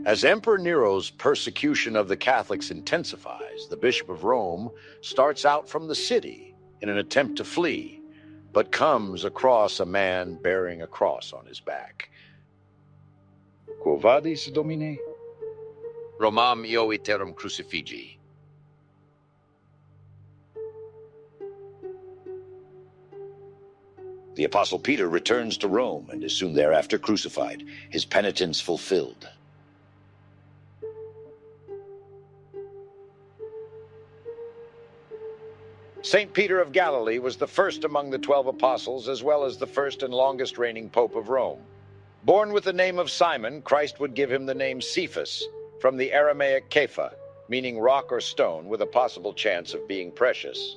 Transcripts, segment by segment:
As Emperor Nero's persecution of the Catholics intensifies, the Bishop of Rome starts out from the city in an attempt to flee, but comes across a man bearing a cross on his back. Quo vadis, Domine? Romam io iterum crucifigi. The Apostle Peter returns to Rome and is soon thereafter crucified, his penitence fulfilled. St. Peter of Galilee was the first among the 12 apostles, as well as the first and longest reigning Pope of Rome. Born with the name of Simon, Christ would give him the name Cephas, from the Aramaic Kepha, meaning rock or stone, with a possible chance of being precious.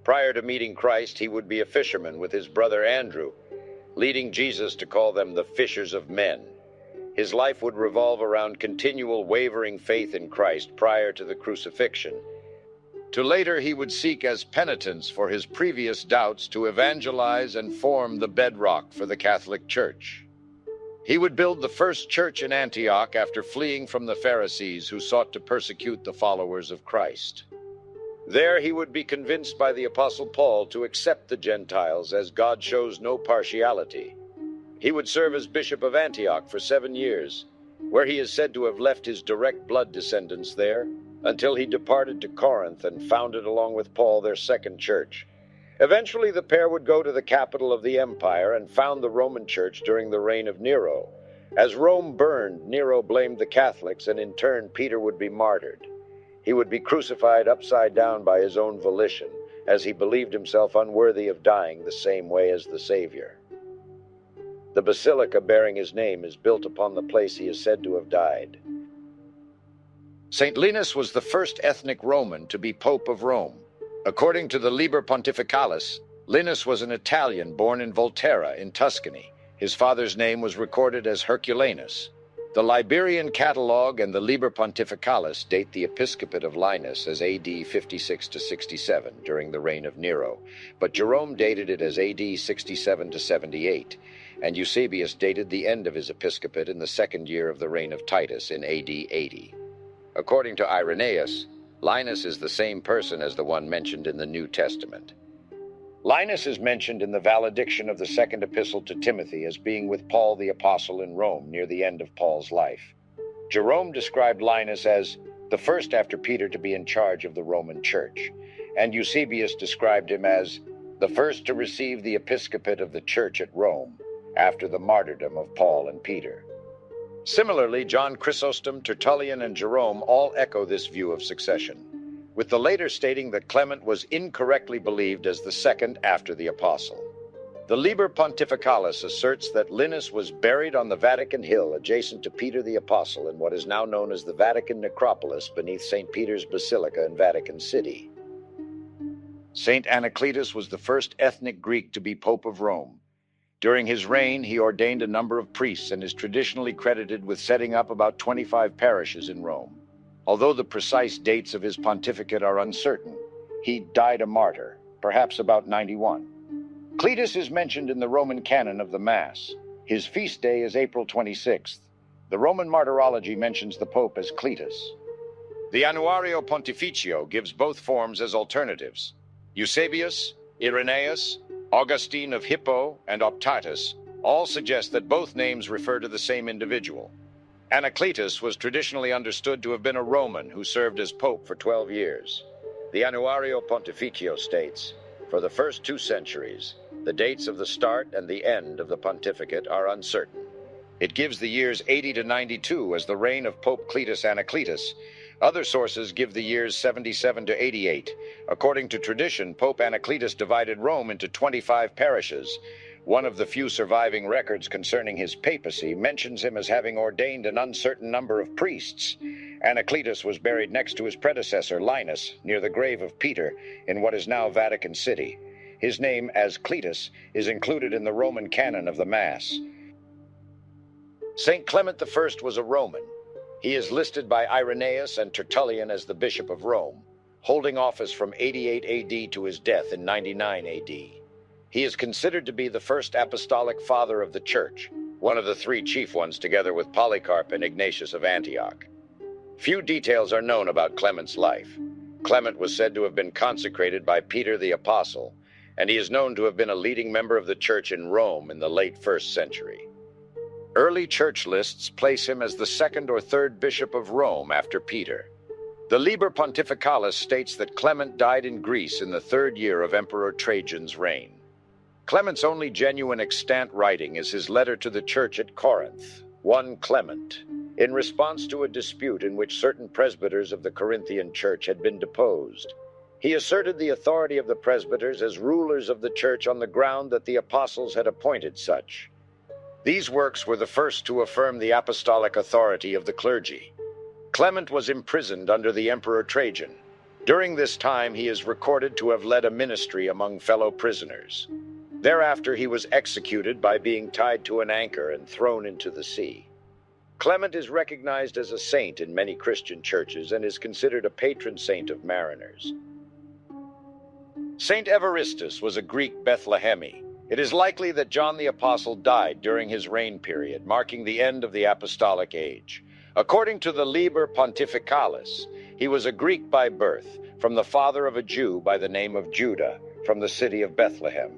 Prior to meeting Christ, he would be a fisherman with his brother Andrew, leading Jesus to call them the fishers of men. His life would revolve around continual wavering faith in Christ prior to the crucifixion. To later, he would seek as penitence for his previous doubts to evangelize and form the bedrock for the Catholic Church. He would build the first church in Antioch after fleeing from the Pharisees who sought to persecute the followers of Christ. There he would be convinced by the Apostle Paul to accept the Gentiles, as God shows no partiality. He would serve as Bishop of Antioch for 7 years, where he is said to have left his direct blood descendants there, until he departed to Corinth and founded along with Paul their second church. Eventually the pair would go to the capital of the empire and found the Roman Church during the reign of Nero. As Rome burned, Nero blamed the Catholics, and in turn Peter would be martyred. He would be crucified upside down by his own volition, as he believed himself unworthy of dying the same way as the Savior. The basilica bearing his name is built upon the place he is said to have died. St. Linus was the first ethnic Roman to be Pope of Rome. According to the Liber Pontificalis, Linus was an Italian born in Volterra in Tuscany. His father's name was recorded as Herculanus. The Liberian Catalogue and the Liber Pontificalis date the episcopate of Linus as AD 56 to 67 during the reign of Nero, but Jerome dated it as AD 67 to 78, and Eusebius dated the end of his episcopate in the second year of the reign of Titus in AD 80. According to Irenaeus, Linus is the same person as the one mentioned in the New Testament. Linus is mentioned in the valediction of the second epistle to Timothy as being with Paul the Apostle in Rome near the end of Paul's life. Jerome described Linus as the first after Peter to be in charge of the Roman Church, and Eusebius described him as the first to receive the episcopate of the Church at Rome after the martyrdom of Paul and Peter. Similarly, John Chrysostom, Tertullian, and Jerome all echo this view of succession, with the later stating that Clement was incorrectly believed as the second after the apostle. The Liber Pontificalis asserts that Linus was buried on the Vatican Hill adjacent to Peter the Apostle in what is now known as the Vatican Necropolis beneath St. Peter's Basilica in Vatican City. St. Anacletus was the first ethnic Greek to be Pope of Rome. During his reign, he ordained a number of priests and is traditionally credited with setting up about 25 parishes in Rome. Although the precise dates of his pontificate are uncertain, he died a martyr, perhaps about 91. Cletus is mentioned in the Roman canon of the Mass. His feast day is April 26th. The Roman martyrology mentions the Pope as Cletus. The Annuario Pontificio gives both forms as alternatives. Eusebius, Irenaeus, Augustine of Hippo, and Optatus all suggest that both names refer to the same individual. Anacletus was traditionally understood to have been a Roman who served as pope for 12 years. The Annuario Pontificio states, for the first 2 centuries, the dates of the start and the end of the pontificate are uncertain. It gives the years 80 to 92 as the reign of Pope Cletus Anacletus. Other sources give the years 77 to 88. According to tradition, Pope Anacletus divided Rome into 25 parishes. One of the few surviving records concerning his papacy mentions him as having ordained an uncertain number of priests. Anacletus was buried next to his predecessor, Linus, near the grave of Peter, in what is now Vatican City. His name, as Cletus, is included in the Roman canon of the Mass. St. Clement I was a Roman. He is listed by Irenaeus and Tertullian as the Bishop of Rome, holding office from 88 AD to his death in 99 AD. He is considered to be the first apostolic father of the Church. one of the three chief ones together with Polycarp and Ignatius of Antioch. Few details are known about Clement's life. Clement was said to have been consecrated by Peter the Apostle, and he is known to have been a leading member of the church in Rome in the late 1st century. Early church lists place him as the 2nd or 3rd bishop of Rome after Peter. The Liber Pontificalis states that Clement died in Greece in the 3rd year of Emperor Trajan's reign. Clement's only genuine extant writing is his letter to the church at Corinth, 1 Clement, in response to a dispute in which certain presbyters of the Corinthian church had been deposed. He asserted the authority of the presbyters as rulers of the church on the ground that the apostles had appointed such. These works were the first to affirm the apostolic authority of the clergy. Clement was imprisoned under the Emperor Trajan. During this time, he is recorded to have led a ministry among fellow prisoners. Thereafter, he was executed by being tied to an anchor and thrown into the sea. Clement is recognized as a saint in many Christian churches and is considered a patron saint of mariners. Saint Evaristus was a Greek Bethlehemi. It is likely that John the Apostle died during his reign period, marking the end of the apostolic age. According to the Liber Pontificalis, he was a Greek by birth, from the father of a Jew by the name of Judah, from the city of Bethlehem.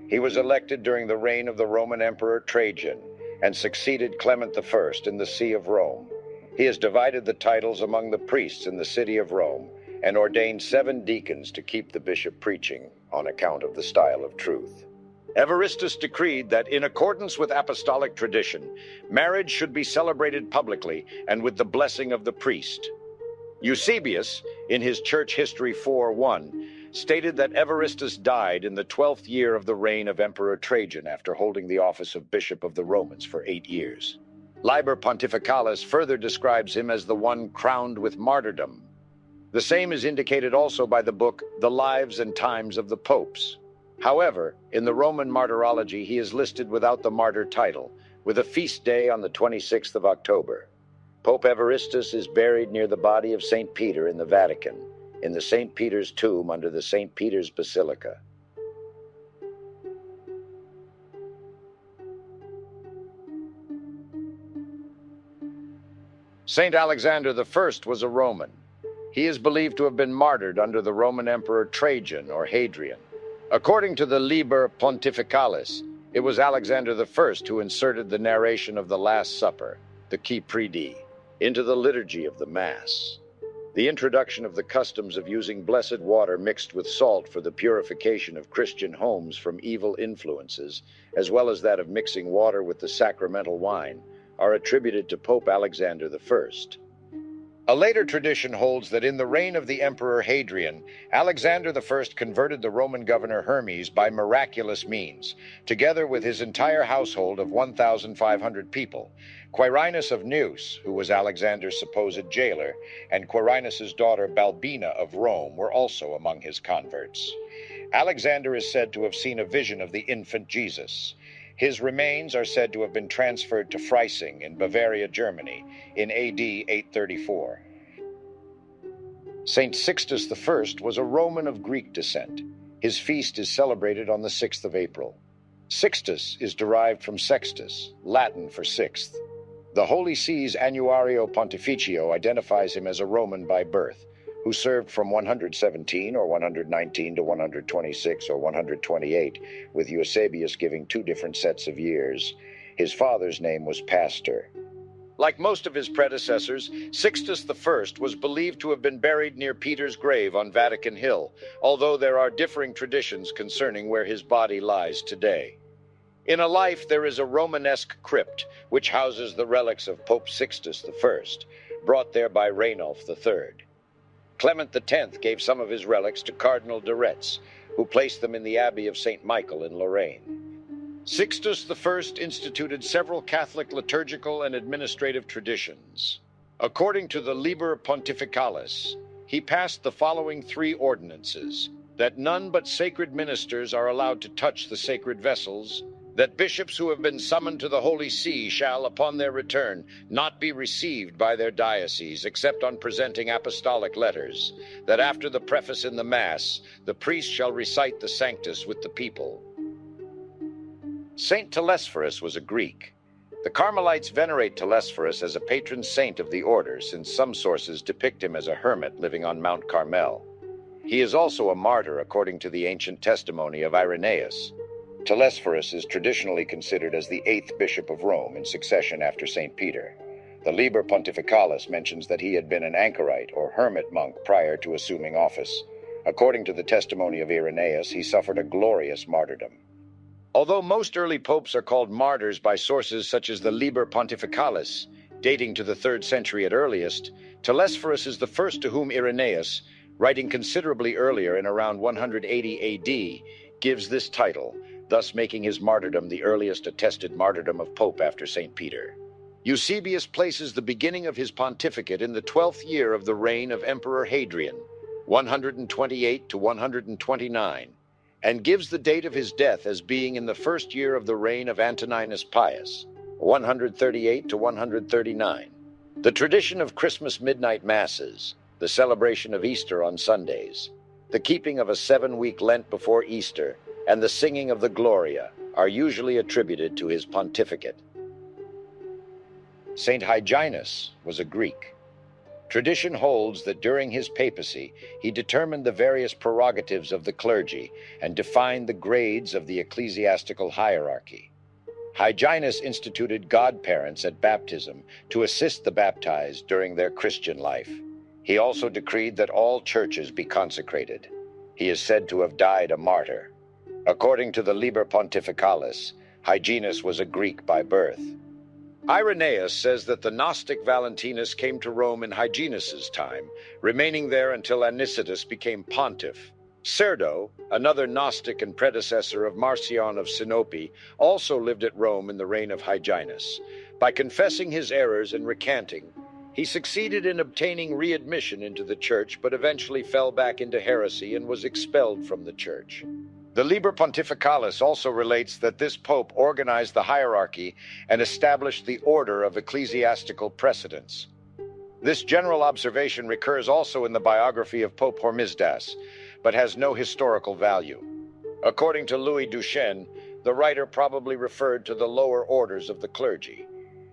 He was elected during the reign of the Roman Emperor Trajan, and succeeded Clement I in the See of Rome. He has divided the titles among the priests in the city of Rome, and ordained 7 deacons to keep the bishop preaching, on account of the style of truth. Evaristus decreed that, in accordance with apostolic tradition, marriage should be celebrated publicly and with the blessing of the priest. Eusebius, in his Church History 4:1, stated that Evaristus died in the 12th year of the reign of Emperor Trajan after holding the office of Bishop of the Romans for 8 years. Liber Pontificalis further describes him as the one crowned with martyrdom. The same is indicated also by the book The Lives and Times of the Popes. However, in the Roman martyrology, he is listed without the martyr title, with a feast day on the 26th of October. Pope Evaristus is buried near the body of St. Peter in the Vatican, in the St. Peter's tomb under the St. Peter's Basilica. St. Alexander I was a Roman. He is believed to have been martyred under the Roman Emperor Trajan or Hadrian. According to the Liber Pontificalis, it was Alexander I who inserted the narration of the Last Supper, the Kypridi, into the liturgy of the Mass. The introduction of the customs of using blessed water mixed with salt for the purification of Christian homes from evil influences, as well as that of mixing water with the sacramental wine, are attributed to Pope Alexander I. A later tradition holds that in the reign of the Emperor Hadrian, Alexander I converted the Roman governor Hermes by miraculous means, together with his entire household of 1,500 people. Quirinus of Neus, who was Alexander's supposed jailer, and Quirinus's daughter Balbina of Rome were also among his converts. Alexander is said to have seen a vision of the infant Jesus. His remains are said to have been transferred to Freising in Bavaria, Germany, in AD 834. Saint Sixtus I was a Roman of Greek descent. His feast is celebrated on the 6th of April. Sixtus is derived from sextus, Latin for sixth. The Holy See's Annuario Pontificio identifies him as a Roman by birth, who served from 117 or 119 to 126 or 128, with Eusebius giving 2 different sets of years. His father's name was Pastor. Like most of his predecessors, Sixtus I was believed to have been buried near Peter's grave on Vatican Hill, although there are differing traditions concerning where his body lies today. In a life, there is a Romanesque crypt, which houses the relics of Pope Sixtus I, brought there by Rainulf III. Clement X gave some of his relics to Cardinal de Retz, who placed them in the Abbey of St. Michael in Lorraine. Sixtus I instituted several Catholic liturgical and administrative traditions. According to the Liber Pontificalis, he passed the following 3 ordinances: that none but sacred ministers are allowed to touch the sacred vessels, that bishops who have been summoned to the Holy See shall, upon their return, not be received by their dioceses except on presenting apostolic letters, that after the preface in the Mass, the priest shall recite the Sanctus with the people. Saint Telesphorus was a Greek. The Carmelites venerate Telesphorus as a patron saint of the order, since some sources depict him as a hermit living on Mount Carmel. He is also a martyr according to the ancient testimony of Irenaeus. Telesphorus is traditionally considered as the 8th bishop of Rome in succession after St. Peter. The Liber Pontificalis mentions that he had been an anchorite or hermit monk prior to assuming office. According to the testimony of Irenaeus, he suffered a glorious martyrdom. Although most early popes are called martyrs by sources such as the Liber Pontificalis, dating to the 3rd century at earliest, Telesphorus is the first to whom Irenaeus, writing considerably earlier in around 180 AD, gives this title, thus making his martyrdom the earliest attested martyrdom of pope after St. Peter. Eusebius places the beginning of his pontificate in the 12th year of the reign of Emperor Hadrian, 128 to 129, and gives the date of his death as being in the 1st year of the reign of Antoninus Pius, 138 to 139. The tradition of Christmas midnight masses, the celebration of Easter on Sundays, the keeping of a 7-week Lent before Easter, and the singing of the Gloria are usually attributed to his pontificate. Saint Hyginus was a Greek. Tradition holds that during his papacy, he determined the various prerogatives of the clergy and defined the grades of the ecclesiastical hierarchy. Hyginus instituted godparents at baptism to assist the baptized during their Christian life. He also decreed that all churches be consecrated. He is said to have died a martyr. According to the Liber Pontificalis, Hyginus was a Greek by birth. Irenaeus says that the Gnostic Valentinus came to Rome in Hyginus's time, remaining there until Anicetus became pontiff. Cerdo, another Gnostic and predecessor of Marcion of Sinope, also lived at Rome in the reign of Hyginus. By confessing his errors and recanting, he succeeded in obtaining readmission into the church, but eventually fell back into heresy and was expelled from the church. The Liber Pontificalis also relates that this pope organized the hierarchy and established the order of ecclesiastical precedence. This general observation recurs also in the biography of Pope Hormisdas, but has no historical value. According to Louis Duchesne, the writer probably referred to the lower orders of the clergy.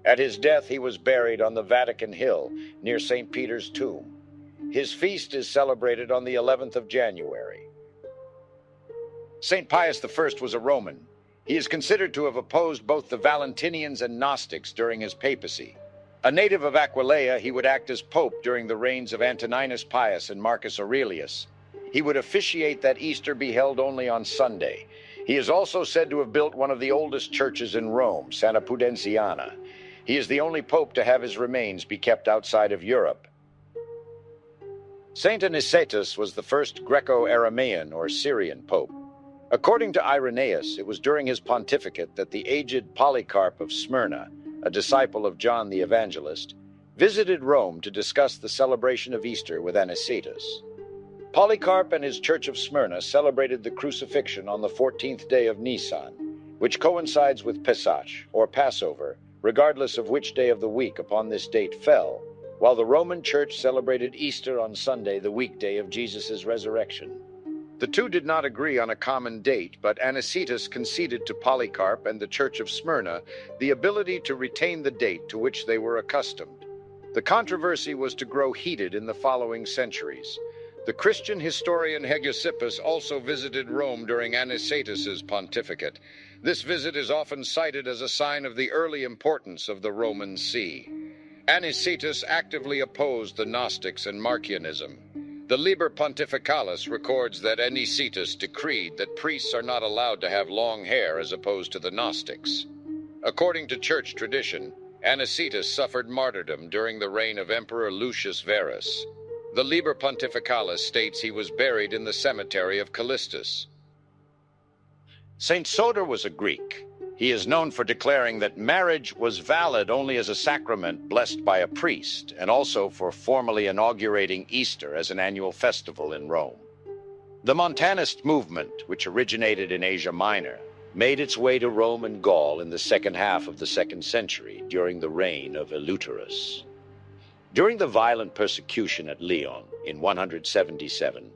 At his death, he was buried on the Vatican Hill near St. Peter's tomb. His feast is celebrated on the 11th of January. St. Pius I was a Roman. He is considered to have opposed both the Valentinians and Gnostics during his papacy. A native of Aquileia, he would act as pope during the reigns of Antoninus Pius and Marcus Aurelius. He would officiate that Easter be held only on Sunday. He is also said to have built one of the oldest churches in Rome, Santa Pudenziana. He is the only pope to have his remains be kept outside of Europe. Saint Anicetus was the first Greco-Aramaean or Syrian pope. According to Irenaeus, it was during his pontificate that the aged Polycarp of Smyrna, a disciple of John the Evangelist, visited Rome to discuss the celebration of Easter with Anicetus. Polycarp and his church of Smyrna celebrated the crucifixion on the 14th day of Nisan, which coincides with Pesach, or Passover, regardless of which day of the week upon this date fell, while the Roman Church celebrated Easter on Sunday, the weekday of Jesus' resurrection. The two did not agree on a common date, but Anicetus conceded to Polycarp and the Church of Smyrna the ability to retain the date to which they were accustomed. The controversy was to grow heated in the following centuries. The Christian historian Hegesippus also visited Rome during Anicetus's pontificate. This visit is often cited as a sign of the early importance of the Roman See. Anicetus actively opposed the Gnostics and Marcionism. The Liber Pontificalis records that Anicetus decreed that priests are not allowed to have long hair as opposed to the Gnostics. According to church tradition, Anicetus suffered martyrdom during the reign of Emperor Lucius Verus. The Liber Pontificalis states he was buried in the cemetery of Calixtus. Saint Soter was a Greek. He is known for declaring that marriage was valid only as a sacrament blessed by a priest, and also for formally inaugurating Easter as an annual festival in Rome. The Montanist movement, which originated in Asia Minor, made its way to Rome and Gaul in the second half of the 2nd century during the reign of Eleutharius. During the violent persecution at Lyon in 177,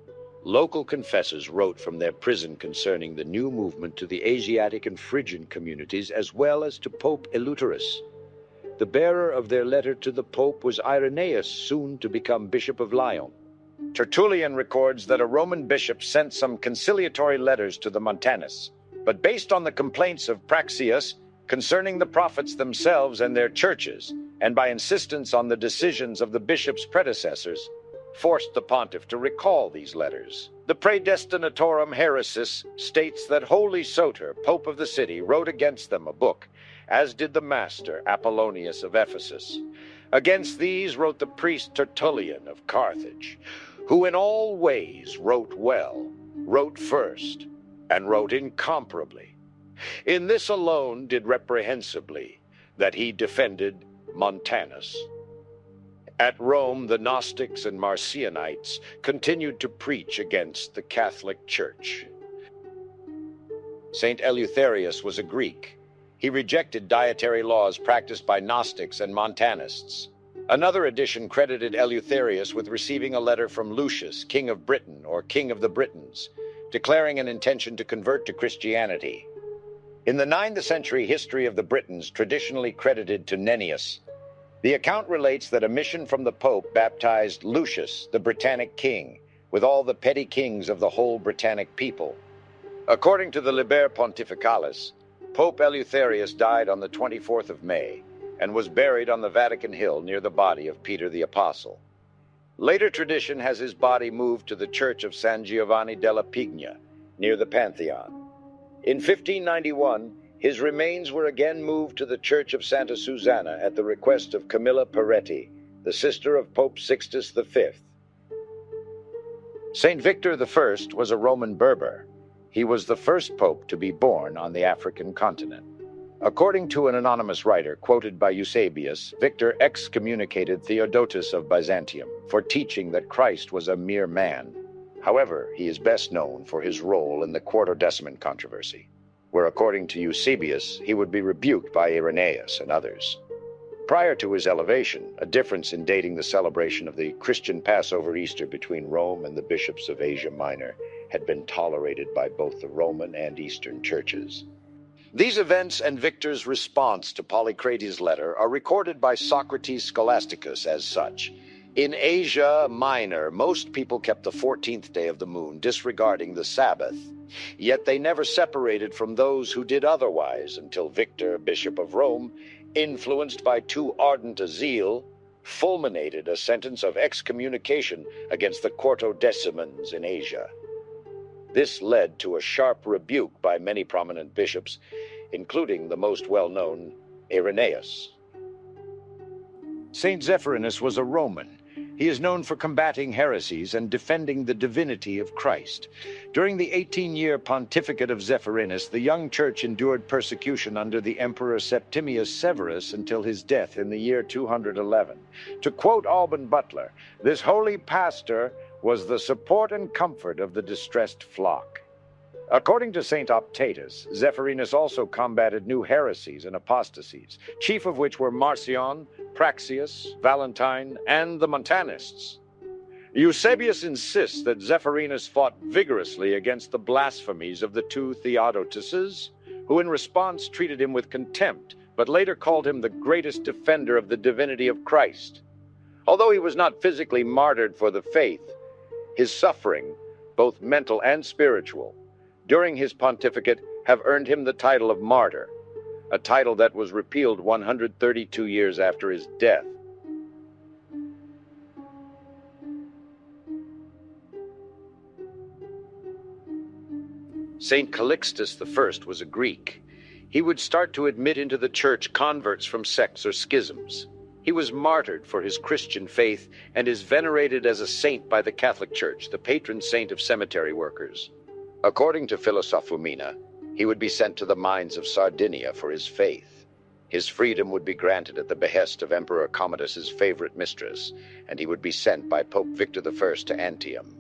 Local confessors wrote from their prison concerning the new movement to the Asiatic and Phrygian communities, as well as to Pope Eleutharius. The bearer of their letter to the Pope was Irenaeus, soon to become Bishop of Lyon. Tertullian records that a Roman bishop sent some conciliatory letters to the Montanus, but based on the complaints of Praxeas concerning the prophets themselves and their churches, and by insistence on the decisions of the bishop's predecessors, forced the pontiff to recall these letters. The Praedestinatorum Heresis states that Holy Soter, Pope of the city, wrote against them a book, as did the master Apollonius of Ephesus. Against these wrote the priest Tertullian of Carthage, who in all ways wrote well, wrote first, and wrote incomparably. In this alone did reprehensibly, that he defended Montanus. At Rome, the Gnostics and Marcionites continued to preach against the Catholic Church. Saint Eleutharius was a Greek. He rejected dietary laws practiced by Gnostics and Montanists. Another edition credited Eleutharius with receiving a letter from Lucius, king of Britain, or king of the Britons, declaring an intention to convert to Christianity. In the 9th century history of the Britons, traditionally credited to Nennius, the account relates that a mission from the Pope baptized Lucius, the Britannic king, with all the petty kings of the whole Britannic people. According to the Liber Pontificalis, Pope Eleutharius died on the 24th of May and was buried on the Vatican Hill near the body of Peter the Apostle. Later tradition has his body moved to the church of San Giovanni della Pigna, near the Pantheon. In 1591, his remains were again moved to the church of Santa Susanna at the request of Camilla Peretti, the sister of Pope Sixtus V. Saint Victor I was a Roman Berber. He was the first pope to be born on the African continent. According to an anonymous writer quoted by Eusebius, Victor excommunicated Theodotus of Byzantium for teaching that Christ was a mere man. However, he is best known for his role in the Quartodeciman controversy, where according to Eusebius, he would be rebuked by Irenaeus and others. Prior to his elevation, a difference in dating the celebration of the Christian Passover Easter between Rome and the bishops of Asia Minor had been tolerated by both the Roman and Eastern churches. These events and Victor's response to Polycrates' letter are recorded by Socrates Scholasticus as such. In Asia Minor, most people kept the 14th day of the moon, disregarding the Sabbath. Yet they never separated from those who did otherwise until Victor, Bishop of Rome, influenced by too ardent a zeal, fulminated a sentence of excommunication against the Quartodecimans in Asia. This led to a sharp rebuke by many prominent bishops, including the most well-known Irenaeus. Saint Zephyrinus was a Roman. He is known for combating heresies and defending the divinity of Christ. During the 18-year pontificate of Zephyrinus, the young church endured persecution under the Emperor Septimius Severus until his death in the year 211. To quote Alban Butler, this holy pastor was the support and comfort of the distressed flock. According to St. Optatus, Zephyrinus also combated new heresies and apostasies, chief of which were Marcion, Praxeas, Valentine, and the Montanists. Eusebius insists that Zephyrinus fought vigorously against the blasphemies of the two Theodotuses, who in response treated him with contempt, but later called him the greatest defender of the divinity of Christ. Although he was not physically martyred for the faith, his suffering, both mental and spiritual, during his pontificate have earned him the title of martyr, a title that was repealed 132 years after his death. Saint Calixtus I was a Greek. He would start to admit into the church converts from sects or schisms. He was martyred for his Christian faith and is venerated as a saint by the Catholic Church, the patron saint of cemetery workers. According to Philosophumena, he would be sent to the mines of Sardinia for his faith. His freedom would be granted at the behest of Emperor Commodus's favorite mistress, and he would be sent by Pope Victor I to Antium.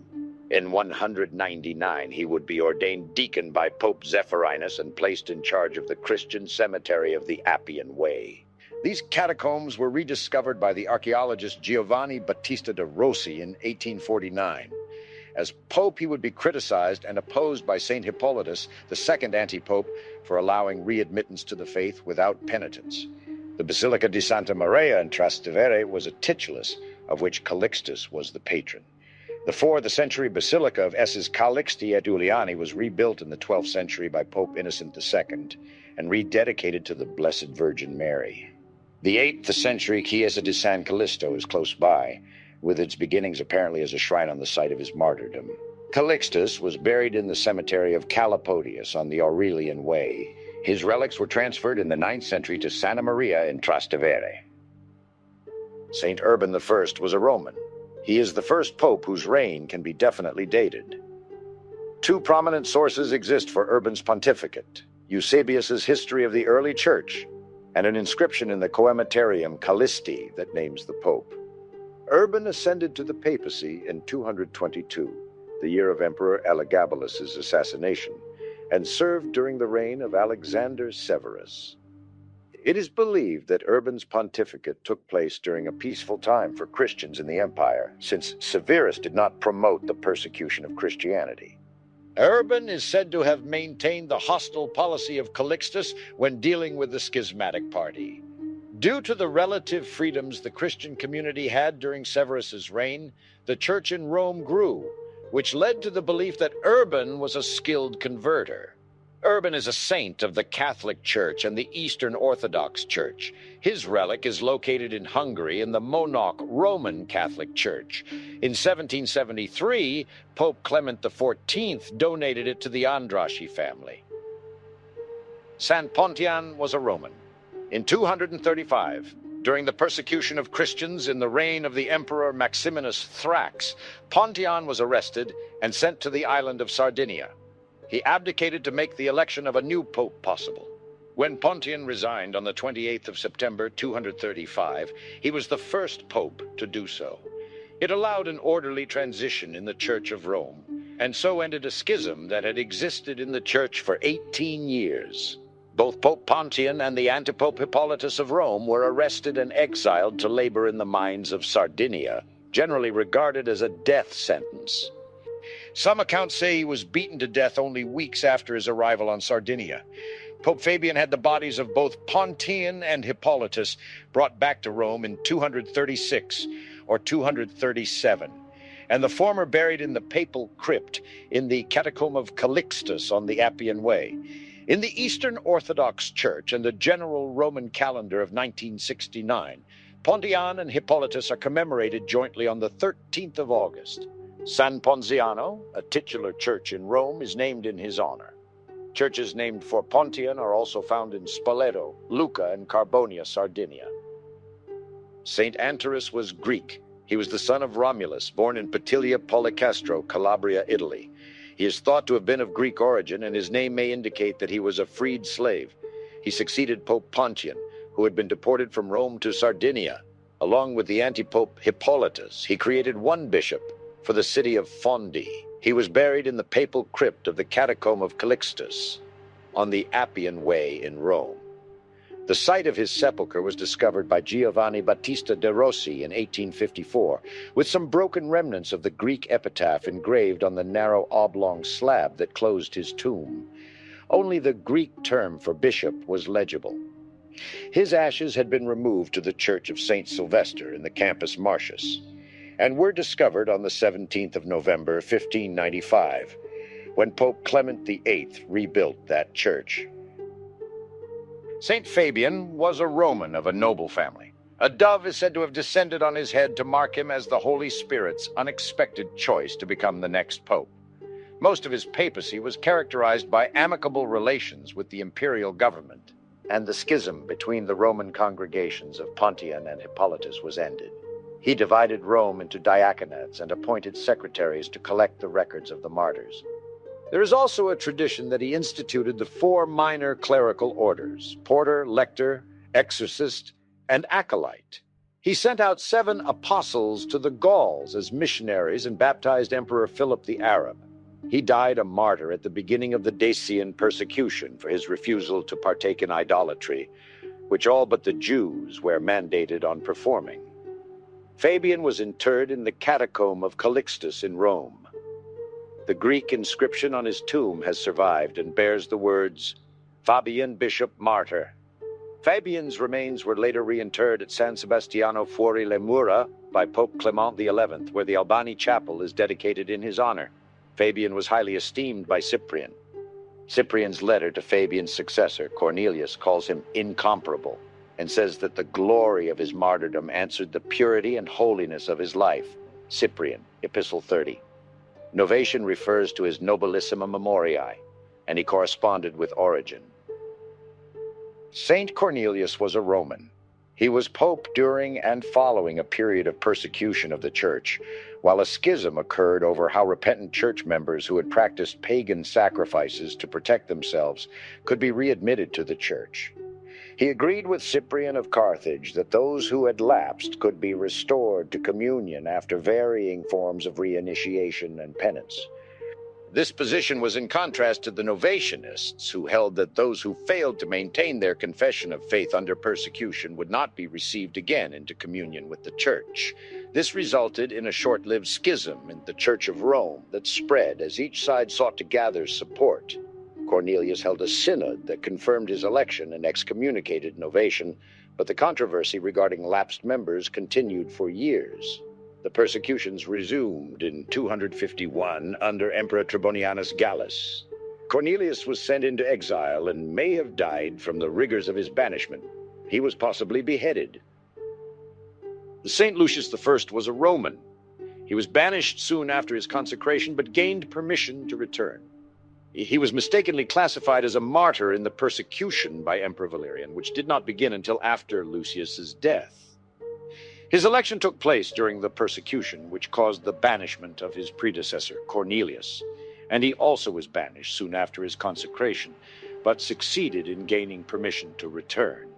In 199, he would be ordained deacon by Pope Zephyrinus and placed in charge of the Christian cemetery of the Appian Way. These catacombs were rediscovered by the archaeologist Giovanni Battista de Rossi in 1849. As pope, he would be criticized and opposed by St. Hippolytus, the second anti-pope, for allowing readmittance to the faith without penitence. The Basilica di Santa Maria in Trastevere was a titulus, of which Calixtus was the patron. The 4th century basilica of Esses Calixti et Juliani was rebuilt in the 12th century by Pope Innocent II and rededicated to the Blessed Virgin Mary. The 8th century Chiesa di San Callisto is close by, with its beginnings apparently as a shrine on the site of his martyrdom. Calixtus was buried in the cemetery of Calapodius on the Aurelian Way. His relics were transferred in the 9th century to Santa Maria in Trastevere. Saint Urban I was a Roman. He is the first pope whose reign can be definitely dated. 2 prominent sources exist for Urban's pontificate: Eusebius's History of the Early Church, and an inscription in the Coemeterium Callisti that names the pope. Urban ascended to the papacy in 222, the year of Emperor Elagabalus's assassination, and served during the reign of Alexander Severus. It is believed that Urban's pontificate took place during a peaceful time for Christians in the empire, since Severus did not promote the persecution of Christianity. Urban is said to have maintained the hostile policy of Calixtus when dealing with the schismatic party. Due to the relative freedoms the Christian community had during Severus's reign, the church in Rome grew, which led to the belief that Urban was a skilled converter. Urban is a saint of the Catholic Church and the Eastern Orthodox Church. His relic is located in Hungary in the Monarch Roman Catholic Church. In 1773, Pope Clement XIV donated it to the Andrasci family. San Pontian was a Roman. In 235, during the persecution of Christians in the reign of the Emperor Maximinus Thrax, Pontian was arrested and sent to the island of Sardinia. He abdicated to make the election of a new pope possible. When Pontian resigned on the 28th of September 235, he was the first pope to do so. It allowed an orderly transition in the Church of Rome, and so ended a schism that had existed in the Church for 18 years. Both Pope Pontian and the antipope Hippolytus of Rome were arrested and exiled to labor in the mines of Sardinia, generally regarded as a death sentence. Some accounts say he was beaten to death only weeks after his arrival on Sardinia. Pope Fabian had the bodies of both Pontian and Hippolytus brought back to Rome in 236 or 237, and the former buried in the papal crypt in the Catacomb of Calixtus on the Appian Way. In the Eastern Orthodox Church and the general Roman calendar of 1969, Pontian and Hippolytus are commemorated jointly on the 13th of August. San Ponziano, a titular church in Rome, is named in his honor. Churches named for Pontian are also found in Spoleto, Lucca, and Carbonia, Sardinia. Saint Antarus was Greek. He was the son of Romulus, born in Petilia Policastro, Calabria, Italy. He is thought to have been of Greek origin, and his name may indicate that he was a freed slave. He succeeded Pope Pontian, who had been deported from Rome to Sardinia. Along with the antipope Hippolytus, he created one bishop for the city of Fondi. He was buried in the papal crypt of the Catacomb of Calixtus on the Appian Way in Rome. The site of his sepulchre was discovered by Giovanni Battista de Rossi in 1854, with some broken remnants of the Greek epitaph engraved on the narrow oblong slab that closed his tomb. Only the Greek term for bishop was legible. His ashes had been removed to the church of St. Sylvester in the Campus Martius, and were discovered on the 17th of November, 1595, when Pope Clement VIII rebuilt that church. Saint Fabian was a Roman of a noble family. A dove is said to have descended on his head to mark him as the Holy Spirit's unexpected choice to become the next pope. Most of his papacy was characterized by amicable relations with the imperial government, and the schism between the Roman congregations of Pontian and Hippolytus was ended. He divided Rome into diaconats and appointed secretaries to collect the records of the martyrs. There is also a tradition that he instituted the 4 minor clerical orders: porter, lector, exorcist, and acolyte. He sent out 7 apostles to the Gauls as missionaries and baptized Emperor Philip the Arab. He died a martyr at the beginning of the Dacian persecution for his refusal to partake in idolatry, which all but the Jews were mandated on performing. Fabian was interred in the Catacomb of Calixtus in Rome. The Greek inscription on his tomb has survived and bears the words, Fabian Bishop Martyr. Fabian's remains were later reinterred at San Sebastiano fuori le Mura by Pope Clement XI, where the Albani Chapel is dedicated in his honor. Fabian was highly esteemed by Cyprian. Cyprian's letter to Fabian's successor, Cornelius, calls him incomparable and says that the glory of his martyrdom answered the purity and holiness of his life. Cyprian, Epistle 30. Novatian refers to his Nobilissima Memoriae, and he corresponded with Origen. Saint Cornelius was a Roman. He was pope during and following a period of persecution of the church, while a schism occurred over how repentant church members who had practiced pagan sacrifices to protect themselves could be readmitted to the church. He agreed with Cyprian of Carthage that those who had lapsed could be restored to communion after varying forms of reinitiation and penance. This position was in contrast to the Novatianists, who held that those who failed to maintain their confession of faith under persecution would not be received again into communion with the Church. This resulted in a short-lived schism in the Church of Rome that spread as each side sought to gather support. Cornelius held a synod that confirmed his election and excommunicated Novatian, but the controversy regarding lapsed members continued for years. The persecutions resumed in 251 under Emperor Trebonianus Gallus. Cornelius was sent into exile and may have died from the rigors of his banishment. He was possibly beheaded. Saint Lucius I was a Roman. He was banished soon after his consecration, but gained permission to return. He was mistakenly classified as a martyr in the persecution by Emperor Valerian, which did not begin until after Lucius's death. His election took place during the persecution, which caused the banishment of his predecessor, Cornelius, and he also was banished soon after his consecration, but succeeded in gaining permission to return.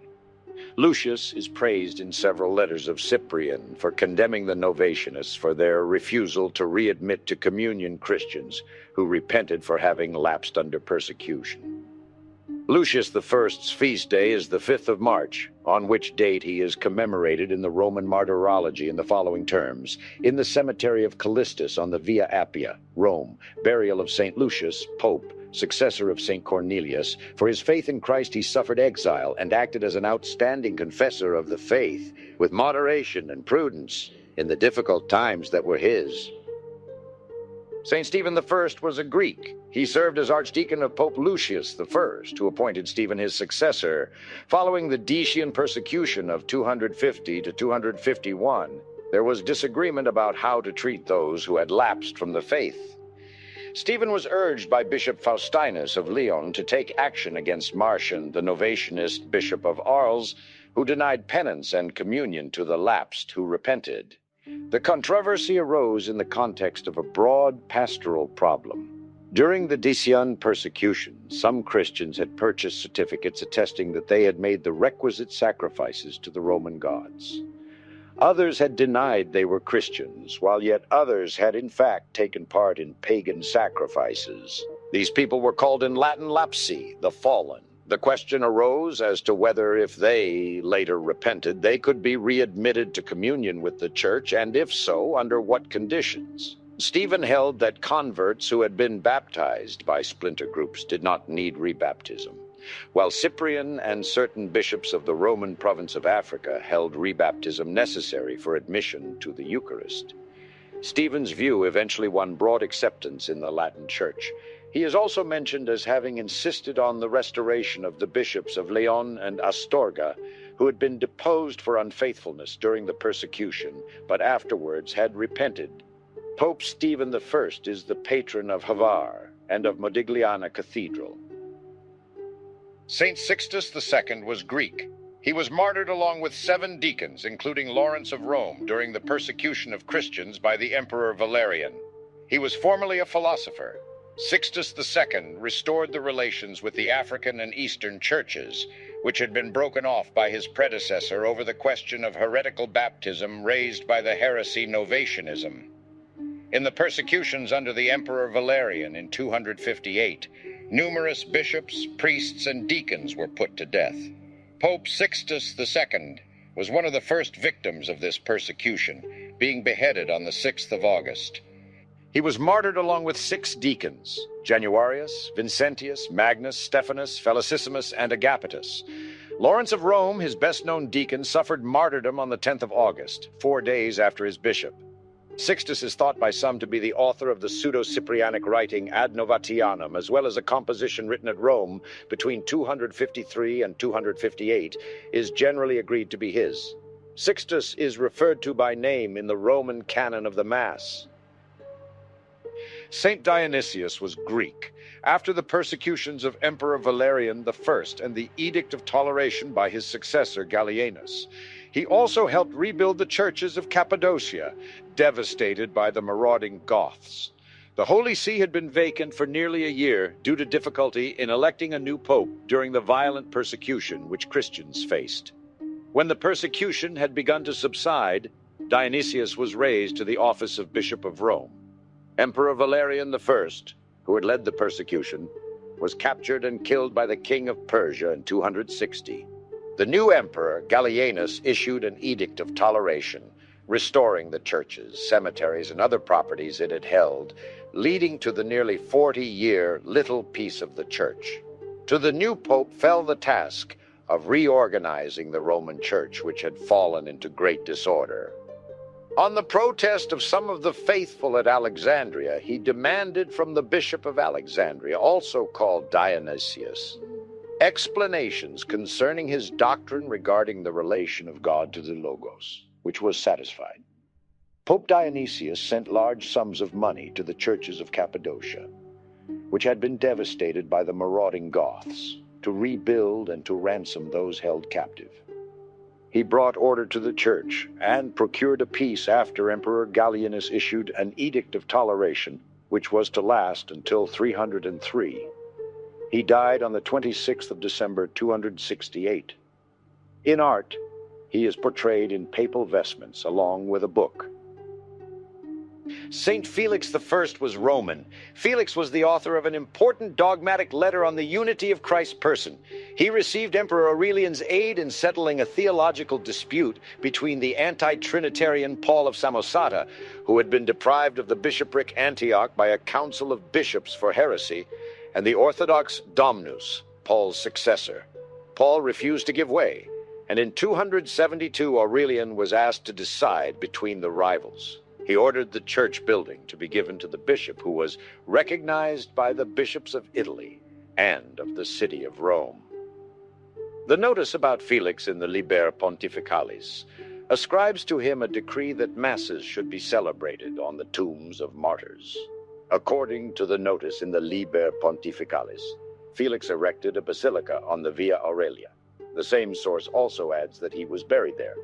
Lucius is praised in several letters of Cyprian for condemning the Novatianists for their refusal to readmit to communion Christians who repented for having lapsed under persecution. Lucius I's feast day is the 5th of March, on which date he is commemorated in the Roman martyrology in the following terms: in the cemetery of Calixtus on the Via Appia, Rome, burial of St. Lucius, Pope, successor of St. Cornelius. For his faith in Christ he suffered exile and acted as an outstanding confessor of the faith, with moderation and prudence in the difficult times that were his. St. Stephen I was a Greek. He served as archdeacon of Pope Lucius I, who appointed Stephen his successor. Following the Decian persecution of 250 to 251, there was disagreement about how to treat those who had lapsed from the faith. Stephen was urged by Bishop Faustinus of Lyon to take action against Marcian, the Novatianist Bishop of Arles, who denied penance and communion to the lapsed who repented. The controversy arose in the context of a broad pastoral problem. During the Decian persecution, some Christians had purchased certificates attesting that they had made the requisite sacrifices to the Roman gods. Others had denied they were Christians, while yet others had in fact taken part in pagan sacrifices. These people were called in Latin lapsi, the fallen. The question arose as to whether, if they later repented, they could be readmitted to communion with the church, and if so, under what conditions. Stephen held that converts who had been baptized by splinter groups did not need rebaptism, while Cyprian and certain bishops of the Roman province of Africa held rebaptism necessary for admission to the Eucharist. Stephen's view eventually won broad acceptance in the Latin Church. He is also mentioned as having insisted on the restoration of the bishops of Leon and Astorga, who had been deposed for unfaithfulness during the persecution, but afterwards had repented. Pope Stephen I is the patron of Havar and of Modigliana Cathedral. Saint Sixtus II was Greek. He was martyred along with 7 deacons, including Lawrence of Rome, during the persecution of Christians by the Emperor Valerian. He was formerly a philosopher. Sixtus II restored the relations with the African and Eastern churches, which had been broken off by his predecessor over the question of heretical baptism raised by the heresy Novatianism. In the persecutions under the Emperor Valerian in 258, numerous bishops, priests, and deacons were put to death. Pope Sixtus II was one of the first victims of this persecution, being beheaded on the 6th of August. He was martyred along with 6 deacons, Januarius, Vincentius, Magnus, Stephanus, Felicissimus, and Agapetus. Lawrence of Rome, his best-known deacon, suffered martyrdom on the 10th of August, 4 days after his bishop. Sixtus is thought by some to be the author of the pseudo-Cyprianic writing Ad Novatianum, as well as a composition written at Rome between 253 and 258, is generally agreed to be his. Sixtus is referred to by name in the Roman canon of the Mass. Saint Dionysius was Greek. After the persecutions of Emperor Valerian I and the Edict of Toleration by his successor Gallienus, he also helped rebuild the churches of Cappadocia, devastated by the marauding Goths. The Holy See had been vacant for nearly a year due to difficulty in electing a new pope during the violent persecution which Christians faced. When the persecution had begun to subside, Dionysius was raised to the office of Bishop of Rome. Emperor Valerian I, who had led the persecution, was captured and killed by the king of Persia in 260. The new emperor, Gallienus, issued an edict of toleration, restoring the churches, cemeteries, and other properties it had held, leading to the nearly 40-year little peace of the church. To the new pope fell the task of reorganizing the Roman Church, which had fallen into great disorder. On the protest of some of the faithful at Alexandria, he demanded from the Bishop of Alexandria, also called Dionysius, explanations concerning his doctrine regarding the relation of God to the Logos, which was satisfied. Pope Dionysius sent large sums of money to the churches of Cappadocia, which had been devastated by the marauding Goths, to rebuild and to ransom those held captive. He brought order to the church and procured a peace after Emperor Gallienus issued an edict of toleration, which was to last until 303. He died on the 26th of December, 268. In art, he is portrayed in papal vestments along with a book. Saint Felix I was Roman. Felix was the author of an important dogmatic letter on the unity of Christ's person. He received Emperor Aurelian's aid in settling a theological dispute between the anti-Trinitarian Paul of Samosata, who had been deprived of the bishopric Antioch by a council of bishops for heresy, and the Orthodox Domnus, Paul's successor. Paul refused to give way, and in 272 Aurelian was asked to decide between the rivals. He ordered the church building to be given to the bishop, who was recognized by the bishops of Italy and of the city of Rome. The notice about Felix in the Liber Pontificalis ascribes to him a decree that masses should be celebrated on the tombs of martyrs. According to the notice in the Liber Pontificalis, Felix erected a basilica on the Via Aurelia. The same source also adds that he was buried there.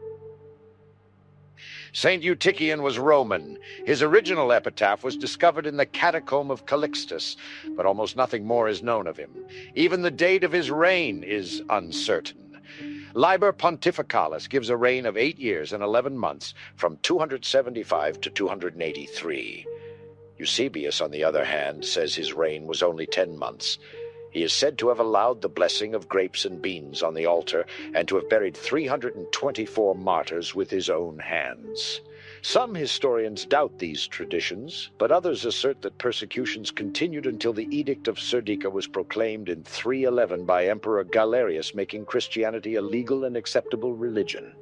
Saint Utician was Roman. His original epitaph was discovered in the catacomb of Calixtus, but almost nothing more is known of him. Even the date of his reign is uncertain. Liber Pontificalis gives a reign of 8 years and 11 months, from 275 to 283. Eusebius, on the other hand, says his reign was only 10 months. He is said to have allowed the blessing of grapes and beans on the altar, and to have buried 324 martyrs with his own hands. Some historians doubt these traditions, but others assert that persecutions continued until the Edict of Serdica was proclaimed in 311 by Emperor Galerius, making Christianity a legal and acceptable religion.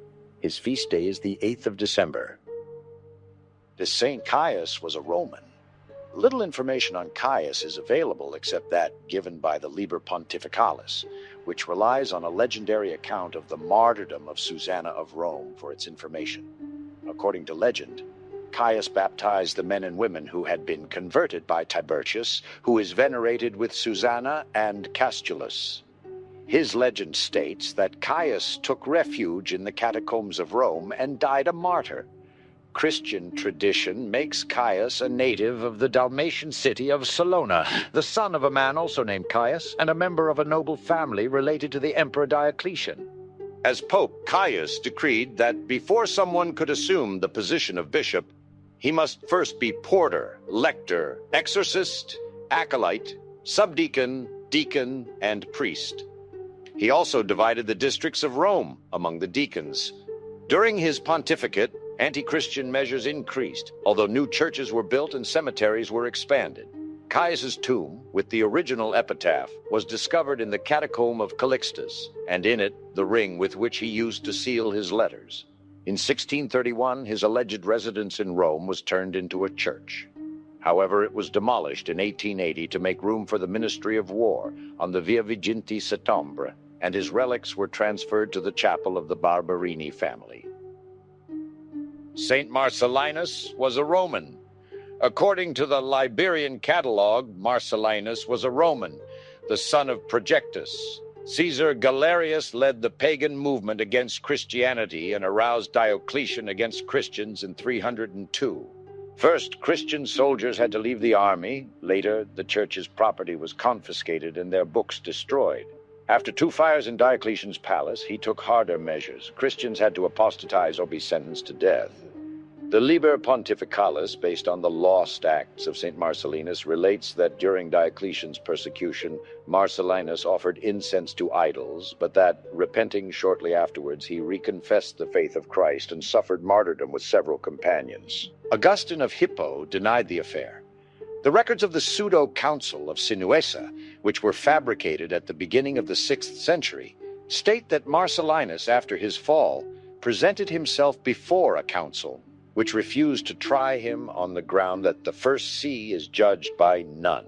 His feast day is the 8th of December. This Saint Caius was a Roman. Little information on Caius is available except that given by the Liber Pontificalis, which relies on a legendary account of the martyrdom of Susanna of Rome for its information. According to legend, Caius baptized the men and women who had been converted by Tiburtius, who is venerated with Susanna and Castulus. His legend states that Caius took refuge in the catacombs of Rome and died a martyr. Christian tradition makes Caius a native of the Dalmatian city of Salona, the son of a man also named Caius, and a member of a noble family related to the Emperor Diocletian. As Pope, Caius decreed that before someone could assume the position of bishop, he must first be porter, lector, exorcist, acolyte, subdeacon, deacon, and priest. He also divided the districts of Rome among the deacons. During his pontificate, Anti-Christian measures increased, although new churches were built and cemeteries were expanded. Caius's tomb, with the original epitaph, was discovered in the catacomb of Calixtus, and in it the ring with which he used to seal his letters. In 1631, his alleged residence in Rome was turned into a church. However, it was demolished in 1880 to make room for the Ministry of War on the Via Viginti Settembre, and his relics were transferred to the chapel of the Barberini family. Saint Marcellinus was a Roman. According to the Liberian catalog, Marcellinus was a Roman, the son of Projectus. Caesar Galerius led the pagan movement against Christianity and aroused Diocletian against Christians in 302. First, Christian soldiers had to leave the army. Later, the church's property was confiscated and their books destroyed. After 2 fires in Diocletian's palace, he took harder measures. Christians had to apostatize or be sentenced to death. The Liber Pontificalis, based on the Lost Acts of St. Marcellinus, relates that during Diocletian's persecution, Marcellinus offered incense to idols, but that, repenting shortly afterwards, he reconfessed the faith of Christ and suffered martyrdom with several companions. Augustine of Hippo denied the affair. The records of the pseudo-council of Sinuessa, which were fabricated at the beginning of the 6th century, state that Marcellinus, after his fall, presented himself before a council, which refused to try him on the ground that the first see is judged by none.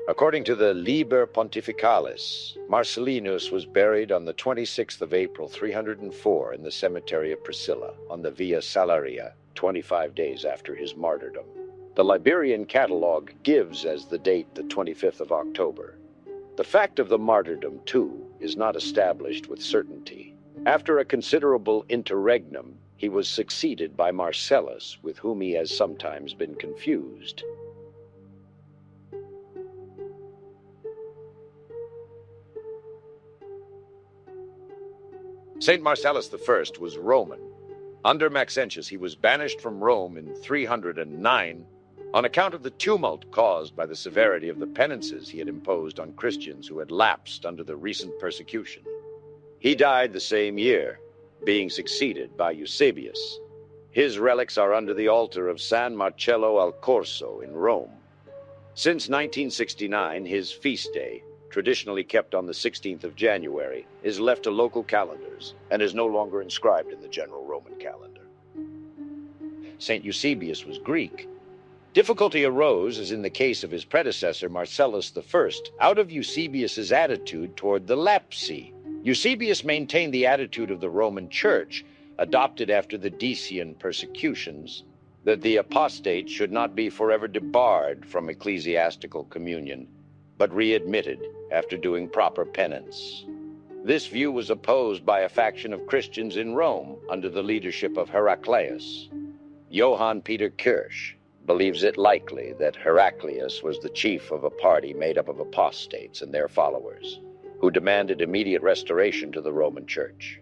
According to the Liber Pontificalis, Marcellinus was buried on the 26th of April, 304, in the cemetery of Priscilla, on the Via Salaria, 25 days after his martyrdom. The Liberian catalog gives as the date the 25th of October. The fact of the martyrdom, too, is not established with certainty. After a considerable interregnum, he was succeeded by Marcellus, with whom he has sometimes been confused. Saint Marcellus I was Roman. Under Maxentius, he was banished from Rome in 309 on account of the tumult caused by the severity of the penances he had imposed on Christians who had lapsed under the recent persecution. He died the same year, being succeeded by Eusebius. His relics are under the altar of San Marcello al Corso in Rome. Since 1969, his feast day, traditionally kept on the 16th of January, is left to local calendars and is no longer inscribed in the general Roman calendar. St. Eusebius was Greek. Difficulty arose, as in the case of his predecessor Marcellus I, out of Eusebius's attitude toward the lapsi. Eusebius maintained the attitude of the Roman Church, adopted after the Decian persecutions, that the apostate should not be forever debarred from ecclesiastical communion, but readmitted after doing proper penance. This view was opposed by a faction of Christians in Rome under the leadership of Heraclius. Johann Peter Kirsch believes it likely that Heraclius was the chief of a party made up of apostates and their followers, who demanded immediate restoration to the Roman Church.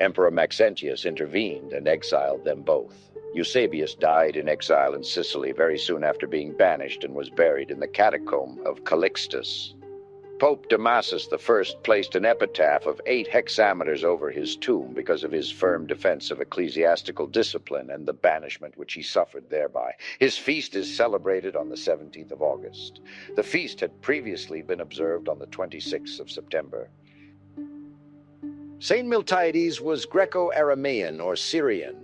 Emperor Maxentius intervened and exiled them both. Eusebius died in exile in Sicily very soon after being banished and was buried in the catacomb of Calixtus. Pope Damasus I placed an epitaph of 8 hexameters over his tomb because of his firm defense of ecclesiastical discipline and the banishment which he suffered thereby. His feast is celebrated on the 17th of August. The feast had previously been observed on the 26th of September. Saint Miltiades was Greco-Aramaean or Syrian.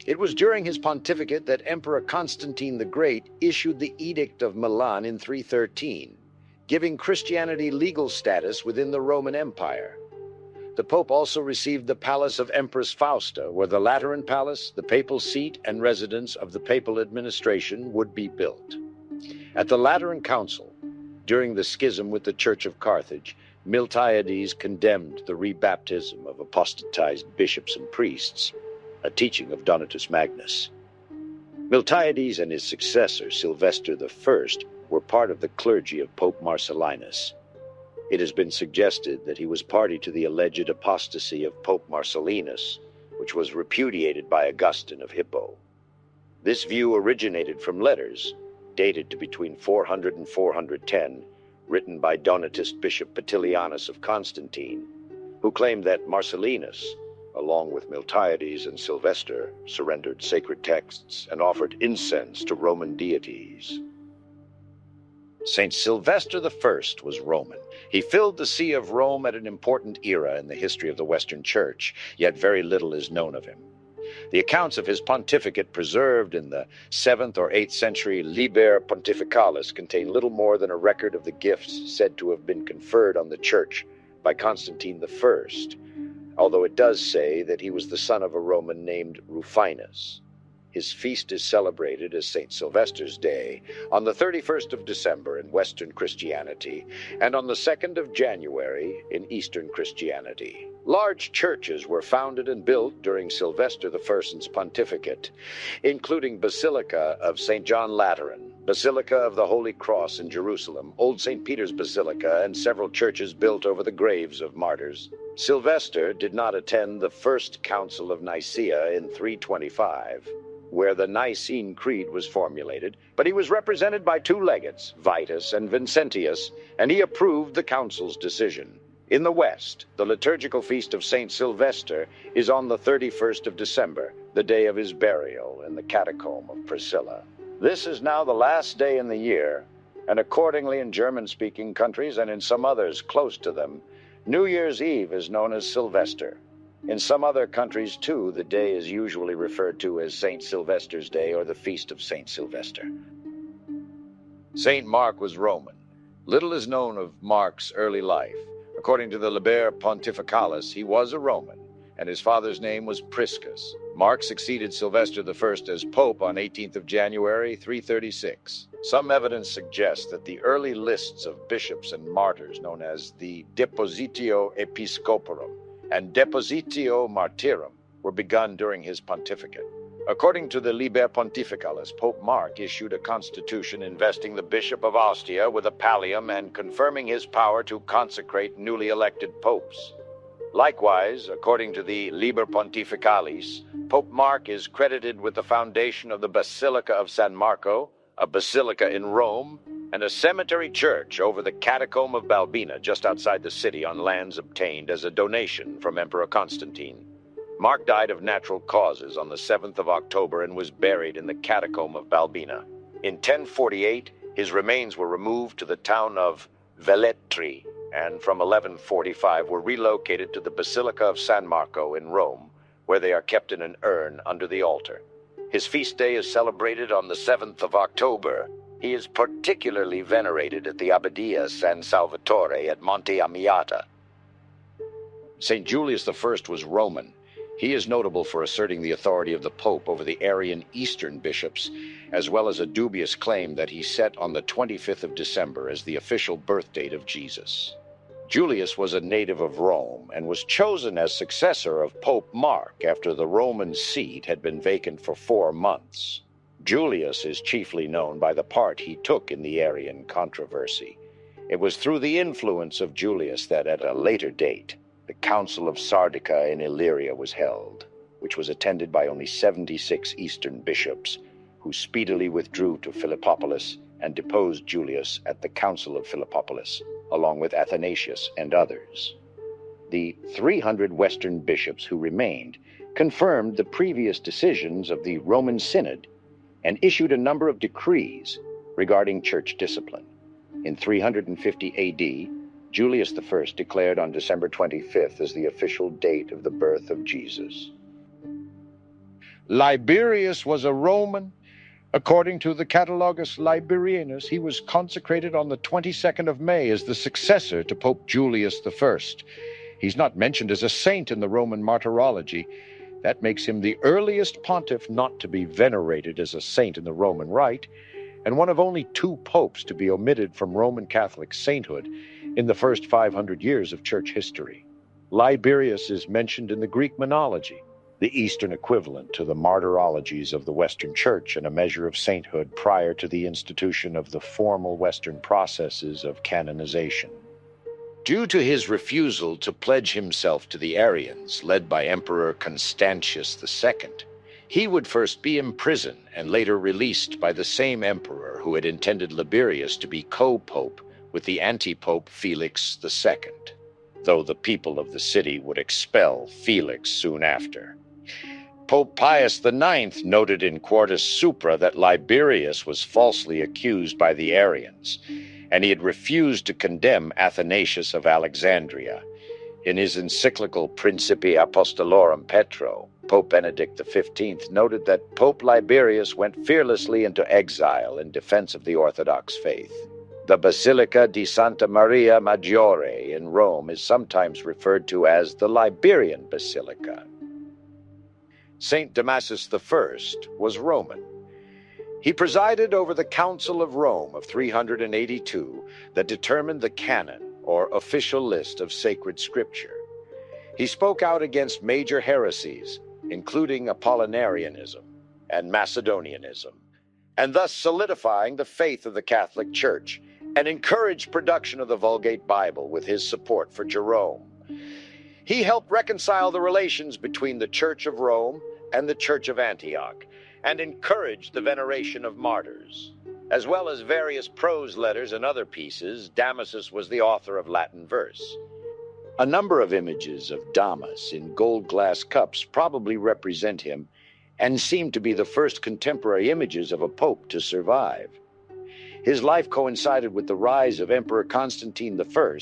It was during his pontificate that Emperor Constantine the Great issued the Edict of Milan in 313. Giving Christianity legal status within the Roman Empire. The Pope also received the palace of Empress Fausta, where the Lateran Palace, the papal seat and residence of the papal administration, would be built. At the Lateran Council, during the schism with the Church of Carthage, Miltiades condemned the rebaptism of apostatized bishops and priests, a teaching of Donatus Magnus. Miltiades and his successor, Sylvester I, were part of the clergy of Pope Marcellinus. It has been suggested that he was party to the alleged apostasy of Pope Marcellinus, which was repudiated by Augustine of Hippo. This view originated from letters, dated to between 400 and 410, written by Donatist Bishop Petilianus of Constantine, who claimed that Marcellinus, along with Miltiades and Sylvester, surrendered sacred texts and offered incense to Roman deities. Saint Sylvester I was Roman. He filled the See of Rome at an important era in the history of the Western Church, yet very little is known of him. The accounts of his pontificate preserved in the 7th or 8th century Liber Pontificalis contain little more than a record of the gifts said to have been conferred on the Church by Constantine I, although it does say that he was the son of a Roman named Rufinus. His feast is celebrated as St. Sylvester's Day on the 31st of December in Western Christianity and on the 2nd of January in Eastern Christianity. Large churches were founded and built during Sylvester I's pontificate, including Basilica of St. John Lateran, Basilica of the Holy Cross in Jerusalem, Old St. Peter's Basilica, and several churches built over the graves of martyrs. Sylvester did not attend the First Council of Nicaea in 325, where the Nicene Creed was formulated, but he was represented by two legates, Vitus and Vincentius, and he approved the council's decision. In the West, the liturgical feast of St. Sylvester is on the 31st of December, the day of his burial in the catacomb of Priscilla. This is now the last day in the year, and accordingly in German-speaking countries and in some others close to them, New Year's Eve is known as Sylvester. In some other countries, too, the day is usually referred to as St. Sylvester's Day or the Feast of St. Sylvester. St. Mark was Roman. Little is known of Mark's early life. According to the Liber Pontificalis, he was a Roman, and his father's name was Priscus. Mark succeeded Sylvester I as Pope on 18th of January, 336. Some evidence suggests that the early lists of bishops and martyrs, known as the Depositio Episcoporum and Depositio Martyrum, were begun during his pontificate. According to the Liber Pontificalis, Pope Mark issued a constitution investing the Bishop of Ostia with a pallium and confirming his power to consecrate newly elected popes. Likewise, according to the Liber Pontificalis, Pope Mark is credited with the foundation of the Basilica of San Marco, a basilica in Rome, and a cemetery church over the catacomb of Balbina just outside the city on lands obtained as a donation from Emperor Constantine. Mark died of natural causes on the 7th of October and was buried in the catacomb of Balbina. In 1048, his remains were removed to the town of Velletri, and from 1145 were relocated to the Basilica of San Marco in Rome, where they are kept in an urn under the altar. His feast day is celebrated on the 7th of October. He is particularly venerated at the Abbadia San Salvatore at Monte Amiata. St. Julius I was Roman. He is notable for asserting the authority of the Pope over the Arian Eastern bishops, as well as a dubious claim that he set on the 25th of December as the official birth date of Jesus. Julius was a native of Rome and was chosen as successor of Pope Mark after the Roman seat had been vacant for 4 months. Julius is chiefly known by the part he took in the Arian controversy. It was through the influence of Julius that at a later date, the Council of Sardica in Illyria was held, which was attended by only 76 Eastern bishops, who speedily withdrew to Philippopolis and deposed Julius at the Council of Philippopolis, along with Athanasius and others. The 300 Western bishops who remained confirmed the previous decisions of the Roman Synod and issued a number of decrees regarding church discipline. In 350 A.D., Julius I declared on December 25th as the official date of the birth of Jesus. Liberius was a Roman. According to the Catalogus Liberianus, he was consecrated on the 22nd of May as the successor to Pope Julius I. He's not mentioned as a saint in the Roman martyrology. That makes him the earliest pontiff not to be venerated as a saint in the Roman Rite, and one of only 2 popes to be omitted from Roman Catholic sainthood in the first 500 years of church history. Liberius is mentioned in the Greek Monology, the Eastern equivalent to the martyrologies of the Western Church and a measure of sainthood prior to the institution of the formal Western processes of canonization. Due to his refusal to pledge himself to the Arians, led by Emperor Constantius II, he would first be imprisoned and later released by the same emperor who had intended Liberius to be co-pope with the anti-pope Felix II. though the people of the city would expel Felix soon after. Pope Pius IX noted in Quartus Supra that Liberius was falsely accused by the Arians, and he had refused to condemn Athanasius of Alexandria. In his encyclical Principi Apostolorum Petro, Pope Benedict XV noted that Pope Liberius went fearlessly into exile in defense of the Orthodox faith. The Basilica di Santa Maria Maggiore in Rome is sometimes referred to as the Liberian Basilica. Saint Damasus I was Roman. He presided over the Council of Rome of 382 that determined the canon, or official list of sacred scripture. He spoke out against major heresies, including Apollinarianism and Macedonianism, and thus solidifying the faith of the Catholic Church, and encouraged production of the Vulgate Bible with his support for Jerome. He helped reconcile the relations between the Church of Rome and the Church of Antioch, and encouraged the veneration of martyrs. As well as various prose letters and other pieces, Damasus was the author of Latin verse. A number of images of Damas in gold glass cups probably represent him, and seem to be the first contemporary images of a pope to survive. His life coincided with the rise of Emperor Constantine I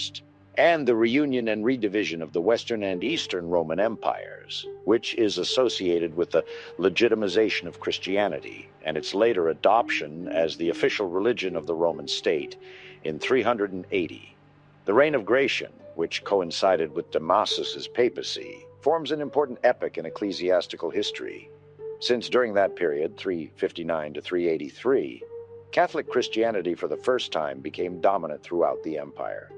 and the reunion and redivision of the Western and Eastern Roman empires, which is associated with the legitimization of Christianity and its later adoption as the official religion of the Roman state in 380. The reign of Gratian, which coincided with Damasus's papacy, forms an important epoch in ecclesiastical history, since during that period, 359 to 383, Catholic Christianity for the first time became dominant throughout the empire.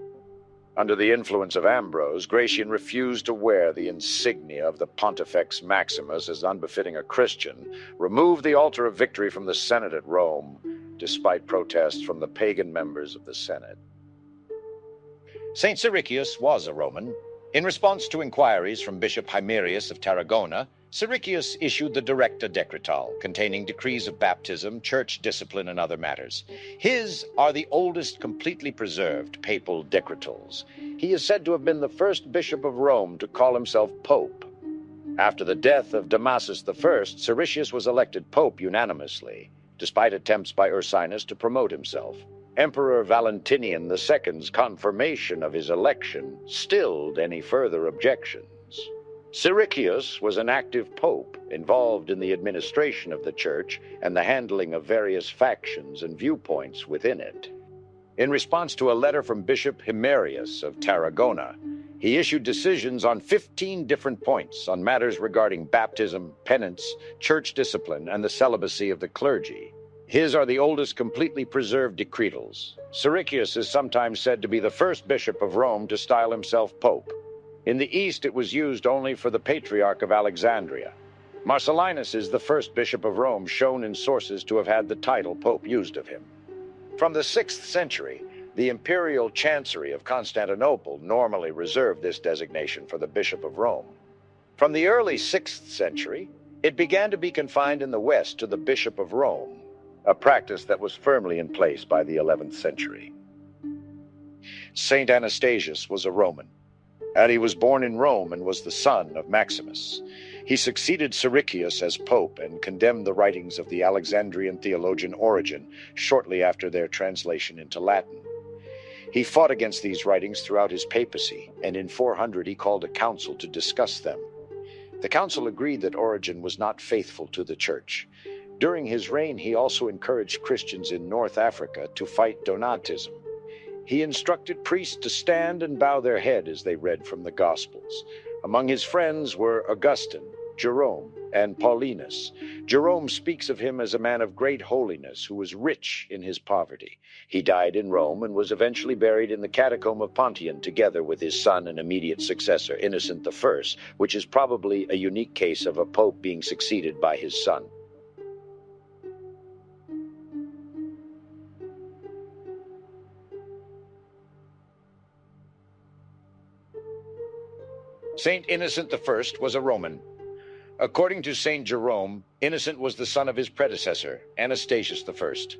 Under the influence of Ambrose, Gratian refused to wear the insignia of the Pontifex Maximus as unbefitting a Christian, removed the altar of victory from the Senate at Rome, despite protests from the pagan members of the Senate. Saint Syracuse was a Roman. In response to inquiries from Bishop Hymerius of Tarragona, Syracuse issued the Directa Decretal, containing decrees of baptism, church discipline, and other matters. His are the oldest completely preserved papal decretals. He is said to have been the first bishop of Rome to call himself pope. After the death of Damasus I, Syracuse was elected pope unanimously, despite attempts by Ursinus to promote himself. Emperor Valentinian II's confirmation of his election stilled any further objections. Syracuse was an active pope involved in the administration of the church and the handling of various factions and viewpoints within it. In response to a letter from Bishop Hymerius of Tarragona, he issued decisions on 15 different points on matters regarding baptism, penance, church discipline, and the celibacy of the clergy. His are the oldest completely preserved decretals. Syracuse is sometimes said to be the first bishop of Rome to style himself pope. In the East, it was used only for the Patriarch of Alexandria. Marcellinus is the first bishop of Rome shown in sources to have had the title pope used of him. From the 6th century, the imperial chancery of Constantinople normally reserved this designation for the bishop of Rome. From the early 6th century, it began to be confined in the West to the bishop of Rome, a practice that was firmly in place by the 11th century. Saint Anastasius was a Roman, and he was born in Rome and was the son of Maximus. He succeeded Syracuse as pope and condemned the writings of the Alexandrian theologian Origen shortly after their translation into Latin. He fought against these writings throughout his papacy, and in 400 he called a council to discuss them. The council agreed that Origen was not faithful to the church. During his reign, he also encouraged Christians in North Africa to fight Donatism. He instructed priests to stand and bow their head as they read from the Gospels. Among his friends were Augustine, Jerome, and Paulinus. Jerome speaks of him as a man of great holiness who was rich in his poverty. He died in Rome and was eventually buried in the catacomb of Pontian together with his son and immediate successor, Innocent I, which is probably a unique case of a pope being succeeded by his son. Saint Innocent I was a Roman. According to Saint Jerome, Innocent was the son of his predecessor, Anastasius I.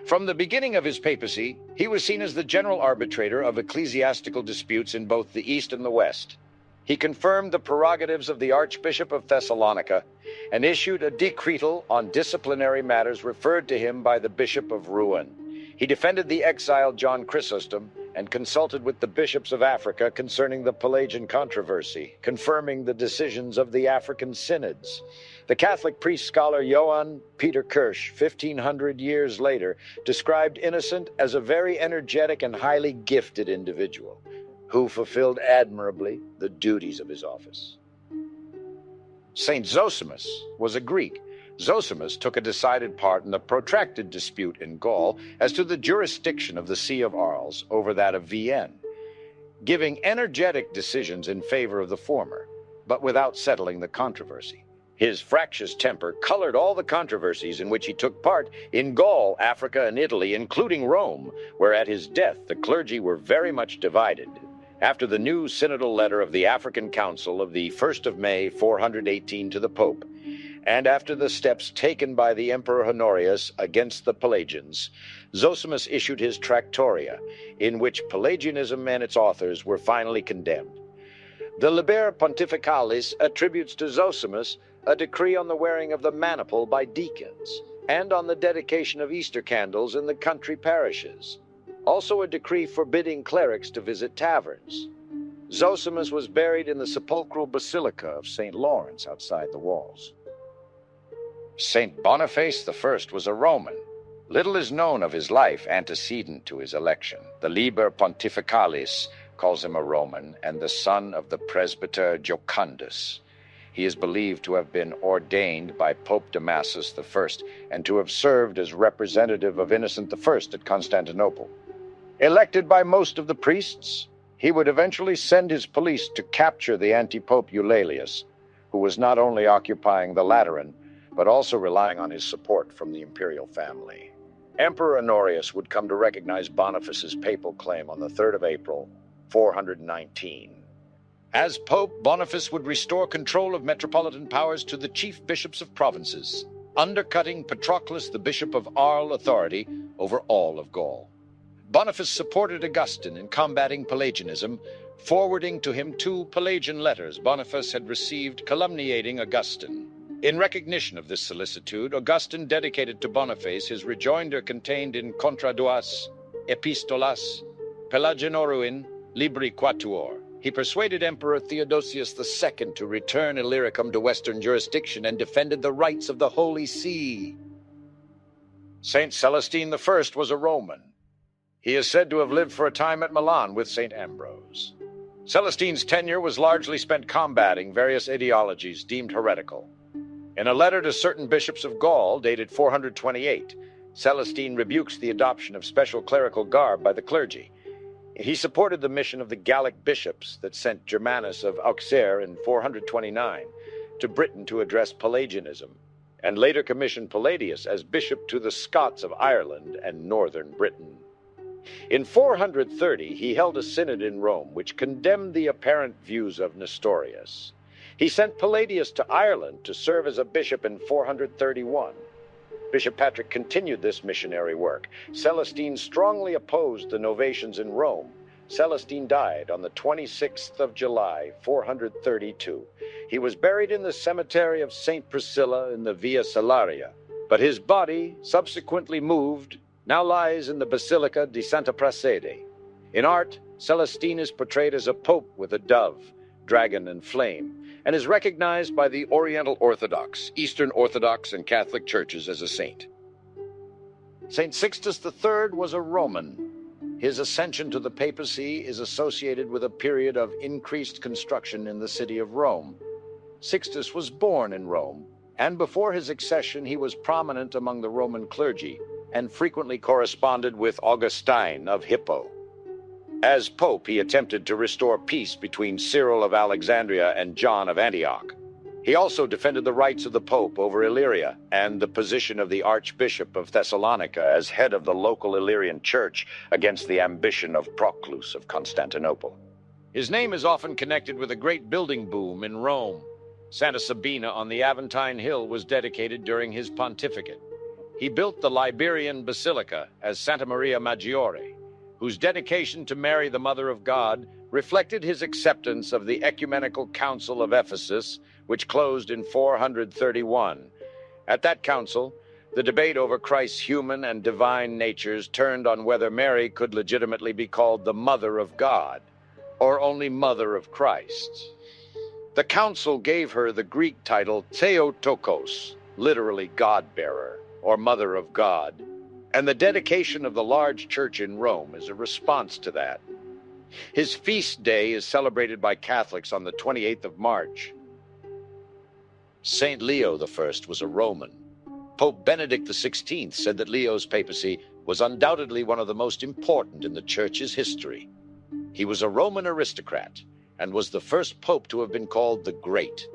From the beginning of his papacy, he was seen as the general arbitrator of ecclesiastical disputes in both the East and the West. He confirmed the prerogatives of the Archbishop of Thessalonica and issued a decretal on disciplinary matters referred to him by the Bishop of Rouen. He defended the exiled John Chrysostom and consulted with the bishops of Africa concerning the Pelagian controversy, confirming the decisions of the African synods. The Catholic priest-scholar Johann Peter Kirsch, 1500 years later, described Innocent as a very energetic and highly gifted individual who fulfilled admirably the duties of his office. Saint Zosimus was a Greek. Zosimus took a decided part in the protracted dispute in Gaul as to the jurisdiction of the See of Arles over that of Vienne, giving energetic decisions in favor of the former, but without settling the controversy. His fractious temper colored all the controversies in which he took part in Gaul, Africa, and Italy, including Rome, where at his death the clergy were very much divided. After the new synodal letter of the African Council of the 1st of May, 418 to the Pope, and after the steps taken by the Emperor Honorius against the Pelagians, Zosimus issued his Tractoria, in which Pelagianism and its authors were finally condemned. The Liber Pontificalis attributes to Zosimus a decree on the wearing of the maniple by deacons, and on the dedication of Easter candles in the country parishes. Also a decree forbidding clerics to visit taverns. Zosimus was buried in the sepulchral basilica of St. Lawrence outside the walls. Saint Boniface I was a Roman. Little is known of his life antecedent to his election. The Liber Pontificalis calls him a Roman and the son of the presbyter Jocundus. He is believed to have been ordained by Pope Damasus I and to have served as representative of Innocent I at Constantinople. Elected by most of the priests, he would eventually send his police to capture the anti-pope Eulalius, who was not only occupying the Lateran, but also relying on his support from the imperial family. Emperor Honorius would come to recognize Boniface's papal claim on the 3rd of April, 419. As Pope, Boniface would restore control of metropolitan powers to the chief bishops of provinces, undercutting Patroclus, the bishop of Arles' authority over all of Gaul. Boniface supported Augustine in combating Pelagianism, forwarding to him 2 Pelagian letters Boniface had received calumniating Augustine. In recognition of this solicitude, Augustine dedicated to Boniface his rejoinder contained in Contra Duas Epistolas Pelagianoruin Libri Quatuor. He persuaded Emperor Theodosius II to return Illyricum to Western jurisdiction and defended the rights of the Holy See. Saint Celestine I was a Roman. He is said to have lived for a time at Milan with Saint Ambrose. Celestine's tenure was largely spent combating various ideologies deemed heretical. In a letter to certain bishops of Gaul, dated 428, Celestine rebukes the adoption of special clerical garb by the clergy. He supported the mission of the Gallic bishops that sent Germanus of Auxerre in 429 to Britain to address Pelagianism, and later commissioned Palladius as bishop to the Scots of Ireland and northern Britain. In 430, he held a synod in Rome which condemned the apparent views of Nestorius. He sent Palladius to Ireland to serve as a bishop in 431. Bishop Patrick continued this missionary work. Celestine strongly opposed the Novatians in Rome. Celestine died on the 26th of July, 432. He was buried in the cemetery of St. Priscilla in the Via Salaria, but his body, subsequently moved, now lies in the Basilica di Santa Prassede. In art, Celestine is portrayed as a pope with a dove, dragon, and flame, and is recognized by the Oriental Orthodox, Eastern Orthodox, and Catholic churches as a saint. Saint Sixtus III was a Roman. His ascension to the papacy is associated with a period of increased construction in the city of Rome. Sixtus was born in Rome, and before his accession he was prominent among the Roman clergy, and frequently corresponded with Augustine of Hippo. As pope, he attempted to restore peace between Cyril of Alexandria and John of Antioch. He also defended the rights of the pope over Illyria and the position of the Archbishop of Thessalonica as head of the local Illyrian church against the ambition of Proclus of Constantinople. His name is often connected with a great building boom in Rome. Santa Sabina on the Aventine Hill was dedicated during his pontificate. he built the Liberian Basilica as Santa Maria Maggiore, whose dedication to Mary, the Mother of God, reflected his acceptance of the Ecumenical Council of Ephesus, which closed in 431. At that council, the debate over Christ's human and divine natures turned on whether Mary could legitimately be called the Mother of God, or only Mother of Christ. The council gave her the Greek title Theotokos, literally God-bearer, or Mother of God, and the dedication of the large church in Rome is a response to that. His feast day is celebrated by Catholics on the 28th of March. Saint Leo I was a Roman. Pope Benedict XVI said that Leo's papacy was undoubtedly one of the most important in the Church's history. He was a Roman aristocrat and was the first pope to have been called the Great.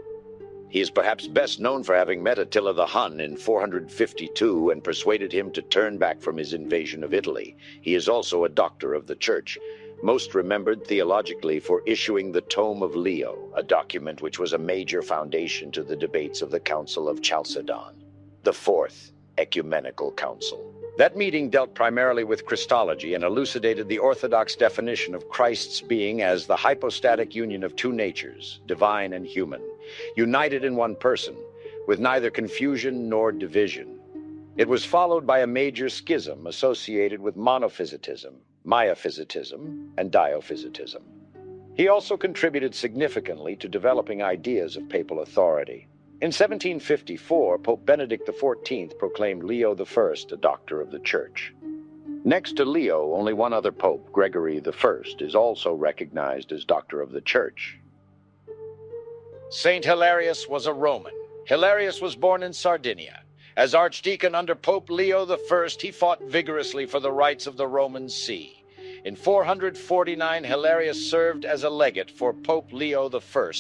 He is perhaps best known for having met Attila the Hun in 452 and persuaded him to turn back from his invasion of Italy. He is also a doctor of the Church, most remembered theologically for issuing the Tome of Leo, a document which was a major foundation to the debates of the Council of Chalcedon, the Fourth Ecumenical Council. That meeting dealt primarily with Christology and elucidated the orthodox definition of Christ's being as the hypostatic union of two natures, divine and human, united in one person, with neither confusion nor division. It was followed by a major schism associated with monophysitism, miaphysitism, and diophysitism. He also contributed significantly to developing ideas of papal authority. In 1754, Pope Benedict XIV proclaimed Leo I a doctor of the Church. Next to Leo, only one other pope, Gregory I, is also recognized as doctor of the Church. Saint Hilarius was a Roman. Hilarius was born in Sardinia. As archdeacon under Pope Leo I, he fought vigorously for the rights of the Roman See. In 449, Hilarius served as a legate for Pope Leo I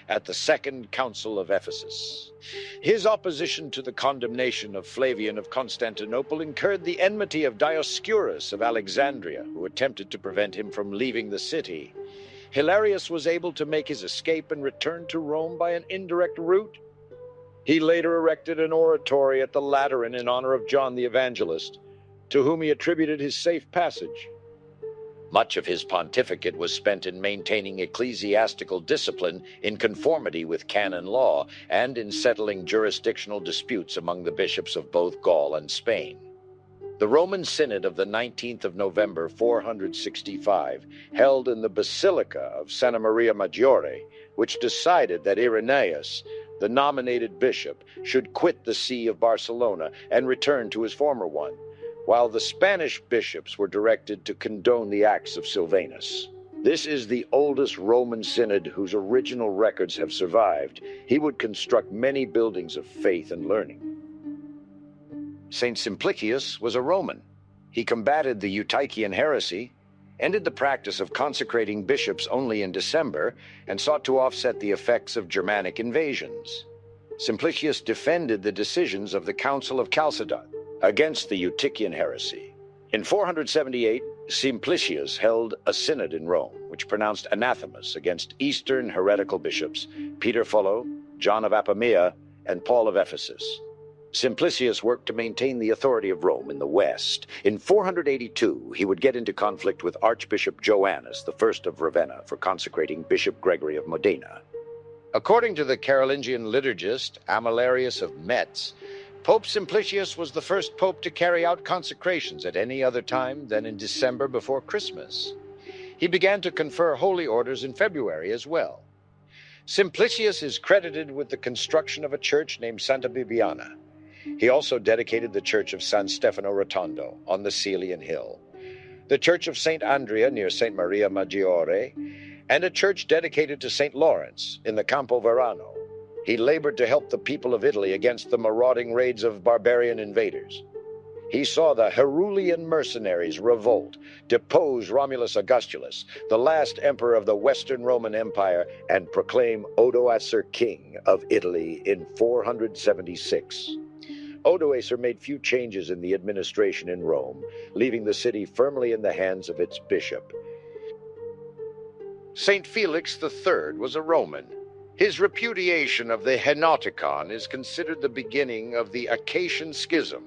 at the Second Council of Ephesus. His opposition to the condemnation of Fabian of Constantinople incurred the enmity of Dioscorus of Alexandria, who attempted to prevent him from leaving the city. Hilarius was able to make his escape and return to Rome by an indirect route. He later erected an oratory at the Lateran in honor of John the Evangelist, to whom he attributed his safe passage. Much of his pontificate was spent in maintaining ecclesiastical discipline in conformity with canon law and in settling jurisdictional disputes among the bishops of both Gaul and Spain. The Roman Synod of the 19th of November 465 held in the Basilica of Santa Maria Maggiore, which decided that Irenaeus, the nominated bishop, should quit the See of Barcelona and return to his former one, while the Spanish bishops were directed to condone the acts of Sylvanus. This is the oldest Roman synod whose original records have survived. He would construct many buildings of faith and learning. SaintSimplius was a Roman. He combated the Utician heresy, ended the practice of consecrating bishops only in December, and sought to offset the effects of Germanic invasions. Simplicius defended the decisions of the Council of Chalcedon against the Utician heresy. In 478, Simplicius held a synod in Rome, which pronounced anathemas against Eastern heretical bishops, Peter Fullo, John of Apamea, and Paul of Ephesus. Simplicius worked to maintain the authority of Rome in the West. In 482, he would get into conflict with Archbishop Joannes I of Ravenna for consecrating Bishop Gregory of Modena. According to the Carolingian liturgist Amalarius of Metz, Pope Simplicius was the first pope to carry out consecrations at any other time than in December before Christmas. He began to confer holy orders in February as well. Simplicius is credited with the construction of a church named Santa Bibiana. He also dedicated the church of San Stefano Rotondo on the Celian Hill, the church of St. Andrea near St. Maria Maggiore, and a church dedicated to St. Lawrence in the Campo Verano. He labored to help the people of Italy against the marauding raids of barbarian invaders. He saw the Herulian mercenaries revolt, depose Romulus Augustulus, the last emperor of the Western Roman Empire, and proclaim Odoacer king of Italy in 476. Odoacer made few changes in the administration in Rome, leaving the city firmly in the hands of its bishop. Saint Felix III was a Roman. His repudiation of the Henoticon is considered the beginning of the Acacian Schism,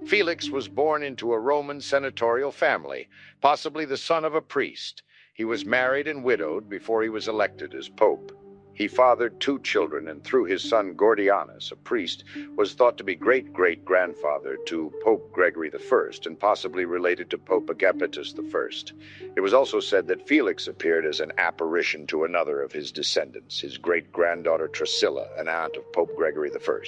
Felix was born into a Roman senatorial family, possibly the son of a priest. He was married and widowed before he was elected as pope. He fathered 2 children, and through his son Gordianus, a priest, was thought to be great-great-grandfather to Pope Gregory I and possibly related to Pope Agapetus I. It was also said that Felix appeared as an apparition to another of his descendants, his great-granddaughter Drusilla, an aunt of Pope Gregory I.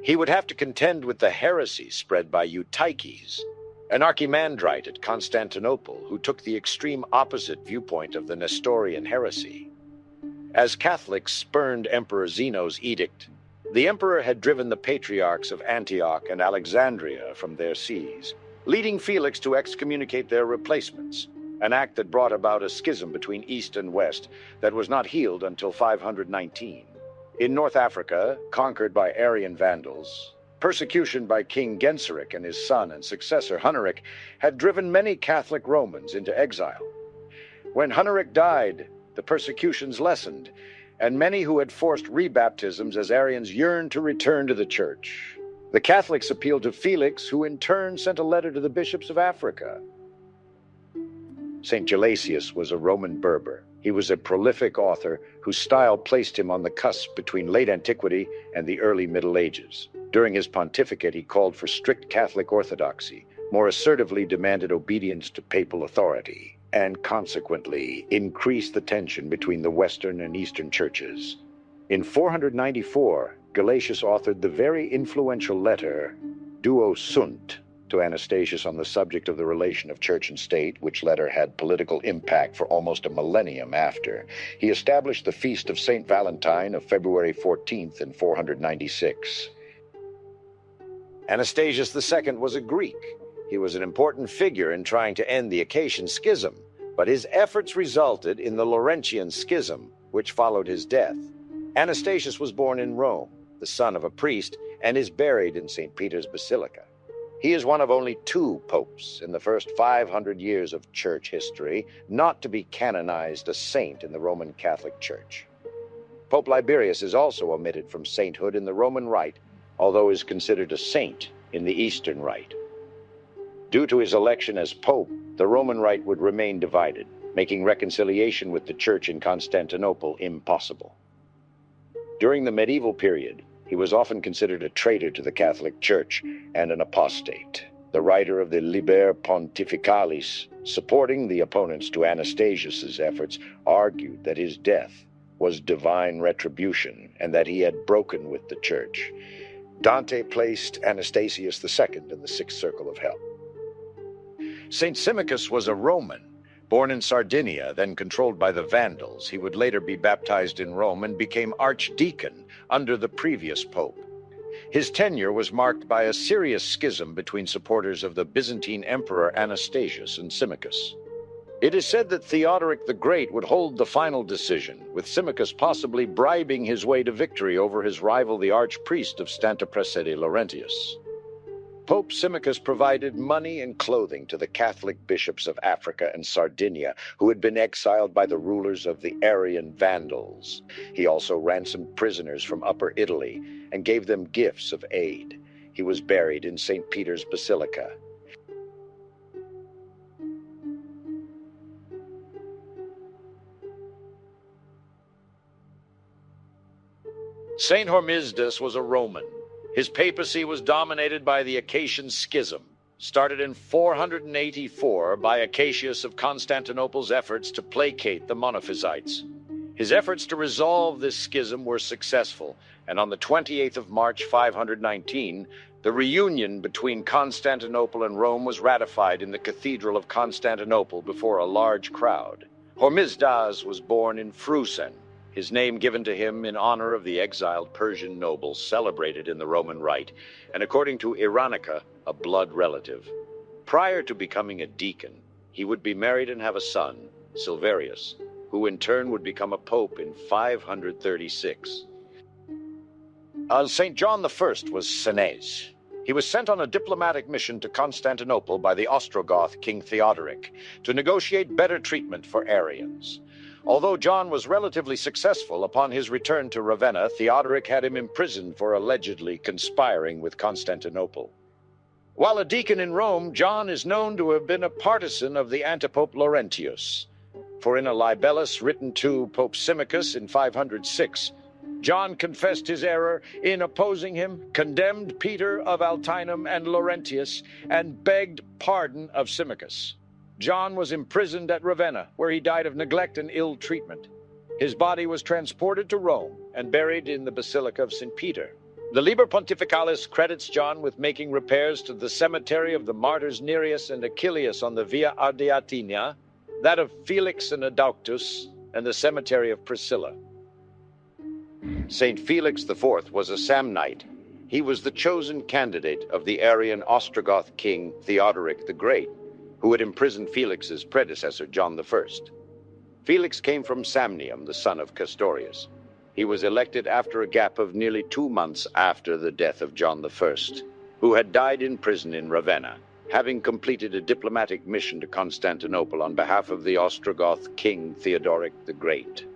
He would have to contend with the heresy spread by Eutyches, an archimandrite at Constantinople who took the extreme opposite viewpoint of the Nestorian heresy. As Catholics spurned Emperor Zeno's edict, the emperor had driven the patriarchs of Antioch and Alexandria from their sees, leading Felix to excommunicate their replacements, an act that brought about a schism between East and West that was not healed until 519. In North Africa, conquered by Arian Vandals, persecution by King Genseric and his son and successor Huneric had driven many Catholic Romans into exile. When Huneric died, the persecutions lessened, and many who had forced rebaptisms as Arians yearned to return to the church. The Catholics appealed to Felix, who in turn sent a letter to the bishops of Africa. St. Gelasius was a Roman Berber. He was a prolific author whose style placed him on the cusp between late antiquity and the early Middle Ages. During his pontificate, he called for strict Catholic orthodoxy, more assertively demanded obedience to papal authority, and consequently increased the tension between the Western and Eastern churches. In 494, Gelasius authored the very influential letter Duo Sunt to Anastasius on the subject of the relation of church and state, which letter had political impact for almost a millennium after. He established the feast of St. Valentine of February 14th in 496. Anastasius II was a Greek. He was an important figure in trying to end the Acacian Schism, but his efforts resulted in the Laurentian Schism, which followed his death. Anastasius was born in Rome, the son of a priest, and is buried in St. Peter's Basilica. He is one of only 2 popes in the first 500 years of church history not to be canonized a saint in the Roman Catholic Church. Pope Liberius is also omitted from sainthood in the Roman Rite, although is considered a saint in the Eastern Rite. Due to his election as pope, the Roman Rite would remain divided, making reconciliation with the Church in Constantinople impossible. During the medieval period, he was often considered a traitor to the Catholic Church and an apostate. The writer of the Liber Pontificalis, supporting the opponents to Anastasius's efforts, argued that his death was divine retribution and that he had broken with the Church. Dante placed Anastasius II in the 6th circle of hell. St. Symmachus was a Roman, born in Sardinia, then controlled by the Vandals. He would later be baptized in Rome and became archdeacon under the previous pope. His tenure was marked by a serious schism between supporters of the Byzantine Emperor Anastasius and Symmachus. It is said that Theodoric the Great would hold the final decision, with Symmachus possibly bribing his way to victory over his rival, the archpriest of Stanta Praesede Laurentius. Pope Symmachus provided money and clothing to the Catholic bishops of Africa and Sardinia, who had been exiled by the rulers of the Arian Vandals. He also ransomed prisoners from Upper Italy and gave them gifts of aid. He was buried in St. Peter's Basilica. St. Hormisdas was a Roman. His papacy was dominated by the Acacian Schism, started in 484 by Acacius of Constantinople's efforts to placate the Monophysites. His efforts to resolve this schism were successful, and on the 28th of March 519, the reunion between Constantinople and Rome was ratified in the Cathedral of Constantinople before a large crowd. Hormisdas was born in Frusen, his name given to him in honor of the exiled Persian nobles celebrated in the Roman Rite, and according to Iranica, a blood relative. Prior to becoming a deacon, he would be married and have a son, Sylverius, who in turn would become a pope in 536. St. John I was Senes. He was sent on a diplomatic mission to Constantinople by the Ostrogoth King Theodoric to negotiate better treatment for Arians. Although John was relatively successful, upon his return to Ravenna, Theodoric had him imprisoned for allegedly conspiring with Constantinople. While a deacon in Rome, John is known to have been a partisan of the antipope Laurentius. For in a libellus written to Pope Symmachus in 506, John confessed his error in opposing him, condemned Peter of Altinum and Laurentius, and begged pardon of Symmachus. John was imprisoned at Ravenna, where he died of neglect and ill treatment. His body was transported to Rome and buried in the Basilica of St. Peter. The Liber Pontificalis credits John with making repairs to the cemetery of the martyrs Nereus and Achilles on the Via Ardeatina, that of Felix and Adauctus, and the cemetery of Priscilla. Saint Felix IV was a Samnite. He was the chosen candidate of the Arian Ostrogoth king Theodoric the Great, who had imprisoned Felix's predecessor, John I. Felix came from Samnium, the son of Castorius. He was elected after a gap of nearly 2 months after the death of John I, who had died in prison in Ravenna, having completed a diplomatic mission to Constantinople on behalf of the Ostrogoth king Theodoric the Great.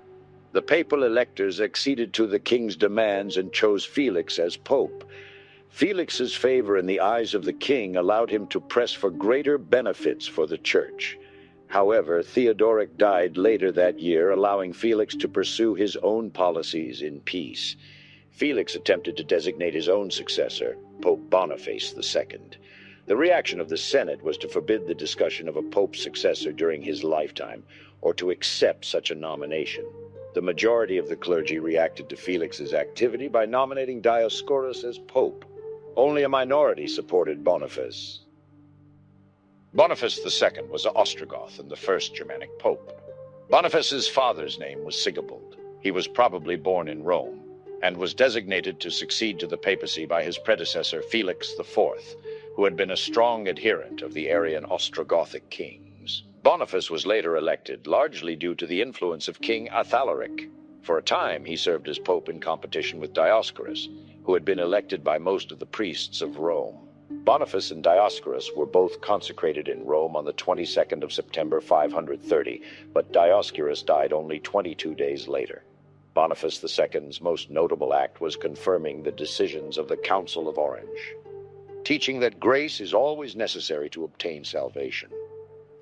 The papal electors acceded to the king's demands and chose Felix as pope. Felix's favor in the eyes of the king allowed him to press for greater benefits for the church. However, Theodoric died later that year, allowing Felix to pursue his own policies in peace. Felix attempted to designate his own successor, Pope Boniface II. The reaction of the Senate was to forbid the discussion of a pope's successor during his lifetime, or to accept such a nomination. The majority of the clergy reacted to Felix's activity by nominating Dioscorus as pope. Only a minority supported Boniface. Boniface II was an Ostrogoth and the first Germanic pope. Boniface's father's name was Sigibald. He was probably born in Rome, and was designated to succeed to the papacy by his predecessor Felix IV, who had been a strong adherent of the Arian Ostrogothic kings. Boniface was later elected, largely due to the influence of King Athalaric. For a time, he served as pope in competition with Dioscorus, who had been elected by most of the priests of Rome. Boniface and Dioscorus were both consecrated in Rome on the 22nd of September 530, but Dioscorus died only 22 days later. Boniface II's most notable act was confirming the decisions of the Council of Orange, teaching that grace is always necessary to obtain salvation.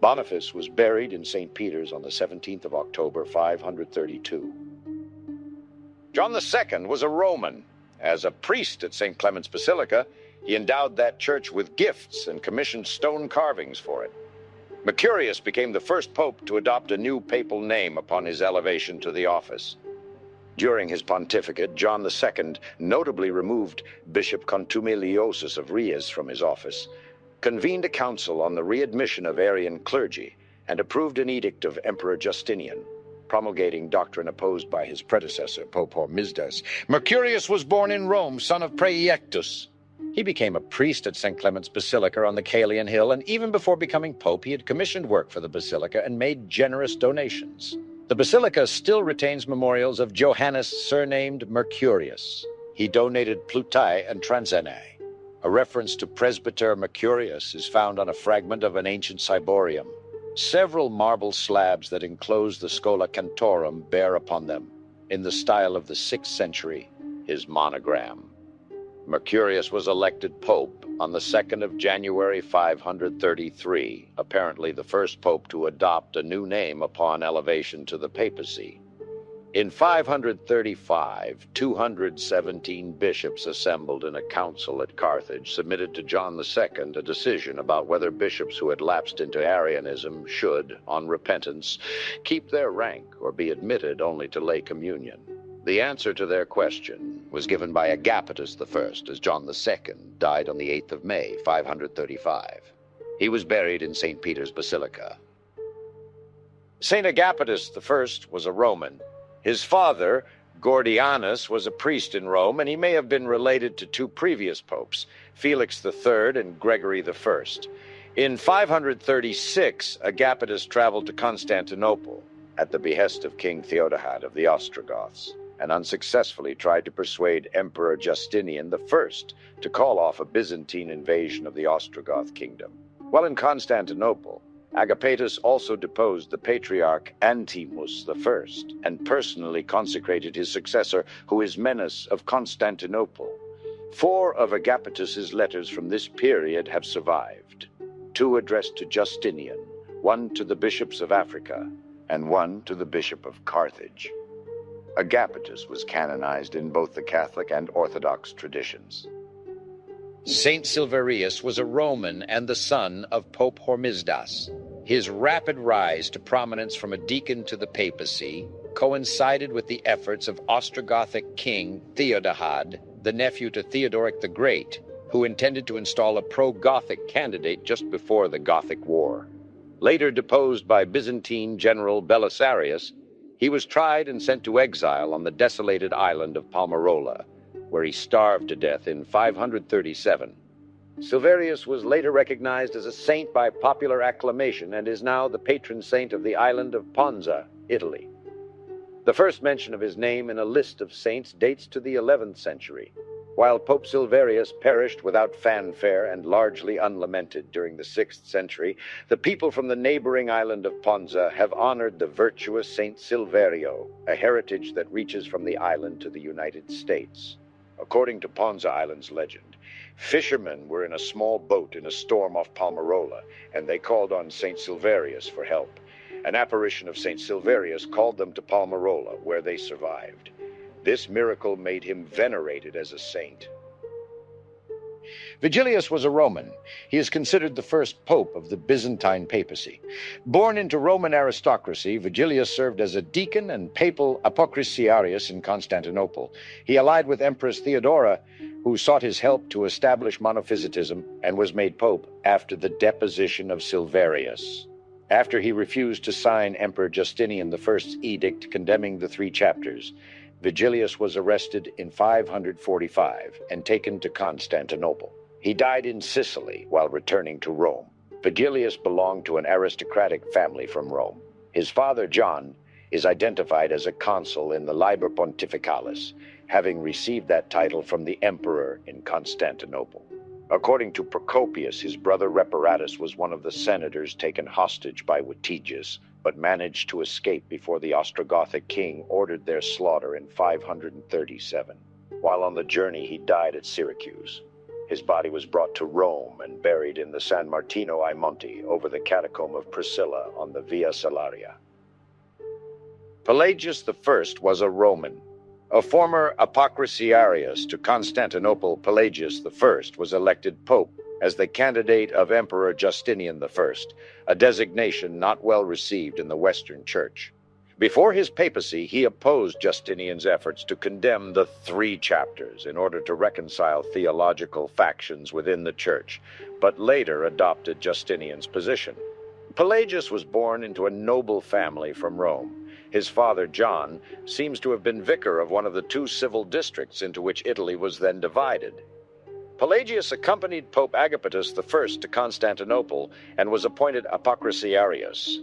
Boniface was buried in St. Peter's on the 17th of October 532. John II was a Roman. As a priest at St. Clement's Basilica, he endowed that church with gifts and commissioned stone carvings for it. Mercurius became the first pope to adopt a new papal name upon his elevation to the office. During his pontificate, John II notably removed Bishop Contumiliosus of Rias from his office, convened a council on the readmission of Arian clergy, and approved an edict of Emperor Justinian, promulgating doctrine opposed by his predecessor, Pope Hormisdas. Mercurius was born in Rome, son of Praeectus. He became a priest at St. Clement's Basilica on the Caelian Hill, and even before becoming pope, he had commissioned work for the basilica and made generous donations. The basilica still retains memorials of Johannes surnamed Mercurius. He donated Plutae and Transenae. A reference to Presbyter Mercurius is found on a fragment of an ancient ciborium. Several marble slabs that enclose the Schola Cantorum bear upon them, in the style of the 6th century, his monogram. Mercurius was elected pope on the 2nd of January 533, apparently the first pope to adopt a new name upon elevation to the papacy. In 535, 217 bishops assembled in a council at Carthage submitted to John II a decision about whether bishops who had lapsed into Arianism should, on repentance, keep their rank or be admitted only to lay communion. The answer to their question was given by Agapetus I, as John II died on the 8th of May, 535. He was buried in St. Peter's Basilica. St. Agapetus I was a Roman. His father, Gordianus, was a priest in Rome, and he may have been related to 2 previous popes, Felix III and Gregory I. In 536, Agapetus traveled to Constantinople at the behest of King Theodahad of the Ostrogoths, and unsuccessfully tried to persuade Emperor Justinian I to call off a Byzantine invasion of the Ostrogoth kingdom. While in Constantinople, Agapetus also deposed the patriarch Antimus I and personally consecrated his successor, who is Menes of Constantinople. 4 of Agapetus's letters from this period have survived. 2 addressed to Justinian, 1 to the bishops of Africa, and 1 to the bishop of Carthage. Agapetus was canonized in both the Catholic and Orthodox traditions. Saint Silverius was a Roman and the son of Pope Hormisdas. His rapid rise to prominence from a deacon to the papacy coincided with the efforts of Ostrogothic king Theodahad, the nephew to Theodoric the Great, who intended to install a pro-Gothic candidate just before the Gothic War. Later deposed by Byzantine general Belisarius, he was tried and sent to exile on the desolated island of Palmarola, where he starved to death in 537. Silverius was later recognized as a saint by popular acclamation and is now the patron saint of the island of Ponza, Italy. The first mention of his name in a list of saints dates to the 11th century, while Pope Silverius perished without fanfare and largely unlamented during the 6th century. The people from the neighboring island of Ponza have honored the virtuous Saint Silverio, a heritage that reaches from the island to the United States. According to Ponza Island's legend, fishermen were in a small boat in a storm off Palmarola, and they called on Saint Silverius for help. An apparition of Saint Silverius called them to Palmarola, where they survived. This miracle made him venerated as a saint. Vigilius was a Roman. He is considered the first pope of the Byzantine papacy. Born into Roman aristocracy, Vigilius served as a deacon and papal apocrisiarius in Constantinople. He allied with Empress Theodora, who sought his help to establish monophysitism, and was made pope after the deposition of Silverius. After he refused to sign Emperor Justinian I's edict condemning the 3 chapters, Vigilius was arrested in 545 and taken to Constantinople. He died in Sicily while returning to Rome. Vigilius belonged to an aristocratic family from Rome. His father, John, is identified as a consul in the Liber Pontificalis, having received that title from the emperor in Constantinople. According to Procopius, his brother Reparatus was one of the senators taken hostage by Witiges, but managed to escape before the Ostrogothic king ordered their slaughter in 537. While on the journey, he died at Syracuse. His body was brought to Rome and buried in the San Martino ai Monti over the catacomb of Priscilla on the Via Salaria. Pelagius I was a Roman. A former apocrisiarius to Constantinople, Pelagius I was elected pope as the candidate of Emperor Justinian I, a designation not well received in the Western Church. Before his papacy, he opposed Justinian's efforts to condemn the 3 chapters in order to reconcile theological factions within the Church, but later adopted Justinian's position. Pelagius was born into a noble family from Rome. His father, John, seems to have been vicar of one of the 2 civil districts into which Italy was then divided. Pelagius accompanied Pope Agapetus I to Constantinople and was appointed apocrisiarius.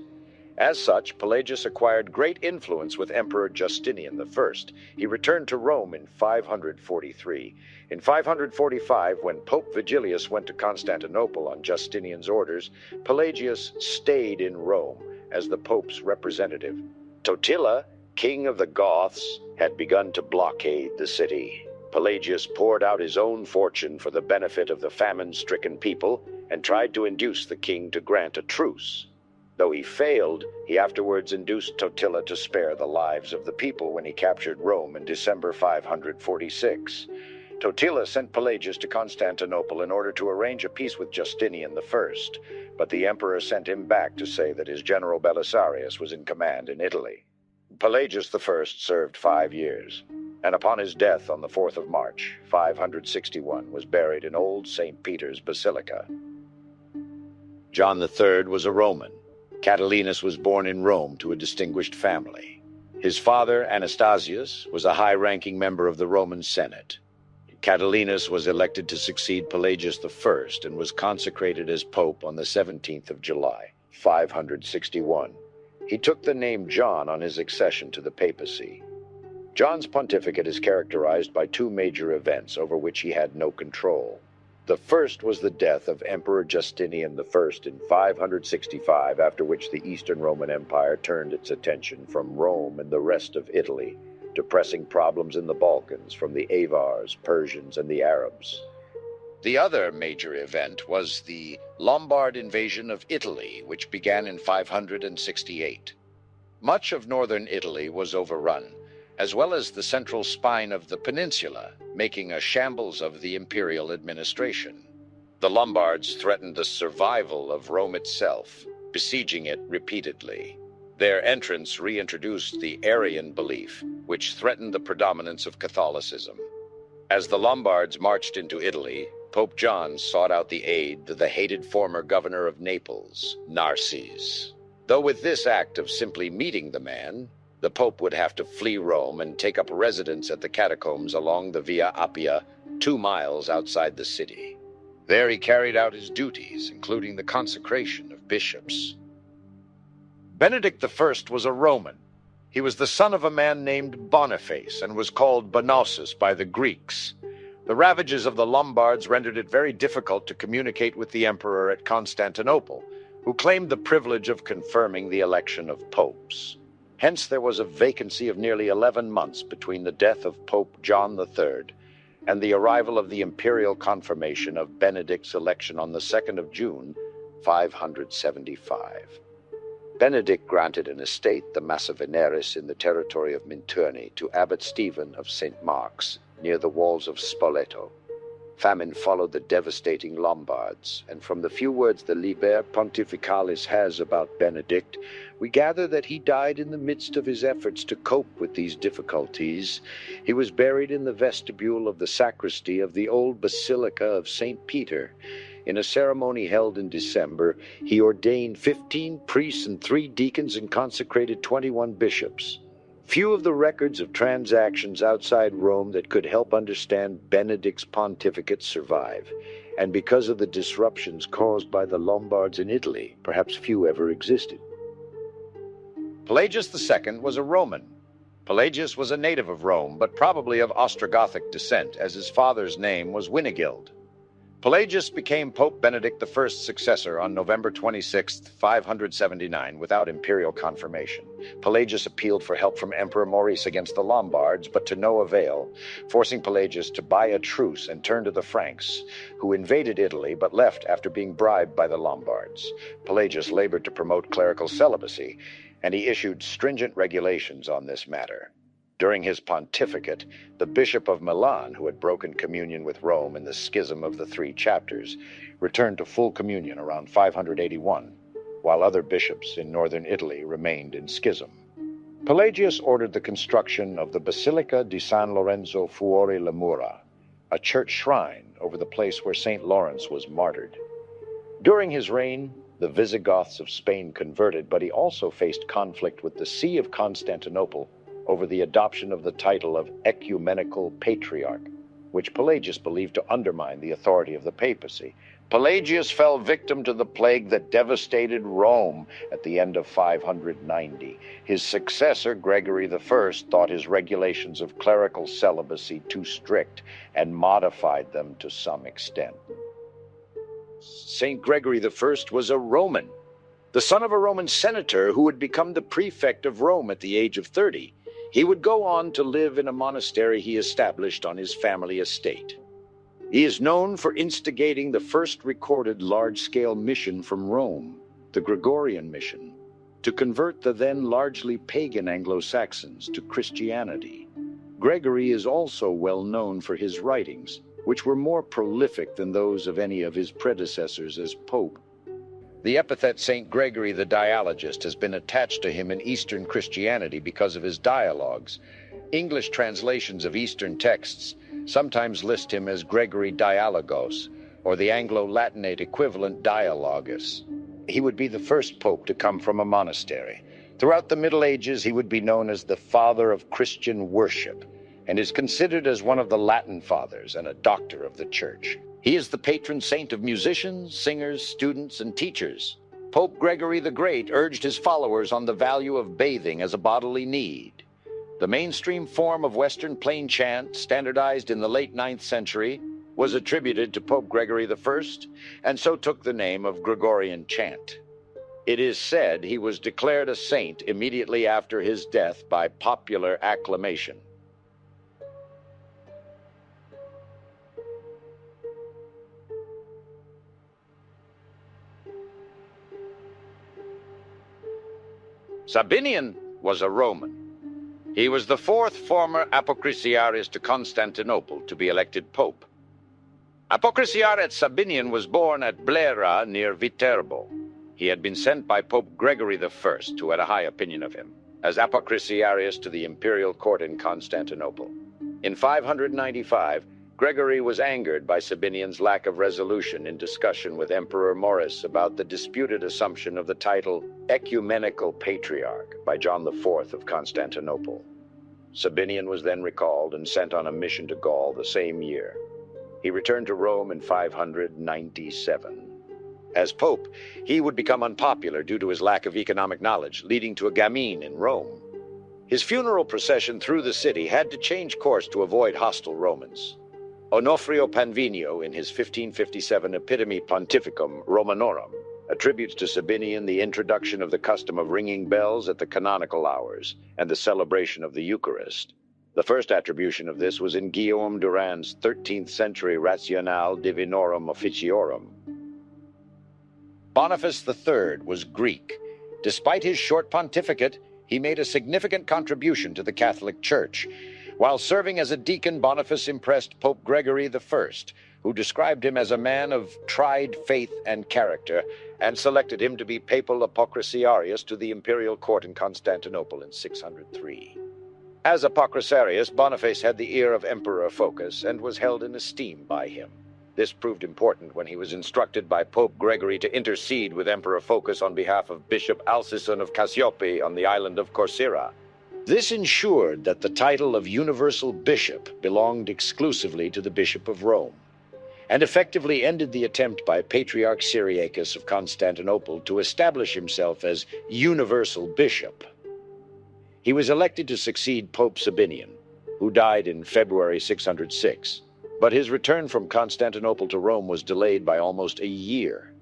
As such, Pelagius acquired great influence with Emperor Justinian I. He returned to Rome in 543. In 545, when Pope Vigilius went to Constantinople on Justinian's orders, Pelagius stayed in Rome as the Pope's representative. Totila, king of the Goths, had begun to blockade the city. Pelagius poured out his own fortune for the benefit of the famine-stricken people and tried to induce the king to grant a truce. Though he failed, he afterwards induced Totila to spare the lives of the people when he captured Rome in December 546. Totila sent Pelagius to Constantinople in order to arrange a peace with Justinian I, but the emperor sent him back to say that his general Belisarius was in command in Italy. Pelagius I served 5 years, and upon his death on the 4th of March, 561, was buried in Old St. Peter's Basilica. John III was a Roman. Catalinus was born in Rome to a distinguished family. His father, Anastasius, was a high-ranking member of the Roman Senate. Catalinus was elected to succeed Pelagius I and was consecrated as pope on the 17th of July, 561. He took the name John on his accession to the papacy. John's pontificate is characterized by 2 major events over which he had no control. The first was the death of Emperor Justinian I in 565, after which the Eastern Roman Empire turned its attention from Rome and the rest of Italy to pressing problems in the Balkans from the Avars, Persians, and the Arabs. The other major event was the Lombard invasion of Italy, which began in 568. Much of northern Italy was overrun, as well as the central spine of the peninsula, making a shambles of the imperial administration. The Lombards threatened the survival of Rome itself, besieging it repeatedly. Their entrance reintroduced the Arian belief, which threatened the predominance of Catholicism. As the Lombards marched into Italy, Pope John sought out the aid of the hated former governor of Naples, Narses. Though with this act of simply meeting the man, the Pope would have to flee Rome and take up residence at the catacombs along the Via Appia, 2 miles outside the city. There he carried out his duties, including the consecration of bishops. Benedict I was a Roman. He was the son of a man named Boniface and was called Bonosus by the Greeks. The ravages of the Lombards rendered it very difficult to communicate with the emperor at Constantinople, who claimed the privilege of confirming the election of popes. Hence there was a vacancy of nearly 11 months between the death of Pope John III and the arrival of the imperial confirmation of Benedict's election on the 2nd of June, 575. Benedict granted an estate, the Massa Veneris, in the territory of Minturni to Abbot Stephen of St. Mark's, near the walls of Spoleto. Famine followed the devastating Lombards, and from the few words the Liber Pontificalis has about Benedict, we gather that he died in the midst of his efforts to cope with these difficulties. He was buried in the vestibule of the sacristy of the old Basilica of St. Peter. In a ceremony held in December, he ordained 15 priests and 3 deacons and consecrated 21 bishops. Few of the records of transactions outside Rome that could help understand Benedict's pontificate survive, and because of the disruptions caused by the Lombards in Italy, perhaps few ever existed. Pelagius II was a Roman. Pelagius was a native of Rome, but probably of Ostrogothic descent, as his father's name was Winigild. Pelagius became Pope Benedict I's successor on November 26, 579, without imperial confirmation. Pelagius appealed for help from Emperor Maurice against the Lombards, but to no avail, forcing Pelagius to buy a truce and turn to the Franks, who invaded Italy but left after being bribed by the Lombards. Pelagius labored to promote clerical celibacy, and he issued stringent regulations on this matter. During his pontificate, the Bishop of Milan, who had broken communion with Rome in the Schism of the 3 chapters, returned to full communion around 581, while other bishops in northern Italy remained in schism. Pelagius ordered the construction of the Basilica di San Lorenzo fuori le mura, a church shrine over the place where St. Lawrence was martyred. During his reign, the Visigoths of Spain converted, but he also faced conflict with the See of Constantinople over the adoption of the title of Ecumenical Patriarch, which Pelagius believed to undermine the authority of the papacy. Pelagius fell victim to the plague that devastated Rome at the end of 590. His successor, Gregory I, thought his regulations of clerical celibacy too strict and modified them to some extent. St. Gregory I was a Roman, the son of a Roman senator who would become the prefect of Rome at the age of 30. He would go on to live in a monastery he established on his family estate. He is known for instigating the first recorded large-scale mission from Rome, the Gregorian mission, to convert the then largely pagan Anglo-Saxons to Christianity. Gregory is also well known for his writings, which were more prolific than those of any of his predecessors as pope. The epithet St. Gregory the Dialogist has been attached to him in Eastern Christianity because of his dialogues. English translations of Eastern texts sometimes list him as Gregory Dialogos, or the Anglo-Latinate equivalent Dialogus. He would be the first pope to come from a monastery. Throughout the Middle Ages, he would be known as the father of Christian worship, and is considered as one of the Latin fathers and a doctor of the Church. He is the patron saint of musicians, singers, students, and teachers. Pope Gregory the Great urged his followers on the value of bathing as a bodily need. The mainstream form of Western plain chant, standardized in the late 9th century, was attributed to Pope Gregory I, and so took the name of Gregorian chant. It is said he was declared a saint immediately after his death by popular acclamation. Sabinian was a Roman. He was the fourth former Apocrisiaris to Constantinople to be elected pope. Apocrisiaris Sabinian was born at Blera near Viterbo. He had been sent by Pope Gregory I, who had a high opinion of him, as Apocrisiaris to the imperial court in Constantinople. In 595, Gregory was angered by Sabinian's lack of resolution in discussion with Emperor Maurice about the disputed assumption of the title Ecumenical Patriarch by John IV of Constantinople. Sabinian was then recalled and sent on a mission to Gaul the same year. He returned to Rome in 597. As pope, he would become unpopular due to his lack of economic knowledge, leading to a gamine in Rome. His funeral procession through the city had to change course to avoid hostile Romans. Onofrio Panvinio, in his 1557 Epitome Pontificum Romanorum, attributes to Sabinian the introduction of the custom of ringing bells at the canonical hours and the celebration of the Eucharist. The first attribution of this was in Guillaume Durand's 13th century Rationale Divinorum Officiorum. Boniface III was Greek. Despite his short pontificate, he made a significant contribution to the Catholic Church. While serving as a deacon, Boniface impressed Pope Gregory I, who described him as a man of tried faith and character, and selected him to be papal apocrisiarius to the imperial court in Constantinople in 603. As apocrisiarius, Boniface had the ear of Emperor Phocas and was held in esteem by him. This proved important when he was instructed by Pope Gregory to intercede with Emperor Phocas on behalf of Bishop Alcison of Cassiope on the island of Corcyra. This ensured that the title of universal bishop belonged exclusively to the Bishop of Rome, and effectively ended the attempt by Patriarch Syriacus of Constantinople to establish himself as universal bishop. He was elected to succeed Pope Sabinian, who died in February 606. But his return from Constantinople to Rome was delayed by almost a year.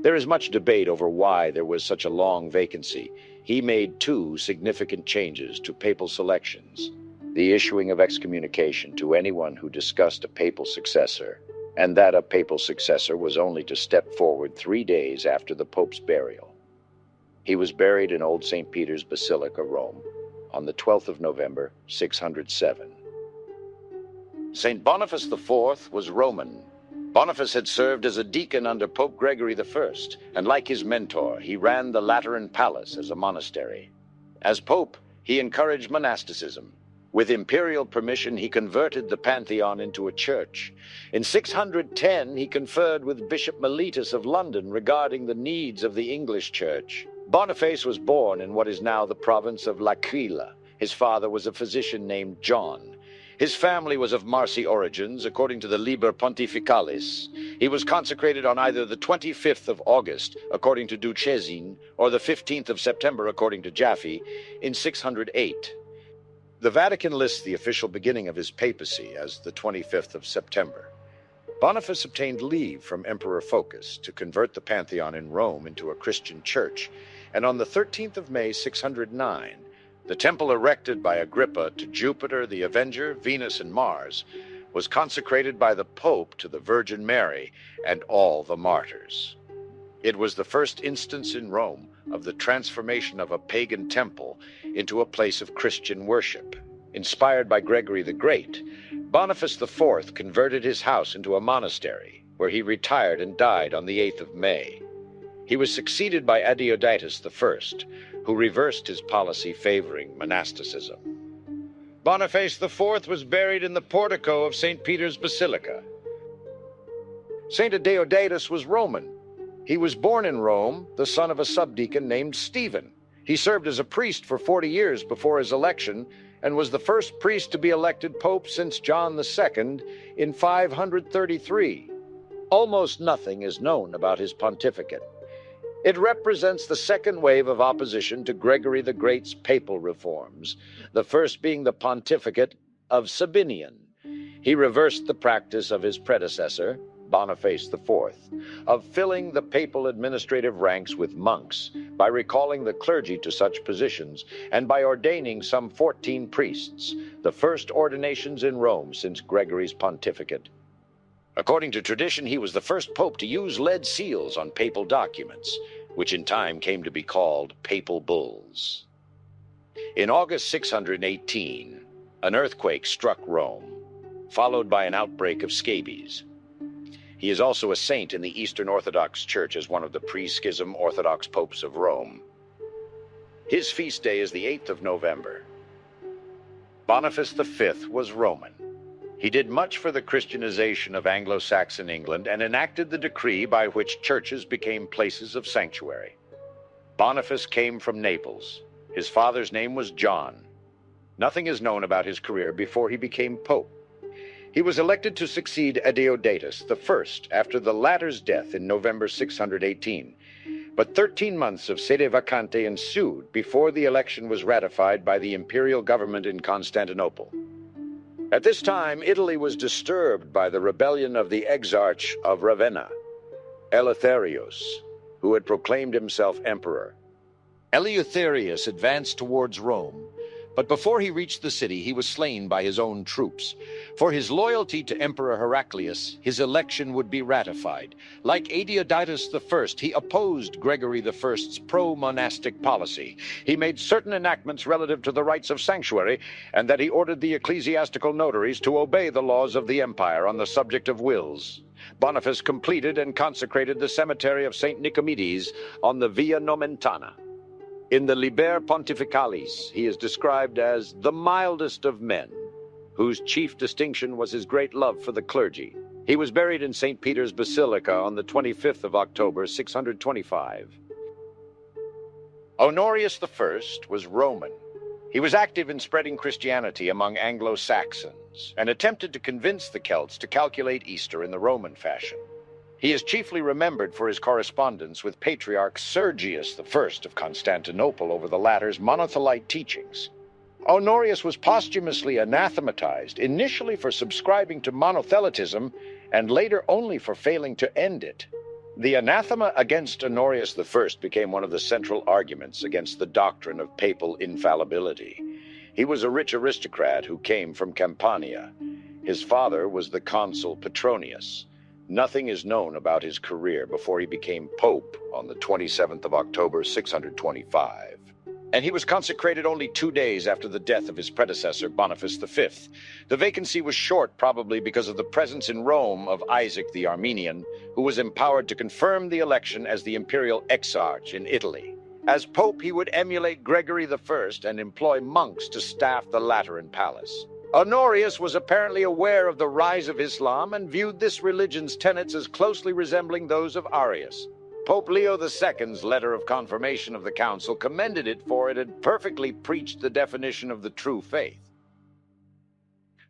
There is much debate over why there was such a long vacancy. He made two significant changes to papal selections: the issuing of excommunication to anyone who discussed a papal successor, and that a papal successor was only to step forward 3 days after the Pope's burial. He was buried in Old St. Peter's Basilica, Rome, on the 12th of November, 607. St. Boniface IV was Roman. Boniface had served as a deacon under Pope Gregory I, and like his mentor, he ran the Lateran Palace as a monastery. As pope, he encouraged monasticism. With imperial permission, he converted the Pantheon into a church. In 610, he conferred with Bishop Mellitus of London regarding the needs of the English church. Boniface was born in what is now the province of L'Aquila. His father was a physician named John. His family was of Marsi origins, according to the Liber Pontificalis. He was consecrated on either the 25th of August, according to Duchesne, or the 15th of September, according to Jaffe, in 608. The Vatican lists the official beginning of his papacy as the 25th of September. Boniface obtained leave from Emperor Phocas to convert the Pantheon in Rome into a Christian church, and on the 13th of May, 609, the temple erected by Agrippa to Jupiter, the Avenger, Venus, and Mars was consecrated by the Pope to the Virgin Mary and all the martyrs. It was the first instance in Rome of the transformation of a pagan temple into a place of Christian worship. Inspired by Gregory the Great, Boniface IV converted his house into a monastery, where he retired and died on the 8th of May. He was succeeded by Adeodatus I, who reversed his policy favoring monasticism. Boniface IV was buried in the portico of St. Peter's Basilica. St. Adeodatus was Roman. He was born in Rome, the son of a subdeacon named Stephen. He served as a priest for 40 years before his election, and was the first priest to be elected pope since John II in 533. Almost nothing is known about his pontificate. It represents the second wave of opposition to Gregory the Great's papal reforms, the first being the pontificate of Sabinian. He reversed the practice of his predecessor, Boniface IV, of filling the papal administrative ranks with monks by recalling the clergy to such positions and by ordaining some 14 priests, the first ordinations in Rome since Gregory's pontificate. According to tradition, he was the first pope to use lead seals on papal documents, which in time came to be called papal bulls. In August 618, an earthquake struck Rome, followed by an outbreak of scabies. He is also a saint in the Eastern Orthodox Church as one of the pre-schism Orthodox popes of Rome. His feast day is the 8th of November. Boniface V was Roman. He did much for the Christianization of Anglo-Saxon England and enacted the decree by which churches became places of sanctuary. Boniface came from Naples. His father's name was John. Nothing is known about his career before he became pope. He was elected to succeed Adeodatus I after the latter's death in November 618, but 13 months of sede vacante ensued before the election was ratified by the imperial government in Constantinople. At this time, Italy was disturbed by the rebellion of the exarch of Ravenna, Eleutharius, who had proclaimed himself emperor. Eleutharius advanced towards Rome, but before he reached the city, he was slain by his own troops. For his loyalty to Emperor Heraclius, his election would be ratified. Like Adeodatus I, he opposed Gregory I's pro-monastic policy. He made certain enactments relative to the rights of sanctuary, and that he ordered the ecclesiastical notaries to obey the laws of the empire on the subject of wills. Boniface completed and consecrated the cemetery of St. Nicomedes on the Via Nomentana. In the Liber Pontificalis, he is described as the mildest of men, whose chief distinction was his great love for the clergy. He was buried in St. Peter's Basilica on the 25th of October, 625. Honorius I was Roman. He was active in spreading Christianity among Anglo-Saxons and attempted to convince the Celts to calculate Easter in the Roman fashion. He is chiefly remembered for his correspondence with Patriarch Sergius I of Constantinople over the latter's monothelite teachings. Honorius was posthumously anathematized, initially for subscribing to monothelitism and later only for failing to end it. The anathema against Honorius I became one of the central arguments against the doctrine of papal infallibility. He was a rich aristocrat who came from Campania. His father was the consul Petronius. Nothing is known about his career before he became pope on the 27th of October, 625. And he was consecrated only 2 days after the death of his predecessor, Boniface V. The vacancy was short, probably because of the presence in Rome of Isaac the Armenian, who was empowered to confirm the election as the imperial exarch in Italy. As pope, he would emulate Gregory I and employ monks to staff the Lateran palace. Honorius was apparently aware of the rise of Islam and viewed this religion's tenets as closely resembling those of Arius. Pope Leo II's letter of confirmation of the council commended it for it had perfectly preached the definition of the true faith.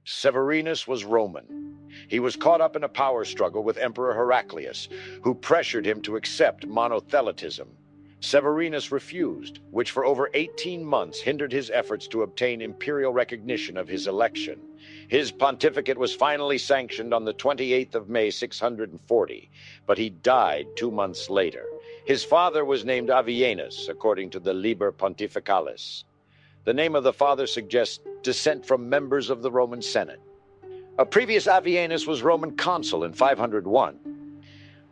Zephyrinus was Roman. He was caught up in a power struggle with Emperor Heraclius, who pressured him to accept monothelitism. Zephyrinus refused, which for over 18 months hindered his efforts to obtain imperial recognition of his election. His pontificate was finally sanctioned on the 28th of May, 640, but he died 2 months later. His father was named Avienus, according to the Liber Pontificalis. The name of the father suggests descent from members of the Roman Senate. A previous Avienus was Roman consul in 501.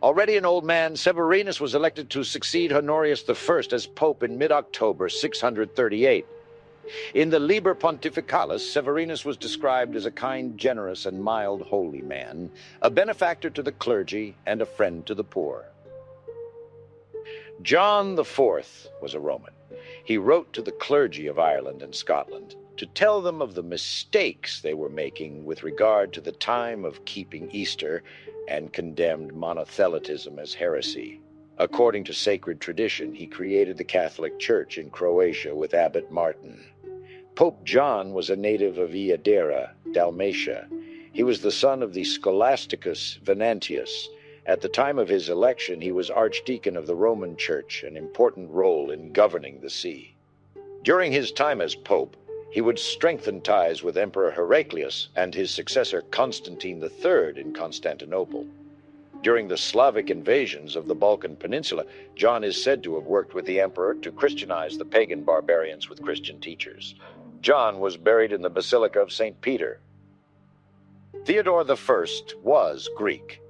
Already an old man, Zephyrinus was elected to succeed Honorius I as pope in mid-October 638. In the Liber Pontificalis, Zephyrinus was described as a kind, generous, and mild holy man, a benefactor to the clergy, and a friend to the poor. John IV was a Roman. He wrote to the clergy of Ireland and Scotland to tell them of the mistakes they were making with regard to the time of keeping Easter, and condemned monothelitism as heresy. According to sacred tradition, he created the Catholic Church in Croatia with Abbot Martin. Pope John was a native of Iadera, Dalmatia. He was the son of the Scholasticus Venantius. At the time of his election, he was archdeacon of the Roman Church, an important role in governing the see. During his time as pope, he would strengthen ties with Emperor Heraclius and his successor Constantine III in Constantinople. During the Slavic invasions of the Balkan Peninsula, John is said to have worked with the emperor to Christianize the pagan barbarians with Christian teachers. John was buried in the Basilica of St. Peter. Theodore I was Greek.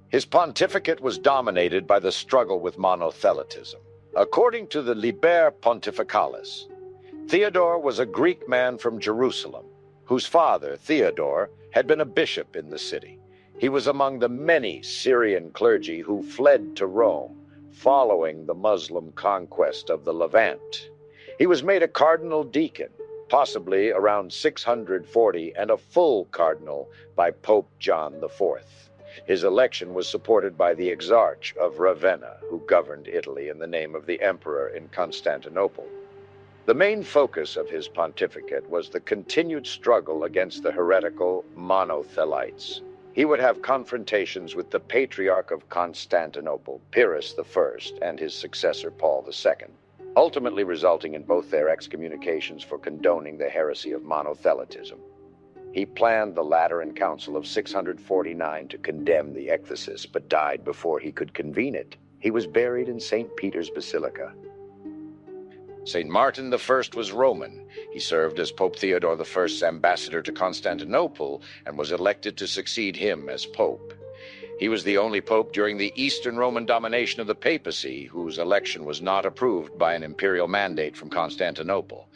His pontificate was dominated by the struggle with monothelitism. According to the Liber Pontificalis, Theodore was a Greek man from Jerusalem, whose father, Theodore, had been a bishop in the city. He was among the many Syrian clergy who fled to Rome following the Muslim conquest of the Levant. He was made a cardinal deacon, possibly around 640, and a full cardinal by Pope John IV. His election was supported by the Exarch of Ravenna, who governed Italy in the name of the emperor in Constantinople. The main focus of his pontificate was the continued struggle against the heretical monothelites. He would have confrontations with the Patriarch of Constantinople, Pyrrhus I, and his successor Paul II, ultimately resulting in both their excommunications for condoning the heresy of monothelitism. He planned the Lateran Council of 649 to condemn the ecthesis, but died before he could convene it. He was buried in St. Peter's Basilica. St. Martin I was Roman. He served as Pope Theodore I's ambassador to Constantinople and was elected to succeed him as pope. He was the only pope during the Eastern Roman domination of the papacy whose election was not approved by an imperial mandate from Constantinople.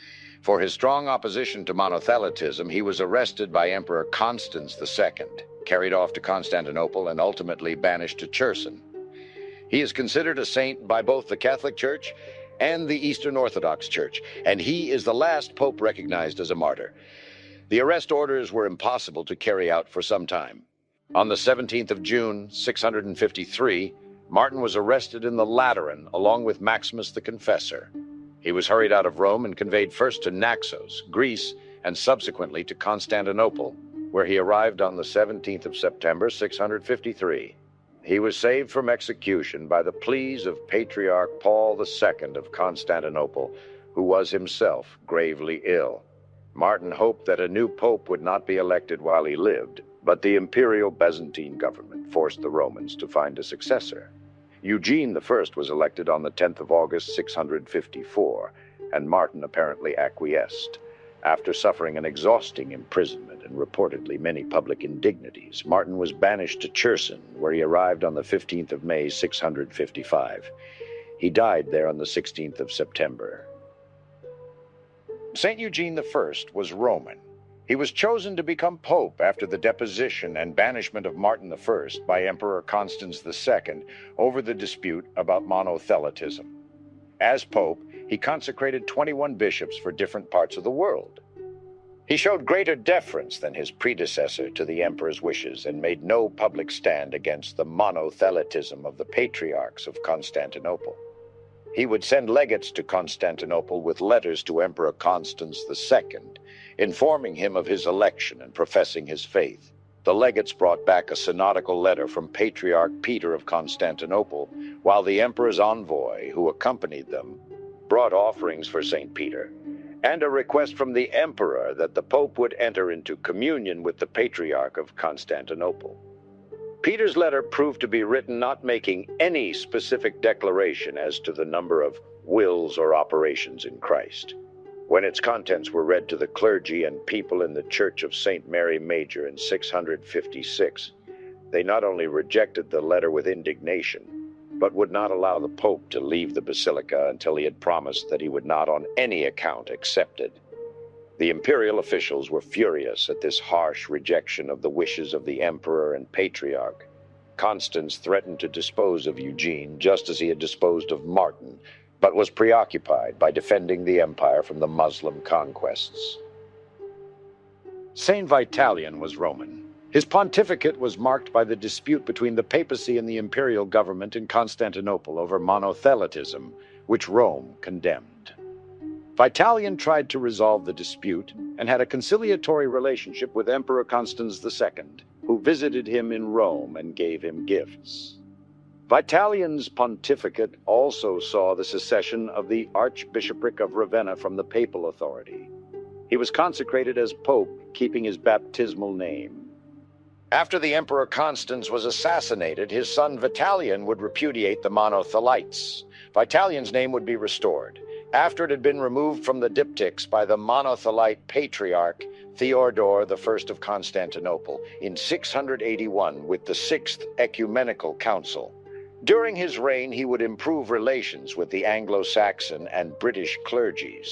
For his strong opposition to monothelitism, he was arrested by Emperor Constans II, carried off to Constantinople, and ultimately banished to Cherson. He is considered a saint by both the Catholic Church and the Eastern Orthodox Church, and he is the last pope recognized as a martyr. The arrest orders were impossible to carry out for some time. On the 17th of June, 653, Martin was arrested in the Lateran along with Maximus the Confessor. He was hurried out of Rome and conveyed first to Naxos, Greece, and subsequently to Constantinople, where he arrived on the 17th of September, 653. He was saved from execution by the pleas of Patriarch Paul II of Constantinople, who was himself gravely ill. Martin hoped that a new pope would not be elected while he lived, but the imperial Byzantine government forced the Romans to find a successor. Eugene I was elected on the 10th of August, 654, and Martin apparently acquiesced. After suffering an exhausting imprisonment and reportedly many public indignities, Martin was banished to Cherson, where he arrived on the 15th of May, 655. He died there on the 16th of September. St. Eugene I was Roman. He was chosen to become pope after the deposition and banishment of Martin I by Emperor Constans II over the dispute about monothelitism. As pope, he consecrated 21 bishops for different parts of the world. He showed greater deference than his predecessor to the emperor's wishes and made no public stand against the monothelitism of the patriarchs of Constantinople. He would send legates to Constantinople with letters to Emperor Constans II, informing him of his election and professing his faith. The legates brought back a synodical letter from Patriarch Peter of Constantinople, while the emperor's envoy, who accompanied them, brought offerings for St. Peter, and a request from the emperor that the pope would enter into communion with the Patriarch of Constantinople. Peter's letter proved to be written not making any specific declaration as to the number of wills or operations in Christ. When its contents were read to the clergy and people in the Church of St. Mary Major in 656, they not only rejected the letter with indignation, but would not allow the Pope to leave the basilica until he had promised that he would not on any account accept it. The imperial officials were furious at this harsh rejection of the wishes of the emperor and patriarch. Constans threatened to dispose of Eugene just as he had disposed of Martin, but was preoccupied by defending the empire from the Muslim conquests. Saint Vitalian was Roman. His pontificate was marked by the dispute between the papacy and the imperial government in Constantinople over monothelitism, which Rome condemned. Vitalian tried to resolve the dispute and had a conciliatory relationship with Emperor Constans II, who visited him in Rome and gave him gifts. Vitalian's pontificate also saw the secession of the Archbishopric of Ravenna from the papal authority. He was consecrated as pope, keeping his baptismal name. After the Emperor Constans was assassinated, his son Vitalian would repudiate the Monothelites. Vitalian's name would be restored, after it had been removed from the diptychs by the Monothelite Patriarch Theodore I of Constantinople in 681 with the Sixth Ecumenical Council. During his reign, he would improve relations with the Anglo-Saxon and British clergies.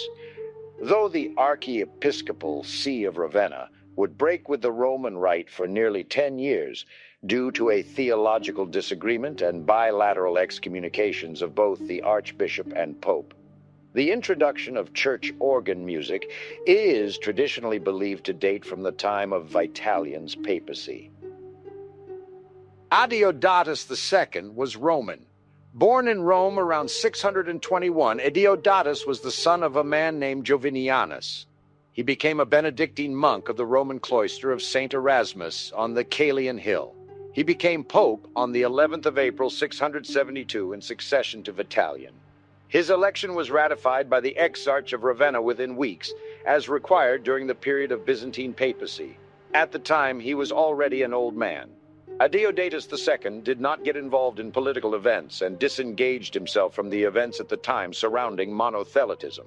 Though the Archiepiscopal See of Ravenna would break with the Roman Rite for nearly 10 years due to a theological disagreement and bilateral excommunications of both the Archbishop and Pope. The introduction of church organ music is traditionally believed to date from the time of Vitalian's papacy. Adeodatus II was Roman. Born in Rome around 621, Adeodatus was the son of a man named Jovinianus. He became a Benedictine monk of the Roman cloister of St. Erasmus on the Caelian Hill. He became pope on the 11th of April 672 in succession to Vitalian. His election was ratified by the Exarch of Ravenna within weeks, as required during the period of Byzantine papacy. At the time, he was already an old man. Adeodatus II did not get involved in political events and disengaged himself from the events at the time surrounding monothelitism.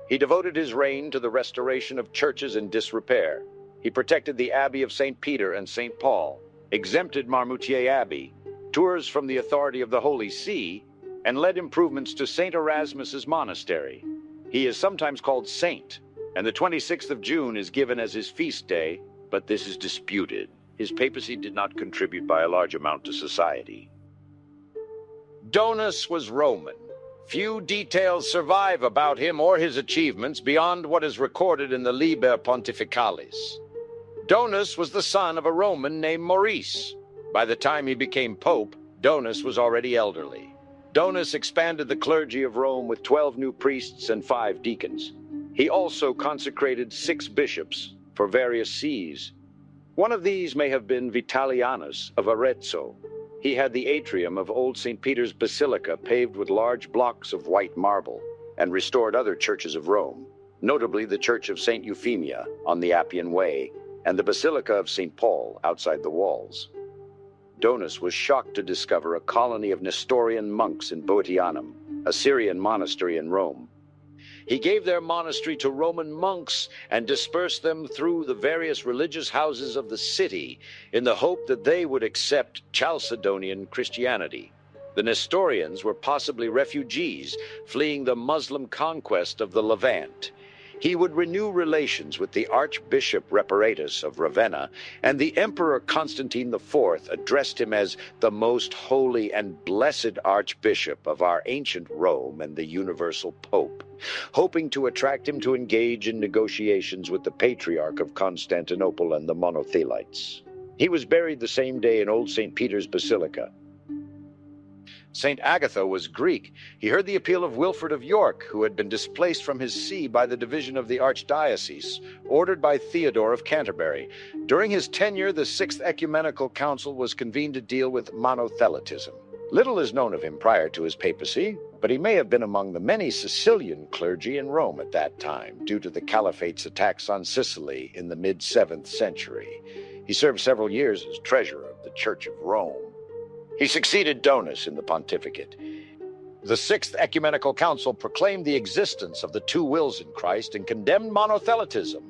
He devoted his reign to the restoration of churches in disrepair. He protected the Abbey of St. Peter and St. Paul, exempted Marmoutier Abbey, tours from the authority of the Holy See, and led improvements to St. Erasmus's monastery. He is sometimes called Saint, and the 26th of June is given as his feast day, but this is disputed. His papacy did not contribute by a large amount to society. Donus was Roman. Few details survive about him or his achievements beyond what is recorded in the Liber Pontificalis. Donus was the son of a Roman named Maurice. By the time he became pope, Donus was already elderly. Donus expanded the clergy of Rome with 12 new priests and 5 deacons. He also consecrated 6 bishops for various sees. One of these may have been Vitalianus of Arezzo. He had the atrium of Old St. Peter's Basilica paved with large blocks of white marble, and restored other churches of Rome, notably the Church of St. Euphemia on the Appian Way, and the Basilica of St. Paul outside the walls. Donus was shocked to discover a colony of Nestorian monks in Boetianum, a Syrian monastery in Rome. He gave their monastery to Roman monks and dispersed them through the various religious houses of the city in the hope that they would accept Chalcedonian Christianity. The Nestorians were possibly refugees fleeing the Muslim conquest of the Levant. He would renew relations with the Archbishop Reparatus of Ravenna, and the Emperor Constantine IV addressed him as the most holy and blessed Archbishop of our ancient Rome and the universal Pope, hoping to attract him to engage in negotiations with the Patriarch of Constantinople and the Monothelites. He was buried the same day in Old St. Peter's Basilica. St. Agatha was Greek. He heard the appeal of Wilfrid of York, who had been displaced from his see by the division of the Archdiocese, ordered by Theodore of Canterbury. During his tenure, the Sixth Ecumenical Council was convened to deal with monothelitism. Little is known of him prior to his papacy, but he may have been among the many Sicilian clergy in Rome at that time, due to the Caliphate's attacks on Sicily in the mid-7th century. He served several years as treasurer of the Church of Rome. He succeeded Donus in the pontificate. The Sixth Ecumenical Council proclaimed the existence of the 2 wills in Christ and condemned monothelitism,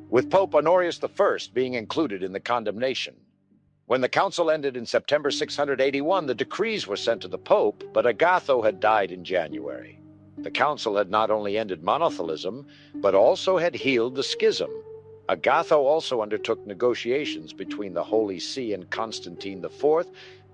with Pope Honorius I being included in the condemnation. When the council ended in September 681, the decrees were sent to the Pope, but Agatho had died in January. The council had not only ended monothelism, but also had healed the schism. Agatho also undertook negotiations between the Holy See and Constantine IV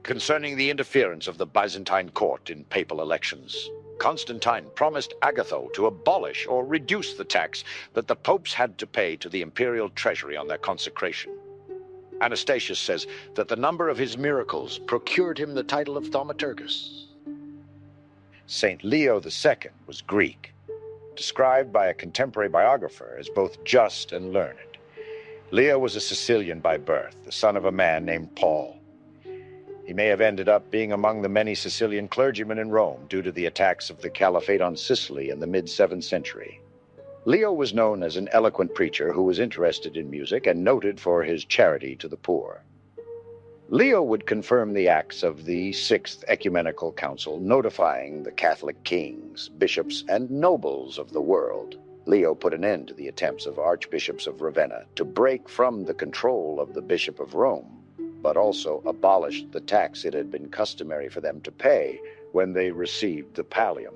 concerning the interference of the Byzantine court in papal elections. Constantine promised Agatho to abolish or reduce the tax that the popes had to pay to the imperial treasury on their consecration. Anastasius says that the number of his miracles procured him the title of Thaumaturgus. Saint Leo II was Greek, described by a contemporary biographer as both just and learned. Leo was a Sicilian by birth, the son of a man named Paul. He may have ended up being among the many Sicilian clergymen in Rome due to the attacks of the Caliphate on Sicily in the mid-7th century. Leo was known as an eloquent preacher who was interested in music and noted for his charity to the poor. Leo would confirm the acts of the Sixth Ecumenical Council, notifying the Catholic kings, bishops, and nobles of the world. Leo put an end to the attempts of archbishops of Ravenna to break from the control of the Bishop of Rome, but also abolished the tax it had been customary for them to pay when they received the pallium.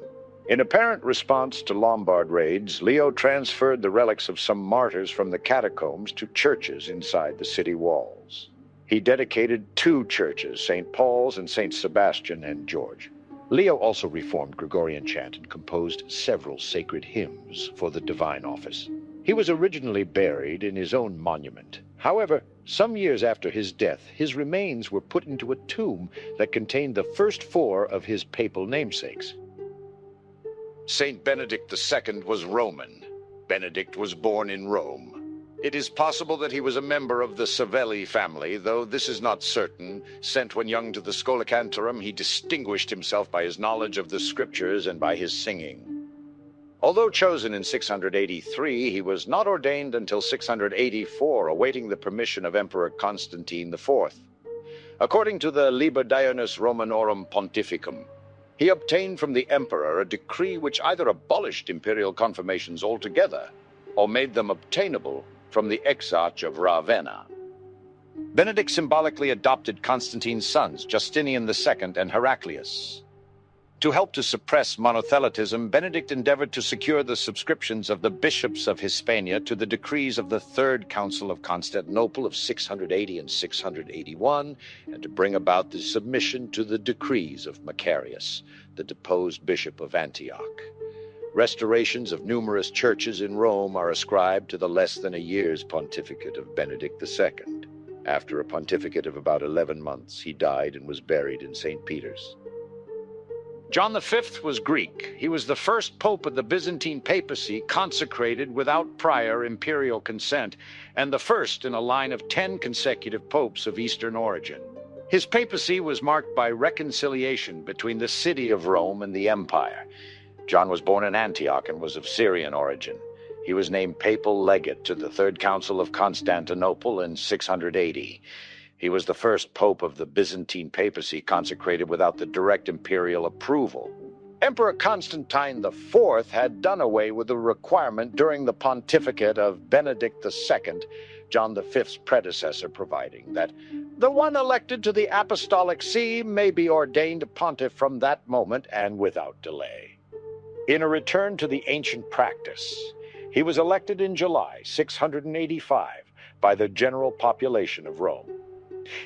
In apparent response to Lombard raids, Leo transferred the relics of some martyrs from the catacombs to churches inside the city walls. He dedicated 2 churches, St. Paul's and St. Sebastian and George. Leo also reformed Gregorian chant and composed several sacred hymns for the divine office. He was originally buried in his own monument. However, some years after his death, his remains were put into a tomb that contained the first 4 of his papal namesakes. Saint Benedict II was Roman. Benedict was born in Rome. It is possible that he was a member of the Savelli family, though this is not certain. Sent when young to the Scholacantorum, he distinguished himself by his knowledge of the scriptures and by his singing. Although chosen in 683, he was not ordained until 684, awaiting the permission of Emperor Constantine IV. According to the Liberius Romanorum Pontificum, he obtained from the emperor a decree which either abolished imperial confirmations altogether or made them obtainable from the Exarch of Ravenna. Benedict symbolically adopted Constantine's sons, Justinian II and Heraclius. To help to suppress monothelitism, Benedict endeavored to secure the subscriptions of the bishops of Hispania to the decrees of the Third Council of Constantinople of 680 and 681, and to bring about the submission to the decrees of Macarius, the deposed bishop of Antioch. Restorations of numerous churches in Rome are ascribed to the less than a year's pontificate of Benedict II. After a pontificate of about 11 months, he died and was buried in St. Peter's. John V was Greek. He was the first pope of the Byzantine papacy consecrated without prior imperial consent, and the first in a line of 10 consecutive popes of Eastern origin. His papacy was marked by reconciliation between the city of Rome and the empire. John was born in Antioch and was of Syrian origin. He was named papal legate to the Third Council of Constantinople in 680. He was the first pope of the Byzantine papacy consecrated without the direct imperial approval. Emperor Constantine IV had done away with the requirement during the pontificate of Benedict II, John V's predecessor, providing that the one elected to the apostolic see may be ordained pontiff from that moment and without delay. In a return to the ancient practice, he was elected in July 685 by the general population of Rome.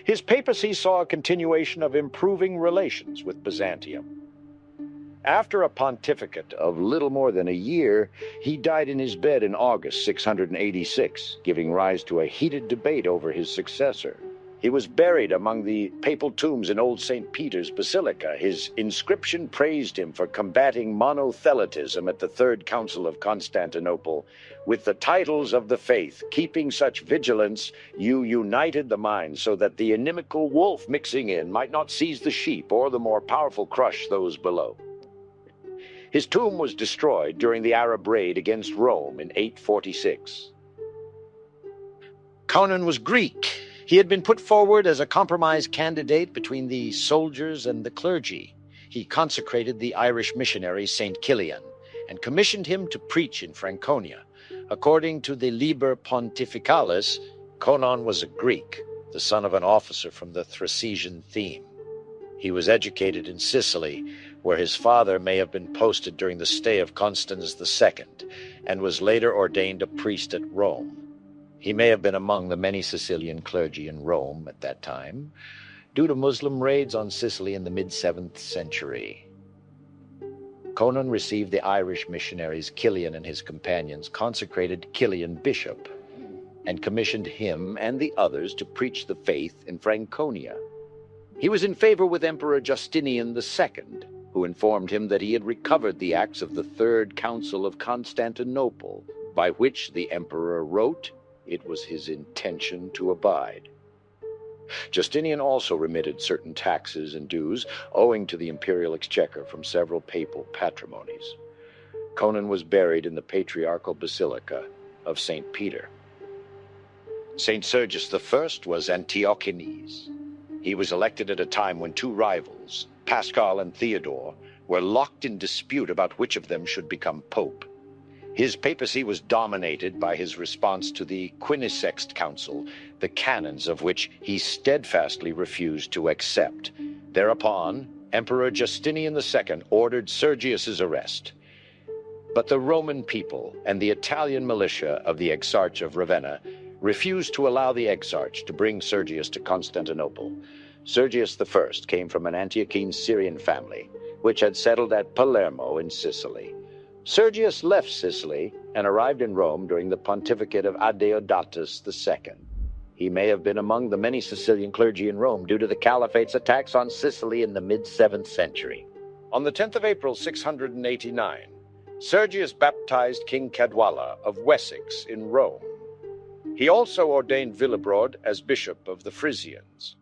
His papacy saw a continuation of improving relations with Byzantium. After a pontificate of little more than a year, he died in his bed in August 686, giving rise to a heated debate over his successor. He was buried among the papal tombs in Old St. Peter's Basilica. His inscription praised him for combating monothelitism at the Third Council of Constantinople. With the titles of the faith, keeping such vigilance, you united the mind so that the inimical wolf mixing in might not seize the sheep, or the more powerful crush those below. His tomb was destroyed during the Arab raid against Rome in 846. Conan was Greek. He had been put forward as a compromise candidate between the soldiers and the clergy. He consecrated the Irish missionary St. Kilian and commissioned him to preach in Franconia. According to the Liber Pontificalis, Conan was a Greek, the son of an officer from the Thracian theme. He was educated in Sicily, where his father may have been posted during the stay of Constans II, and was later ordained a priest at Rome. He may have been among the many Sicilian clergy in Rome at that time, due to Muslim raids on Sicily in the mid-7th century. Conan received the Irish missionaries Kilian and his companions, consecrated Kilian bishop, and commissioned him and the others to preach the faith in Franconia. He was in favor with Emperor Justinian II, who informed him that he had recovered the acts of the Third Council of Constantinople, by which the emperor wrote it was his intention to abide. Justinian also remitted certain taxes and dues owing to the imperial exchequer from several papal patrimonies. Conan was buried in the patriarchal basilica of St. Peter. St. Sergius I was Antiochenes. He was elected at a time when two rivals, Pascal and Theodore, were locked in dispute about which of them should become pope. His papacy was dominated by his response to the Quinisext Council, the canons of which he steadfastly refused to accept. Thereupon, Emperor Justinian II ordered Sergius's arrest. But the Roman people and the Italian militia of the Exarch of Ravenna refused to allow the Exarch to bring Sergius to Constantinople. Sergius I came from an Antiochene Syrian family, which had settled at Palermo in Sicily. Sergius left Sicily and arrived in Rome during the pontificate of Adeodatus II. He may have been among the many Sicilian clergy in Rome due to the Caliphate's attacks on Sicily in the mid-7th century. On the 10th of April, 689, Sergius baptized King Cadwalla of Wessex in Rome. He also ordained Willibrord as bishop of the Frisians.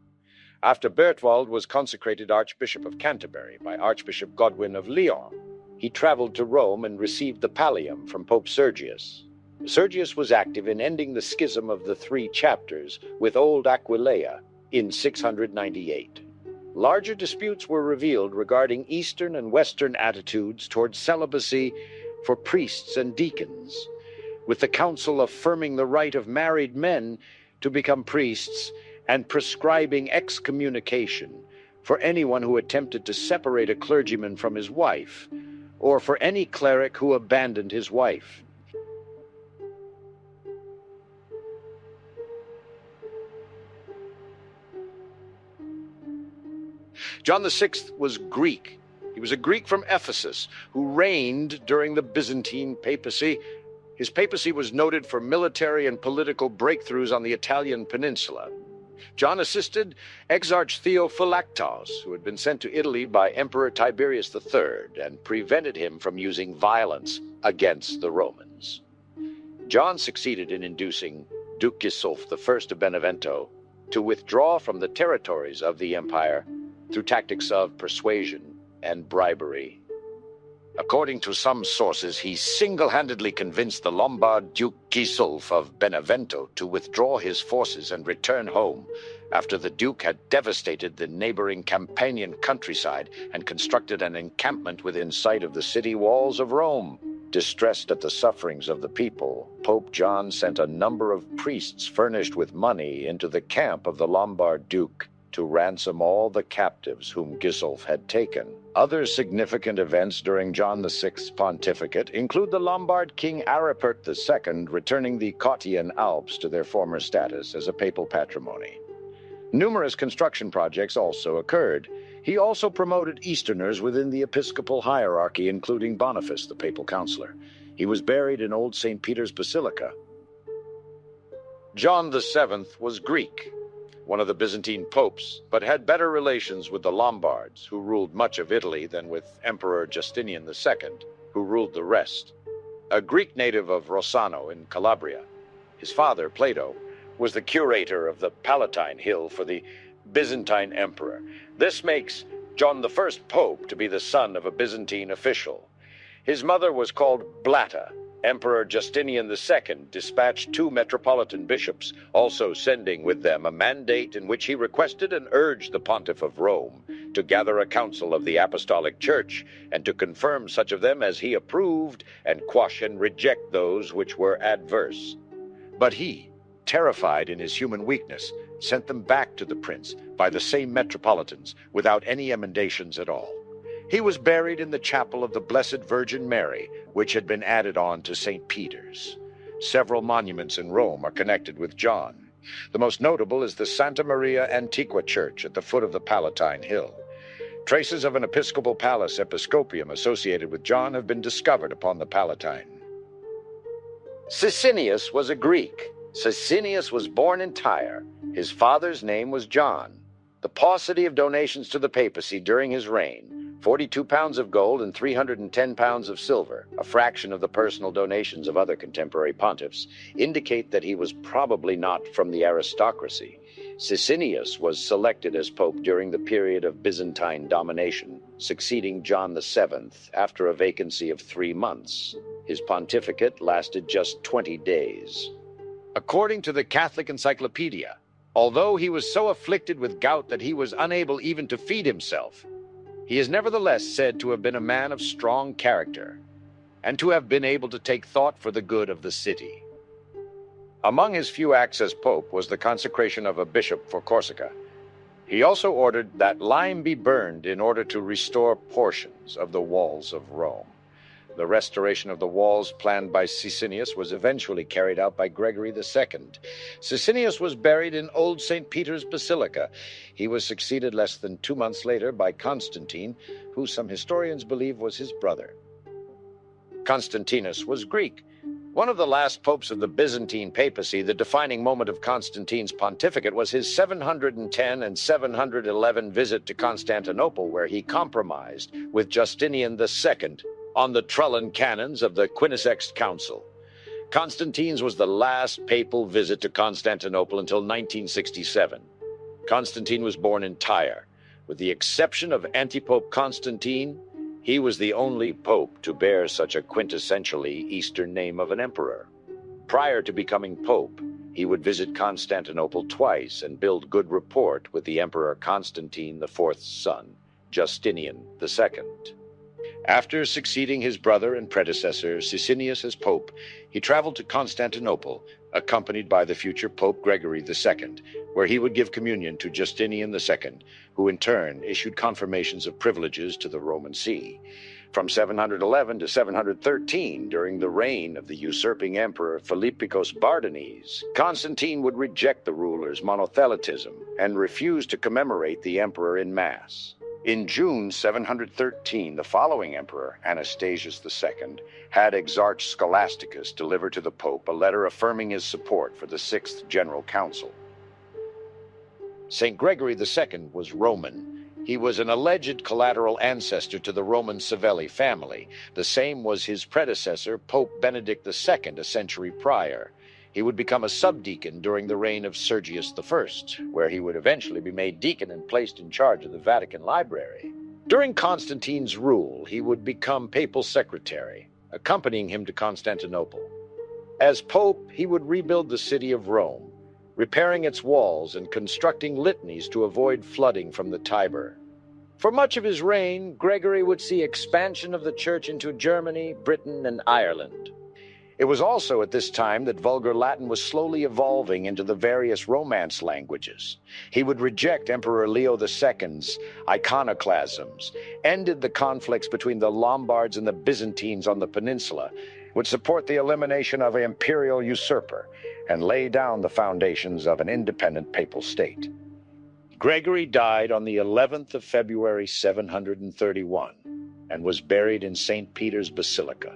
After Bertwald was consecrated Archbishop of Canterbury by Archbishop Godwin of Lyon, he traveled to Rome and received the pallium from Pope Sergius. Sergius was active in ending the schism of the three chapters with Old Aquileia in 698. Larger disputes were revealed regarding Eastern and Western attitudes towards celibacy for priests and deacons, with the council affirming the right of married men to become priests and prescribing excommunication for anyone who attempted to separate a clergyman from his wife, or for any cleric who abandoned his wife. John VI was Greek. He was a Greek from Ephesus who reigned during the Byzantine papacy. His papacy was noted for military and political breakthroughs on the Italian peninsula. John assisted Exarch Theophylactos, who had been sent to Italy by Emperor Tiberius III, and prevented him from using violence against the Romans. John succeeded in inducing Duke Gisulf I of Benevento to withdraw from the territories of the empire through tactics of persuasion and bribery. According to some sources, he single-handedly convinced the Lombard Duke Gisulf of Benevento to withdraw his forces and return home after the Duke had devastated the neighboring Campanian countryside and constructed an encampment within sight of the city walls of Rome. Distressed at the sufferings of the people, Pope John sent a number of priests furnished with money into the camp of the Lombard Duke to ransom all the captives whom Gisulf had taken. Other significant events during John VI's pontificate include the Lombard king Aripert II returning the Cottian Alps to their former status as a papal patrimony. Numerous construction projects also occurred. He also promoted Easterners within the episcopal hierarchy, including Boniface, the papal counselor. He was buried in Old St. Peter's Basilica. John VII was Greek, one of the Byzantine popes, but had better relations with the Lombards, who ruled much of Italy, than with Emperor Justinian II, who ruled the rest. A Greek native of Rossano in Calabria, his father, Plato, was the curator of the Palatine Hill for the Byzantine emperor. This makes John I Pope to be the son of a Byzantine official. His mother was called Blatta. Emperor Justinian II dispatched 2 metropolitan bishops, also sending with them a mandate in which he requested and urged the Pontiff of Rome to gather a council of the Apostolic Church and to confirm such of them as he approved and quash and reject those which were adverse. But he, terrified in his human weakness, sent them back to the prince by the same metropolitans without any emendations at all. He was buried in the chapel of the Blessed Virgin Mary, which had been added on to St. Peter's. Several monuments in Rome are connected with John. The most notable is the Santa Maria Antiqua Church at the foot of the Palatine Hill. Traces of an episcopal palace episcopium associated with John have been discovered upon the Palatine. Sicinius was a Greek. Sicinius was born in Tyre. His father's name was John. The paucity of donations to the papacy during his reign, 42 pounds of gold and 310 pounds of silver, a fraction of the personal donations of other contemporary pontiffs, indicate that he was probably not from the aristocracy. Sicinius was selected as pope during the period of Byzantine domination, succeeding John VII after a vacancy of 3 months. His pontificate lasted just 20 days. According to the Catholic Encyclopedia, Although he was so afflicted with gout that he was unable even to feed himself, he is nevertheless said to have been a man of strong character, and to have been able to take thought for the good of the city. Among his few acts as pope was the consecration of a bishop for Corsica. He also ordered that lime be burned in order to restore portions of the walls of Rome. The restoration of the walls planned by Sicinius was eventually carried out by Gregory II. Sicinius was buried in Old St. Peter's Basilica. He was succeeded less than 2 months later by Constantine, who some historians believe was his brother. Constantinus was Greek. One of the last popes of the Byzantine papacy, the defining moment of Constantine's pontificate was his 710 and 711 visit to Constantinople, where he compromised with Justinian II on the Trullan canons of the Quinisext Council. Constantine's was the last papal visit to Constantinople until 1967. Constantine was born in Tyre. With the exception of Antipope Constantine, he was the only pope to bear such a quintessentially Eastern name of an emperor. Prior to becoming pope, he would visit Constantinople twice and build good rapport with the Emperor Constantine IV's son, Justinian II. After succeeding his brother and predecessor Sicinius as pope, he traveled to Constantinople, accompanied by the future Pope Gregory II, where he would give communion to Justinian II, who in turn issued confirmations of privileges to the Roman See. From 711 to 713, during the reign of the usurping emperor Philippicus Bardanes, Constantine would reject the ruler's monothelitism and refuse to commemorate the emperor in Mass. In June 713, the following emperor, Anastasius II, had Exarch Scholasticus deliver to the Pope a letter affirming his support for the Sixth General Council. St. Gregory II was Roman. He was an alleged collateral ancestor to the Roman Savelli family. The same was his predecessor, Pope Benedict II, a century prior. He would become a subdeacon during the reign of Sergius I, where he would eventually be made deacon and placed in charge of the Vatican Library. During Constantine's rule, he would become papal secretary, accompanying him to Constantinople. As pope, he would rebuild the city of Rome, repairing its walls and constructing litanies to avoid flooding from the Tiber. For much of his reign, Gregory would see expansion of the church into Germany, Britain, and Ireland. It was also at this time that Vulgar Latin was slowly evolving into the various Romance languages. He would reject Emperor Leo II's iconoclasms, ended the conflicts between the Lombards and the Byzantines on the peninsula, would support the elimination of an imperial usurper, and lay down the foundations of an independent papal state. Gregory died on the 11th of February 731 and was buried in St. Peter's Basilica.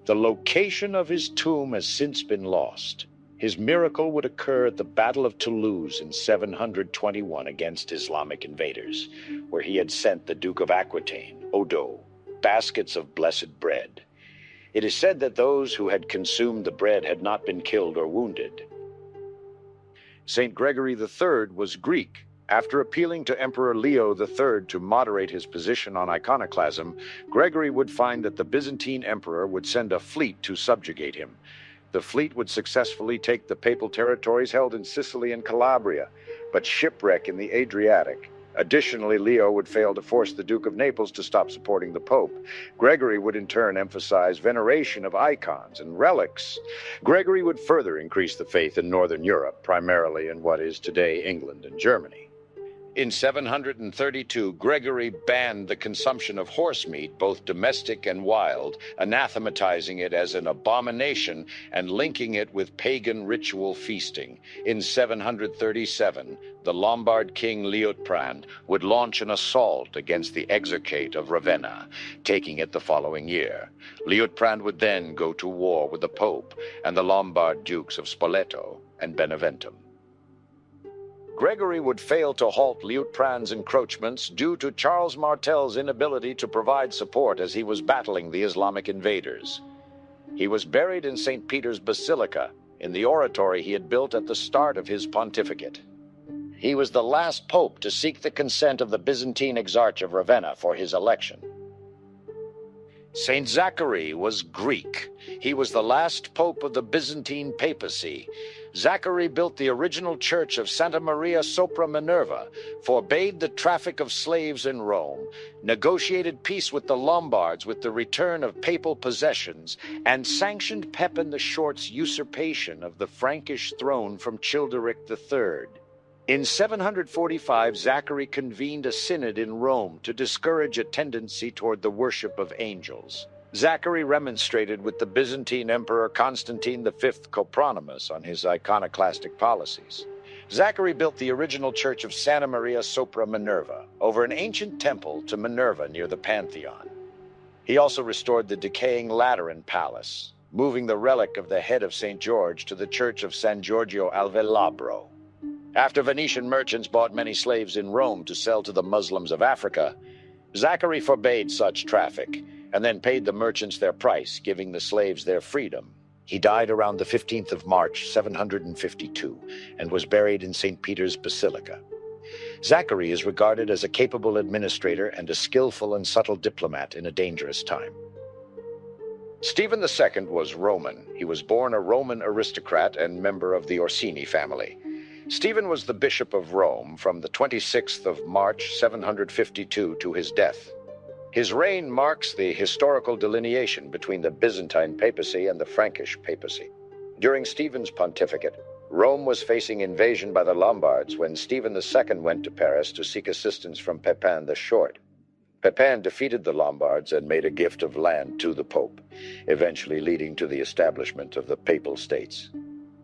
The location of his tomb has since been lost. His miracle would occur at the Battle of Toulouse in 721 against Islamic invaders, where he had sent the Duke of Aquitaine, Odo, baskets of blessed bread. It is said that those who had consumed the bread had not been killed or wounded. St. Gregory III was Greek. After appealing to Emperor Leo III to moderate his position on iconoclasm, Gregory would find that the Byzantine emperor would send a fleet to subjugate him. The fleet would successfully take the papal territories held in Sicily and Calabria, but shipwreck in the Adriatic. Additionally, Leo would fail to force the Duke of Naples to stop supporting the Pope. Gregory would in turn emphasize veneration of icons and relics. Gregory would further increase the faith in Northern Europe, primarily in what is today England and Germany. In 732, Gregory banned the consumption of horse meat, both domestic and wild, anathematizing it as an abomination and linking it with pagan ritual feasting. In 737, the Lombard king Liutprand would launch an assault against the Exarchate of Ravenna, taking it the following year. Liutprand would then go to war with the Pope and the Lombard dukes of Spoleto and Beneventum. Gregory would fail to halt Liutprand's encroachments due to Charles Martel's inability to provide support as he was battling the Islamic invaders. He was buried in St. Peter's Basilica, in the oratory he had built at the start of his pontificate. He was the last pope to seek the consent of the Byzantine Exarch of Ravenna for his election. Saint Zachary was Greek. He was the last pope of the Byzantine papacy. Zachary built the original church of Santa Maria sopra Minerva, forbade the traffic of slaves in Rome, negotiated peace with the Lombards with the return of papal possessions, and sanctioned Pepin the Short's usurpation of the Frankish throne from Childeric III. In 745, Zachary convened a synod in Rome to discourage a tendency toward the worship of angels. Zachary remonstrated with the Byzantine Emperor Constantine V Copronymus on his iconoclastic policies. Zachary built the original church of Santa Maria sopra Minerva, over an ancient temple to Minerva near the Pantheon. He also restored the decaying Lateran palace, moving the relic of the head of St. George to the church of San Giorgio al Velabro. After Venetian merchants bought many slaves in Rome to sell to the Muslims of Africa, Zachary forbade such traffic, and then paid the merchants their price, giving the slaves their freedom. He died around the 15th of March, 752, and was buried in St. Peter's Basilica. Zachary is regarded as a capable administrator and a skillful and subtle diplomat in a dangerous time. Stephen II was Roman. He was born a Roman aristocrat and member of the Orsini family. Stephen was the Bishop of Rome from the 26th of March, 752 to his death. His reign marks the historical delineation between the Byzantine papacy and the Frankish papacy. During Stephen's pontificate, Rome was facing invasion by the Lombards when Stephen II went to Paris to seek assistance from Pepin the Short. Pepin defeated the Lombards and made a gift of land to the Pope, eventually leading to the establishment of the Papal States.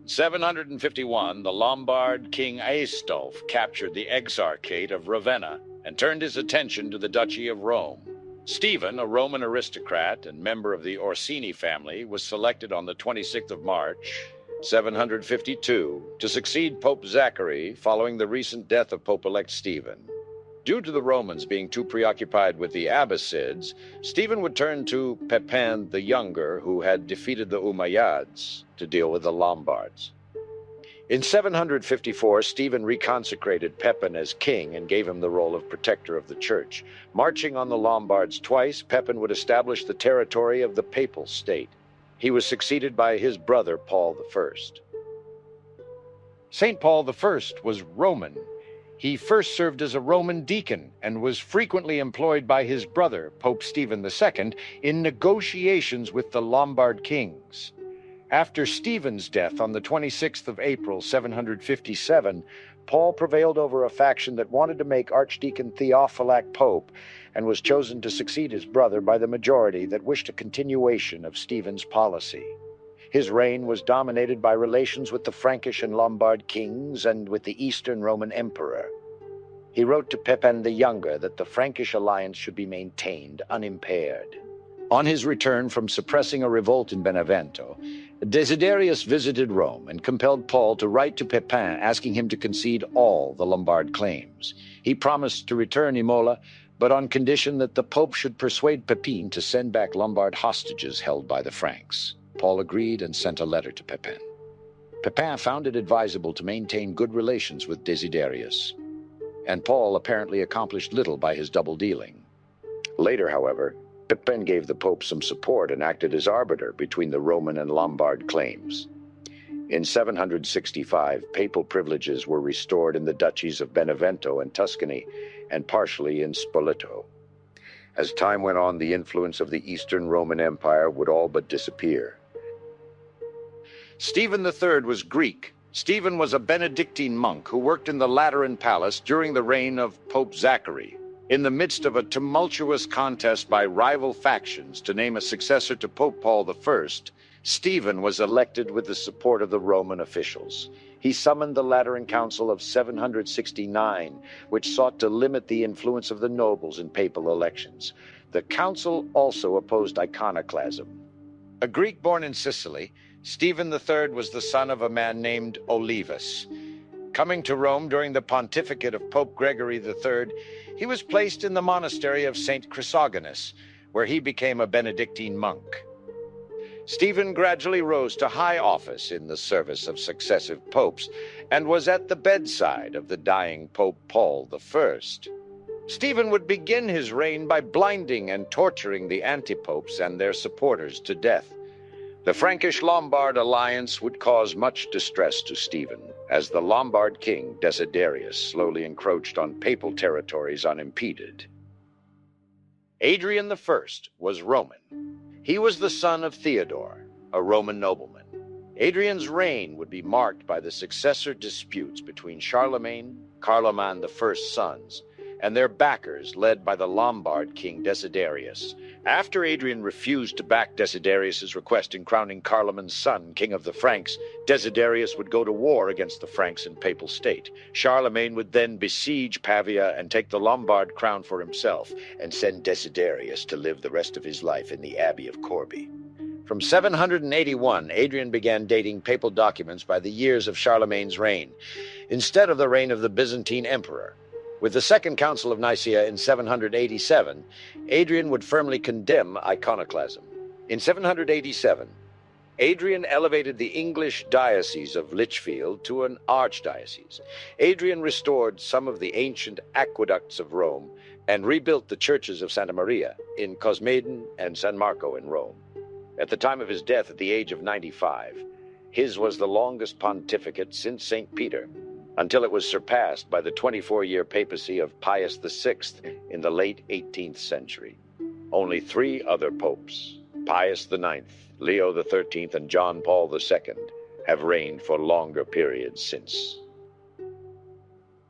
751, the Lombard king Aistulf captured the Exarchate of Ravenna and turned his attention to the Duchy of Rome. Stephen, a Roman aristocrat and member of the Orsini family, was selected on the 26th of March, 752, to succeed Pope Zachary following the recent death of Pope-elect Stephen. Due to the Romans being too preoccupied with the Abbasids, Stephen would turn to Pepin the Younger, who had defeated the Umayyads, to deal with the Lombards. In 754, Stephen reconsecrated Pepin as king and gave him the role of protector of the church. Marching on the Lombards twice, Pepin would establish the territory of the Papal State. He was succeeded by his brother, Paul I. St. Paul I was Roman. He first served as a Roman deacon and was frequently employed by his brother, Pope Stephen II, in negotiations with the Lombard kings. After Stephen's death on the 26th of April, 757, Paul prevailed over a faction that wanted to make Archdeacon Theophylact Pope and was chosen to succeed his brother by the majority that wished a continuation of Stephen's policy. His reign was dominated by relations with the Frankish and Lombard kings and with the Eastern Roman Emperor. He wrote to Pepin the Younger that the Frankish alliance should be maintained unimpaired. On his return from suppressing a revolt in Benevento, Desiderius visited Rome and compelled Paul to write to Pepin asking him to concede all the Lombard claims. He promised to return Imola, but on condition that the Pope should persuade Pepin to send back Lombard hostages held by the Franks. Paul agreed and sent a letter to Pepin. Pepin found it advisable to maintain good relations with Desiderius, and Paul apparently accomplished little by his double-dealing. Later, however, Pepin gave the Pope some support and acted as arbiter between the Roman and Lombard claims. In 765, papal privileges were restored in the duchies of Benevento and Tuscany, and partially in Spoleto. As time went on, the influence of the Eastern Roman Empire would all but disappear. Stephen III was Greek. Stephen was a Benedictine monk who worked in the Lateran Palace during the reign of Pope Zachary. In the midst of a tumultuous contest by rival factions to name a successor to Pope Paul I, Stephen was elected with the support of the Roman officials. He summoned the Lateran Council of 769, which sought to limit the influence of the nobles in papal elections. The council also opposed iconoclasm. A Greek born in Sicily, Stephen III was the son of a man named Olivus. Coming to Rome during the pontificate of Pope Gregory III, he was placed in the monastery of St. Chrysogonus, where he became a Benedictine monk. Stephen gradually rose to high office in the service of successive popes and was at the bedside of the dying Pope Paul I. Stephen would begin his reign by blinding and torturing the antipopes and their supporters to death. The Frankish-Lombard alliance would cause much distress to Stephen, as the Lombard king Desiderius slowly encroached on papal territories unimpeded. Adrian I was Roman. He was the son of Theodore, a Roman nobleman. Adrian's reign would be marked by the successor disputes between Charlemagne, Carloman I's sons, and their backers led by the Lombard king Desiderius. After Adrian refused to back Desiderius's request in crowning Carloman's son king of the Franks, Desiderius would go to war against the Franks in Papal State. Charlemagne would then besiege Pavia and take the Lombard crown for himself, and send Desiderius to live the rest of his life in the Abbey of Corbie. From 781, Adrian began dating papal documents by the years of Charlemagne's reign, instead of the reign of the Byzantine emperor. With the Second Council of Nicaea in 787, Adrian would firmly condemn iconoclasm. In 787, Adrian elevated the English diocese of Lichfield to an archdiocese. Adrian restored some of the ancient aqueducts of Rome and rebuilt the churches of Santa Maria in Cosmedin and San Marco in Rome. At the time of his death at the age of 95, his was the longest pontificate since St. Peter, until it was surpassed by the 24-year papacy of Pius VI in the late 18th century. Only 3 other popes, Pius IX, Leo XIII, and John Paul II, have reigned for longer periods since.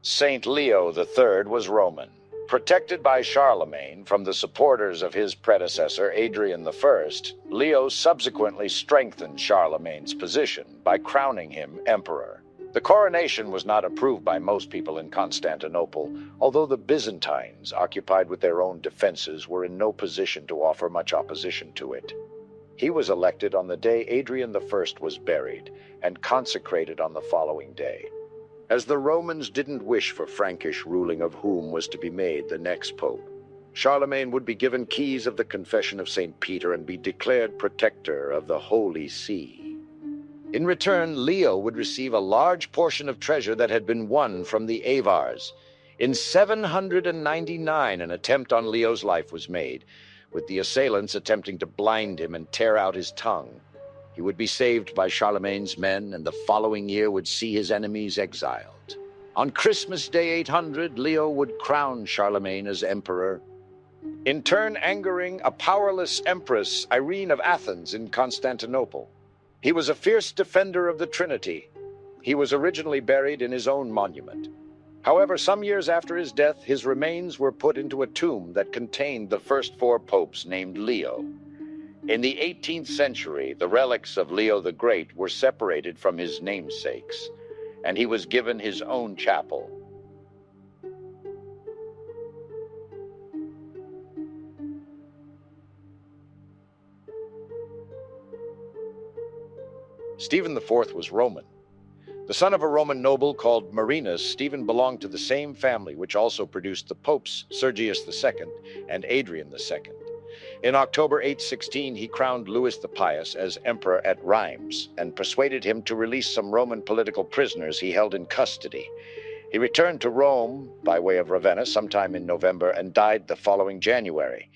Saint Leo III was Roman. Protected by Charlemagne from the supporters of his predecessor, Adrian I, Leo subsequently strengthened Charlemagne's position by crowning him emperor. The coronation was not approved by most people in Constantinople, although the Byzantines, occupied with their own defenses, were in no position to offer much opposition to it. He was elected on the day Adrian I was buried, and consecrated on the following day. As the Romans didn't wish for Frankish ruling of whom was to be made the next pope, Charlemagne would be given keys of the Confession of St. Peter and be declared protector of the Holy See. In return, Leo would receive a large portion of treasure that had been won from the Avars. In 799, an attempt on Leo's life was made, with the assailants attempting to blind him and tear out his tongue. He would be saved by Charlemagne's men, and the following year would see his enemies exiled. On Christmas Day 800, Leo would crown Charlemagne as emperor, in turn angering a powerless empress, Irene of Athens, in Constantinople. He was a fierce defender of the Trinity. He was originally buried in his own monument. However, some years after his death, his remains were put into a tomb that contained the first 4 popes named Leo. In the 18th century, the relics of Leo the Great were separated from his namesakes, and he was given his own chapel. Stephen IV was Roman. The son of a Roman noble called Marinus, Stephen belonged to the same family which also produced the popes Sergius II and Adrian II. In October 816, he crowned Louis the Pious as emperor at Rheims and persuaded him to release some Roman political prisoners he held in custody. He returned to Rome by way of Ravenna sometime in November and died the following January.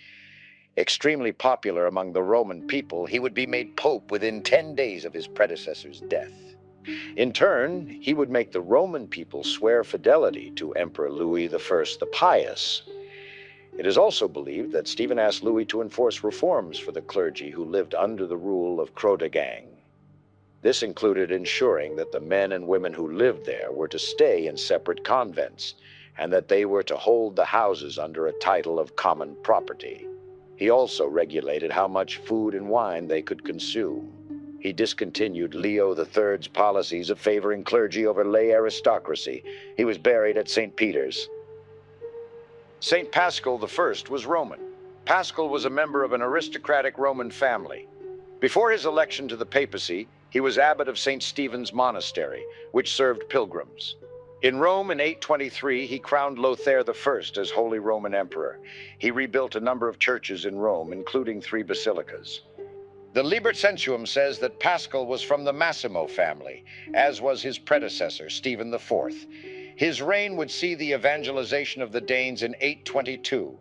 Extremely popular among the Roman people, he would be made pope within 10 days of his predecessor's death. In turn, he would make the Roman people swear fidelity to Emperor Louis I the Pious. It is also believed that Stephen asked Louis to enforce reforms for the clergy who lived under the rule of Chronological. This included ensuring that the men and women who lived there were to stay in separate convents, and that they were to hold the houses under a title of common property. He also regulated how much food and wine they could consume. He discontinued Leo III's policies of favoring clergy over lay aristocracy. He was buried at St. Peter's. St. Paschal I was Roman. Paschal was a member of an aristocratic Roman family. Before his election to the papacy, he was abbot of St. Stephen's Monastery, which served pilgrims. In Rome in 823, he crowned Lothair I as Holy Roman Emperor. He rebuilt a number of churches in Rome, including 3 basilicas. The Liber Sensuum says that Paschal was from the Massimo family, as was his predecessor, Stephen IV. His reign would see the evangelization of the Danes in 822,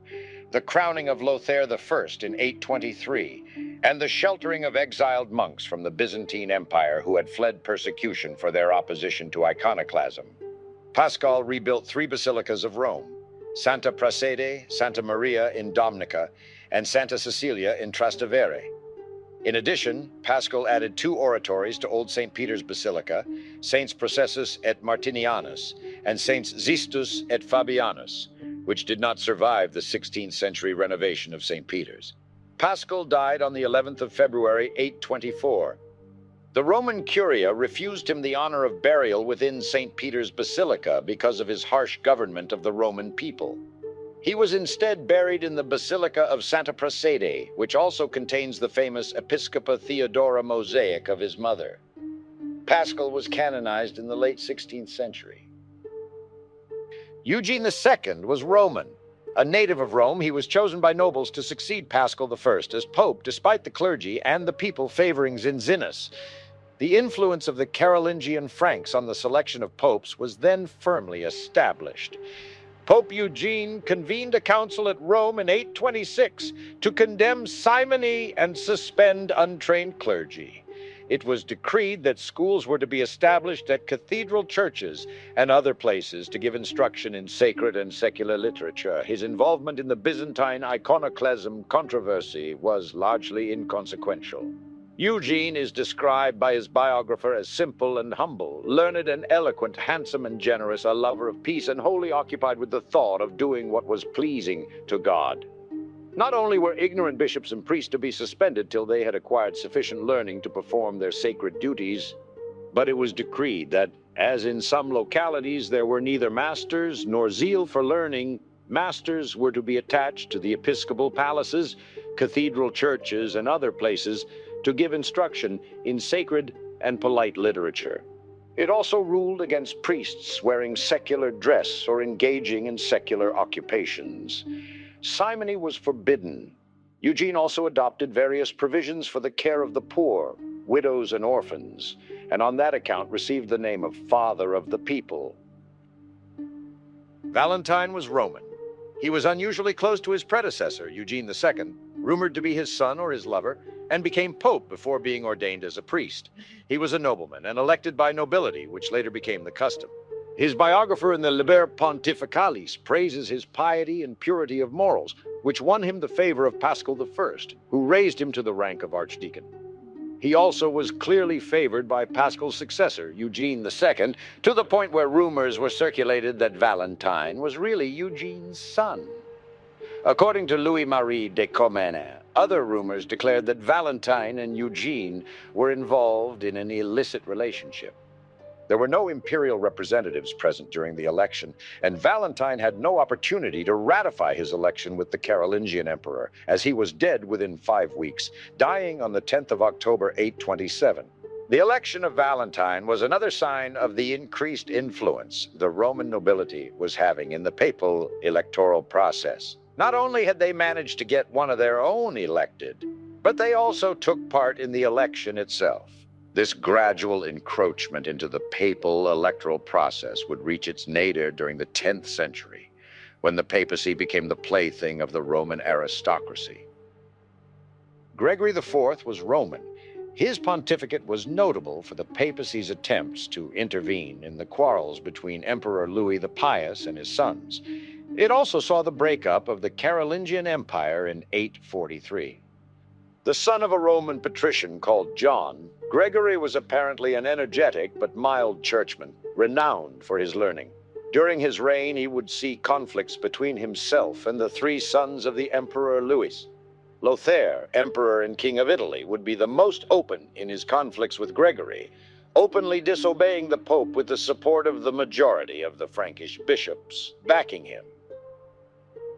the crowning of Lothair I in 823, and the sheltering of exiled monks from the Byzantine Empire who had fled persecution for their opposition to iconoclasm. Paschal rebuilt 3 basilicas of Rome: Santa Prassede, Santa Maria in Domnica, and Santa Cecilia in Trastevere. In addition, Paschal added 2 oratories to Old St. Peter's Basilica, Saints Processus et Martinianus, and Saints Sixtus et Fabianus, which did not survive the 16th century renovation of St. Peter's. Paschal died on the 11th of February, 824. The Roman Curia refused him the honor of burial within St. Peter's Basilica because of his harsh government of the Roman people. He was instead buried in the Basilica of Santa Prassede, which also contains the famous Episcopa Theodora mosaic of his mother. Paschal was canonized in the late 16th century. Eugene II was Roman. A native of Rome, he was chosen by nobles to succeed Paschal I as pope, despite the clergy and the people favoring Zinzinus. The influence of the Carolingian Franks on the selection of popes was then firmly established. Pope Eugene convened a council at Rome in 826 to condemn simony and suspend untrained clergy. It was decreed that schools were to be established at cathedral churches and other places to give instruction in sacred and secular literature. His involvement in the Byzantine iconoclasm controversy was largely inconsequential. Eugene is described by his biographer as simple and humble, learned and eloquent, handsome and generous, a lover of peace, and wholly occupied with the thought of doing what was pleasing to God. Not only were ignorant bishops and priests to be suspended till they had acquired sufficient learning to perform their sacred duties, but it was decreed that, as in some localities there were neither masters nor zeal for learning, masters were to be attached to the episcopal palaces, cathedral churches, and other places to give instruction in sacred and polite literature. It also ruled against priests wearing secular dress or engaging in secular occupations. Simony was forbidden. Eugene also adopted various provisions for the care of the poor, widows, and orphans, and on that account received the name of Father of the People. Valentine was Roman. He was unusually close to his predecessor, Eugene II, rumored to be his son or his lover, and became pope before being ordained as a priest. He was a nobleman and elected by nobility, which later became the custom. His biographer in the Liber Pontificalis praises his piety and purity of morals, which won him the favor of Paschal I, who raised him to the rank of archdeacon. He also was clearly favored by Paschal's successor, Eugene II, to the point where rumors were circulated that Valentine was really Eugene's son. According to Louis-Marie de Comines, other rumors declared that Valentine and Eugene were involved in an illicit relationship. There were no imperial representatives present during the election, and Valentine had no opportunity to ratify his election with the Carolingian emperor, as he was dead within 5 weeks, dying on the 10th of October, 827. The election of Valentine was another sign of the increased influence the Roman nobility was having in the papal electoral process. Not only had they managed to get one of their own elected, but they also took part in the election itself. This gradual encroachment into the papal electoral process would reach its nadir during the 10th century, when the papacy became the plaything of the Roman aristocracy. Gregory IV was Roman. His pontificate was notable for the papacy's attempts to intervene in the quarrels between Emperor Louis the Pious and his sons. It also saw the breakup of the Carolingian Empire in 843. The son of a Roman patrician called John, Gregory was apparently an energetic but mild churchman, renowned for his learning. During his reign, he would see conflicts between himself and the 3 sons of the Emperor Louis. Lothair, Emperor and King of Italy, would be the most open in his conflicts with Gregory, openly disobeying the Pope with the support of the majority of the Frankish bishops, backing him.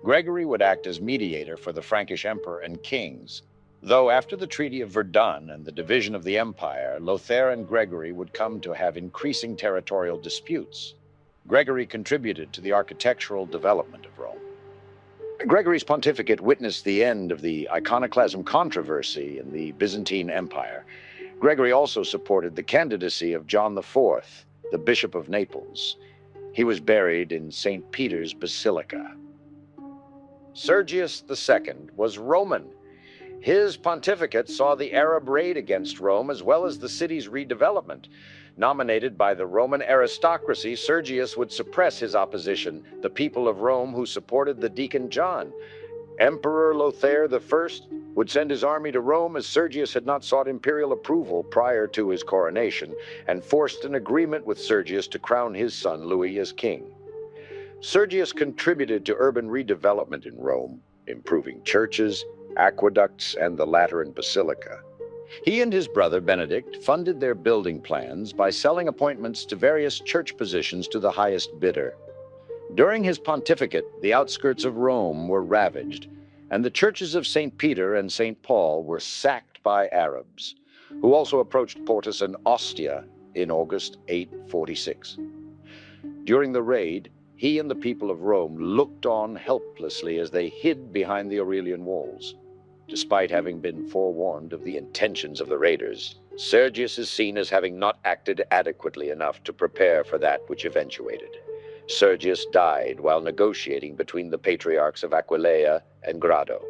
Gregory would act as mediator for the Frankish emperor and kings, though after the Treaty of Verdun and the division of the empire, Lothair and Gregory would come to have increasing territorial disputes. Gregory contributed to the architectural development of Rome. Gregory's pontificate witnessed the end of the iconoclasm controversy in the Byzantine Empire. Gregory also supported the candidacy of John IV, the Bishop of Naples. He was buried in St. Peter's Basilica. Sergius II was Roman. His pontificate saw the Arab raid against Rome as well as the city's redevelopment. Nominated by the Roman aristocracy, Sergius would suppress his opposition, the people of Rome who supported the deacon John. Emperor Lothair I would send his army to Rome as Sergius had not sought imperial approval prior to his coronation, and forced an agreement with Sergius to crown his son Louis as king. Sergius contributed to urban redevelopment in Rome, improving churches, aqueducts, and the Lateran Basilica. He and his brother Benedict funded their building plans by selling appointments to various church positions to the highest bidder. During his pontificate, the outskirts of Rome were ravaged, and the churches of St. Peter and St. Paul were sacked by Arabs, who also approached Portus and Ostia in August 846. During the raid, he and the people of Rome looked on helplessly as they hid behind the Aurelian walls. Despite having been forewarned of the intentions of the raiders, Sergius is seen as having not acted adequately enough to prepare for that which eventuated. Sergius died while negotiating between the patriarchs of Aquileia and Grado.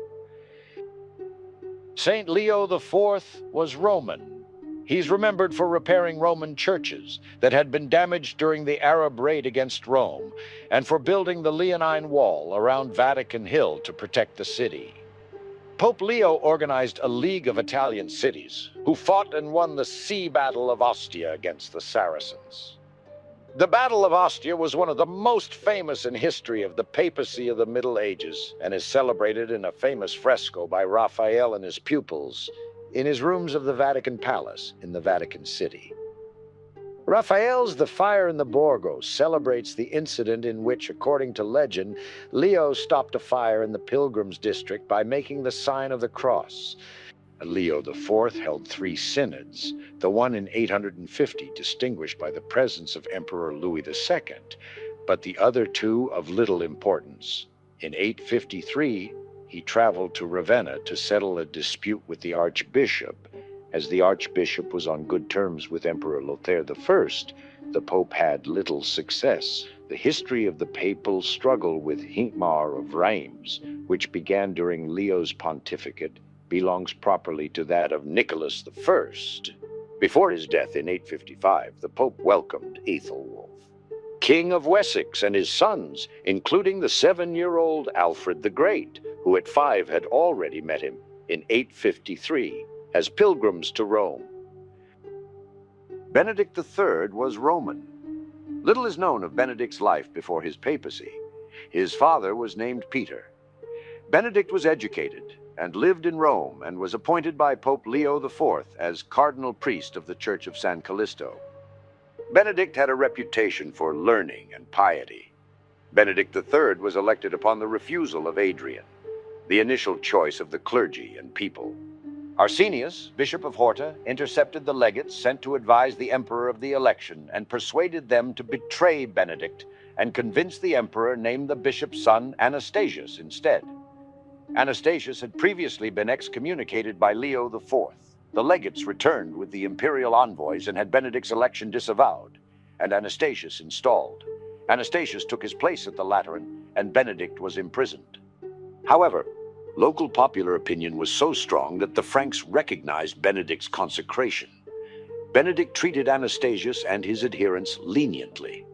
Saint Leo IV was Roman. He's remembered for repairing Roman churches that had been damaged during the Arab raid against Rome, and for building the Leonine Wall around Vatican Hill to protect the city. Pope Leo organized a league of Italian cities who fought and won the sea battle of Ostia against the Saracens. The Battle of Ostia was one of the most famous in history of the papacy of the Middle Ages, and is celebrated in a famous fresco by Raphael and his pupils in his rooms of the Vatican Palace in the Vatican City. Raphael's The Fire in the Borgo celebrates the incident in which, according to legend, Leo stopped a fire in the Pilgrims' district by making the sign of the cross. Leo IV held 3 synods, the one in 850 distinguished by the presence of Emperor Louis II, but the other 2 of little importance. In 853, he traveled to Ravenna to settle a dispute with the archbishop. As the archbishop was on good terms with Emperor Lothair I, the pope had little success. The history of the papal struggle with Hincmar of Reims, which began during Leo's pontificate, belongs properly to that of Nicholas I. Before his death in 855, the Pope welcomed Ethelwulf, King of Wessex, and his sons, including the 7-year-old Alfred the Great, who at 5 had already met him in 853, as pilgrims to Rome. Benedict III was Roman. Little is known of Benedict's life before his papacy. His father was named Peter. Benedict was educated and lived in Rome, and was appointed by Pope Leo IV as cardinal priest of the Church of San Callisto. Benedict had a reputation for learning and piety. Benedict III was elected upon the refusal of Adrian, the initial choice of the clergy and people. Arsenius, Bishop of Horta, intercepted the legates sent to advise the emperor of the election and persuaded them to betray Benedict and convince the emperor name the bishop's son Anastasius instead. Anastasius had previously been excommunicated by Leo IV. The legates returned with the imperial envoys and had Benedict's election disavowed, and Anastasius installed. Anastasius took his place at the Lateran, and Benedict was imprisoned. However, local popular opinion was so strong that the Franks recognized Benedict's consecration. Benedict treated Anastasius and his adherents leniently.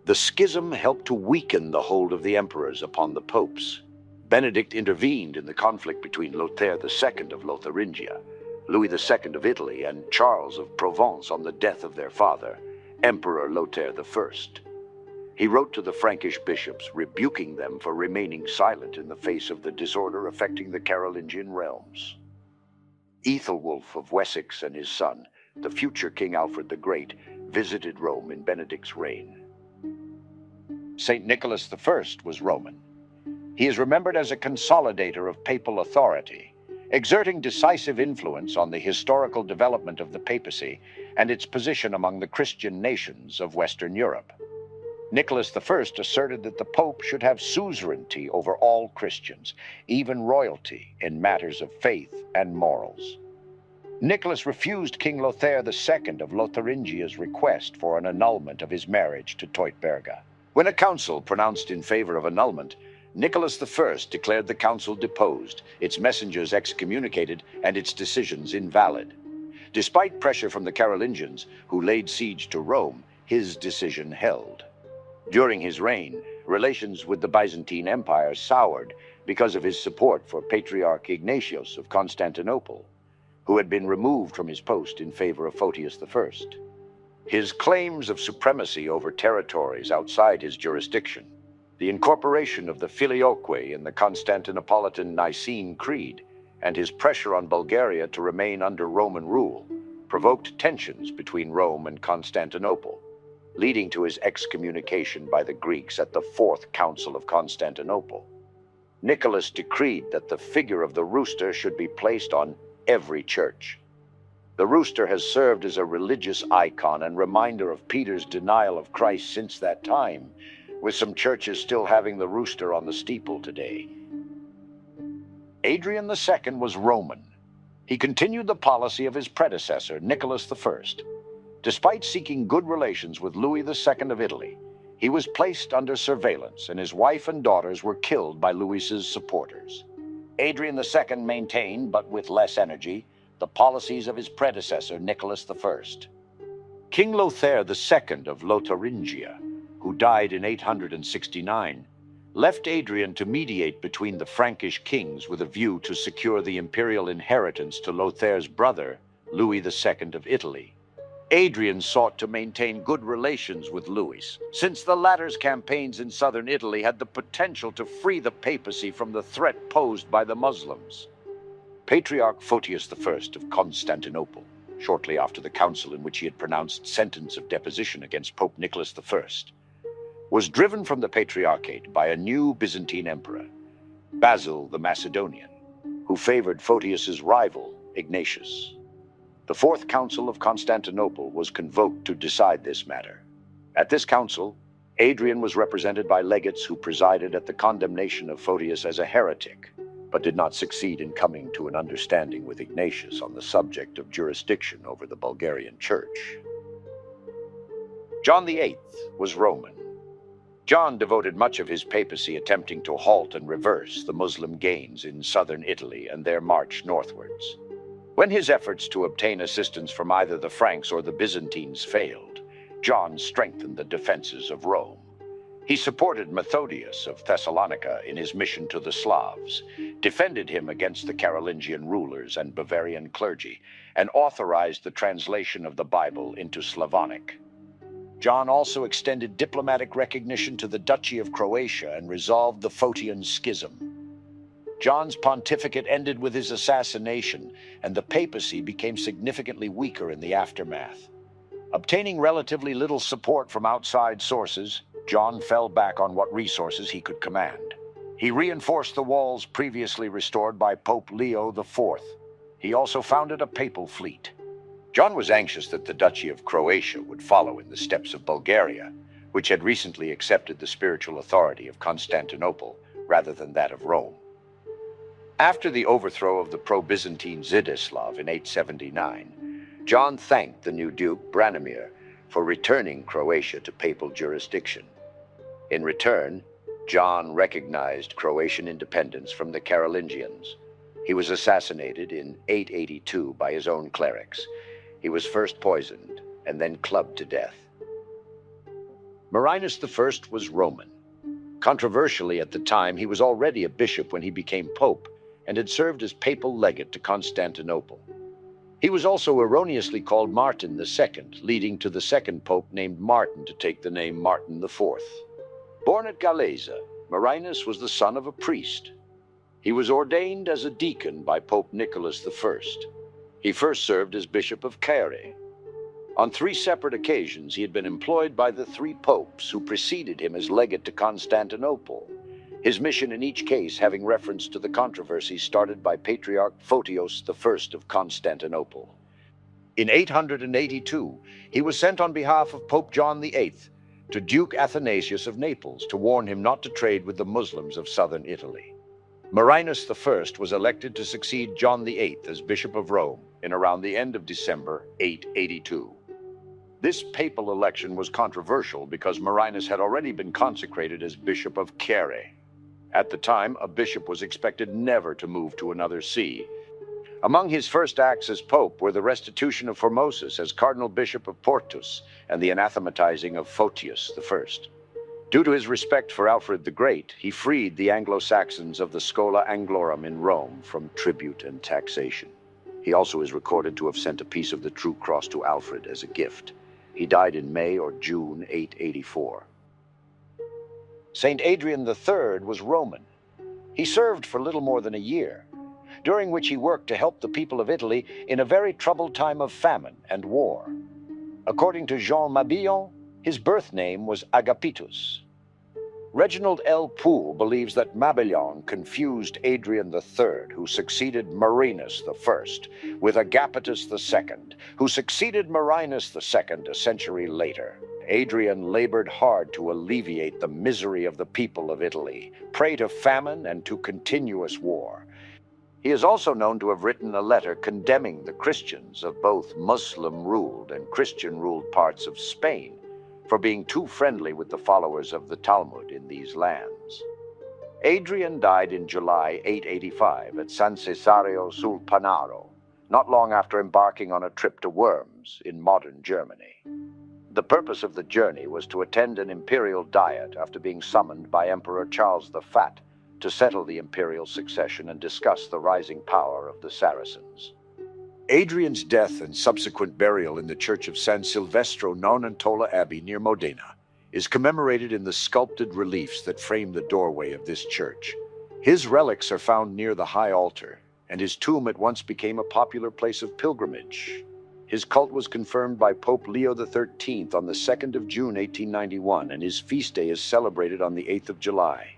The schism helped to weaken the hold of the emperors upon the popes. Benedict intervened in the conflict between Lothair II of Lotharingia, Louis II of Italy, and Charles of Provence on the death of their father, Emperor Lothair I. He wrote to the Frankish bishops, rebuking them for remaining silent in the face of the disorder affecting the Carolingian realms. Ethelwulf of Wessex and his son, the future King Alfred the Great, visited Rome in Benedict's reign. Saint Nicholas I was Roman. He is remembered as a consolidator of papal authority, exerting decisive influence on the historical development of the papacy and its position among the Christian nations of Western Europe. Nicholas I asserted that the Pope should have suzerainty over all Christians, even royalty, in matters of faith and morals. Nicholas refused King Lothair II of Lotharingia's request for an annulment of his marriage to Teutberga. When a council pronounced in favor of annulment, Nicholas I declared the council deposed, its messengers excommunicated, and its decisions invalid. Despite pressure from the Carolingians, who laid siege to Rome, his decision held. During his reign, relations with the Byzantine Empire soured because of his support for Patriarch Ignatius of Constantinople, who had been removed from his post in favor of Photius I. His claims of supremacy over territories outside his jurisdiction, the incorporation of the Filioque in the Constantinopolitan Nicene Creed, and his pressure on Bulgaria to remain under Roman rule, provoked tensions between Rome and Constantinople, leading to his excommunication by the Greeks at the Fourth Council of Constantinople. Nicholas decreed that the figure of the rooster should be placed on every church. The rooster has served as a religious icon and reminder of Peter's denial of Christ since that time, with some churches still having the rooster on the steeple today. Adrian II was Roman. He continued the policy of his predecessor, Nicholas I. Despite seeking good relations with Louis II of Italy, he was placed under surveillance, and his wife and daughters were killed by Louis's supporters. Adrian II maintained, but with less energy, the policies of his predecessor, Nicholas I. King Lothair II of Lotharingia, who died in 869, left Adrian to mediate between the Frankish kings with a view to secure the imperial inheritance to Lothair's brother, Louis II of Italy. Adrian sought to maintain good relations with Louis, since the latter's campaigns in southern Italy had the potential to free the papacy from the threat posed by the Muslims. Patriarch Photius I of Constantinople, shortly after the council in which he had pronounced sentence of deposition against Pope Nicholas I, was driven from the Patriarchate by a new Byzantine emperor, Basil the Macedonian, who favored Photius's rival, Ignatius. The Fourth Council of Constantinople was convoked to decide this matter. At this council, Adrian was represented by legates who presided at the condemnation of Photius as a heretic, but did not succeed in coming to an understanding with Ignatius on the subject of jurisdiction over the Bulgarian Church. John VIII was Roman. John devoted much of his papacy attempting to halt and reverse the Muslim gains in southern Italy and their march northwards. When his efforts to obtain assistance from either the Franks or the Byzantines failed, John strengthened the defenses of Rome. He supported Methodius of Thessalonica in his mission to the Slavs, defended him against the Carolingian rulers and Bavarian clergy, and authorized the translation of the Bible into Slavonic. John also extended diplomatic recognition to the Duchy of Croatia and resolved the Photian Schism. John's pontificate ended with his assassination, and the papacy became significantly weaker in the aftermath. Obtaining relatively little support from outside sources, John fell back on what resources he could command. He reinforced the walls previously restored by Pope Leo IV. He also founded a papal fleet. John was anxious that the Duchy of Croatia would follow in the steps of Bulgaria, which had recently accepted the spiritual authority of Constantinople rather than that of Rome. After the overthrow of the pro-Byzantine Zdislav in 879, John thanked the new Duke Branimir for returning Croatia to papal jurisdiction. In return, John recognized Croatian independence from the Carolingians. He was assassinated in 882 by his own clerics. He was first poisoned and then clubbed to death. Marinus I was Roman. Controversially at the time, he was already a bishop when he became pope and had served as papal legate to Constantinople. He was also erroneously called Martin II, leading to the second pope named Martin to take the name Martin IV. Born at Galaza, Marinus was the son of a priest. He was ordained as a deacon by Pope Nicholas I. He first served as Bishop of Caere. On 3 separate occasions, he had been employed by the 3 popes who preceded him as legate to Constantinople, his mission in each case having reference to the controversy started by Patriarch Photius I of Constantinople. In 882, he was sent on behalf of Pope John VIII to Duke Athanasius of Naples to warn him not to trade with the Muslims of southern Italy. Marinus I was elected to succeed John VIII as Bishop of Rome in around the end of December 882. This papal election was controversial because Marinus had already been consecrated as Bishop of Caere. At the time, a bishop was expected never to move to another see. Among his first acts as pope were the restitution of Formosus as cardinal bishop of Portus and the anathematizing of Photius I. Due to his respect for Alfred the Great, he freed the Anglo-Saxons of the Schola Anglorum in Rome from tribute and taxation. He also is recorded to have sent a piece of the True Cross to Alfred as a gift. He died in May or June 884. Saint Adrian III was Roman. He served for little more than a year, during which he worked to help the people of Italy in a very troubled time of famine and war. According to Jean Mabillon, his birth name was Agapitus. Reginald L. Poole believes that Mabillon confused Adrian III, who succeeded Marinus I, with Agapitus II, who succeeded Marinus II a century later. Adrian labored hard to alleviate the misery of the people of Italy, prey to famine and to continuous war. He is also known to have written a letter condemning the Christians of both Muslim-ruled and Christian-ruled parts of Spain for being too friendly with the followers of the Talmud in these lands. Adrian died in July 885 at San Cesario sul Panaro, not long after embarking on a trip to Worms in modern Germany. The purpose of the journey was to attend an imperial diet after being summoned by Emperor Charles the Fat to settle the imperial succession and discuss the rising power of the Saracens. Adrian's death and subsequent burial in the church of San Silvestro Nonantola Abbey near Modena is commemorated in the sculpted reliefs that frame the doorway of this church. His relics are found near the high altar, and his tomb at once became a popular place of pilgrimage. His cult was confirmed by Pope Leo XIII on the 2nd of June 1891, and his feast day is celebrated on the 8th of July.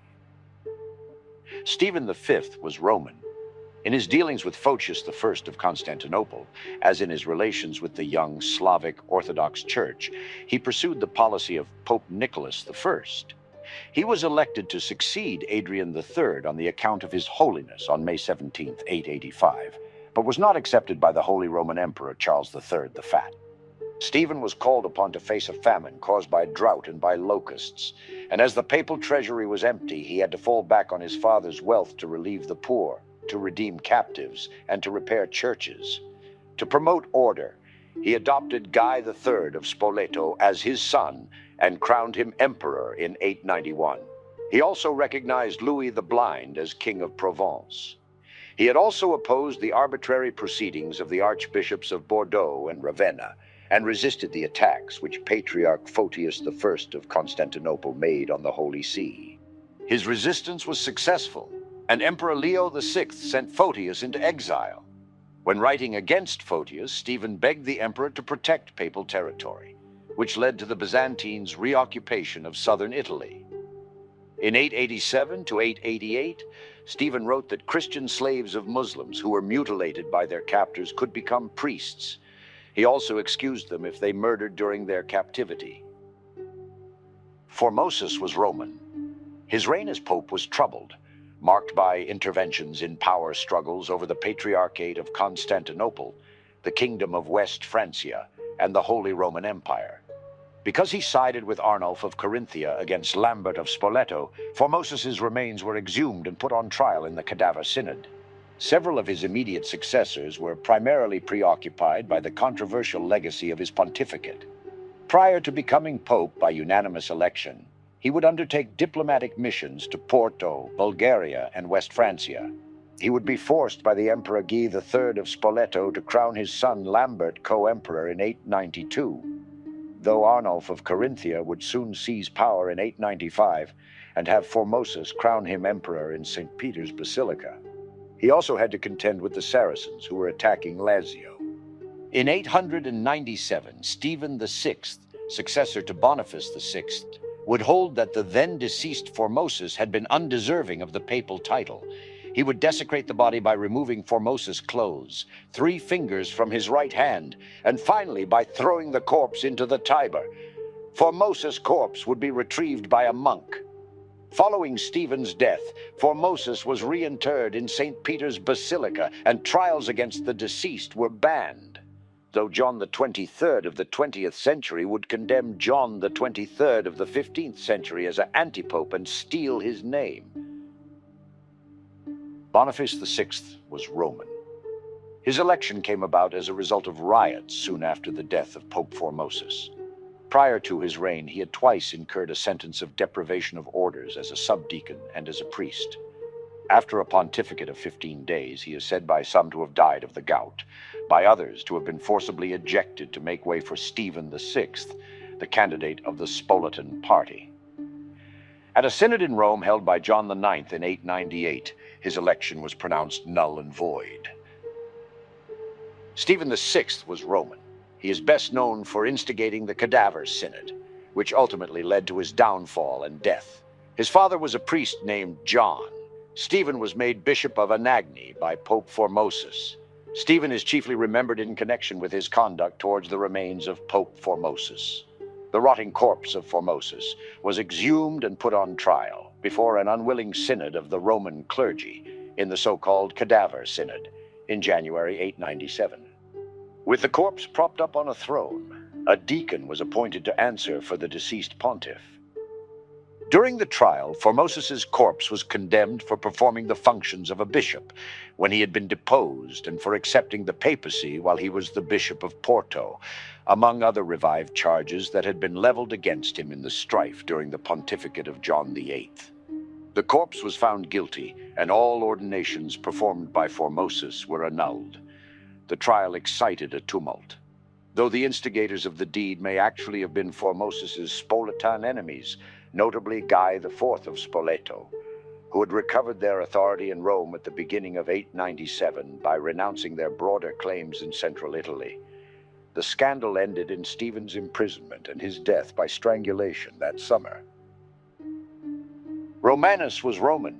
Stephen V was Roman. In his dealings with Photius I of Constantinople, as in his relations with the young Slavic Orthodox Church, he pursued the policy of Pope Nicholas I. He was elected to succeed Adrian III on the account of his holiness on May 17, 885, but was not accepted by the Holy Roman Emperor Charles III the Fat. Stephen was called upon to face a famine caused by drought and by locusts, and as the papal treasury was empty, he had to fall back on his father's wealth to relieve the poor, to redeem captives, and to repair churches. To promote order, he adopted Guy III of Spoleto as his son and crowned him emperor in 891. He also recognized Louis the Blind as King of Provence. He had also opposed the arbitrary proceedings of the archbishops of Bordeaux and Ravenna, and resisted the attacks which Patriarch Photius I of Constantinople made on the Holy See. His resistance was successful, and Emperor Leo VI sent Photius into exile. When writing against Photius, Stephen begged the emperor to protect papal territory, which led to the Byzantines' reoccupation of southern Italy. In 887 to 888, Stephen wrote that Christian slaves of Muslims who were mutilated by their captors could become priests. He also excused them if they murdered during their captivity. Formosus was Roman. His reign as pope was troubled, marked by interventions in power struggles over the Patriarchate of Constantinople, the Kingdom of West Francia, and the Holy Roman Empire. Because he sided with Arnulf of Carinthia against Lambert of Spoleto, Formosus's remains were exhumed and put on trial in the Cadaver Synod. Several of his immediate successors were primarily preoccupied by the controversial legacy of his pontificate. Prior to becoming pope by unanimous election, he would undertake diplomatic missions to Porto, Bulgaria, and West Francia. He would be forced by the Emperor Guy III of Spoleto to crown his son Lambert co-emperor in 892, though Arnulf of Carinthia would soon seize power in 895 and have Formosus crown him emperor in St. Peter's Basilica. He also had to contend with the Saracens, who were attacking Lazio. In 897, Stephen VI, successor to Boniface VI, would hold that the then-deceased Formosus had been undeserving of the papal title. He would desecrate the body by removing Formosus' clothes, 3 fingers from his right hand, and finally by throwing the corpse into the Tiber. Formosus' corpse would be retrieved by a monk. Following Stephen's death, Formosus was reinterred in St. Peter's Basilica, and trials against the deceased were banned, though John the 23rd of the 20th century would condemn John the 23rd of the 15th century as an antipope and steal his name. Boniface VI was Roman. His election came about as a result of riots soon after the death of Pope Formosus. Prior to his reign, he had twice incurred a sentence of deprivation of orders as a subdeacon and as a priest. After a pontificate of 15 days, he is said by some to have died of the gout, by others to have been forcibly ejected to make way for Stephen VI, the candidate of the Spolitan party. At a synod in Rome held by John IX in 898, his election was pronounced null and void. Stephen VI was Roman. He is best known for instigating the Cadaver Synod, which ultimately led to his downfall and death. His father was a priest named John. Stephen was made Bishop of Anagni by Pope Formosus. Stephen is chiefly remembered in connection with his conduct towards the remains of Pope Formosus. The rotting corpse of Formosus was exhumed and put on trial before an unwilling synod of the Roman clergy in the so-called Cadaver Synod in January 897. With the corpse propped up on a throne, a deacon was appointed to answer for the deceased pontiff. During the trial, Formosus's corpse was condemned for performing the functions of a bishop when he had been deposed and for accepting the papacy while he was the Bishop of Porto, among other revived charges that had been leveled against him in the strife during the pontificate of John VIII. The corpse was found guilty, and all ordinations performed by Formosus were annulled. The trial excited a tumult, though the instigators of the deed may actually have been Formosus's Spolitan enemies, notably Guy IV of Spoleto, who had recovered their authority in Rome at the beginning of 897 by renouncing their broader claims in central Italy. The scandal ended in Stephen's imprisonment and his death by strangulation that summer. Romanus was Roman.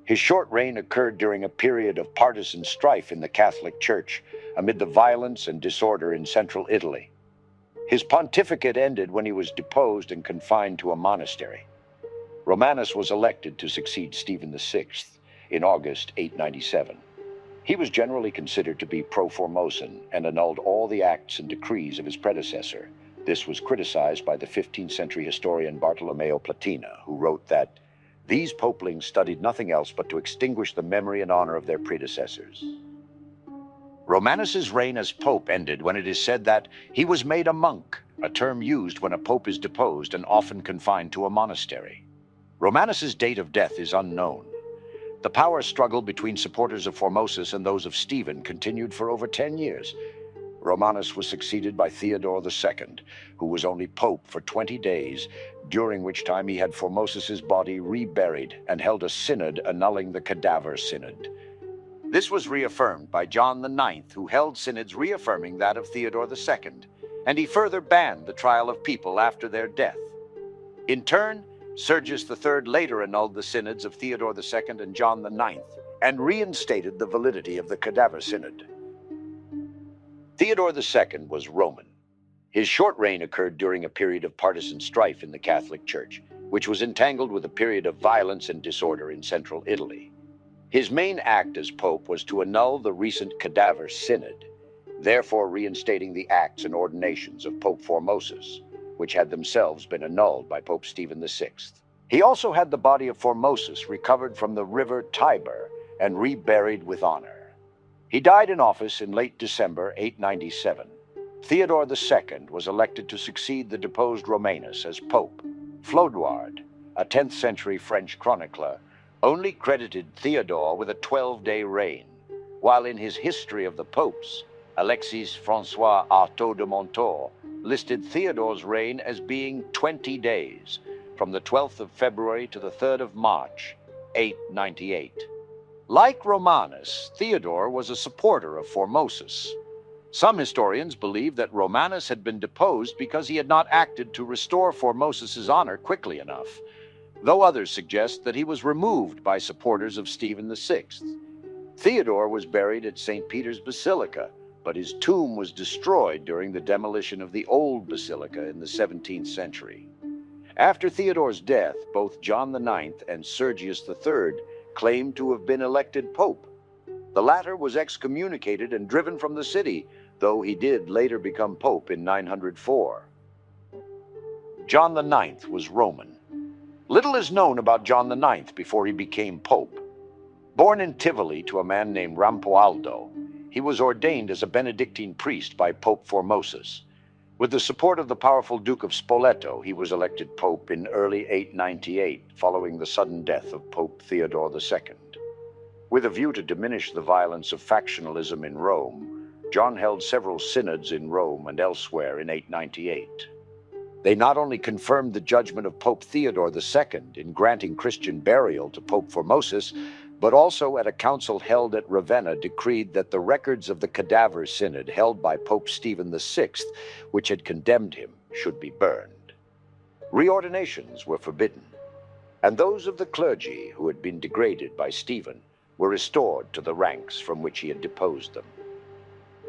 His short reign occurred during a period of partisan strife in the Catholic Church amid the violence and disorder in central Italy. His pontificate ended when he was deposed and confined to a monastery. Romanus was elected to succeed Stephen VI in August 897. He was generally considered to be pro-Formosan and annulled all the acts and decrees of his predecessor. This was criticized by the 15th century historian Bartolomeo Platina, who wrote that these popelings studied nothing else but to extinguish the memory and honor of their predecessors. Romanus's reign as pope ended when it is said that he was made a monk, a term used when a pope is deposed and often confined to a monastery. Romanus's date of death is unknown. The power struggle between supporters of Formosus and those of Stephen continued for over 10 years. Romanus was succeeded by Theodore II, who was only pope for 20 days, during which time he had Formosus's body reburied and held a synod annulling the Cadaver Synod. This was reaffirmed by John IX, who held synods reaffirming that of Theodore II, and he further banned the trial of people after their death. In turn, Syracuse III later annulled the synods of Theodore II and John IX, and reinstated the validity of the Cadaver Synod. Theodore II was Roman. His short reign occurred during a period of partisan strife in the Catholic Church, which was entangled with a period of violence and disorder in central Italy. His main act as pope was to annul the recent Cadaver Synod, therefore reinstating the acts and ordinations of Pope Formosus, which had themselves been annulled by Pope Stephen VI. He also had the body of Formosus recovered from the river Tiber and reburied with honor. He died in office in late December 897. Theodore II was elected to succeed the deposed Romanus as pope. Flodoard, a 10th century French chronicler, only credited Theodore with a 12-day reign, while in his History of the Popes, Alexis François Artaud de Montaut listed Theodore's reign as being 20 days, from the 12th of February to the 3rd of March, 898. Like Romanus, Theodore was a supporter of Formosus. Some historians believe that Romanus had been deposed because he had not acted to restore Formosus's honor quickly enough, though others suggest that he was removed by supporters of Stephen VI. Theodore was buried at St. Peter's Basilica, but his tomb was destroyed during the demolition of the old basilica in the 17th century. After Theodore's death, both John IX and Syracuse III claimed to have been elected pope. The latter was excommunicated and driven from the city, though he did later become pope in 904. John IX was Roman. Little is known about John IX before he became pope. Born in Tivoli to a man named Rampoaldo, he was ordained as a Benedictine priest by Pope Formosus. With the support of the powerful Duke of Spoleto, he was elected pope in early 898, following the sudden death of Pope Theodore II. With a view to diminish the violence of factionalism in Rome, John held several synods in Rome and elsewhere in 898. They not only confirmed the judgment of Pope Theodore II in granting Christian burial to Pope Formosus, but also at a council held at Ravenna decreed that the records of the cadaver synod held by Pope Stephen VI, which had condemned him, should be burned. Reordinations were forbidden, and those of the clergy who had been degraded by Stephen were restored to the ranks from which he had deposed them.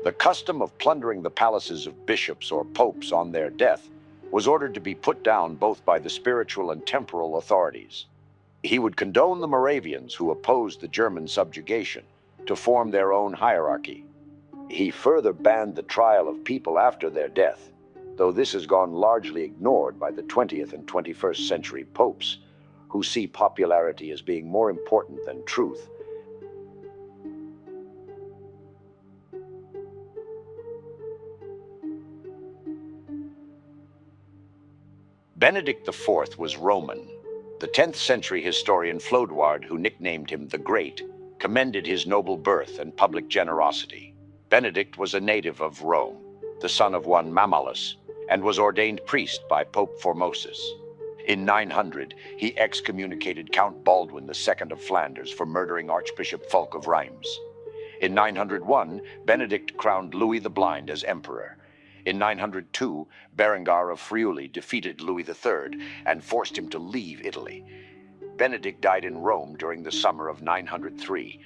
The custom of plundering the palaces of bishops or popes on their death was ordered to be put down both by the spiritual and temporal authorities. He would condone the Moravians who opposed the German subjugation to form their own hierarchy. He further banned the trial of people after their death, though this has gone largely ignored by the 20th and 21st century popes, who see popularity as being more important than truth. Benedict IV was Roman. The 10th century historian Flodoard, who nicknamed him the Great, commended his noble birth and public generosity. Benedict was a native of Rome, the son of one Malachy, and was ordained priest by Pope Formosus. In 900, he excommunicated Count Baldwin II of Flanders for murdering Archbishop Fulk of Rheims. In 901, Benedict crowned Louis the Blind as emperor. In 902, Berengar of Friuli defeated Louis III and forced him to leave Italy. Benedict died in Rome during the summer of 903.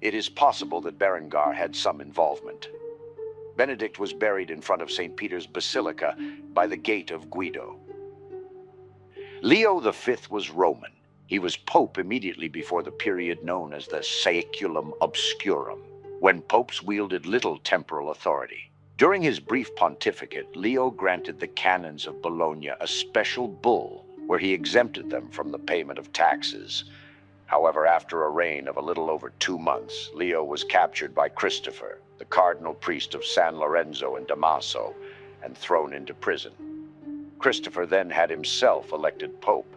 It is possible that Berengar had some involvement. Benedict was buried in front of St. Peter's Basilica by the Gate of Guido. Leo V was Roman. He was pope immediately before the period known as the Saeculum Obscurum, when popes wielded little temporal authority. During his brief pontificate, Leo granted the canons of Bologna a special bull where he exempted them from the payment of taxes. However, after a reign of a little over 2 months, Leo was captured by Christopher, the cardinal priest of San Lorenzo in Damaso, and thrown into prison. Christopher then had himself elected pope.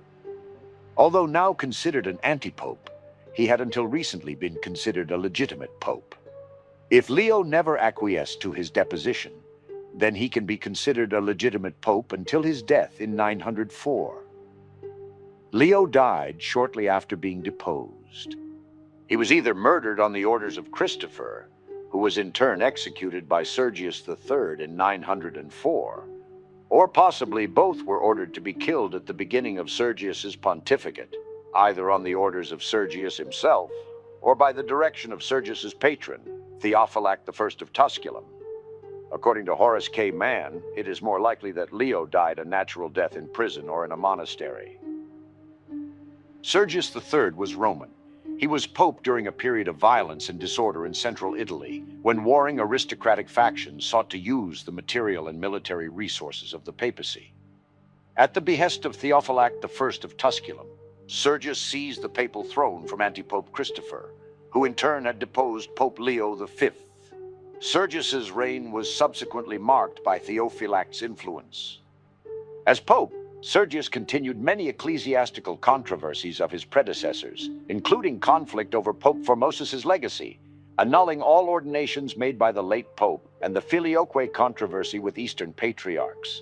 Although now considered an anti-pope, he had until recently been considered a legitimate pope. If Leo never acquiesced to his deposition, then he can be considered a legitimate pope until his death in 904. Leo died shortly after being deposed. He was either murdered on the orders of Christopher, who was in turn executed by Sergius III in 904, or possibly both were ordered to be killed at the beginning of Sergius's pontificate, either on the orders of Sergius himself or by the direction of Sergius's patron, Theophylact I of Tusculum. According to Horace K. Mann, it is more likely that Leo died a natural death in prison or in a monastery. Sergius III was Roman. He was pope during a period of violence and disorder in central Italy, when warring aristocratic factions sought to use the material and military resources of the papacy. At the behest of Theophylact I of Tusculum, Sergius seized the papal throne from anti-pope Christopher, who in turn had deposed Pope Leo V. Sergius's reign was subsequently marked by Theophylact's influence. As pope, Sergius continued many ecclesiastical controversies of his predecessors, including conflict over Pope Formosus's legacy, annulling all ordinations made by the late pope, and the Filioque controversy with Eastern patriarchs.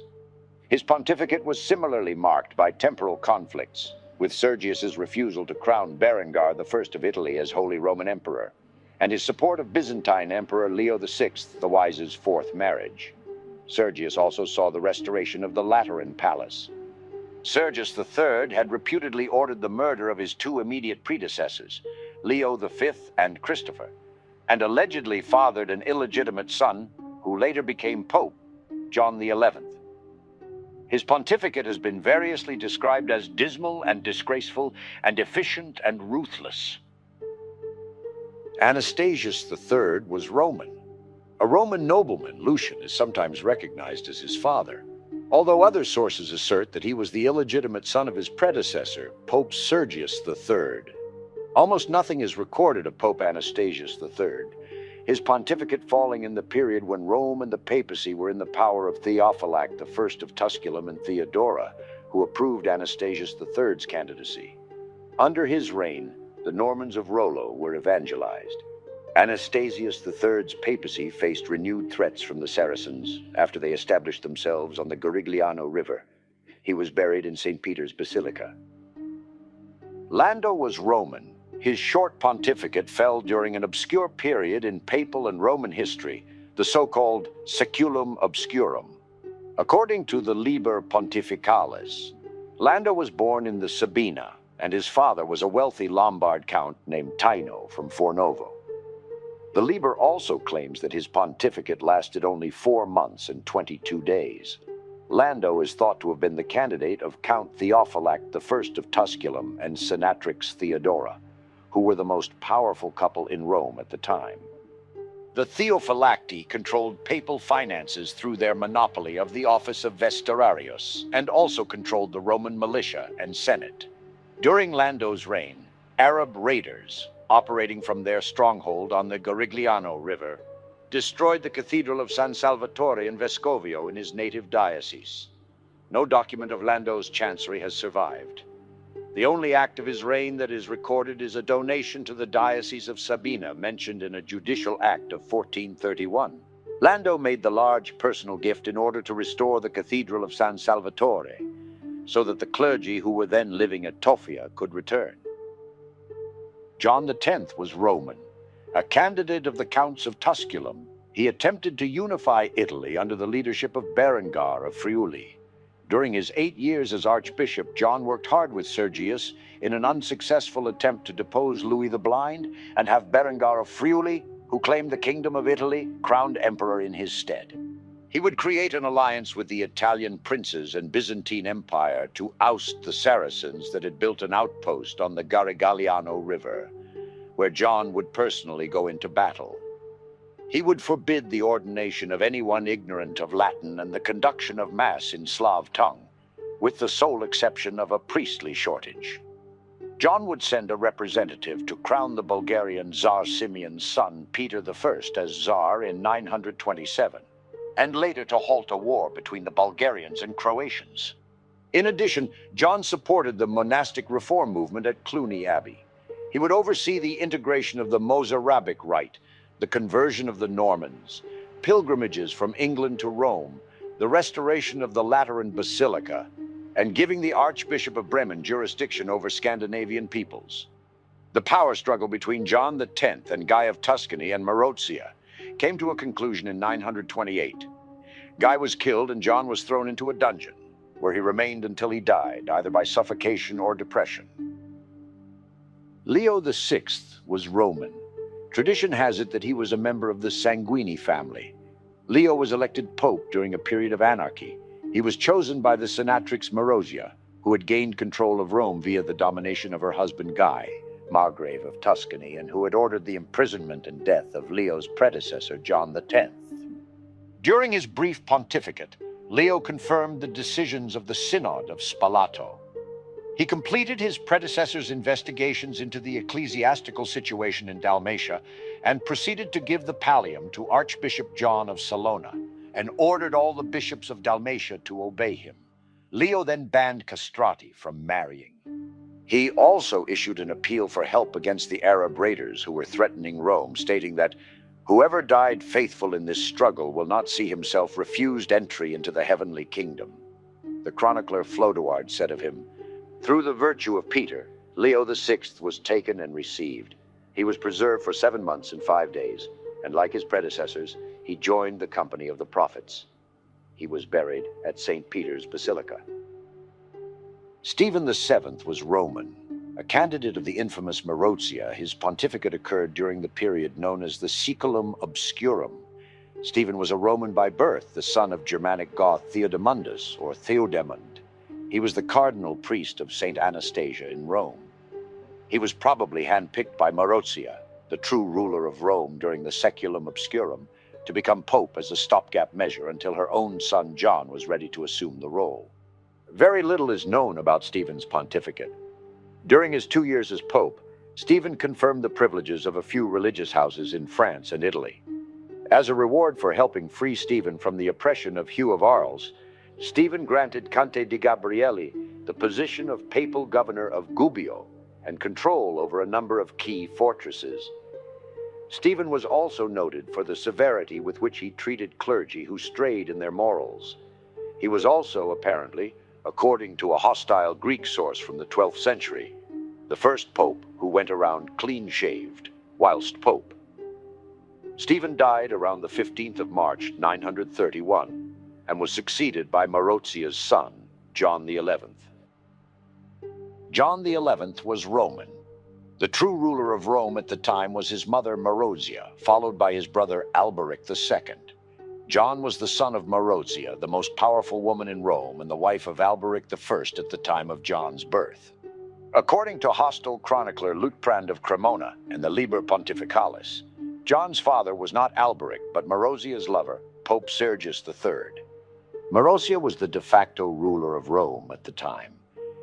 His pontificate was similarly marked by temporal conflicts, with Sergius's refusal to crown Berengar I of Italy as Holy Roman Emperor, and his support of Byzantine Emperor Leo VI the Wise's fourth marriage. Sergius also saw the restoration of the Lateran Palace. Sergius III had reputedly ordered the murder of his 2 immediate predecessors, Leo V and Christopher, and allegedly fathered an illegitimate son who later became Pope, John XI. His pontificate has been variously described as dismal and disgraceful and efficient and ruthless. Anastasius III was Roman. A Roman nobleman, Lucius, is sometimes recognized as his father, although other sources assert that he was the illegitimate son of his predecessor, Pope Sergius III. Almost nothing is recorded of Pope Anastasius III, his pontificate falling in the period when Rome and the papacy were in the power of Theophylact I of Tusculum and Theodora, who approved Anastasius III's candidacy. Under his reign, the Normans of Rollo were evangelized. Anastasius III's papacy faced renewed threats from the Saracens after they established themselves on the Garigliano River. He was buried in St. Peter's Basilica. Lando was Roman. His short pontificate fell during an obscure period in papal and Roman history, the so-called Saeculum Obscurum. According to the Liber Pontificalis, Lando was born in the Sabina, and his father was a wealthy Lombard count named Taino from Fornovo. The Liber also claims that his pontificate lasted only 4 months and 22 days. Lando is thought to have been the candidate of Count Theophylact I of Tusculum and Senatrix Theodora, who were the most powerful couple in Rome at the time. The Theophylacti controlled papal finances through their monopoly of the office of Vestararius, and also controlled the Roman militia and senate. During Lando's reign, Arab raiders, operating from their stronghold on the Garigliano River, destroyed the Cathedral of San Salvatore in Vescovio in his native diocese. No document of Lando's chancery has survived. The only act of his reign that is recorded is a donation to the Diocese of Sabina mentioned in a judicial act of 1431. Lando made the large personal gift in order to restore the Cathedral of San Salvatore, so that the clergy who were then living at Toffia could return. John X was Roman. A candidate of the Counts of Tusculum, he attempted to unify Italy under the leadership of Berengar of Friuli. During his 8 years as Archbishop, John worked hard with Sergius in an unsuccessful attempt to depose Louis the Blind and have Berengar of Friuli, who claimed the Kingdom of Italy, crowned emperor in his stead. He would create an alliance with the Italian princes and Byzantine Empire to oust the Saracens that had built an outpost on the Garigliano River, where John would personally go into battle. He would forbid the ordination of anyone ignorant of Latin and the conduction of Mass in Slav tongue, with the sole exception of a priestly shortage. John would send a representative to crown the Bulgarian Tsar Simeon's son, Peter I, as Tsar in 927, and later to halt a war between the Bulgarians and Croatians. In addition, John supported the monastic reform movement at Cluny Abbey. He would oversee the integration of the Mozarabic rite, the conversion of the Normans, pilgrimages from England to Rome, the restoration of the Lateran Basilica, and giving the Archbishop of Bremen jurisdiction over Scandinavian peoples. The power struggle between John X and Guy of Tuscany and Marozia came to a conclusion in 928. Guy was killed and John was thrown into a dungeon, where he remained until he died, either by suffocation or depression. Leo VI was Roman. Tradition has it that he was a member of the Sanguini family. Leo was elected pope during a period of anarchy. He was chosen by the senatrix Marozia, who had gained control of Rome via the domination of her husband Guy, Margrave of Tuscany, and who had ordered the imprisonment and death of Leo's predecessor, John X. During his brief pontificate, Leo confirmed the decisions of the Synod of Spalato. He completed his predecessor's investigations into the ecclesiastical situation in Dalmatia and proceeded to give the pallium to Archbishop John of Salona and ordered all the bishops of Dalmatia to obey him. Leo then banned castrati from marrying. He also issued an appeal for help against the Arab raiders who were threatening Rome, stating that whoever died faithful in this struggle will not see himself refused entry into the heavenly kingdom. The chronicler Flodoard said of him, "Through the virtue of Peter, Leo VI was taken and received. He was preserved for 7 months and 5 days, and like his predecessors, he joined the company of the prophets. He was buried at St. Peter's Basilica." Stephen VII was Roman. A candidate of the infamous Marozia, his pontificate occurred during the period known as the Saeculum Obscurum. Stephen was a Roman by birth, the son of Germanic Goth Theodemundus, or Theodemund. He was the cardinal priest of Saint Anastasia in Rome. He was probably handpicked by Marozia, the true ruler of Rome during the Saeculum Obscurum, to become pope as a stopgap measure until her own son John was ready to assume the role. Very little is known about Stephen's pontificate. During his 2 years as pope, Stephen confirmed the privileges of a few religious houses in France and Italy. As a reward for helping free Stephen from the oppression of Hugh of Arles, Stephen granted Conte di Gabrielli the position of papal governor of Gubbio and control over a number of key fortresses. Stephen was also noted for the severity with which he treated clergy who strayed in their morals. He was also, apparently, according to a hostile Greek source from the 12th century, the first pope who went around clean-shaved whilst pope. Stephen died around the 15th of March, 931, and was succeeded by Marozia's son, John XI. John XI was Roman. The true ruler of Rome at the time was his mother Marozia, followed by his brother Alberic II. John was the son of Marozia, the most powerful woman in Rome, and the wife of Alberic I at the time of John's birth. According to hostile chronicler Liutprand of Cremona and the Liber Pontificalis, John's father was not Alberic, but Marozia's lover, Pope Syracuse III. Marozia was the de facto ruler of Rome at the time,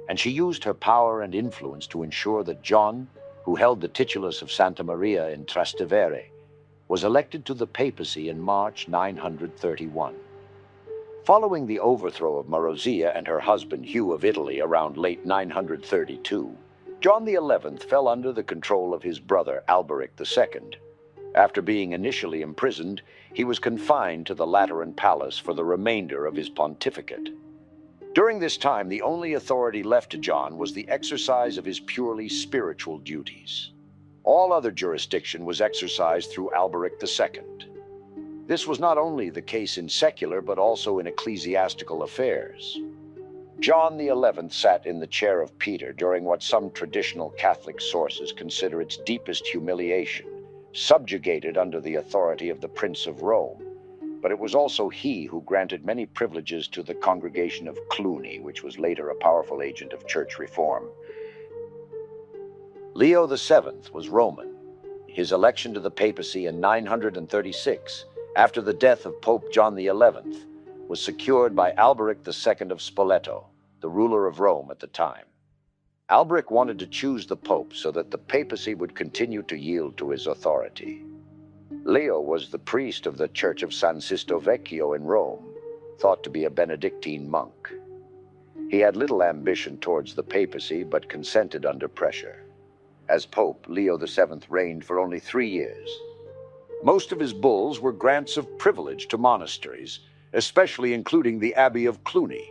and she used her power and influence to ensure that John, who held the titulus of Santa Maria in Trastevere, was elected to the papacy in March 931. Following the overthrow of Marozia and her husband Hugh of Italy around late 932, John XI fell under the control of his brother Alberic II. After being initially imprisoned, he was confined to the Lateran Palace for the remainder of his pontificate. During this time, the only authority left to John was the exercise of his purely spiritual duties. All other jurisdiction was exercised through Alberic II. This was not only the case in secular, but also in ecclesiastical affairs. John XI sat in the chair of Peter during what some traditional Catholic sources consider its deepest humiliation, subjugated under the authority of the Prince of Rome. But it was also he who granted many privileges to the congregation of Cluny, which was later a powerful agent of church reform. Leo VII was Roman. His election to the papacy in 936, after the death of Pope John XI, was secured by Alberic II of Spoleto, the ruler of Rome at the time. Alberic wanted to choose the pope so that the papacy would continue to yield to his authority. Leo was the priest of the Church of San Sisto Vecchio in Rome, thought to be a Benedictine monk. He had little ambition towards the papacy, but consented under pressure. As pope, Leo VII reigned for only 3 years. Most of his bulls were grants of privilege to monasteries, especially including the Abbey of Cluny.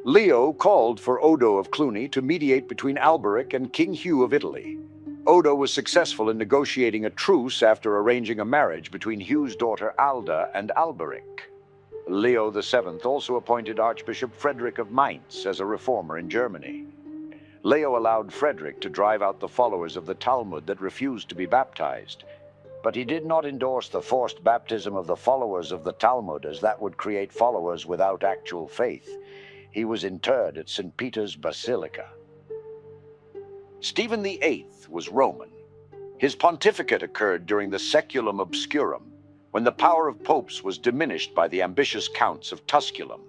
Leo called for Odo of Cluny to mediate between Alberic and King Hugh of Italy. Odo was successful in negotiating a truce after arranging a marriage between Hugh's daughter Alda and Alberic. Leo VII also appointed Archbishop Frederick of Mainz as a reformer in Germany. Leo allowed Frederick to drive out the followers of the Talmud that refused to be baptized, but he did not endorse the forced baptism of the followers of the Talmud, as that would create followers without actual faith. He was interred at St. Peter's Basilica. Stephen VIII was Roman. His pontificate occurred during the Saeculum Obscurum, when the power of popes was diminished by the ambitious counts of Tusculum,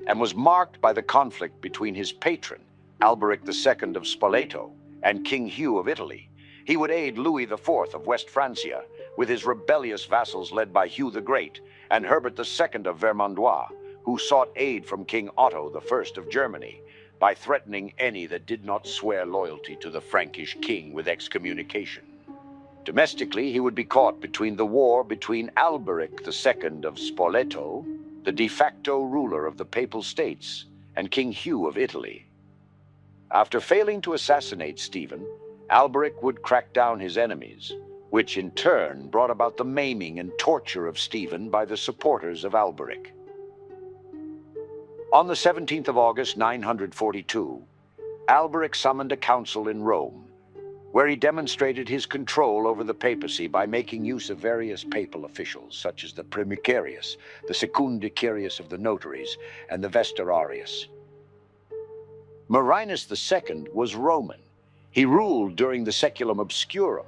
and was marked by the conflict between his patron, Alberic II of Spoleto, and King Hugh of Italy. He would aid Louis IV of West Francia, with his rebellious vassals led by Hugh the Great, and Herbert II of Vermandois, who sought aid from King Otto I of Germany, by threatening any that did not swear loyalty to the Frankish king with excommunication. Domestically, he would be caught between the war between Alberic II of Spoleto, the de facto ruler of the Papal States, and King Hugh of Italy. After failing to assassinate Stephen, Alberic would crack down his enemies, which in turn brought about the maiming and torture of Stephen by the supporters of Alberic. On the 17th of August, 942, Alberic summoned a council in Rome, where he demonstrated his control over the papacy by making use of various papal officials, such as the Primicarius, the Secundicarius of the notaries, and the Vestararius. Marinus II was Roman. He ruled during the Saeculum Obscurum.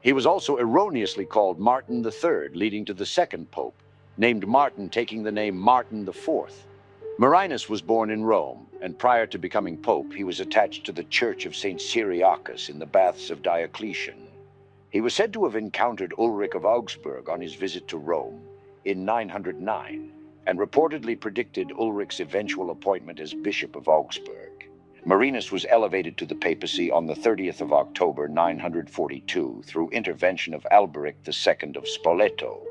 He was also erroneously called Martin III, leading to the second pope, named Martin taking the name Martin IV. Marinus was born in Rome, and prior to becoming pope, he was attached to the Church of St. Syracuse in the Baths of Diocletian. He was said to have encountered Ulrich of Augsburg on his visit to Rome in 909, and reportedly predicted Ulrich's eventual appointment as Bishop of Augsburg. Marinus was elevated to the papacy on the 30th of October 942 through intervention of Alberic II of Spoleto.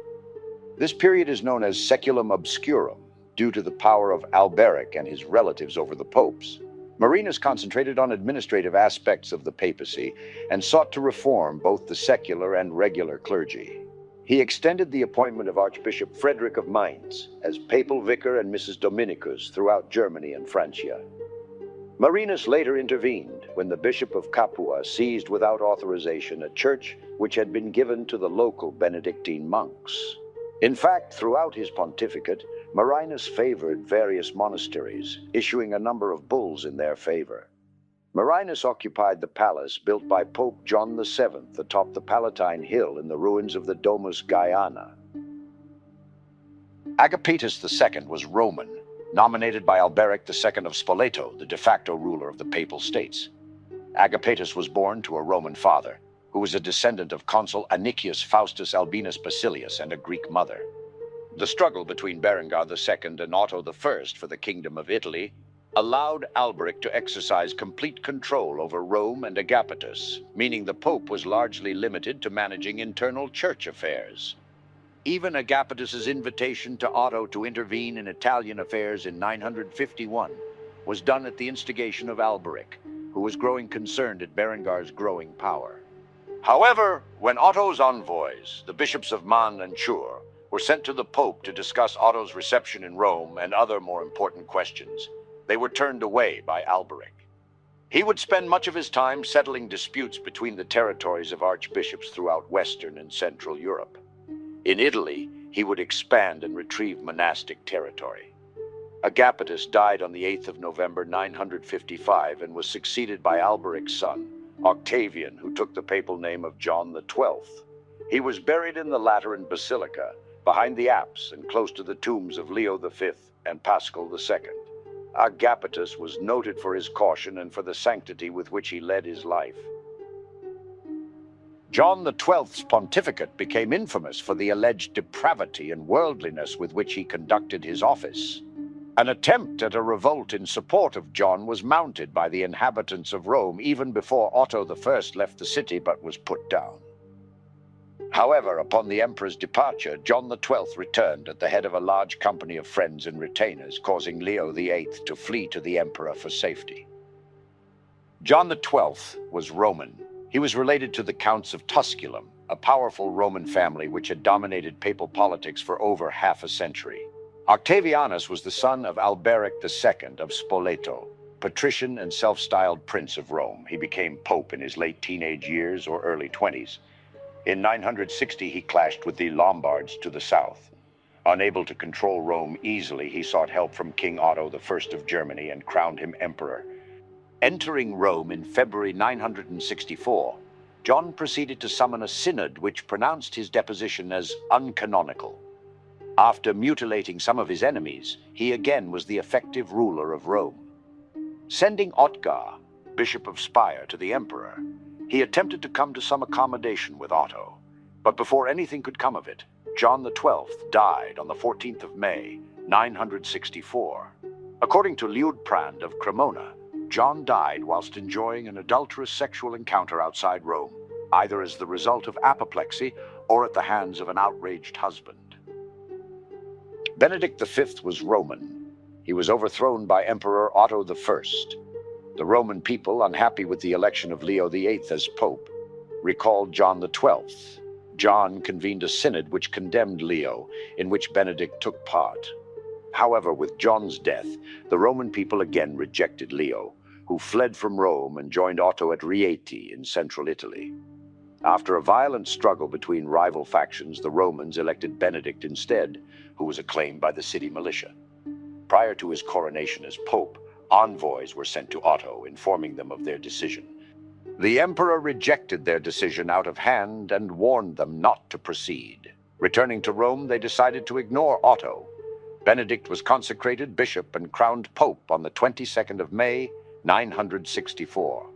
This period is known as Saeculum Obscurum, due to the power of Alberic and his relatives over the popes. Marinus concentrated on administrative aspects of the papacy and sought to reform both the secular and regular clergy. He extended the appointment of Archbishop Frederick of Mainz as papal vicar and missus Dominicus throughout Germany and Francia. Marinus later intervened when the Bishop of Capua seized without authorization a church which had been given to the local Benedictine monks. In fact, throughout his pontificate, Marinus favored various monasteries, issuing a number of bulls in their favor. Marinus occupied the palace built by Pope John VII atop the Palatine Hill in the ruins of the Domus Gaiana. Agapetus II was Roman, nominated by Alberic II of Spoleto, the de facto ruler of the Papal States. Agapetus was born to a Roman father, who was a descendant of Consul Anicius Faustus Albinus Basilius and a Greek mother. The struggle between Berengar II and Otto I for the Kingdom of Italy allowed Alberic to exercise complete control over Rome and Agapetus, meaning the Pope was largely limited to managing internal church affairs. Even Agapetus's invitation to Otto to intervene in Italian affairs in 951 was done at the instigation of Alberic, who was growing concerned at Berengar's growing power. However, when Otto's envoys, the bishops of Mans and Chur, were sent to the Pope to discuss Otto's reception in Rome and other more important questions, they were turned away by Alberic. He would spend much of his time settling disputes between the territories of archbishops throughout Western and Central Europe. In Italy, he would expand and retrieve monastic territory. Agapetus died on the 8th of November 955 and was succeeded by Alberic's son, Octavian, who took the papal name of John XII. He was buried in the Lateran Basilica, behind the apse and close to the tombs of Leo V and Paschal II. Agapetus was noted for his caution and for the sanctity with which he led his life. John XII's pontificate became infamous for the alleged depravity and worldliness with which he conducted his office. An attempt at a revolt in support of John was mounted by the inhabitants of Rome even before Otto I left the city, but was put down. However, upon the emperor's departure, John XII returned at the head of a large company of friends and retainers, causing Leo VIII to flee to the emperor for safety. John XII was Roman. He was related to the Counts of Tusculum, a powerful Roman family which had dominated papal politics for over half a century. Octavianus was the son of Alberic II of Spoleto, patrician and self-styled Prince of Rome. He became pope in his late teenage years or early 20s. In 960, he clashed with the Lombards to the south. Unable to control Rome easily, he sought help from King Otto I of Germany and crowned him emperor. Entering Rome in February 964, John proceeded to summon a synod which pronounced his deposition as uncanonical. After mutilating some of his enemies, he again was the effective ruler of Rome. Sending Otgar, Bishop of Speyer, to the emperor, he attempted to come to some accommodation with Otto, but before anything could come of it, John XII died on the 14th of May, 964. According to Liutprand of Cremona, John died whilst enjoying an adulterous sexual encounter outside Rome, either as the result of apoplexy or at the hands of an outraged husband. Benedict V was Roman. He was overthrown by Emperor Otto I. The Roman people, unhappy with the election of Leo VIII as pope, recalled John XII. John convened a synod which condemned Leo, in which Benedict took part. However, with John's death, the Roman people again rejected Leo, who fled from Rome and joined Otto at Rieti in central Italy. After a violent struggle between rival factions, the Romans elected Benedict instead, who was acclaimed by the city militia. Prior to his coronation as pope, envoys were sent to Otto, informing them of their decision. The emperor rejected their decision out of hand and warned them not to proceed. Returning to Rome, they decided to ignore Otto. Benedict was consecrated bishop and crowned pope on the 22nd of May, 964.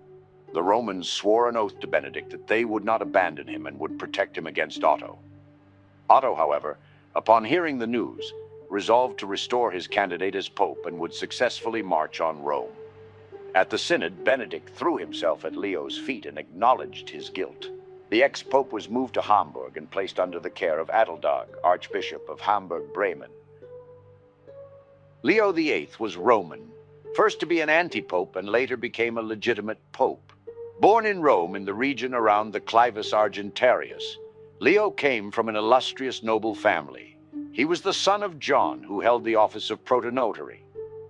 The Romans swore an oath to Benedict that they would not abandon him and would protect him against Otto. Otto, however, upon hearing the news, resolved to restore his candidate as pope and would successfully march on Rome. At the synod, Benedict threw himself at Leo's feet and acknowledged his guilt. The ex-pope was moved to Hamburg and placed under the care of Adeldag, Archbishop of Hamburg-Bremen. Leo VIII was Roman, first to be an anti-pope and later became a legitimate pope. Born in Rome in the region around the Clivus Argentarius, Leo came from an illustrious noble family. He was the son of John, who held the office of protonotary.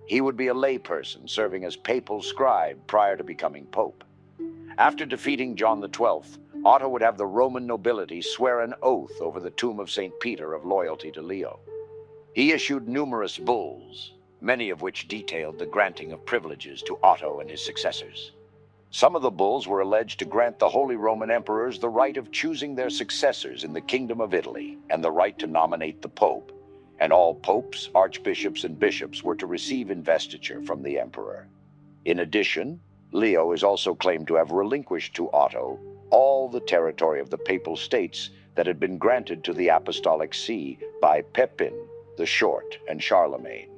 He would be a layperson serving as papal scribe prior to becoming pope. After defeating John XII, Otto would have the Roman nobility swear an oath over the tomb of St. Peter of loyalty to Leo. He issued numerous bulls, many of which detailed the granting of privileges to Otto and his successors. Some of the bulls were alleged to grant the Holy Roman Emperors the right of choosing their successors in the Kingdom of Italy and the right to nominate the Pope, and all popes, archbishops, and bishops were to receive investiture from the emperor. In addition, Leo is also claimed to have relinquished to Otto all the territory of the Papal States that had been granted to the Apostolic See by Pepin the Short and Charlemagne.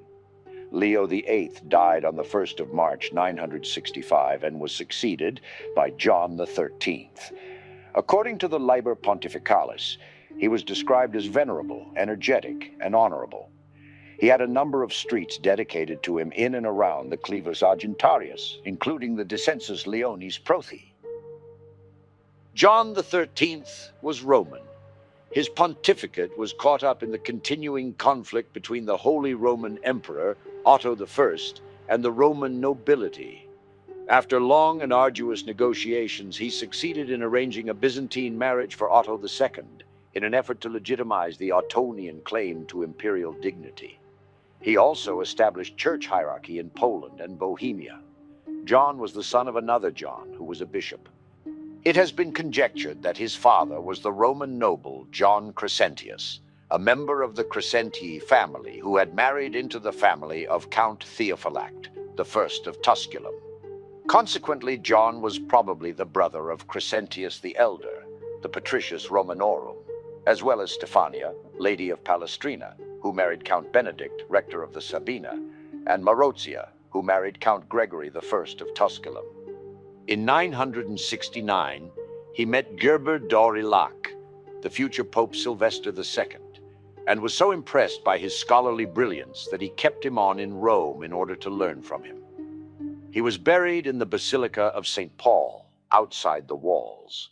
Leo VIII died on the 1st of March, 965, and was succeeded by John XIII. According to the Liber Pontificalis, he was described as venerable, energetic, and honorable. He had a number of streets dedicated to him in and around the Clivus Argentarius, including the Descensus Leonis Prothi. John XIII was Roman. His pontificate was caught up in the continuing conflict between the Holy Roman Emperor, Otto I, and the Roman nobility. After long and arduous negotiations, he succeeded in arranging a Byzantine marriage for Otto II in an effort to legitimize the Ottonian claim to imperial dignity. He also established church hierarchy in Poland and Bohemia. John was the son of another John, who was a bishop. It has been conjectured that his father was the Roman noble John Crescentius, a member of the Crescentii family who had married into the family of Count Theophylact, the first of Tusculum. Consequently, John was probably the brother of Crescentius the Elder, the Patricius Romanorum, as well as Stephania, Lady of Palestrina, who married Count Benedict, rector of the Sabina, and Marozia, who married Count Gregory I of Tusculum. In 969, he met Gerber d'Aurillac, the future Pope Sylvester II, and was so impressed by his scholarly brilliance that he kept him on in Rome in order to learn from him. He was buried in the Basilica of St. Paul, outside the walls.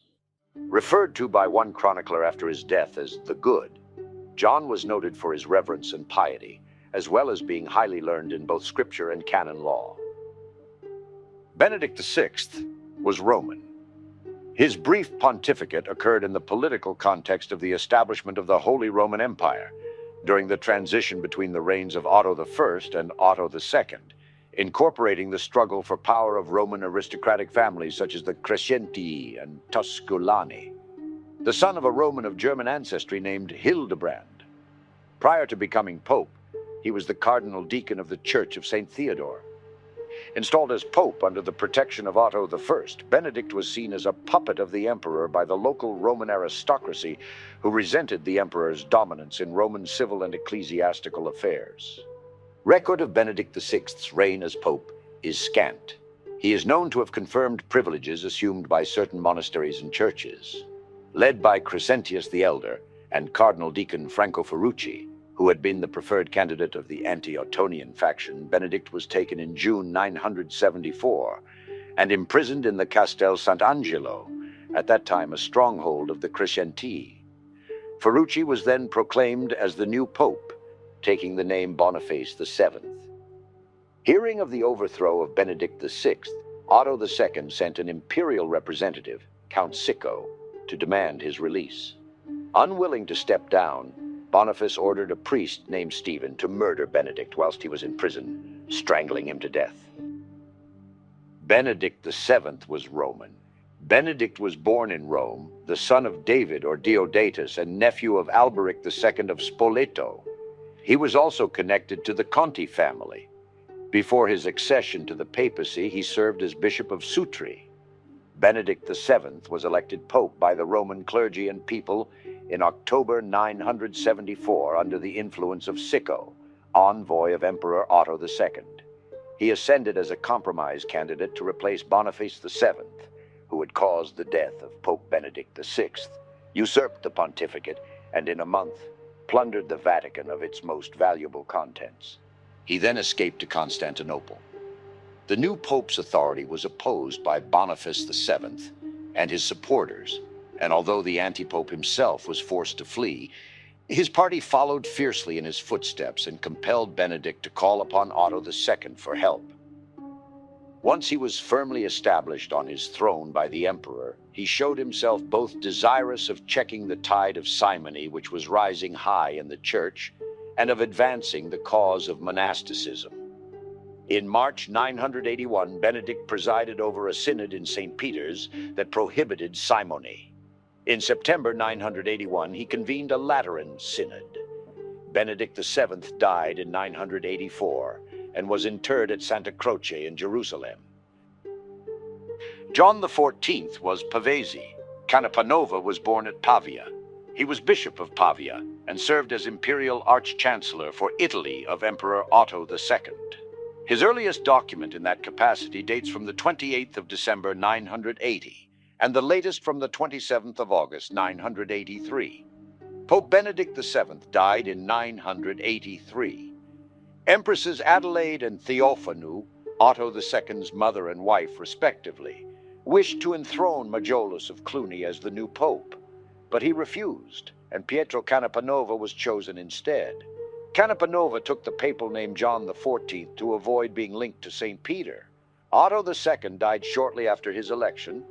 Referred to by one chronicler after his death as the Good, John was noted for his reverence and piety, as well as being highly learned in both scripture and canon law. Benedict VI was Roman. His brief pontificate occurred in the political context of the establishment of the Holy Roman Empire, during the transition between the reigns of Otto I and Otto II, incorporating the struggle for power of Roman aristocratic families such as the Crescentii and Tusculani. The son of a Roman of German ancestry named Hildebrand. Prior to becoming pope, he was the cardinal deacon of the Church of St. Theodore. Installed as pope under the protection of Otto I, Benedict was seen as a puppet of the emperor by the local Roman aristocracy who resented the emperor's dominance in Roman civil and ecclesiastical affairs. Record of Benedict VI's reign as pope is scant. He is known to have confirmed privileges assumed by certain monasteries and churches. Led by Crescentius the Elder and Cardinal Deacon Franco Ferrucci, who had been the preferred candidate of the anti-Ottonian faction, Benedict was taken in June 974 and imprisoned in the Castel Sant'Angelo, at that time a stronghold of the Crescentii. Ferrucci was then proclaimed as the new pope, taking the name Boniface VII. Hearing of the overthrow of Benedict VI, Otto II sent an imperial representative, Count Sicco, to demand his release. Unwilling to step down, Boniface ordered a priest named Stephen to murder Benedict whilst he was in prison, strangling him to death. Benedict VII was Roman. Benedict was born in Rome, the son of David or Deodatus and nephew of Alberic II of Spoleto. He was also connected to the Conti family. Before his accession to the papacy, he served as Bishop of Sutri. Benedict VII was elected pope by the Roman clergy and people in October 974 under the influence of Sicco, envoy of Emperor Otto II. He ascended as a compromise candidate to replace Boniface VII, who had caused the death of Pope Benedict VI, usurped the pontificate, and in a month plundered the Vatican of its most valuable contents. He then escaped to Constantinople. The new pope's authority was opposed by Boniface VII and his supporters, and although the antipope himself was forced to flee, his party followed fiercely in his footsteps and compelled Benedict to call upon Otto II for help. Once he was firmly established on his throne by the emperor, he showed himself both desirous of checking the tide of simony which was rising high in the church, and of advancing the cause of monasticism. In March 981, Benedict presided over a synod in St. Peter's that prohibited simony. In September 981, he convened a Lateran synod. Benedict VII died in 984 and was interred at Santa Croce in Jerusalem. John XIV was Pavese. Canepanova was born at Pavia. He was Bishop of Pavia and served as Imperial Arch-Chancellor for Italy of Emperor Otto II. His earliest document in that capacity dates from the 28th of December 980, and the latest from the 27th of August 983. Pope Benedict VII died in 983. Empresses Adelaide and Theophanu, Otto II's mother and wife respectively, wished to enthrone Majolus of Cluny as the new pope, but he refused, and Pietro Canepanova was chosen instead. Canepanova took the papal name John XIV to avoid being linked to St. Peter. Otto II died shortly after his election,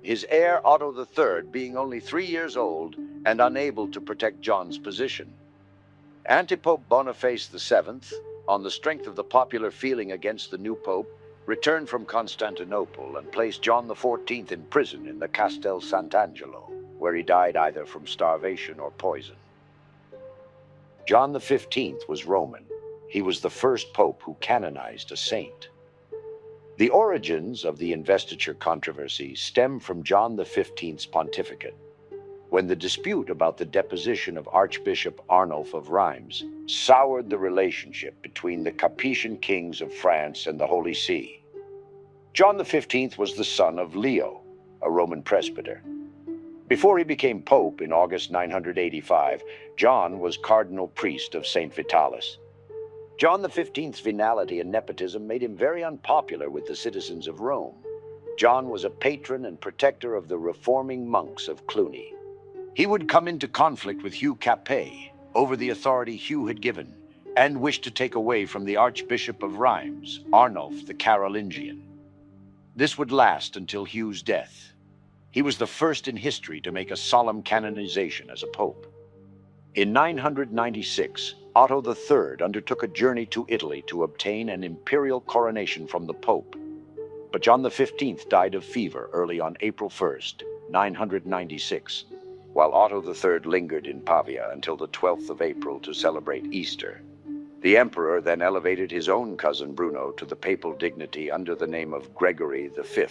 his heir Otto III being only 3 years old and unable to protect John's position. Antipope Boniface VII, on the strength of the popular feeling against the new pope, returned from Constantinople and placed John XIV in prison in the Castel Sant'Angelo, where he died either from starvation or poison. John XV was Roman. He was the first pope who canonized a saint. The origins of the investiture controversy stem from John XV's pontificate, when the dispute about the deposition of Archbishop Arnulf of Rheims soured the relationship between the Capetian kings of France and the Holy See. John XV was the son of Leo, a Roman presbyter. Before he became pope in August 985, John was cardinal priest of St. Vitalis. John XV's venality and nepotism made him very unpopular with the citizens of Rome. John was a patron and protector of the reforming monks of Cluny. He would come into conflict with Hugh Capet over the authority Hugh had given, and wished to take away from the Archbishop of Rheims, Arnulf the Carolingian. This would last until Hugh's death. He was the first in history to make a solemn canonization as a pope. In 996, Otto III undertook a journey to Italy to obtain an imperial coronation from the pope. But John XV died of fever early on April 1st, 996, while Otto III lingered in Pavia until the 12th of April to celebrate Easter. The emperor then elevated his own cousin Bruno to the papal dignity under the name of Gregory V.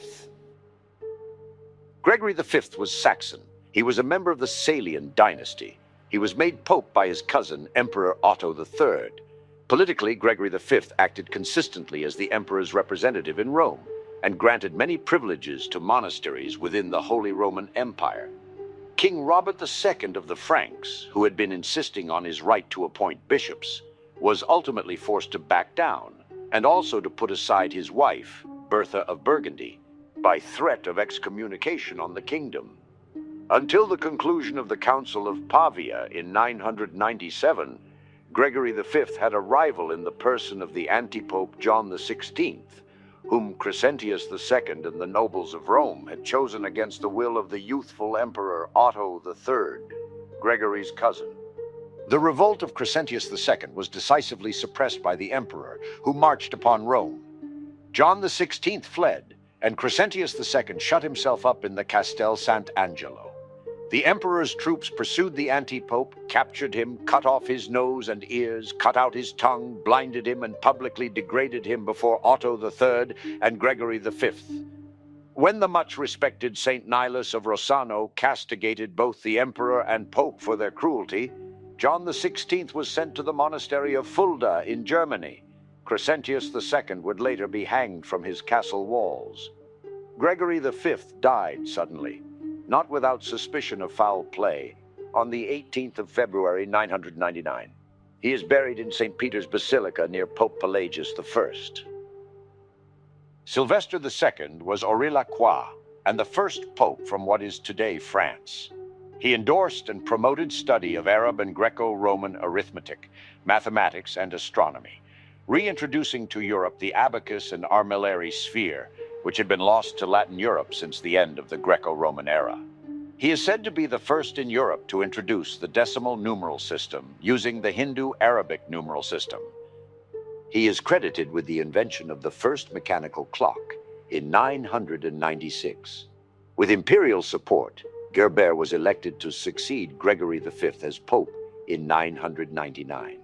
Gregory V was Saxon. He was a member of the Salian dynasty. He was made pope by his cousin, Emperor Otto III. Politically, Gregory V acted consistently as the emperor's representative in Rome, and granted many privileges to monasteries within the Holy Roman Empire. King Robert II of the Franks, who had been insisting on his right to appoint bishops, was ultimately forced to back down, and also to put aside his wife, Bertha of Burgundy, by threat of excommunication on the kingdom. Until the conclusion of the Council of Pavia in 997, Gregory V had a rival in the person of the antipope John XVI, whom Crescentius II and the nobles of Rome had chosen against the will of the youthful Emperor Otto III, Gregory's cousin. The revolt of Crescentius II was decisively suppressed by the emperor, who marched upon Rome. John XVI fled, and Crescentius II shut himself up in the Castel Sant'Angelo. The emperor's troops pursued the anti-pope, captured him, cut off his nose and ears, cut out his tongue, blinded him, and publicly degraded him before Otto III and Gregory V. When the much-respected Saint Nilus of Rossano castigated both the emperor and pope for their cruelty, John XVI was sent to the monastery of Fulda in Germany. Crescentius II would later be hanged from his castle walls. Gregory V died suddenly, not without suspicion of foul play, on the 18th of February 999. He is buried in St. Peter's Basilica near Pope Pelagius I. Sylvester II was Aurillacois and the first pope from what is today France. He endorsed and promoted study of Arab and Greco-Roman arithmetic, mathematics, and astronomy, reintroducing to Europe the abacus and armillary sphere, which had been lost to Latin Europe since the end of the Greco-Roman era. He is said to be the first in Europe to introduce the decimal numeral system using the Hindu-Arabic numeral system. He is credited with the invention of the first mechanical clock in 996. With imperial support, Gerbert was elected to succeed Gregory V as pope in 999.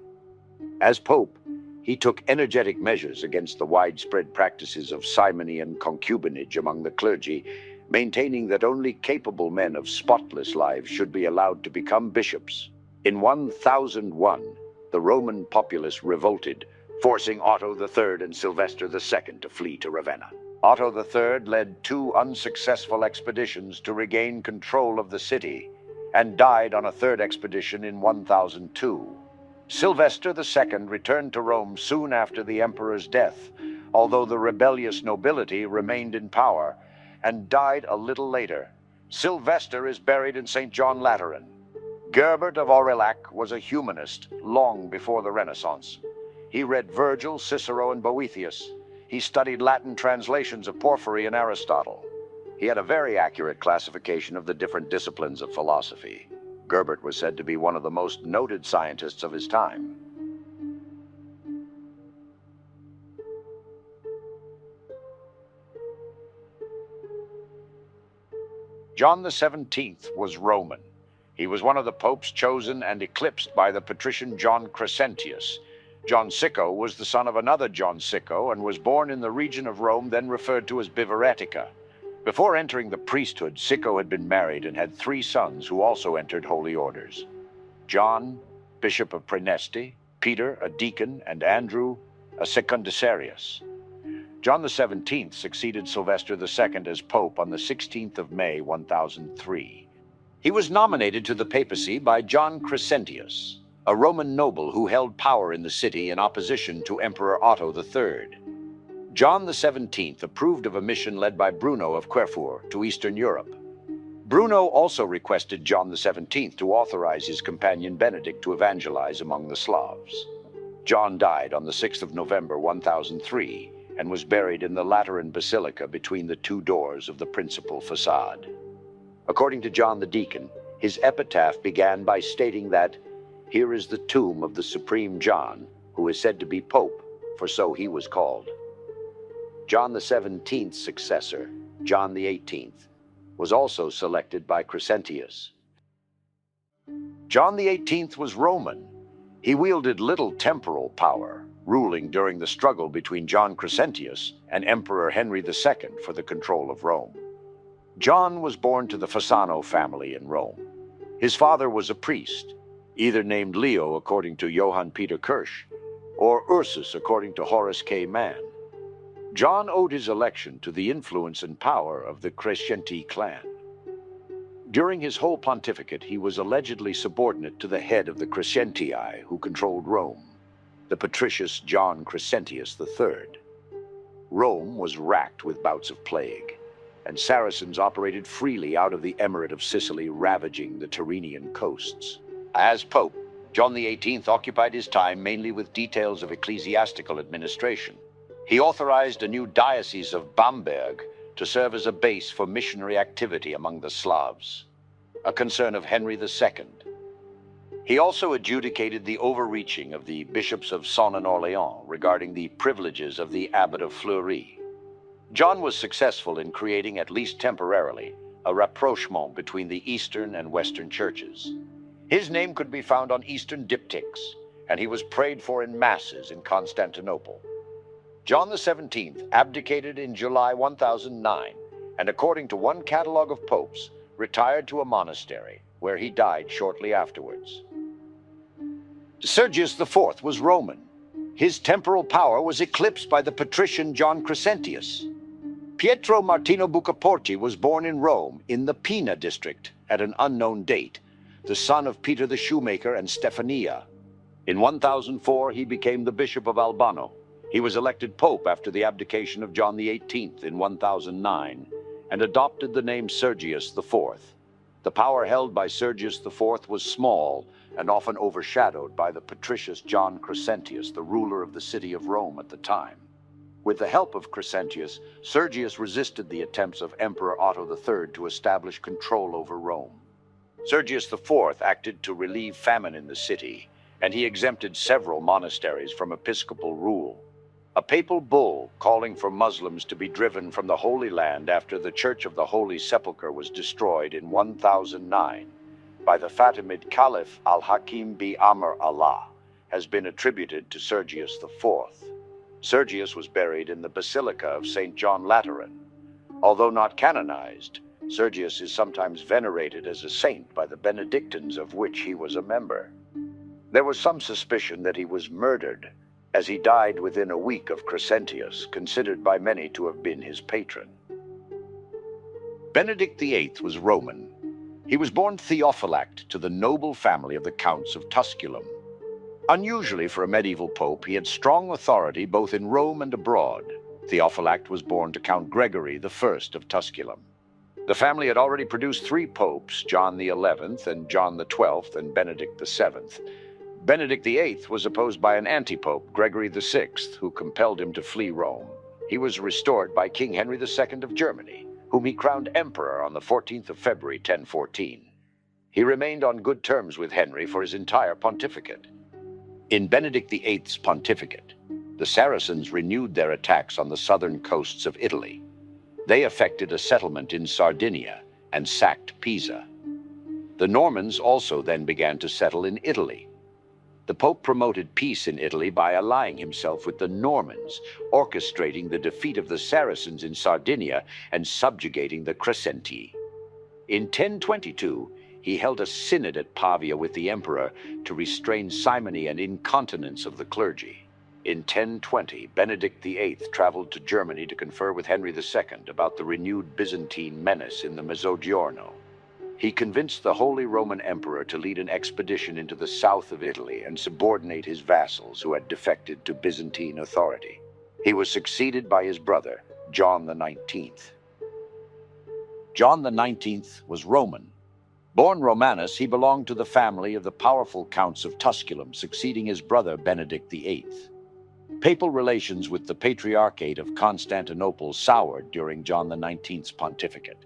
As pope, he took energetic measures against the widespread practices of simony and concubinage among the clergy, maintaining that only capable men of spotless lives should be allowed to become bishops. In 1001, the Roman populace revolted, forcing Otto III and Sylvester II to flee to Ravenna. Otto III led 2 unsuccessful expeditions to regain control of the city and died on a 3rd expedition in 1002. Sylvester II returned to Rome soon after the emperor's death, although the rebellious nobility remained in power, and died a little later. Sylvester is buried in St. John Lateran. Gerbert of Aurillac was a humanist long before the Renaissance. He read Virgil, Cicero, and Boethius. He studied Latin translations of Porphyry and Aristotle. He had a very accurate classification of the different disciplines of philosophy. Gerbert was said to be one of the most noted scientists of his time. John XVII was Roman. He was one of the popes chosen and eclipsed by the patrician John Crescentius. John Sicco was the son of another John Sicco and was born in the region of Rome then referred to as Biveretica. Before entering the priesthood, Sicco had been married and had 3 sons who also entered holy orders: John, Bishop of Praeneste, Peter, a deacon, and Andrew, a secundarius. John XVII succeeded Sylvester II as Pope on the 16th of May, 1003. He was nominated to the papacy by John Crescentius, a Roman noble who held power in the city in opposition to Emperor Otto III. John XVII approved of a mission led by Bruno of Querfurt to Eastern Europe. Bruno also requested John XVII to authorize his companion Benedict to evangelize among the Slavs. John died on the 6th of November 1003 and was buried in the Lateran Basilica between the 2 doors of the principal facade. According to John the Deacon, his epitaph began by stating that, "Here is the tomb of the Supreme John, who is said to be Pope, for so he was called." John XVII's successor, John XVIII, was also selected by Crescentius. John XVIII was Roman. He wielded little temporal power, ruling during the struggle between John Crescentius and Emperor Henri II for the control of Rome. John was born to the Fasano family in Rome. His father was a priest, either named Leo according to Johann Peter Kirsch, or Ursus according to Horace K. Mann. John owed his election to the influence and power of the Crescenti clan. During his whole pontificate, he was allegedly subordinate to the head of the Crescentii, who controlled Rome, the patricius John Crescentius III. Rome was racked with bouts of plague, and Saracens operated freely out of the Emirate of Sicily, ravaging the Tyrrhenian coasts. As Pope, John XVIII occupied his time mainly with details of ecclesiastical administration. He authorized a new diocese of Bamberg to serve as a base for missionary activity among the Slavs, a concern of Henri II. He also adjudicated the overreaching of the bishops of Sens and Orléans regarding the privileges of the abbot of Fleury. John was successful in creating, at least temporarily, a rapprochement between the Eastern and Western churches. His name could be found on Eastern diptychs, and he was prayed for in masses in Constantinople. John the 17th abdicated in July 1009, and according to one catalogue of popes, retired to a monastery, where he died shortly afterwards. Sergius IV was Roman. His temporal power was eclipsed by the patrician John Crescentius. Pietro Martino Bucaporti was born in Rome, in the Pina district, at an unknown date, the son of Peter the Shoemaker and Stephania. In 1004, he became the Bishop of Albano. He was elected Pope after the abdication of John XVIII in 1009, and adopted the name Sergius IV. The power held by Sergius IV was small, and often overshadowed by the patricius John Crescentius, the ruler of the city of Rome at the time. With the help of Crescentius, Sergius resisted the attempts of Emperor Otto III to establish control over Rome. Sergius IV acted to relieve famine in the city, and he exempted several monasteries from episcopal rule. A papal bull calling for Muslims to be driven from the Holy Land after the Church of the Holy Sepulchre was destroyed in 1009 by the Fatimid Caliph al-Hakim bi-Amr Allah has been attributed to Sergius IV. Sergius was buried in the Basilica of St. John Lateran. Although not canonized, Sergius is sometimes venerated as a saint by the Benedictines, of which he was a member. There was some suspicion that he was murdered, as he died within a week of Crescentius, considered by many to have been his patron. Benedict VIII was Roman. He was born Theophylact to the noble family of the Counts of Tusculum. Unusually for a medieval pope, he had strong authority both in Rome and abroad. Theophylact was born to Count Gregory I of Tusculum. The family had already produced 3 popes, John XI and John XII and Benedict VII. Benedict VIII was opposed by an anti-pope, Gregory VI, who compelled him to flee Rome. He was restored by King Henri II of Germany, whom he crowned emperor on the 14th of February 1014. He remained on good terms with Henry for his entire pontificate. In Benedict VIII's pontificate, the Saracens renewed their attacks on the southern coasts of Italy. They effected a settlement in Sardinia and sacked Pisa. The Normans also then began to settle in Italy. The Pope promoted peace in Italy by allying himself with the Normans, orchestrating the defeat of the Saracens in Sardinia and subjugating the Crescenti. In 1022, he held a synod at Pavia with the emperor to restrain simony and incontinence of the clergy. In 1020, Benedict VIII traveled to Germany to confer with Henry II about the renewed Byzantine menace in the Mezzogiorno. He convinced the Holy Roman Emperor to lead an expedition into the south of Italy and subordinate his vassals who had defected to Byzantine authority. He was succeeded by his brother, John XIX. John XIX was Roman. Born Romanus, he belonged to the family of the powerful Counts of Tusculum, succeeding his brother Benedict VIII. Papal relations with the Patriarchate of Constantinople soured during John XIX's pontificate.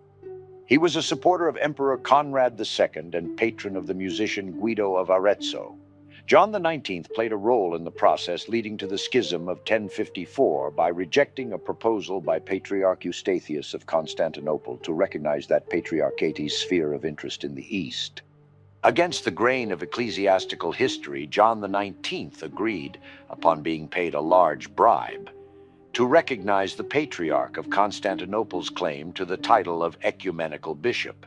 He was a supporter of Emperor Conrad II and patron of the musician Guido of Arezzo. John XIX played a role in the process leading to the schism of 1054 by rejecting a proposal by Patriarch Eustathius of Constantinople to recognize that Patriarchate's sphere of interest in the East. Against the grain of ecclesiastical history, John XIX agreed, upon being paid a large bribe, to recognize the Patriarch of Constantinople's claim to the title of ecumenical bishop.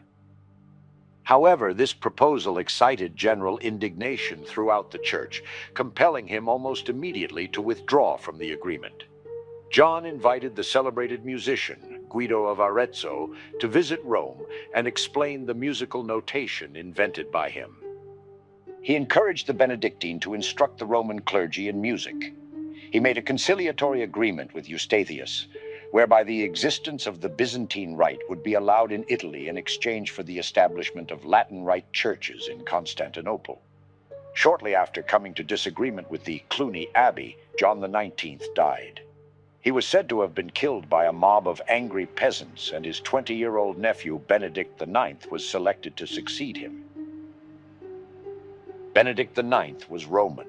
However, this proposal excited general indignation throughout the church, compelling him almost immediately to withdraw from the agreement. John invited the celebrated musician, Guido of Arezzo, to visit Rome and explain the musical notation invented by him. He encouraged the Benedictine to instruct the Roman clergy in music. He made a conciliatory agreement with Eustathius, whereby the existence of the Byzantine Rite would be allowed in Italy in exchange for the establishment of Latin Rite churches in Constantinople. Shortly after coming to disagreement with the Cluny Abbey, John XIX died. He was said to have been killed by a mob of angry peasants, and his 20-year-old nephew Benedict IX was selected to succeed him. Benedict IX was Roman.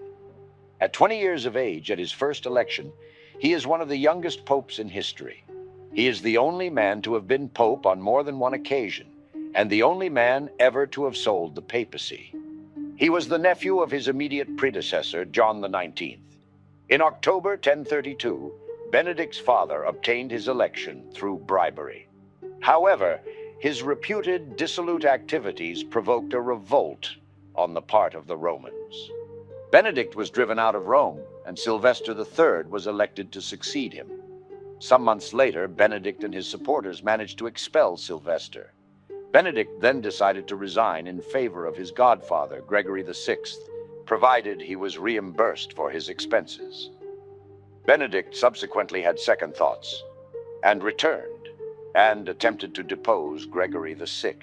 At 20 years of age at his first election, he is one of the youngest popes in history. He is the only man to have been pope on more than one occasion, and the only man ever to have sold the papacy. He was the nephew of his immediate predecessor, John XIX. In October 1032, Benedict's father obtained his election through bribery. However, his reputed dissolute activities provoked a revolt on the part of the Romans. Benedict was driven out of Rome, and Sylvester III was elected to succeed him. Some months later, Benedict and his supporters managed to expel Sylvester. Benedict then decided to resign in favor of his godfather, Gregory VI, provided he was reimbursed for his expenses. Benedict subsequently had second thoughts and returned and attempted to depose Gregory VI.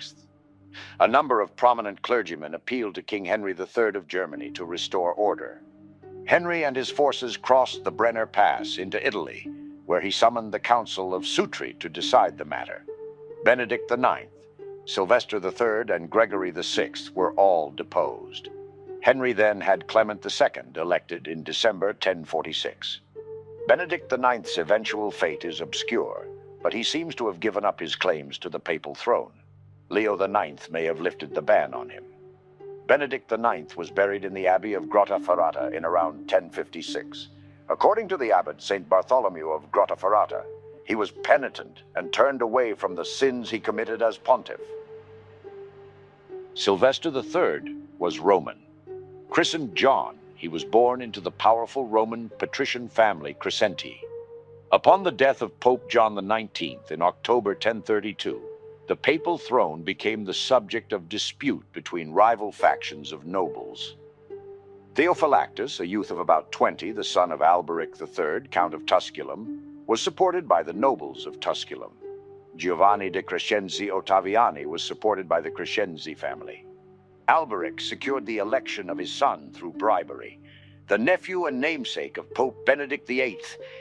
A number of prominent clergymen appealed to King Henry III of Germany to restore order. Henry and his forces crossed the Brenner Pass into Italy, where he summoned the Council of Sutri to decide the matter. Benedict IX, Sylvester III, and Gregory VI were all deposed. Henry then had Clement II elected in December 1046. Benedict IX's eventual fate is obscure, but he seems to have given up his claims to the papal throne. Leo IX may have lifted the ban on him. Benedict IX was buried in the Abbey of Grottaferrata in around 1056. According to the abbot St. Bartholomew of Grottaferrata, he was penitent and turned away from the sins he committed as pontiff. Sylvester III was Roman. Christened John, he was born into the powerful Roman patrician family Crescenti. Upon the death of Pope John XIX in October 1032, the papal throne became the subject of dispute between rival factions of nobles. Theophylactus, a youth of about 20, the son of Alberic III, Count of Tusculum, was supported by the nobles of Tusculum. Giovanni de Crescenzi Ottaviani was supported by the Crescenzi family. Alberic secured the election of his son through bribery. The nephew and namesake of Pope Benedict VIII,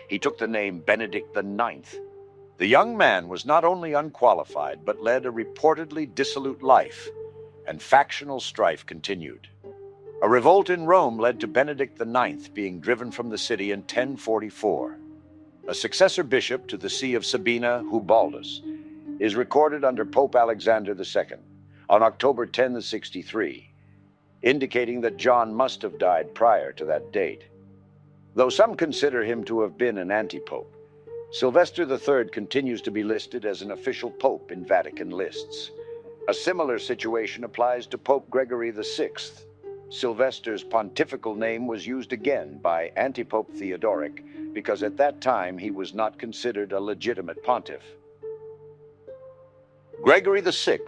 he took the name Benedict IX. The young man was not only unqualified, but led a reportedly dissolute life, and factional strife continued. A revolt in Rome led to Benedict IX being driven from the city in 1044. A successor bishop to the see of Sabina, Hubaldus, is recorded under Pope Alexander II on October 1063, indicating that John must have died prior to that date. Though some consider him to have been an anti-pope, Sylvester III continues to be listed as an official pope in Vatican lists. A similar situation applies to Pope Gregory VI. Sylvester's pontifical name was used again by anti-pope Theodoric because at that time he was not considered a legitimate pontiff. Gregory VI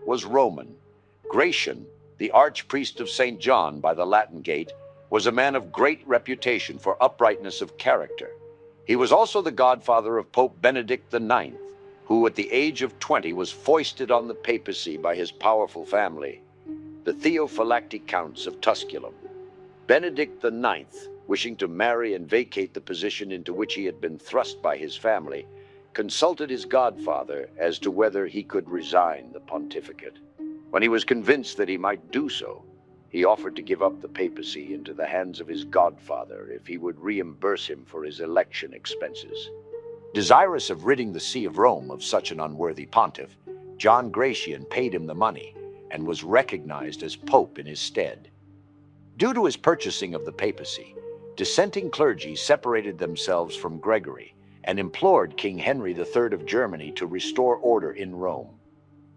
was Roman. Gratian, the archpriest of St. John by the Latin Gate, was a man of great reputation for uprightness of character. He was also the godfather of Pope Benedict IX, who at the age of 20 was foisted on the papacy by his powerful family, the Theophylactic Counts of Tusculum. Benedict IX, wishing to marry and vacate the position into which he had been thrust by his family, consulted his godfather as to whether he could resign the pontificate. When he was convinced that he might do so, he offered to give up the papacy into the hands of his godfather if he would reimburse him for his election expenses. Desirous of ridding the See of Rome of such an unworthy pontiff, John Gratian paid him the money and was recognized as pope in his stead. Due to his purchasing of the papacy, dissenting clergy separated themselves from Gregory and implored King Henry III of Germany to restore order in Rome.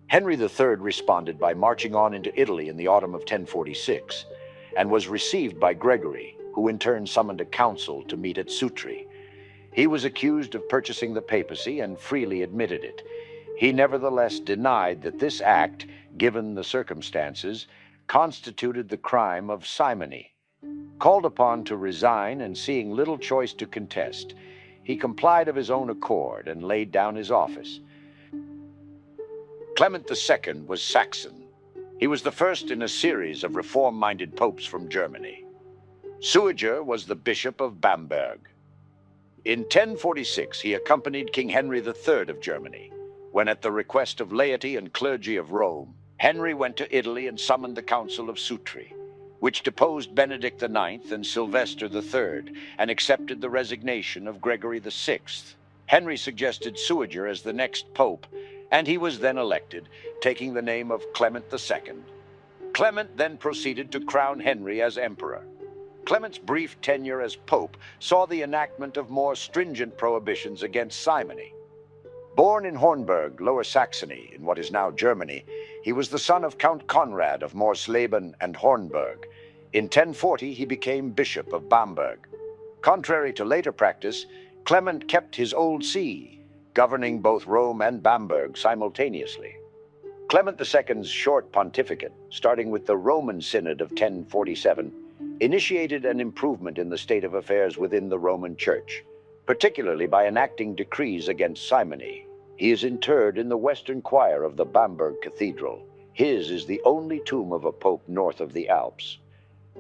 Henry III responded by marching on into Italy in the autumn of 1046 and was received by Gregory, who in turn summoned a council to meet at Sutri. He was accused of purchasing the papacy and freely admitted it. He nevertheless denied that this act, given the circumstances, constituted the crime of simony. Called upon to resign and seeing little choice to contest, he complied of his own accord and laid down his office. Clement II was Saxon. He was the first in a series of reform-minded popes from Germany. Suiger was the Bishop of Bamberg. In 1046, he accompanied King Henry III of Germany, when at the request of laity and clergy of Rome, Henry went to Italy and summoned the Council of Sutri, which deposed Benedict IX and Sylvester III and accepted the resignation of Gregory VI. Henry suggested Suiger as the next pope and he was then elected, taking the name of Clement II. Clement then proceeded to crown Henry as emperor. Clement's brief tenure as pope saw the enactment of more stringent prohibitions against simony. Born in Hornburg, Lower Saxony, in what is now Germany, he was the son of Count Conrad of Morsleben and Hornburg. In 1040, he became Bishop of Bamberg. Contrary to later practice, Clement kept his old see, governing both Rome and Bamberg simultaneously. Clement II's short pontificate, starting with the Roman Synod of 1047, initiated an improvement in the state of affairs within the Roman Church, particularly by enacting decrees against simony. He is interred in the western choir of the Bamberg Cathedral. His is the only tomb of a pope north of the Alps.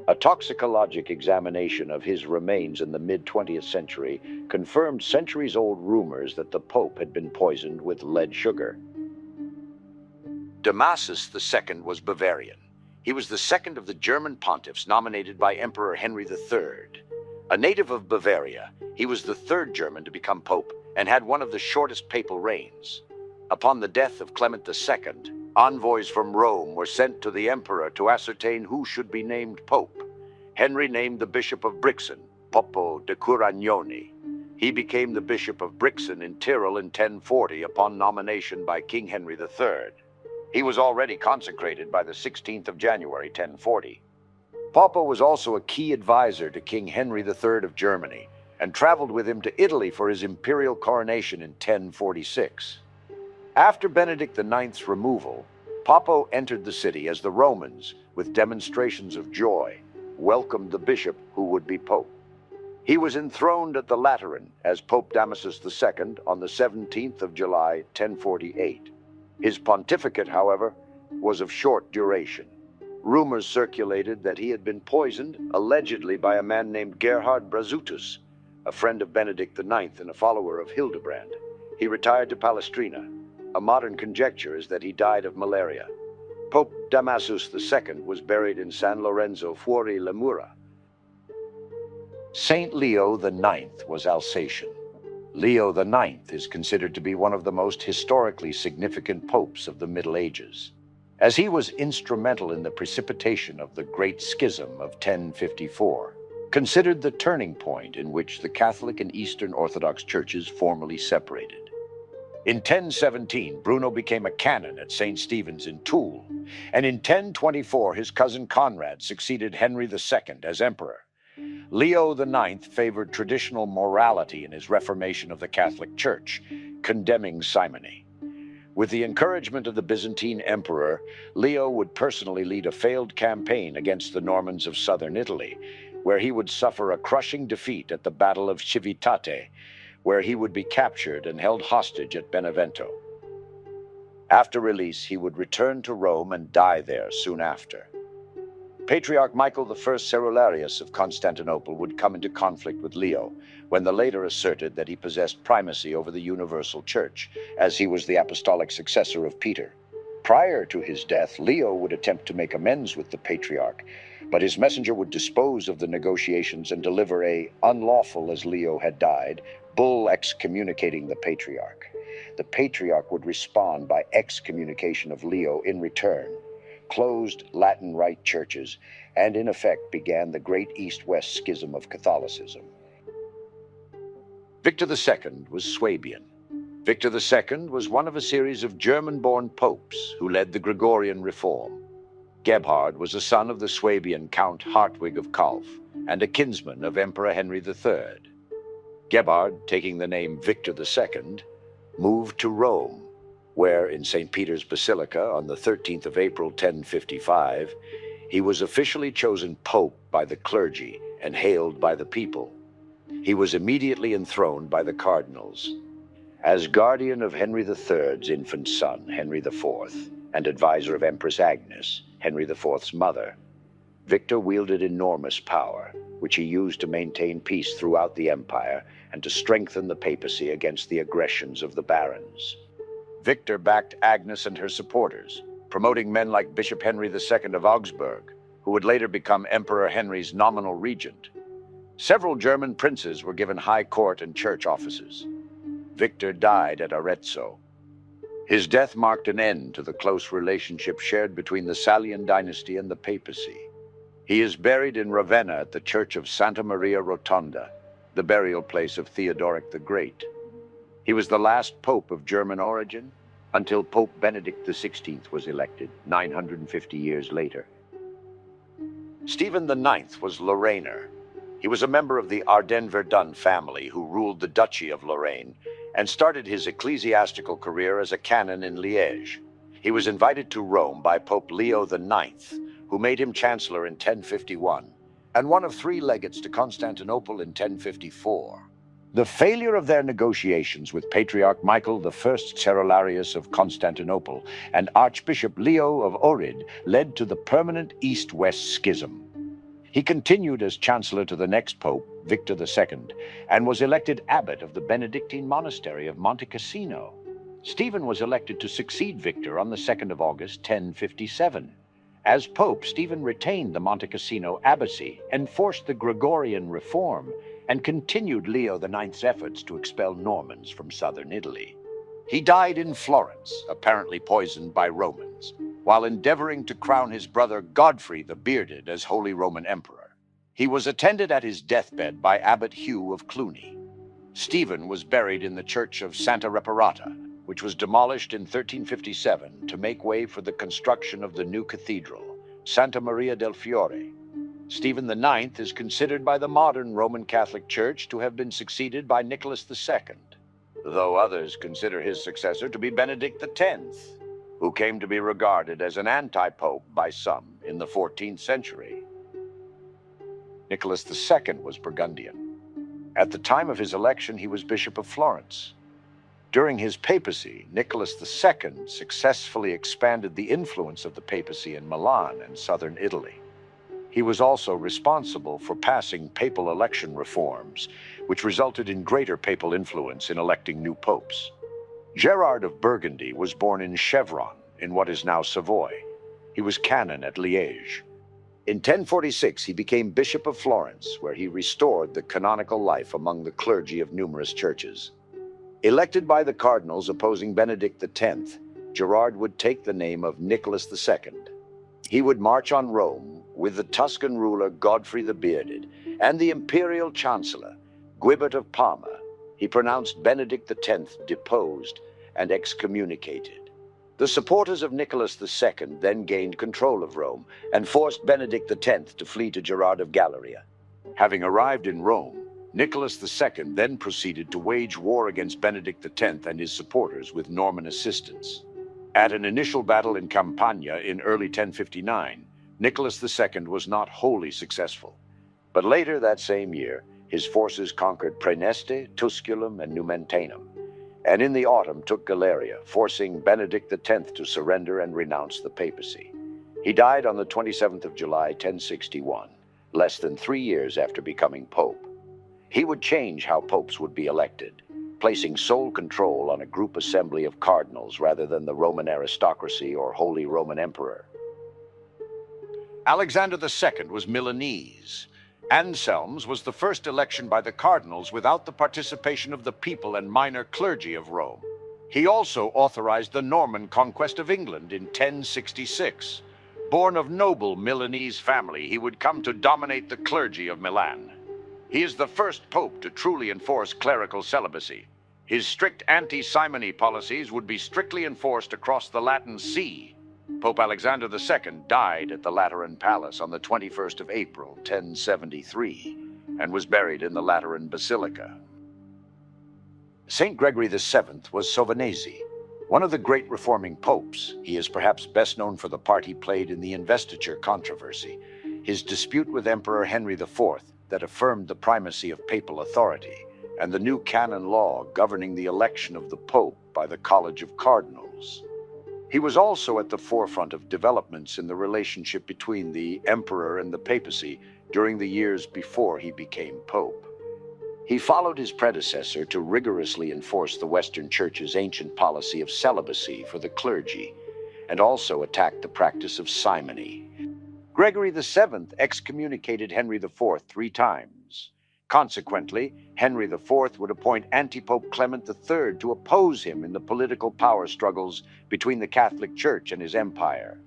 A toxicologic examination of his remains in the mid-20th century confirmed centuries-old rumors that the pope had been poisoned with lead sugar. Damasus II was Bavarian. He was the second of the German pontiffs nominated by Emperor Henri III. A native of Bavaria, he was the third German to become pope and had one of the shortest papal reigns. Upon the death of Clement II, envoys from Rome were sent to the emperor to ascertain who should be named pope. Henry named the Bishop of Brixen, Poppo de Curagnoni. He became the Bishop of Brixen in Tyrol in 1040 upon nomination by King Henry III. He was already consecrated by the 16th of January 1040. Poppo was also a key advisor to King Henry III of Germany and traveled with him to Italy for his imperial coronation in 1046. After Benedict IX's removal, Poppo entered the city as the Romans, with demonstrations of joy, welcomed the bishop who would be pope. He was enthroned at the Lateran as Pope Damasus II on the 17th of July, 1048. His pontificate, however, was of short duration. Rumors circulated that he had been poisoned, allegedly by a man named Gerhard Brazutus, a friend of Benedict IX and a follower of Hildebrand. He retired to Palestrina. A modern conjecture is that he died of malaria. Pope Damasus II was buried in San Lorenzo fuori le Mura. Saint Leo IX was Alsatian. Leo IX is considered to be one of the most historically significant popes of the Middle Ages, as he was instrumental in the precipitation of the Great Schism of 1054, considered the turning point in which the Catholic and Eastern Orthodox churches formally separated. In 1017, Bruno became a canon at St. Stephen's in Toul, and in 1024 his cousin Conrad succeeded Henry II as emperor. Leo IX favored traditional morality in his reformation of the Catholic Church, condemning simony. With the encouragement of the Byzantine emperor, Leo would personally lead a failed campaign against the Normans of southern Italy, where he would suffer a crushing defeat at the Battle of Civitate, where he would be captured and held hostage at Benevento. After release, he would return to Rome and die there soon after. Patriarch Michael I Cerularius of Constantinople would come into conflict with Leo, when the latter asserted that he possessed primacy over the universal church, as he was the apostolic successor of Peter. Prior to his death, Leo would attempt to make amends with the patriarch, but his messenger would dispose of the negotiations and deliver a, unlawful as Leo had died, bull excommunicating the patriarch. The patriarch would respond by excommunication of Leo in return, closed Latin Rite churches, and in effect began the great East-West schism of Catholicism. Victor II was Swabian. Victor II was one of a series of German-born popes who led the Gregorian reform. Gebhard was a son of the Swabian Count Hartwig of Calw and a kinsman of Emperor Henry III. Gebhard, taking the name Victor II, moved to Rome, where in St. Peter's Basilica on the 13th of April 1055, he was officially chosen pope by the clergy and hailed by the people. He was immediately enthroned by the cardinals. As guardian of Henry III's infant son, Henry IV, and advisor of Empress Agnes, Henry IV's mother, Victor wielded enormous power, which he used to maintain peace throughout the empire and to strengthen the papacy against the aggressions of the barons. Victor backed Agnes and her supporters, promoting men like Bishop Henry II of Augsburg, who would later become Emperor Henry's nominal regent. Several German princes were given high court and church offices. Victor died at Arezzo. His death marked an end to the close relationship shared between the Salian dynasty and the papacy. He is buried in Ravenna at the Church of Santa Maria Rotonda, the burial place of Theodoric the Great. He was the last pope of German origin until Pope Benedict XVI was elected 950 years later. Stephen IX was Lorrainer. He was a member of the Ardennes-Verdun family who ruled the Duchy of Lorraine and started his ecclesiastical career as a canon in Liège. He was invited to Rome by Pope Leo IX, who made him chancellor in 1051, and one of 3 legates to Constantinople in 1054. The failure of their negotiations with Patriarch Michael I Cerularius of Constantinople and Archbishop Leo of Ohrid led to the permanent East-West schism. He continued as chancellor to the next pope, Victor II, and was elected abbot of the Benedictine monastery of Monte Cassino. Stephen was elected to succeed Victor on the 2nd of August, 1057. As pope, Stephen retained the Monte Cassino abbacy, enforced the Gregorian reform, and continued Leo IX's efforts to expel Normans from southern Italy. He died in Florence, apparently poisoned by Romans, while endeavoring to crown his brother Godfrey the Bearded as Holy Roman Emperor. He was attended at his deathbed by Abbot Hugh of Cluny. Stephen was buried in the church of Santa Reparata, which was demolished in 1357 to make way for the construction of the new cathedral, Santa Maria del Fiore. Stephen IX is considered by the modern Roman Catholic Church to have been succeeded by Nicholas II, though others consider his successor to be Benedict X, who came to be regarded as an anti-pope by some in the 14th century. Nicholas II was Burgundian. At the time of his election, he was Bishop of Florence. During his papacy, Nicholas II successfully expanded the influence of the papacy in Milan and southern Italy. He was also responsible for passing papal election reforms, which resulted in greater papal influence in electing new popes. Gerard of Burgundy was born in Chevron, in what is now Savoy. He was canon at Liège. In 1046, he became Bishop of Florence, where he restored the canonical life among the clergy of numerous churches. Elected by the cardinals opposing Benedict X, Gerard would take the name of Nicholas II. He would march on Rome with the Tuscan ruler Godfrey the Bearded and the imperial chancellor, Guibert of Parma. He pronounced Benedict X deposed and excommunicated. The supporters of Nicholas II then gained control of Rome and forced Benedict X to flee to Gerard of Galeria. Having arrived in Rome, Nicholas II then proceeded to wage war against Benedict X and his supporters with Norman assistance. At an initial battle in Campania in early 1059, Nicholas II was not wholly successful. But later that same year, his forces conquered Praeneste, Tusculum, and Numentanum, and in the autumn took Galeria, forcing Benedict X to surrender and renounce the papacy. He died on the 27th of July, 1061, less than 3 years after becoming pope. He would change how popes would be elected, placing sole control on a group assembly of cardinals rather than the Roman aristocracy or Holy Roman Emperor. Alexander II was Milanese. Anselm's was the first election by the cardinals without the participation of the people and minor clergy of Rome. He also authorized the Norman conquest of England in 1066. Born of noble Milanese family, he would come to dominate the clergy of Milan. He is the first pope to truly enforce clerical celibacy. His strict anti-simony policies would be strictly enforced across the Latin Sea. Pope Alexander II died at the Lateran Palace on the 21st of April, 1073, and was buried in the Lateran Basilica. Saint Gregory VII was Sovenese, one of the great reforming popes. He is perhaps best known for the part he played in the investiture controversy, his dispute with Emperor Henri IV that affirmed the primacy of papal authority, and the new canon law governing the election of the Pope by the College of Cardinals. He was also at the forefront of developments in the relationship between the emperor and the papacy during the years before he became pope. He followed his predecessor to rigorously enforce the Western Church's ancient policy of celibacy for the clergy, and also attacked the practice of simony. Gregory VII excommunicated Henry IV 3 times, Consequently, Henry IV would appoint anti-Pope Clement III to oppose him in the political power struggles between the Catholic Church and his empire.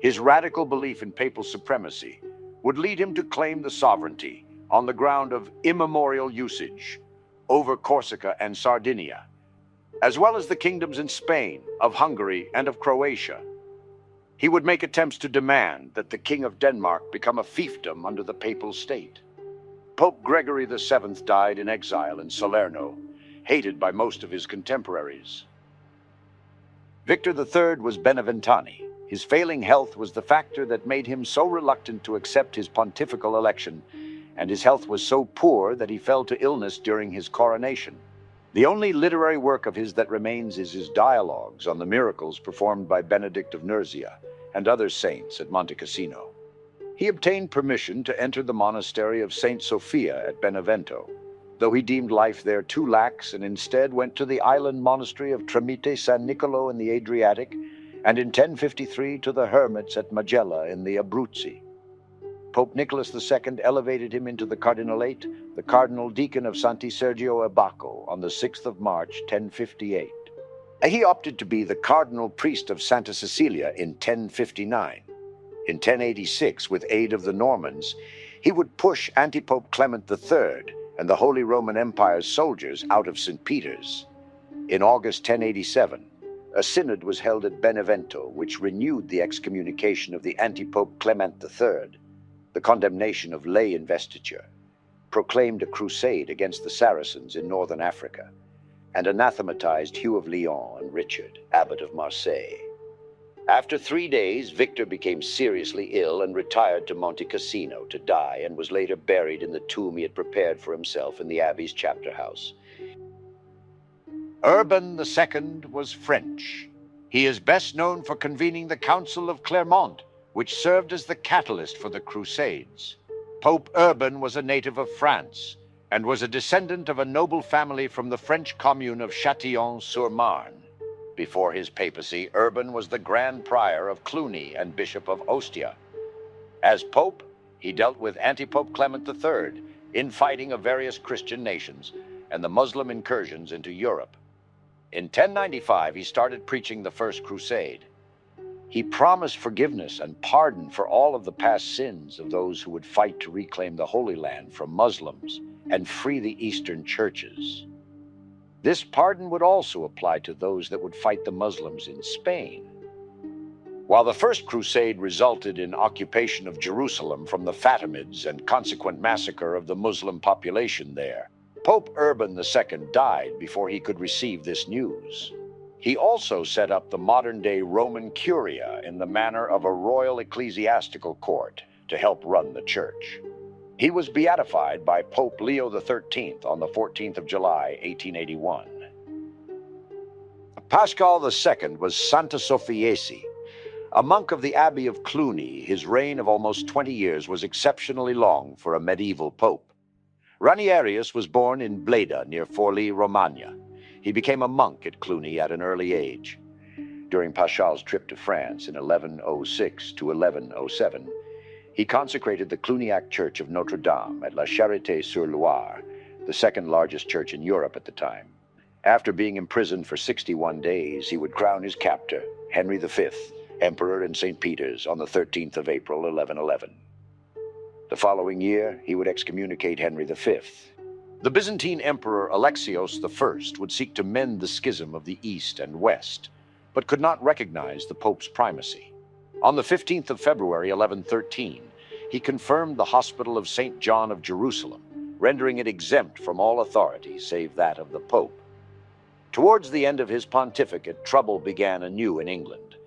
His radical belief in papal supremacy would lead him to claim the sovereignty on the ground of immemorial usage over Corsica and Sardinia, as well as the kingdoms in Spain, of Hungary, and of Croatia. He would make attempts to demand that the King of Denmark become a fiefdom under the papal state. Pope Gregory VII died in exile in Salerno, hated by most of his contemporaries. Victor III was Beneventani. His failing health was the factor that made him so reluctant to accept his pontifical election, and his health was so poor that he fell to illness during his coronation. The only literary work of his that remains is his dialogues on the miracles performed by Benedict of Nursia and other saints at Monte Cassino. He obtained permission to enter the monastery of Saint Sophia at Benevento, though he deemed life there too lax and instead went to the island monastery of Tramite San Nicolo in the Adriatic, and in 1053 to the hermits at Magella in the Abruzzi. Pope Nicholas II elevated him into the cardinalate, the cardinal deacon of Santi Sergio e Bacco, on the 6th of March, 1058. He opted to be the cardinal priest of Santa Cecilia in 1059. In 1086, with aid of the Normans, he would push anti-Pope Clement III and the Holy Roman Empire's soldiers out of St. Peter's. In August 1087, a synod was held at Benevento, which renewed the excommunication of the anti-Pope Clement III, the condemnation of lay investiture, proclaimed a crusade against the Saracens in northern Africa, and anathematized Hugh of Lyon and Richard, abbot of Marseille. After 3 days, Victor became seriously ill and retired to Monte Cassino to die, and was later buried in the tomb he had prepared for himself in the abbey's chapter house. Urban II was French. He is best known for convening the Council of Clermont, which served as the catalyst for the Crusades. Pope Urban was a native of France, and was a descendant of a noble family from the French commune of Châtillon-sur-Marne. Before his papacy, Urban was the Grand Prior of Cluny and Bishop of Ostia. As Pope, he dealt with anti-Pope Clement III, infighting of various Christian nations, and the Muslim incursions into Europe. In 1095, he started preaching the First Crusade. He promised forgiveness and pardon for all of the past sins of those who would fight to reclaim the Holy Land from Muslims and free the Eastern churches. This pardon would also apply to those that would fight the Muslims in Spain. While the First Crusade resulted in occupation of Jerusalem from the Fatimids and consequent massacre of the Muslim population there, Pope Urban II died before he could receive this news. He also set up the modern-day Roman Curia in the manner of a royal ecclesiastical court to help run the church. He was beatified by Pope Leo XIII on the 14th of July, 1881. Pascal II was Santa Sophiesi. A monk of the Abbey of Cluny, his reign of almost 20 years was exceptionally long for a medieval pope. Ranierius was born in Bleda, near Forlì, Romagna. He became a monk at Cluny at an early age. During Pascal's trip to France in 1106 to 1107, he consecrated the Cluniac Church of Notre Dame at La Charité-sur-Loire, the second largest church in Europe at the time. After being imprisoned for 61 days, he would crown his captor, Henri V, emperor in St. Peter's on the 13th of April, 1111. The following year, he would excommunicate Henri V. The Byzantine Emperor Alexios I would seek to mend the schism of the East and West, but could not recognize the Pope's primacy. On the 15th of February, 1113, he confirmed the Hospital of St. John of Jerusalem, rendering it exempt from all authority save that of the Pope. Towards the end of his pontificate, trouble began anew in England.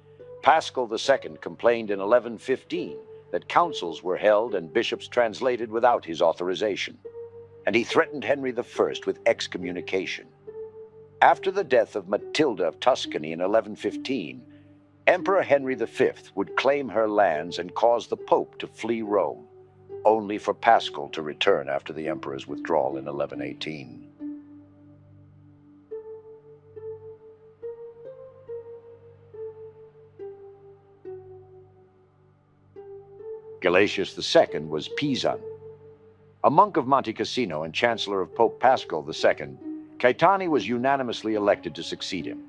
Paschal II complained in 1115 that councils were held and bishops translated without his authorization, and he threatened Henry I with excommunication. After the death of Matilda of Tuscany in 1115, Emperor Henry V would claim her lands and cause the Pope to flee Rome, only for Paschal to return after the emperor's withdrawal in 1118. Gelasius II was Pisan. A monk of Monte Cassino and chancellor of Pope Paschal II, Caetani was unanimously elected to succeed him.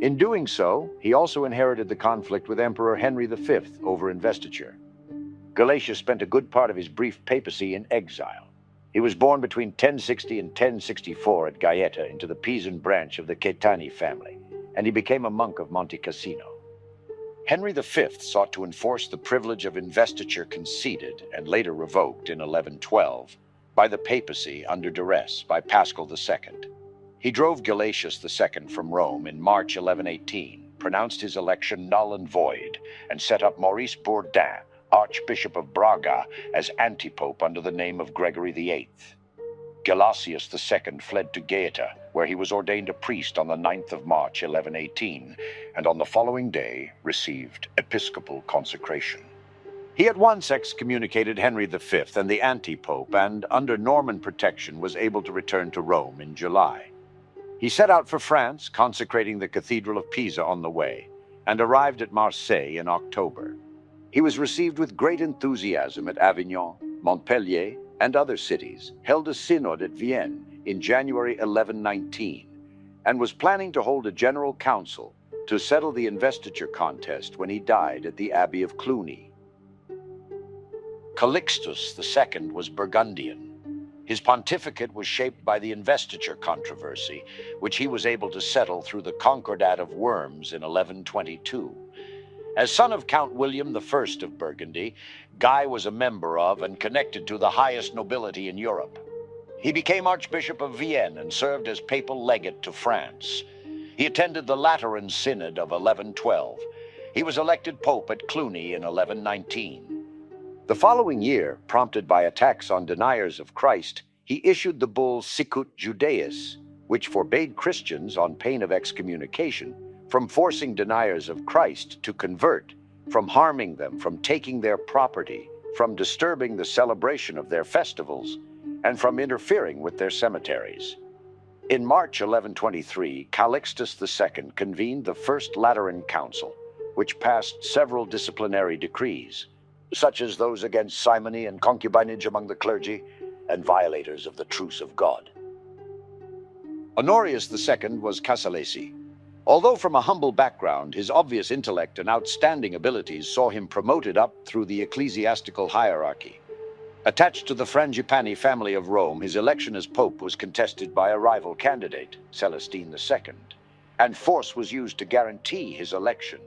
In doing so, he also inherited the conflict with Emperor Henri V over investiture. Gelasius spent a good part of his brief papacy in exile. He was born between 1060 and 1064 at Gaeta into the Pisan branch of the Caetani family, and he became a monk of Monte Cassino. Henri V sought to enforce the privilege of investiture conceded and later revoked in 1112 by the papacy under duress by Paschal II. He drove Gelasius II from Rome in March 1118, pronounced his election null and void, and set up Maurice Bourdin, Archbishop of Braga, as antipope under the name of Gregory VIII. Gelasius II fled to Gaeta, where he was ordained a priest on the 9th of March 1118, and on the following day received episcopal consecration. He at once excommunicated Henri V and the anti-pope, and under Norman protection was able to return to Rome in July. He set out for France, consecrating the Cathedral of Pisa on the way, and arrived at Marseille in October. He was received with great enthusiasm at Avignon, Montpellier, and other cities, held a synod at Vienne in January 1119, and was planning to hold a general council to settle the investiture contest when he died at the Abbey of Cluny. Calixtus II was Burgundian. His pontificate was shaped by the investiture controversy, which he was able to settle through the Concordat of Worms in 1122. As son of Count William I of Burgundy, Guy was a member of and connected to the highest nobility in Europe. He became Archbishop of Vienne and served as papal legate to France. He attended the Lateran Synod of 1112. He was elected pope at Cluny in 1119. The following year, prompted by attacks on deniers of Christ, he issued the bull Sicut Judaeus, which forbade Christians, on pain of excommunication, from forcing deniers of Christ to convert, from harming them, from taking their property, from disturbing the celebration of their festivals, and from interfering with their cemeteries. In March 1123, Calixtus II convened the First Lateran Council, which passed several disciplinary decrees, such as those against simony and concubinage among the clergy, and violators of the truce of God. Honorius II was Casalesi. Although from a humble background, his obvious intellect and outstanding abilities saw him promoted up through the ecclesiastical hierarchy. Attached to the Frangipani family of Rome, his election as pope was contested by a rival candidate, Celestine II, and force was used to guarantee his election.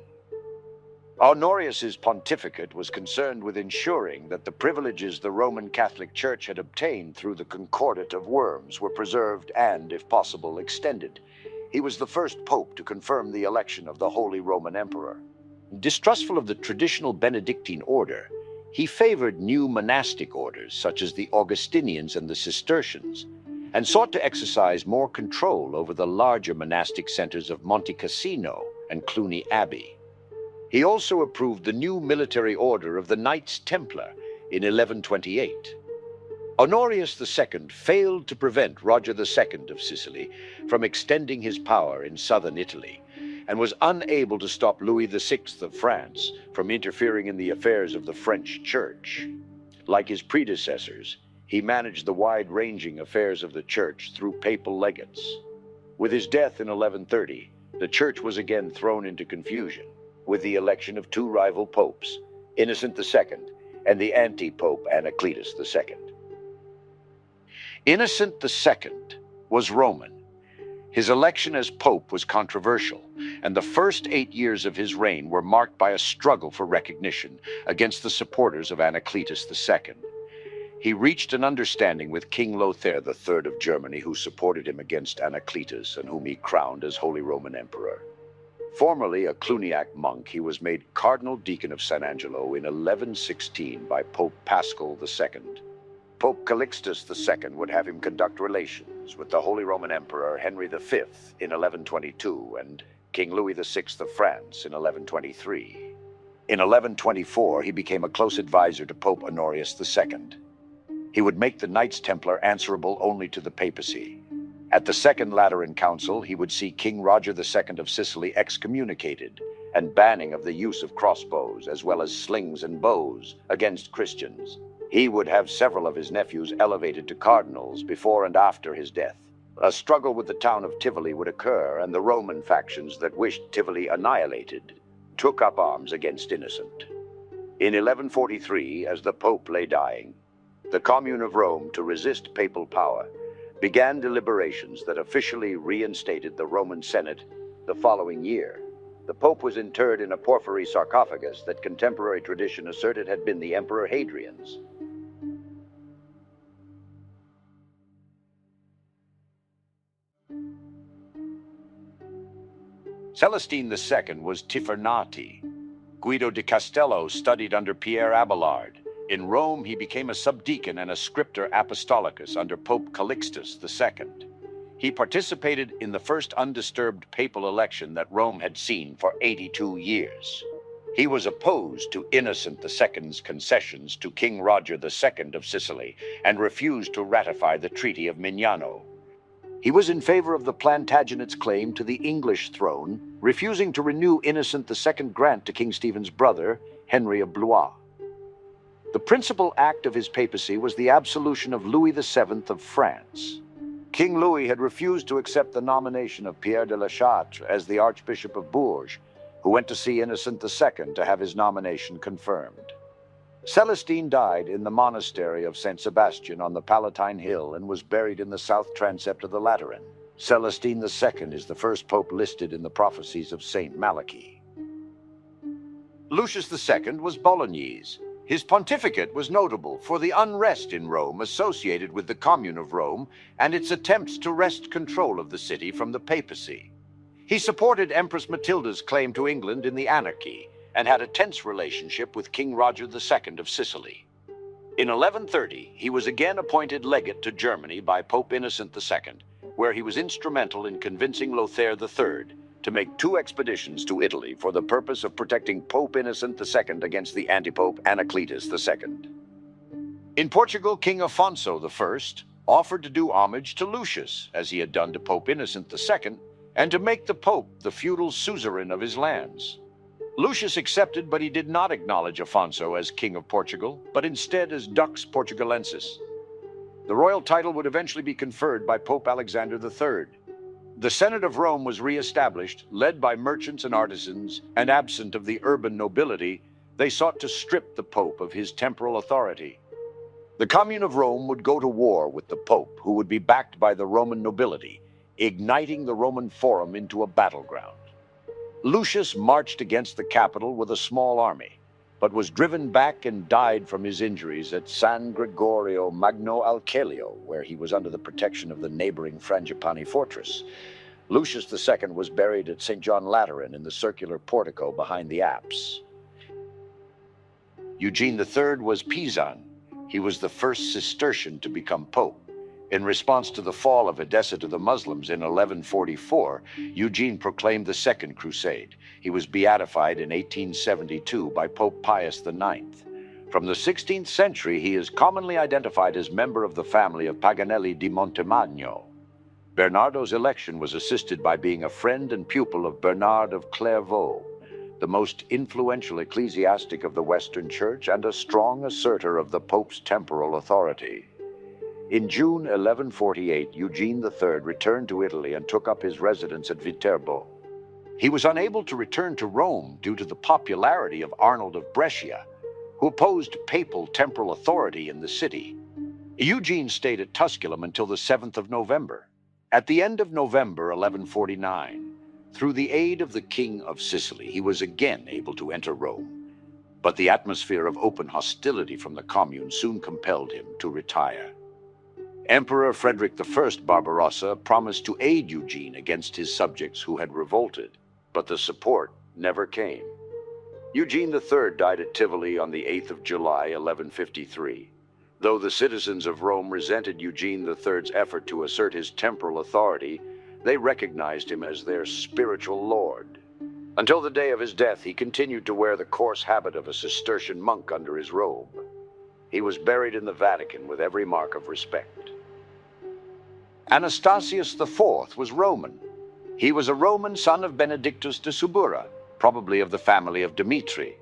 Honorius's pontificate was concerned with ensuring that the privileges the Roman Catholic Church had obtained through the Concordat of Worms were preserved and, if possible, extended. He was the first pope to confirm the election of the Holy Roman Emperor. Distrustful of the traditional Benedictine order, he favored new monastic orders such as the Augustinians and the Cistercians, and sought to exercise more control over the larger monastic centers of Monte Cassino and Cluny Abbey. He also approved the new military order of the Knights Templar in 1128. Honorius II failed to prevent Roger II of Sicily from extending his power in southern Italy, and was unable to stop Louis VI of France from interfering in the affairs of the French Church. Like his predecessors, he managed the wide-ranging affairs of the Church through papal legates. With his death in 1130, the Church was again thrown into confusion, with the election of two rival popes, Innocent II and the anti-pope Anacletus II. Innocent II was Roman. His election as pope was controversial, and the first 8 years of his reign were marked by a struggle for recognition against the supporters of Anacletus II. He reached an understanding with King Lothair III of Germany, who supported him against Anacletus and whom he crowned as Holy Roman Emperor. Formerly a Cluniac monk, he was made Cardinal Deacon of San Angelo in 1116 by Pope Paschal II. Pope Calixtus II would have him conduct relations with the Holy Roman Emperor Henri V in 1122 and King Louis VI of France in 1123. In 1124, he became a close advisor to Pope Honorius II. He would make the Knights Templar answerable only to the papacy. At the Second Lateran Council, he would see King Roger II of Sicily excommunicated and banning of the use of crossbows as well as slings and bows against Christians. He would have several of his nephews elevated to cardinals before and after his death. A struggle with the town of Tivoli would occur, and the Roman factions that wished Tivoli annihilated took up arms against Innocent. In 1143, as the Pope lay dying, the Commune of Rome, to resist papal power, began deliberations that officially reinstated the Roman Senate the following year. The Pope was interred in a porphyry sarcophagus that contemporary tradition asserted had been the Emperor Hadrian's. Celestine II was Tifernati. Guido di Castello studied under Pierre Abelard. In Rome, he became a subdeacon and a scriptor apostolicus under Pope Calixtus II. He participated in the first undisturbed papal election that Rome had seen for 82 years. He was opposed to Innocent II's concessions to King Roger II of Sicily and refused to ratify the Treaty of Mignano. He was in favor of the Plantagenet's claim to the English throne, refusing to renew Innocent II's grant to King Stephen's brother, Henri of Blois. The principal act of his papacy was the absolution of Louis VII of France. King Louis had refused to accept the nomination of Pierre de la Châtre as the Archbishop of Bourges, who went to see Innocent II to have his nomination confirmed. Celestine died in the monastery of St. Sebastian on the Palatine Hill and was buried in the south transept of the Lateran. Celestine II is the first pope listed in the prophecies of Saint Malachy. Lucius II was Bolognese. His pontificate was notable for the unrest in Rome associated with the Commune of Rome and its attempts to wrest control of the city from the papacy. He supported Empress Matilda's claim to England in the anarchy and had a tense relationship with King Roger II of Sicily. In 1130, he was again appointed legate to Germany by Pope Innocent II, where he was instrumental in convincing Lothair III to make 2 expeditions to Italy for the purpose of protecting Pope Innocent II against the antipope Anacletus II. In Portugal, King Afonso I offered to do homage to Lucius, as he had done to Pope Innocent II, and to make the Pope the feudal suzerain of his lands. Lucius accepted, but he did not acknowledge Afonso as King of Portugal, but instead as Dux Portugalensis. The royal title would eventually be conferred by Pope Alexander III. The Senate of Rome was re-established, led by merchants and artisans, and absent of the urban nobility. They sought to strip the Pope of his temporal authority. The Commune of Rome would go to war with the Pope, who would be backed by the Roman nobility, igniting the Roman Forum into a battleground. Lucius marched against the capital with a small army, but was driven back and died from his injuries at San Gregorio Magno Alcelio, where he was under the protection of the neighboring Frangipani fortress. Lucius II was buried at St. John Lateran in the circular portico behind the apse. Eugene III was Pisan. He was the first Cistercian to become pope. In response to the fall of Edessa to the Muslims in 1144, Eugene proclaimed the Second Crusade. He was beatified in 1872 by Pope Pius IX. From the 16th century, he is commonly identified as member of the family of Paganelli di Montemagno. Bernardo's election was assisted by being a friend and pupil of Bernard of Clairvaux, the most influential ecclesiastic of the Western Church and a strong asserter of the Pope's temporal authority. In June 1148, Eugene III returned to Italy and took up his residence at Viterbo. He was unable to return to Rome due to the popularity of Arnold of Brescia, who opposed papal temporal authority in the city. Eugene stayed at Tusculum until the 7th of November. At the end of November 1149, through the aid of the King of Sicily, he was again able to enter Rome. But the atmosphere of open hostility from the Commune soon compelled him to retire. Emperor Frederick I Barbarossa promised to aid Eugene against his subjects who had revolted, but the support never came. Eugene III died at Tivoli on the 8th of July, 1153. Though the citizens of Rome resented Eugene III's effort to assert his temporal authority, they recognized him as their spiritual lord. Until the day of his death, he continued to wear the coarse habit of a Cistercian monk under his robe. He was buried in the Vatican with every mark of respect. Anastasius IV was Roman. He was a Roman son of Benedictus de Subura, probably of the family of Dimitri.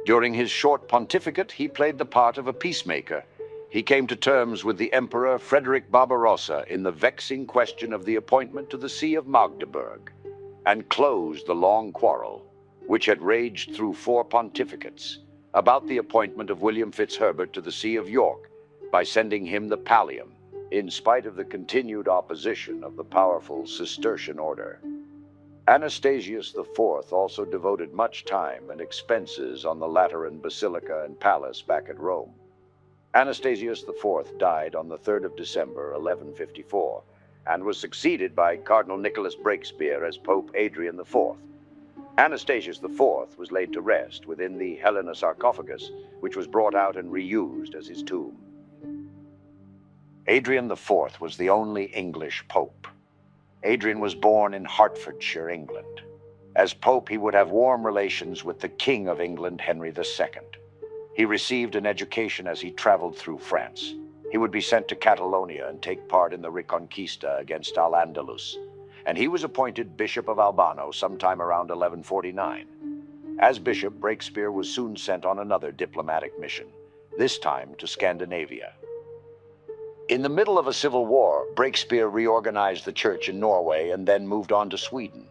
During his short pontificate, he played the part of a peacemaker, he came to terms with the Emperor Frederick Barbarossa in the vexing question of the appointment to the See of Magdeburg, and closed the long quarrel, which had raged through 4 pontificates, about the appointment of William Fitzherbert to the See of York, by sending him the pallium, in spite of the continued opposition of the powerful Cistercian order. Anastasius IV also devoted much time and expenses on the Lateran Basilica and Palace back at Rome. Anastasius IV died on the 3rd of December, 1154, and was succeeded by Cardinal Nicholas Breakspere as Pope Adrian IV. Anastasius IV was laid to rest within the Helena sarcophagus, which was brought out and reused as his tomb. Adrian IV was the only English pope. Adrian was born in Hertfordshire, England. As pope, he would have warm relations with the King of England, Henri II. He received an education as he traveled through France. He would be sent to Catalonia and take part in the Reconquista against Al-Andalus, and he was appointed Bishop of Albano sometime around 1149. As bishop, Breakspere was soon sent on another diplomatic mission, this time to Scandinavia. In the middle of a civil war, Breakspere reorganized the church in Norway and then moved on to Sweden.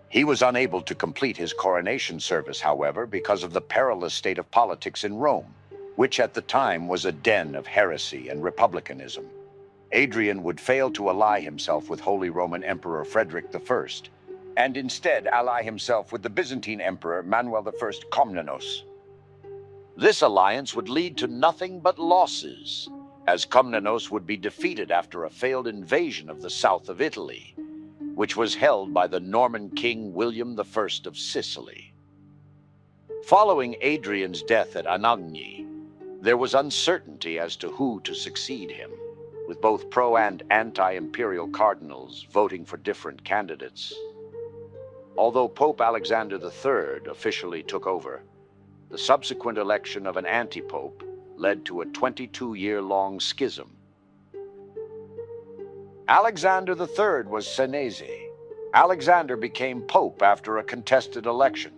He was unable to complete his coronation service, however, because of the perilous state of politics in Rome, which at the time was a den of heresy and republicanism. Adrian would fail to ally himself with Holy Roman Emperor Frederick I, and instead ally himself with the Byzantine Emperor Manuel I Komnenos. This alliance would lead to nothing but losses, as Komnenos would be defeated after a failed invasion of the south of Italy, which was held by the Norman king William I of Sicily. Following Adrian's death at Anagni, there was uncertainty as to who to succeed him, with both pro- and anti-imperial cardinals voting for different candidates. Although Pope Alexander III officially took over, the subsequent election of an anti-pope led to a 22-year-long schism. Alexander III was Senese. Alexander became pope after a contested election,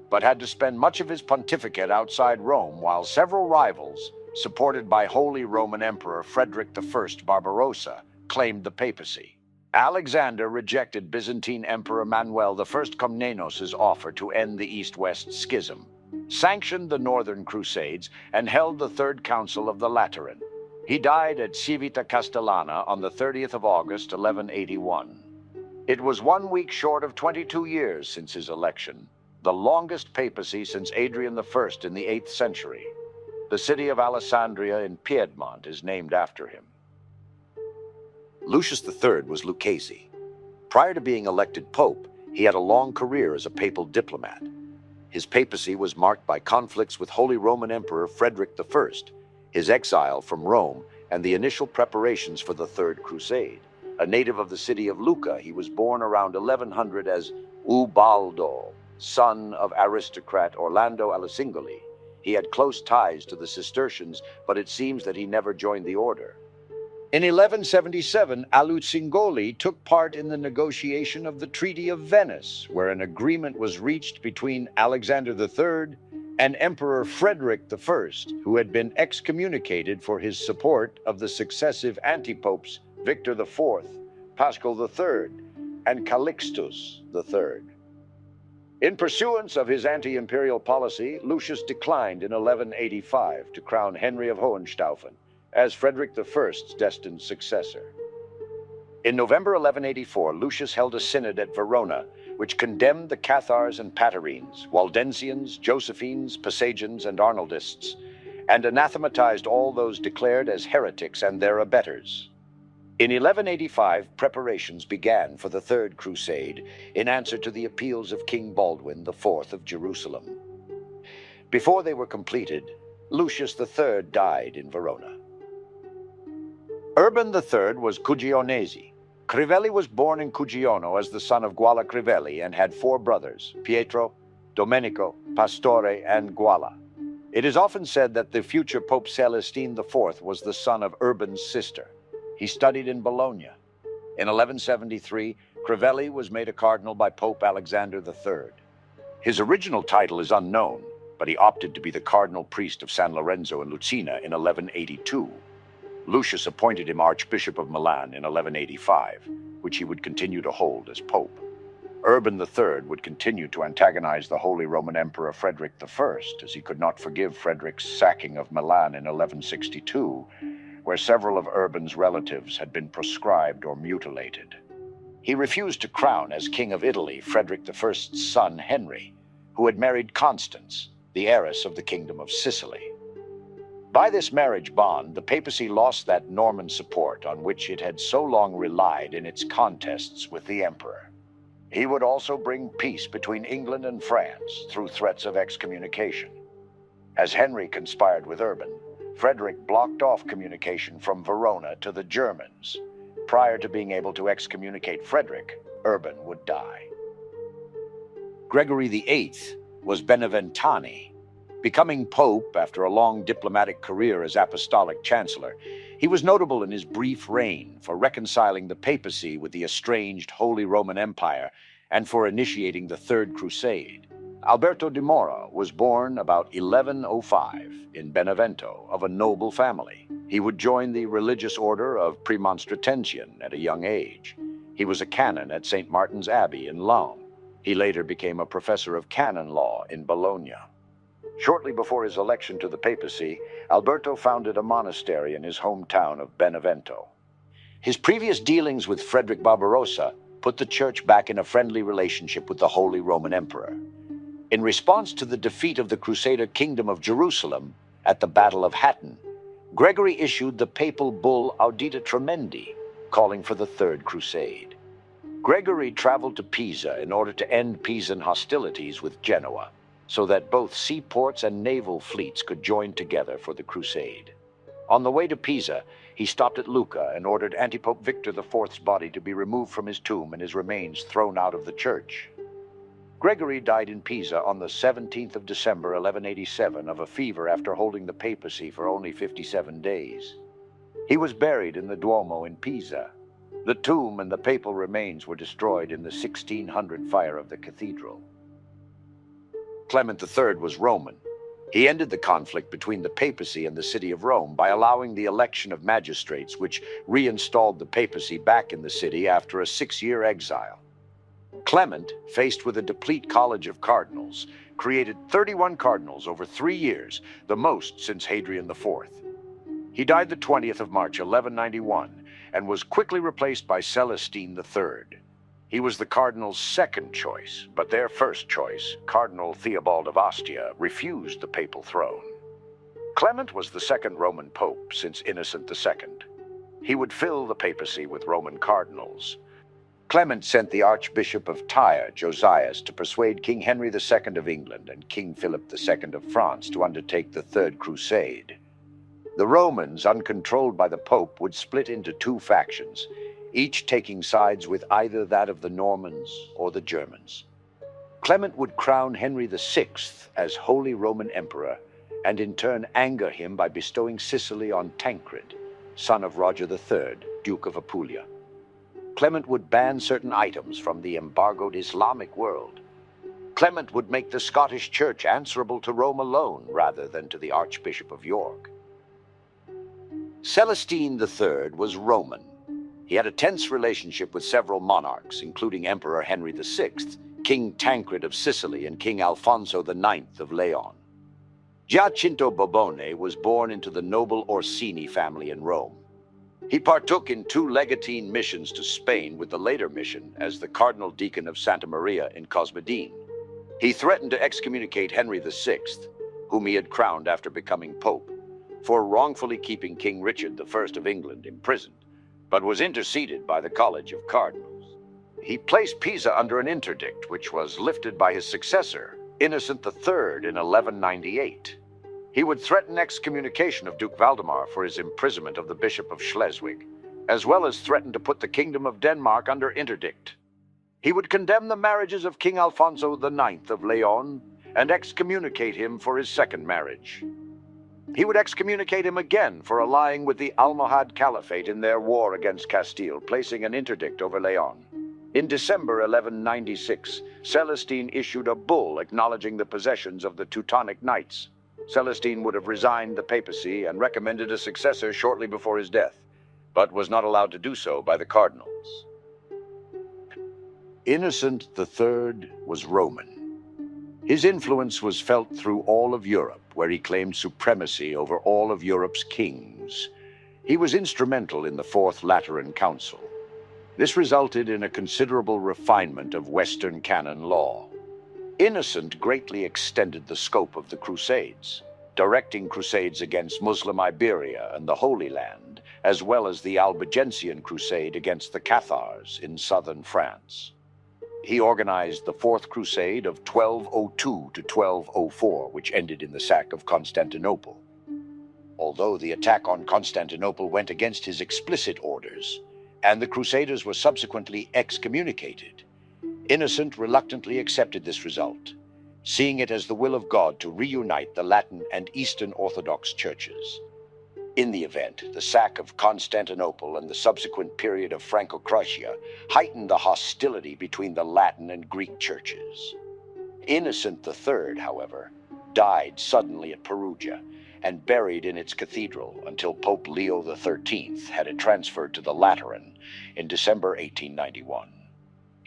but had to spend much of his pontificate outside Rome, while several rivals, supported by Holy Roman Emperor Frederick I Barbarossa, claimed the papacy. Alexander rejected Byzantine Emperor Manuel I Komnenos' offer to end the East-West schism, sanctioned the Northern Crusades, and held the Third Council of the Lateran. He died at Civita Castellana on the 30th of August, 1181. It was 1 week short of 22 years since his election, the longest papacy since Adrian I in the 8th century. The city of Alessandria in Piedmont is named after him. Lucius III was Lucchese. Prior to being elected pope, he had a long career as a papal diplomat. His papacy was marked by conflicts with Holy Roman Emperor Frederick I, his exile from Rome, and the initial preparations for the Third Crusade. A native of the city of Lucca, he was born around 1100 as Ubaldo, son of aristocrat Orlando Alicingoli. He had close ties to the Cistercians, but it seems that he never joined the order. In 1177, Alicingoli took part in the negotiation of the Treaty of Venice, where an agreement was reached between Alexander III and Emperor Frederick I, who had been excommunicated for his support of the successive antipopes Victor IV, Paschal III, and Calixtus III. In pursuance of his anti-imperial policy, Lucius declined in 1185 to crown Henri of Hohenstaufen as Frederick I's destined successor. In November 1184, Lucius held a synod at Verona, which condemned the Cathars and Patarines, Waldensians, Josephines, Pelagians, and Arnaldists, and anathematized all those declared as heretics and their abettors. In 1185, preparations began for the Third Crusade in answer to the appeals of King Baldwin IV of Jerusalem. Before they were completed, Lucius III died in Verona. Urban III was Cugionese. Crivelli was born in Cugiono as the son of Guala Crivelli and had 4 brothers, Pietro, Domenico, Pastore, and Guala. It is often said that the future Pope Celestine IV was the son of Urban's sister. He studied in Bologna. In 1173, Crivelli was made a cardinal by Pope Alexander III. His original title is unknown, but he opted to be the cardinal priest of San Lorenzo in Lucina in 1182, Lucius appointed him Archbishop of Milan in 1185, which he would continue to hold as Pope. Urban III would continue to antagonize the Holy Roman Emperor Frederick I, as he could not forgive Frederick's sacking of Milan in 1162, where several of Urban's relatives had been proscribed or mutilated. He refused to crown as King of Italy Frederick I's son Henri, who had married Constance, the heiress of the Kingdom of Sicily. By this marriage bond, the papacy lost that Norman support on which it had so long relied in its contests with the emperor. He would also bring peace between England and France through threats of excommunication. As Henry conspired with Urban, Frederick blocked off communication from Verona to the Germans. Prior to being able to excommunicate Frederick, Urban would die. Gregory VIII was Beneventani. Becoming pope after a long diplomatic career as apostolic chancellor, he was notable in his brief reign for reconciling the papacy with the estranged Holy Roman Empire and for initiating the Third Crusade. Alberto de Mora was born about 1105 in Benevento of a noble family. He would join the religious order of Premonstratensian at a young age. He was a canon at St. Martin's Abbey in Laon. He later became a professor of canon law in Bologna. Shortly before his election to the papacy, Alberto founded a monastery in his hometown of Benevento. His previous dealings with Frederick Barbarossa put the church back in a friendly relationship with the Holy Roman Emperor. In response to the defeat of the Crusader Kingdom of Jerusalem at the Battle of Hattin, Gregory issued the papal bull Audita Tremendi, calling for the Third Crusade. Gregory traveled to Pisa in order to end Pisan hostilities with Genoa, so that both seaports and naval fleets could join together for the crusade. On the way to Pisa, he stopped at Lucca and ordered Antipope Victor IV's body to be removed from his tomb and his remains thrown out of the church. Gregory died in Pisa on the 17th of December, 1187, of a fever after holding the papacy for only 57 days. He was buried in the Duomo in Pisa. The tomb and the papal remains were destroyed in the 1600 fire of the cathedral. Clement III was Roman. He ended the conflict between the papacy and the city of Rome by allowing the election of magistrates, which reinstalled the papacy back in the city after a 6-year exile. Clement, faced with a deplete college of cardinals, created 31 cardinals over 3 years, the most since Hadrian IV. He died the 20th of March, 1191, and was quickly replaced by Celestine III. He was the cardinals' second choice, but their first choice, Cardinal Theobald of Ostia, refused the papal throne. Clement was the second Roman pope since Innocent II. He would fill the papacy with Roman cardinals. Clement sent the Archbishop of Tyre, Josias, to persuade King Henry II of England and King Philip II of France to undertake the Third Crusade. The Romans, uncontrolled by the Pope, would split into 2 factions, each taking sides with either that of the Normans or the Germans. Clement would crown Henry VI as Holy Roman Emperor, and in turn anger him by bestowing Sicily on Tancred, son of Roger III, Duke of Apulia. Clement would ban certain items from the embargoed Islamic world. Clement would make the Scottish Church answerable to Rome alone rather than to the Archbishop of York. Celestine III was Roman. He had a tense relationship with several monarchs, including Emperor Henry VI, King Tancred of Sicily, and King Alfonso IX of Leon. Giacinto Bobone was born into the noble Orsini family in Rome. He partook in 2 legatine missions to Spain, with the later mission as the Cardinal Deacon of Santa Maria in Cosmedine. He threatened to excommunicate Henry VI, whom he had crowned after becoming Pope, for wrongfully keeping King Richard I of England imprisoned, but was interceded by the College of Cardinals. He placed Pisa under an interdict, which was lifted by his successor, Innocent III, in 1198. He would threaten excommunication of Duke Valdemar for his imprisonment of the Bishop of Schleswig, as well as threaten to put the Kingdom of Denmark under interdict. He would condemn the marriages of King Alfonso IX of Leon and excommunicate him for his second marriage. He would excommunicate him again for allying with the Almohad Caliphate in their war against Castile, placing an interdict over Leon. In December 1196, Celestine issued a bull acknowledging the possessions of the Teutonic Knights. Celestine would have resigned the papacy and recommended a successor shortly before his death, but was not allowed to do so by the cardinals. Innocent III was Roman. His influence was felt through all of Europe, where he claimed supremacy over all of Europe's kings. He was instrumental in the Fourth Lateran Council. This resulted in a considerable refinement of Western canon law. Innocent greatly extended the scope of the Crusades, directing crusades against Muslim Iberia and the Holy Land, as well as the Albigensian Crusade against the Cathars in southern France. He organized the Fourth Crusade of 1202 to 1204, which ended in the sack of Constantinople. Although the attack on Constantinople went against his explicit orders, and the Crusaders were subsequently excommunicated, Innocent reluctantly accepted this result, seeing it as the will of God to reunite the Latin and Eastern Orthodox churches. In the event, the sack of Constantinople and the subsequent period of Franco-Cratia heightened the hostility between the Latin and Greek churches. Innocent III, however, died suddenly at Perugia and buried in its cathedral until Pope Leo XIII had it transferred to the Lateran in December 1891.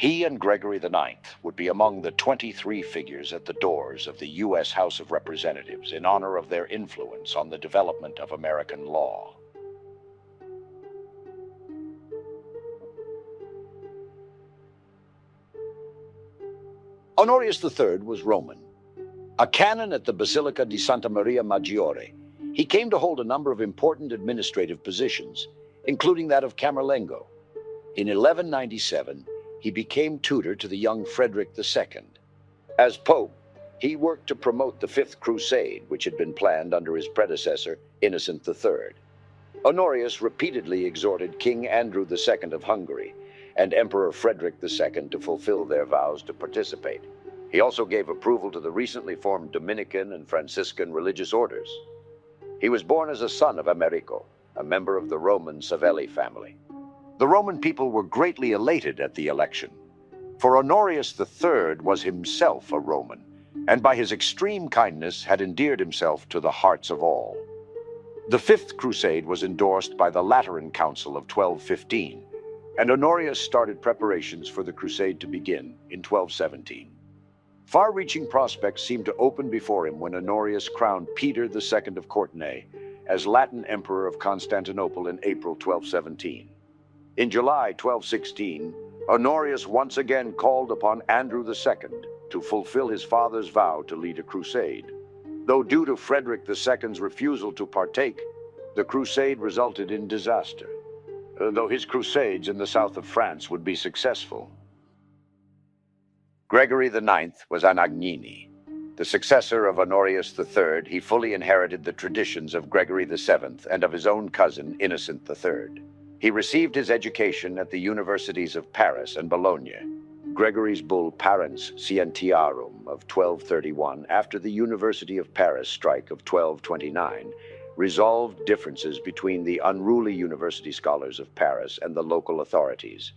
He and Gregory IX would be among the 23 figures at the doors of the U.S. House of Representatives in honor of their influence on the development of American law. Honorius III was Roman. A canon at the Basilica di Santa Maria Maggiore, he came to hold a number of important administrative positions, including that of Camerlengo. In 1197, he became tutor to the young Frederick II. As Pope, he worked to promote the Fifth Crusade, which had been planned under his predecessor, Innocent III. Honorius repeatedly exhorted King Andrew II of Hungary and Emperor Frederick II to fulfill their vows to participate. He also gave approval to the recently formed Dominican and Franciscan religious orders. He was born as a son of Americo, a member of the Roman Savelli family. The Roman people were greatly elated at the election, for Honorius III was himself a Roman, and by his extreme kindness had endeared himself to the hearts of all. The Fifth Crusade was endorsed by the Lateran Council of 1215, and Honorius started preparations for the crusade to begin in 1217. Far-reaching prospects seemed to open before him when Honorius crowned Peter II of Courtenay as Latin Emperor of Constantinople in April 1217. In July 1216, Honorius once again called upon Andrew II to fulfill his father's vow to lead a crusade. Though due to Frederick II's refusal to partake, the crusade resulted in disaster, though his crusades in the south of France would be successful. Gregory IX was an Agnini. The successor of Honorius III, he fully inherited the traditions of Gregory VII and of his own cousin, Innocent III. He received his education at the universities of Paris and Bologna. Gregory's bull Parens Scientiarum of 1231, after the University of Paris strike of 1229, resolved differences between the unruly university scholars of Paris and the local authorities.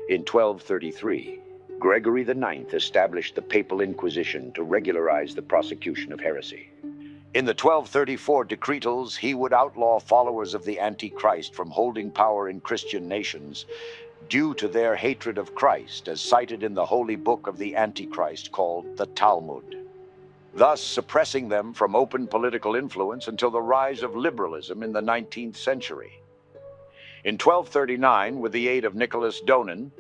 In 1233, Gregory IX established the Papal Inquisition to regularize the prosecution of heresy. In the 1234 decretals, he would outlaw followers of the Antichrist from holding power in Christian nations due to their hatred of Christ, as cited in the holy book of the Antichrist called the Talmud, thus suppressing them from open political influence until the rise of liberalism in the 19th century. In 1239, with the aid of Nicholas Donin,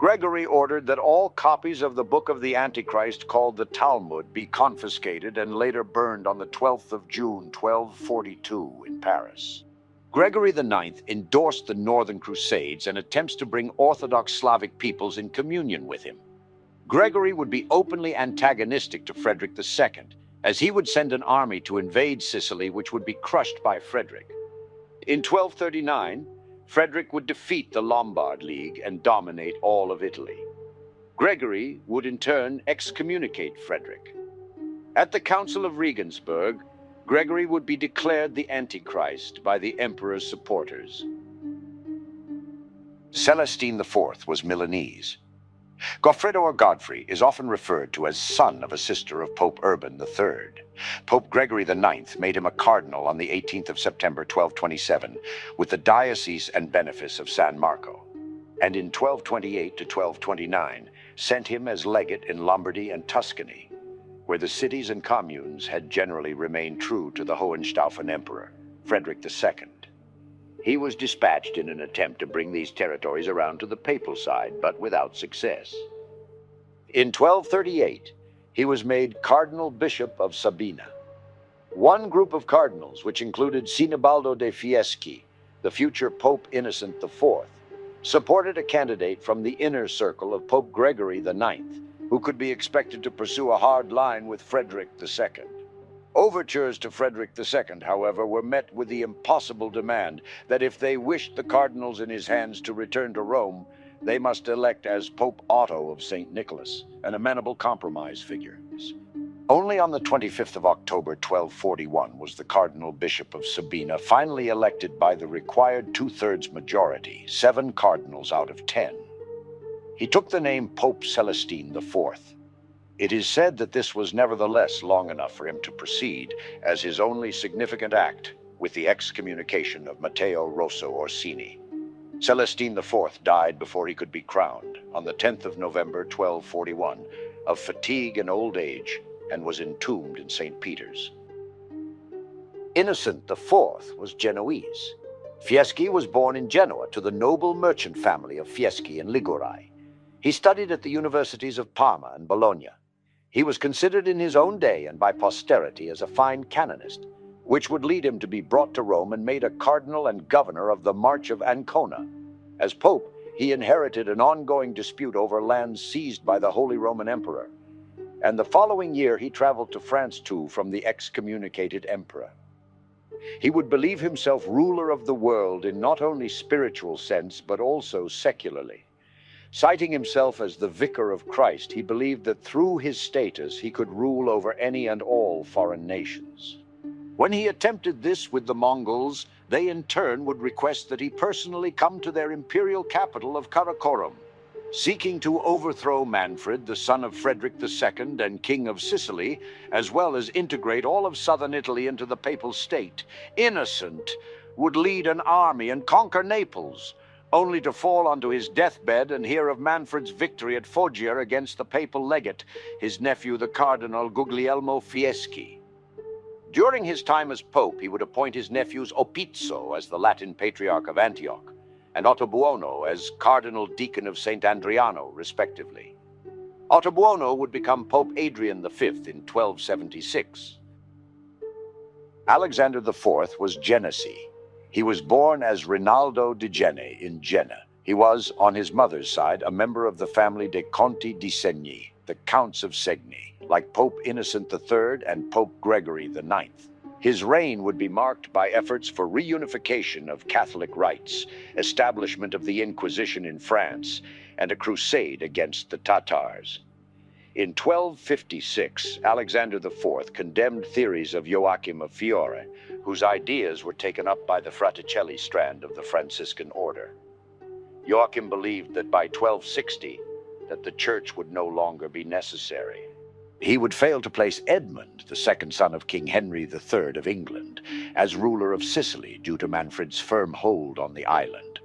Gregory ordered that all copies of the book of the Antichrist called the Talmud be confiscated and later burned on the 12th of June, 1242 in Paris. Gregory IX endorsed the Northern Crusades and attempts to bring Orthodox Slavic peoples in communion with him. Gregory would be openly antagonistic to Frederick II, as he would send an army to invade Sicily, which would be crushed by Frederick. In 1239, Frederick would defeat the Lombard League and dominate all of Italy. Gregory would in turn excommunicate Frederick. At the Council of Regensburg, Gregory would be declared the Antichrist by the emperor's supporters. Celestine IV was Milanese. Goffredo or Godfrey is often referred to as son of a sister of Pope Urban III. Pope Gregory IX made him a cardinal on the 18th of September 1227 with the diocese and benefice of San Marco, and in 1228 to 1229 sent him as legate in Lombardy and Tuscany, where the cities and communes had generally remained true to the Hohenstaufen Emperor, Frederick II. He was dispatched in an attempt to bring these territories around to the papal side, but without success. In 1238, he was made Cardinal Bishop of Sabina. One group of cardinals, which included Sinibaldo de Fieschi, the future Pope Innocent IV, supported a candidate from the inner circle of Pope Gregory IX, who could be expected to pursue a hard line with Frederick II. Overtures to Frederick II, however, were met with the impossible demand that if they wished the cardinals in his hands to return to Rome, they must elect as Pope Otto of St. Nicholas, an amenable compromise figure. Only on the 25th of October 1241 was the Cardinal Bishop of Sabina finally elected by the required two-thirds majority, 7 cardinals out of 10. He took the name Pope Celestine IV. It is said that this was nevertheless long enough for him to proceed as his only significant act with the excommunication of Matteo Rosso Orsini. Celestine IV died before he could be crowned on the 10th of November 1241 of fatigue and old age, and was entombed in St. Peter's. Innocent IV was Genoese. Fieschi was born in Genoa to the noble merchant family of Fieschi in Liguori. He studied at the universities of Parma and Bologna. He was considered in his own day and by posterity as a fine canonist, which would lead him to be brought to Rome and made a cardinal and governor of the March of Ancona. As pope, he inherited an ongoing dispute over lands seized by the Holy Roman Emperor, and the following year he traveled to France too from the excommunicated emperor. He would believe himself ruler of the world in not only spiritual sense, but also secularly. Citing himself as the vicar of Christ, he believed that through his status he could rule over any and all foreign nations. When he attempted this with the Mongols, they in turn would request that he personally come to their imperial capital of Karakorum. Seeking to overthrow Manfred, the son of Frederick II and King of Sicily, as well as integrate all of southern Italy into the papal state, Innocent would lead an army and conquer Naples, only to fall onto his deathbed and hear of Manfred's victory at Foggia against the papal legate, his nephew the Cardinal Guglielmo Fieschi. During his time as pope, he would appoint his nephews Opizzo as the Latin Patriarch of Antioch, and Ottobuono as Cardinal Deacon of St. Andriano, respectively. Ottobuono would become Pope Adrian V in 1276. Alexander IV was Genesi. He was born as Rinaldo di Genne in Jena. He was, on his mother's side, a member of the family de Conti di Segni, the Counts of Segni, like Pope Innocent III and Pope Gregory IX. His reign would be marked by efforts for reunification of Catholic rites, establishment of the Inquisition in France, and a crusade against the Tatars. In 1256, Alexander IV condemned theories of Joachim of Fiore, whose ideas were taken up by the Fraticelli strand of the Franciscan order. Joachim believed that by 1260, that the church would no longer be necessary. He would fail to place Edmund, the second son of King Henri III of England, as ruler of Sicily due to Manfred's firm hold on the island.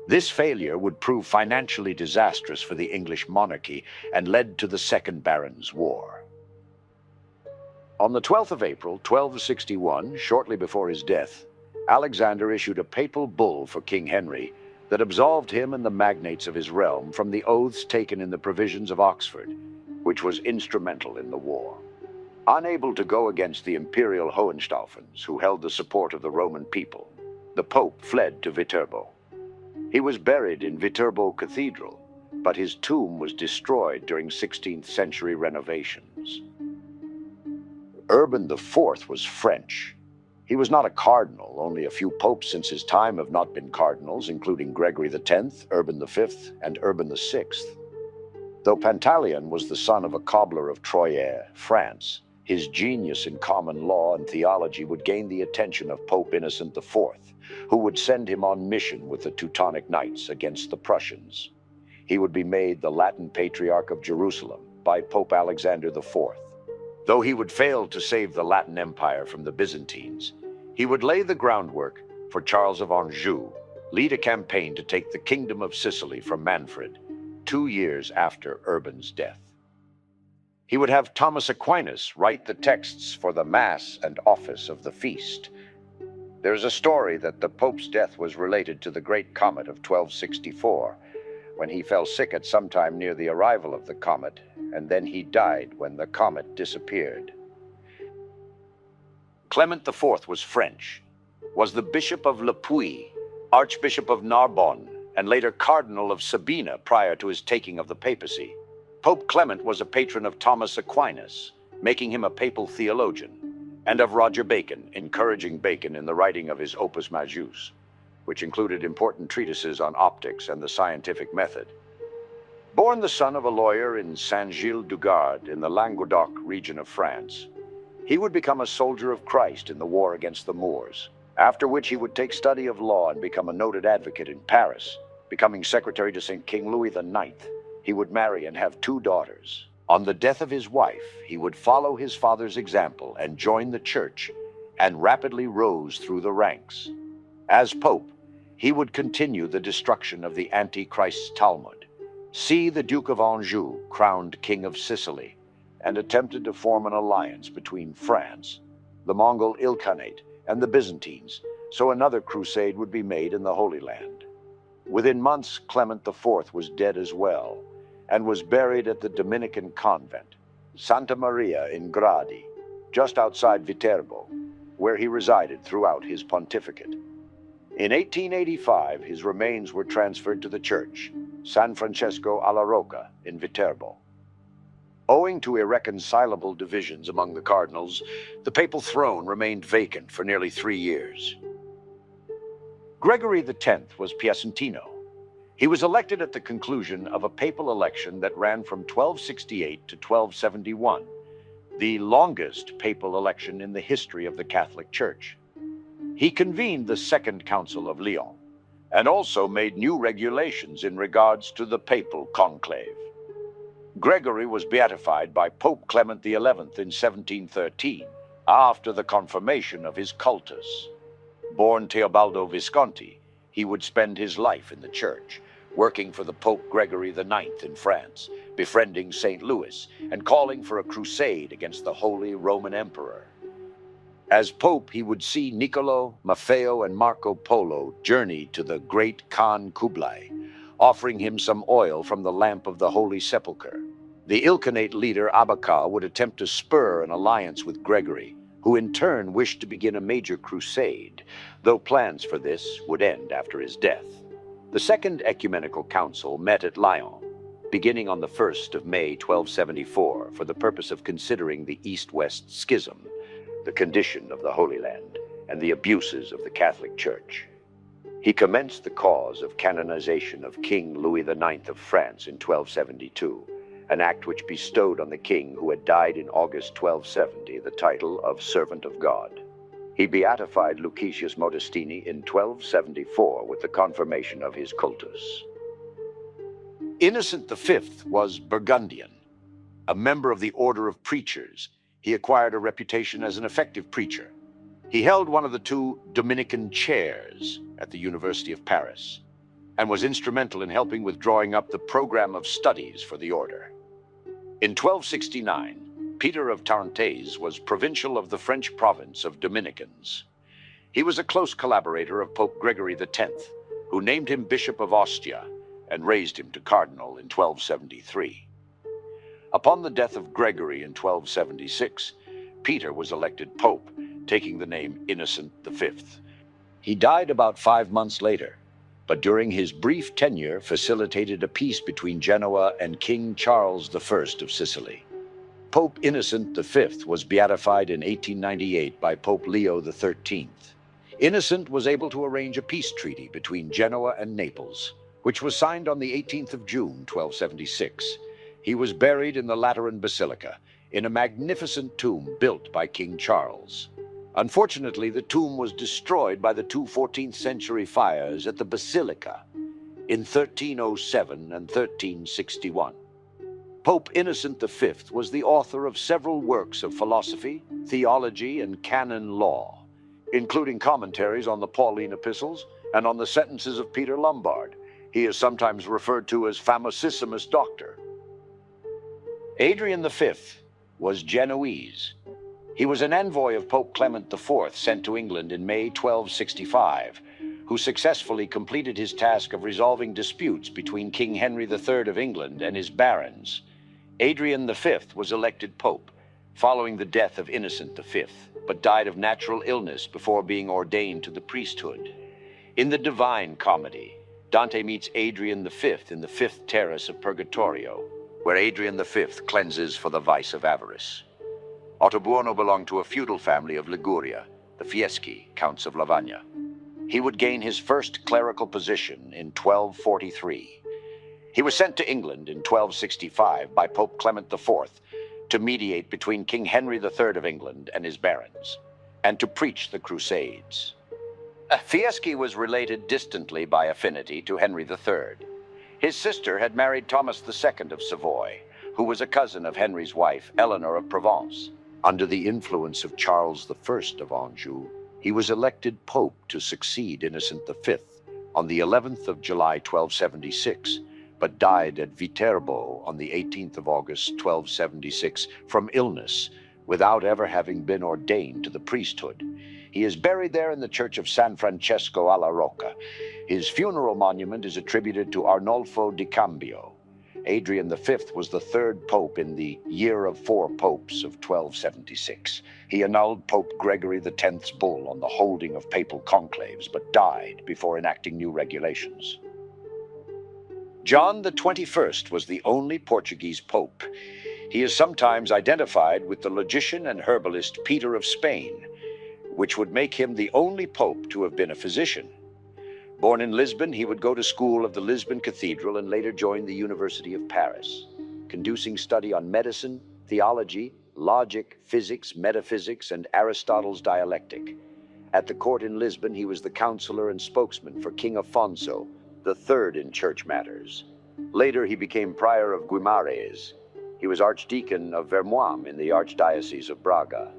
This failure would prove financially disastrous for the English monarchy and led to the Second Barons' War. On the 12th of April, 1261, shortly before his death, Alexander issued a papal bull for King Henry that absolved him and the magnates of his realm from the oaths taken in the Provisions of Oxford, which was instrumental in the war. Unable to go against the imperial Hohenstaufens, who held the support of the Roman people, the Pope fled to Viterbo. He was buried in Viterbo Cathedral, but his tomb was destroyed during 16th century renovations. Urban IV was French. He was not a cardinal. Only a few popes since his time have not been cardinals, including Gregory X, Urban V, and Urban VI. Though Pantaleon was the son of a cobbler of Troyes, France, his genius in common law and theology would gain the attention of Pope Innocent IV, who would send him on mission with the Teutonic Knights against the Prussians. he would be made the Latin Patriarch of Jerusalem by Pope Alexander IV. Though he would fail to save the Latin Empire from the Byzantines, he would lay the groundwork for Charles of Anjou, lead a campaign to take the Kingdom of Sicily from Manfred 2 years after Urban's death. He would have Thomas Aquinas write the texts for the Mass and office of the feast. There is a story that the Pope's death was related to the Great Comet of 1264, when he fell sick at some time near the arrival of the comet, and then he died when the comet disappeared. Clement IV was French, was the Bishop of Le Puy, Archbishop of Narbonne, and later Cardinal of Sabina prior to his taking of the papacy. Pope Clement was a patron of Thomas Aquinas, making him a papal theologian, and of Roger Bacon, encouraging Bacon in the writing of his Opus Majus, which included important treatises on optics and the scientific method. Born the son of a lawyer in Saint-Gilles-du-Gard in the Languedoc region of France, he would become a soldier of Christ in the war against the Moors, after which he would take study of law and become a noted advocate in Paris. Becoming secretary to King Louis IX, he would marry and have 2 daughters. On the death of his wife, he would follow his father's example and join the church, and rapidly rose through the ranks. As Pope, he would continue the destruction of the Antichrist's Talmud, see the Duke of Anjou crowned King of Sicily, and attempted to form an alliance between France, the Mongol Ilkhanate, and the Byzantines, so another crusade would be made in the Holy Land. Within months, Clement IV was dead as well, and was buried at the Dominican convent, Santa Maria in Gradi, just outside Viterbo, where he resided throughout his pontificate. In 1885, his remains were transferred to the church, San Francesco alla Rocca in Viterbo. Owing to irreconcilable divisions among the cardinals, the papal throne remained vacant for nearly 3 years. Gregory X was Piacentino. He was elected at the conclusion of a papal election that ran from 1268 to 1271, the longest papal election in the history of the Catholic Church. He convened the Second Council of Lyon, and also made new regulations in regards to the papal conclave. Gregory was beatified by Pope Clement XI in 1713, after the confirmation of his cultus. Born Teobaldo Visconti, he would spend his life in the church, working for the Pope Gregory IX in France, befriending St. Louis, and calling for a crusade against the Holy Roman Emperor. As Pope, he would see Niccolo, Maffeo, and Marco Polo journey to the great Khan Kublai, offering him some oil from the lamp of the Holy Sepulchre. The Ilkhanate leader Abakar would attempt to spur an alliance with Gregory, who in turn wished to begin a major crusade, though plans for this would end after his death. The Second Ecumenical Council met at Lyon, beginning on the 1st of May 1274, for the purpose of considering the East-West Schism, the condition of the Holy Land, and the abuses of the Catholic Church. He commenced the cause of canonization of King Louis IX of France in 1272, an act which bestowed on the king who had died in August 1270 the title of Servant of God. He beatified Lucretius Modestini in 1274 with the confirmation of his cultus. Innocent V was Burgundian. A member of the Order of Preachers, he acquired a reputation as an effective preacher. He held one of the 2 Dominican chairs at the University of Paris, and was instrumental in helping with drawing up the program of studies for the order. In 1269, Peter of Tarentaise was provincial of the French province of Dominicans. He was a close collaborator of Pope Gregory X, who named him Bishop of Ostia and raised him to cardinal in 1273. Upon the death of Gregory in 1276, Peter was elected pope, taking the name Innocent V. He died about 5 months later, but during his brief tenure facilitated a peace between Genoa and King Charles I of Sicily. Pope Innocent V was beatified in 1898 by Pope Leo XIII. Innocent was able to arrange a peace treaty between Genoa and Naples, which was signed on the 18th of June, 1276. He was buried in the Lateran Basilica, in a magnificent tomb built by King Charles. Unfortunately, the tomb was destroyed by the 2 14th century fires at the Basilica, in 1307 and 1361. Pope Innocent V was the author of several works of philosophy, theology, and canon law, including commentaries on the Pauline epistles and on the sentences of Peter Lombard. He is sometimes referred to as Famosissimus Doctor. Adrian V was Genoese. He was an envoy of Pope Clement IV sent to England in May 1265, who successfully completed his task of resolving disputes between King Henry III of England and his barons. Adrian V was elected pope following the death of Innocent V, but died of natural illness before being ordained to the priesthood. In the Divine Comedy, Dante meets Adrian V in the fifth terrace of Purgatorio, where Adrian V cleanses for the vice of avarice. Ottobuono belonged to a feudal family of Liguria, the Fieschi, Counts of Lavagna. He would gain his first clerical position in 1243. He was sent to England in 1265 by Pope Clement IV to mediate between King Henry III of England and his barons, and to preach the Crusades. Fieschi was related distantly by affinity to Henry III. His sister had married Thomas II of Savoy, who was a cousin of Henry's wife, Eleanor of Provence. Under the influence of Charles I of Anjou, he was elected pope to succeed Innocent V on the 11th of July 1276, but died at Viterbo on the 18th of August 1276 from illness, without ever having been ordained to the priesthood. He is buried there in the church of San Francesco alla Rocca. His funeral monument is attributed to Arnolfo di Cambio. Adrian V was the third pope in the Year of Four Popes of 1276. He annulled Pope Gregory X's bull on the holding of papal conclaves, but died before enacting new regulations. John XXI was the only Portuguese pope. He is sometimes identified with the logician and herbalist Peter of Spain, which would make him the only pope to have been a physician. Born in Lisbon, he would go to school of the Lisbon Cathedral and later join the University of Paris, conducing study on medicine, theology, logic, physics, metaphysics, and Aristotle's dialectic. At the court in Lisbon, he was the counselor and spokesman for King Afonso, the third in church matters. Later, he became prior of Guimarães. He was archdeacon of Vermoim in the Archdiocese of Braga.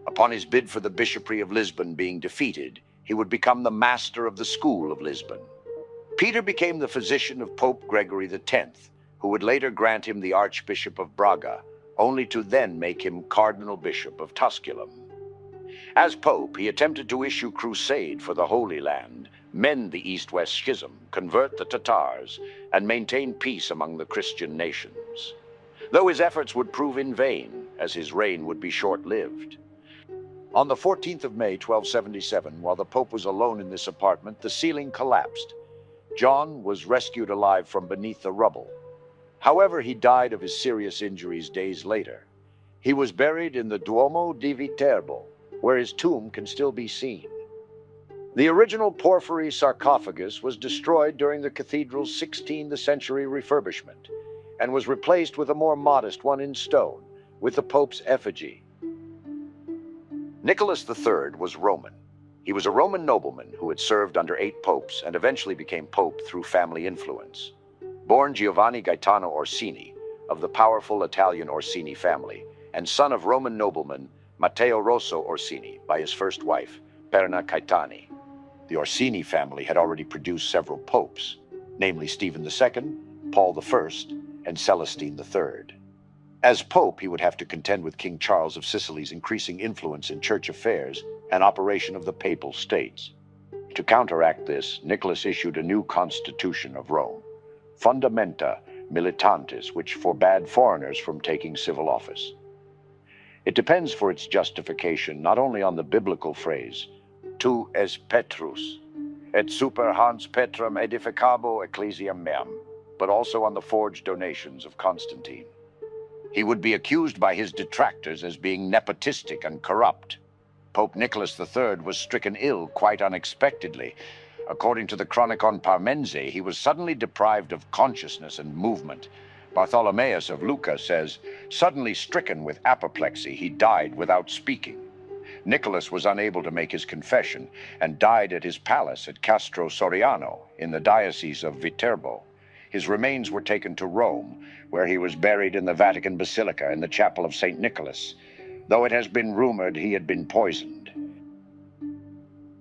Upon his bid for the bishopric of Lisbon being defeated, he would become the master of the school of Lisbon. Peter became the physician of Pope Gregory X, who would later grant him the Archbishop of Braga, only to then make him Cardinal Bishop of Tusculum. As Pope, he attempted to issue crusade for the Holy Land, mend the East-West schism, convert the Tatars, and maintain peace among the Christian nations. Though his efforts would prove in vain, as his reign would be short-lived. On the 14th of May, 1277, while the Pope was alone in this apartment, the ceiling collapsed. John was rescued alive from beneath the rubble. However, he died of his serious injuries days later. He was buried in the Duomo di Viterbo, where his tomb can still be seen. The original porphyry sarcophagus was destroyed during the cathedral's 16th century refurbishment, and was replaced with a more modest one in stone, with the Pope's effigy. Nicholas III was Roman. He was a Roman nobleman who had served under 8 popes and eventually became pope through family influence. Born Giovanni Gaetano Orsini, of the powerful Italian Orsini family, and son of Roman nobleman Matteo Rosso Orsini by his first wife, Perna Caetani. The Orsini family had already produced several popes, namely Stephen II, Paul I, and Celestine III. As Pope, he would have to contend with King Charles of Sicily's increasing influence in church affairs and operation of the Papal States. To counteract this, Nicholas issued a new constitution of Rome, Fundamenta Militantis, which forbade foreigners from taking civil office. It depends for its justification not only on the biblical phrase, tu es Petrus, et super Hans Petram edificabo ecclesiam meam, but also on the forged donations of Constantine. He would be accused by his detractors as being nepotistic and corrupt. Pope Nicholas III was stricken ill quite unexpectedly. According to the Chronicon Parmense, he was suddenly deprived of consciousness and movement. Bartholomeus of Lucca says, suddenly stricken with apoplexy, he died without speaking. Nicholas was unable to make his confession and died at his palace at Castro Soriano in the diocese of Viterbo. His remains were taken to Rome, where he was buried in the Vatican Basilica in the chapel of St. Nicholas, though it has been rumored he had been poisoned.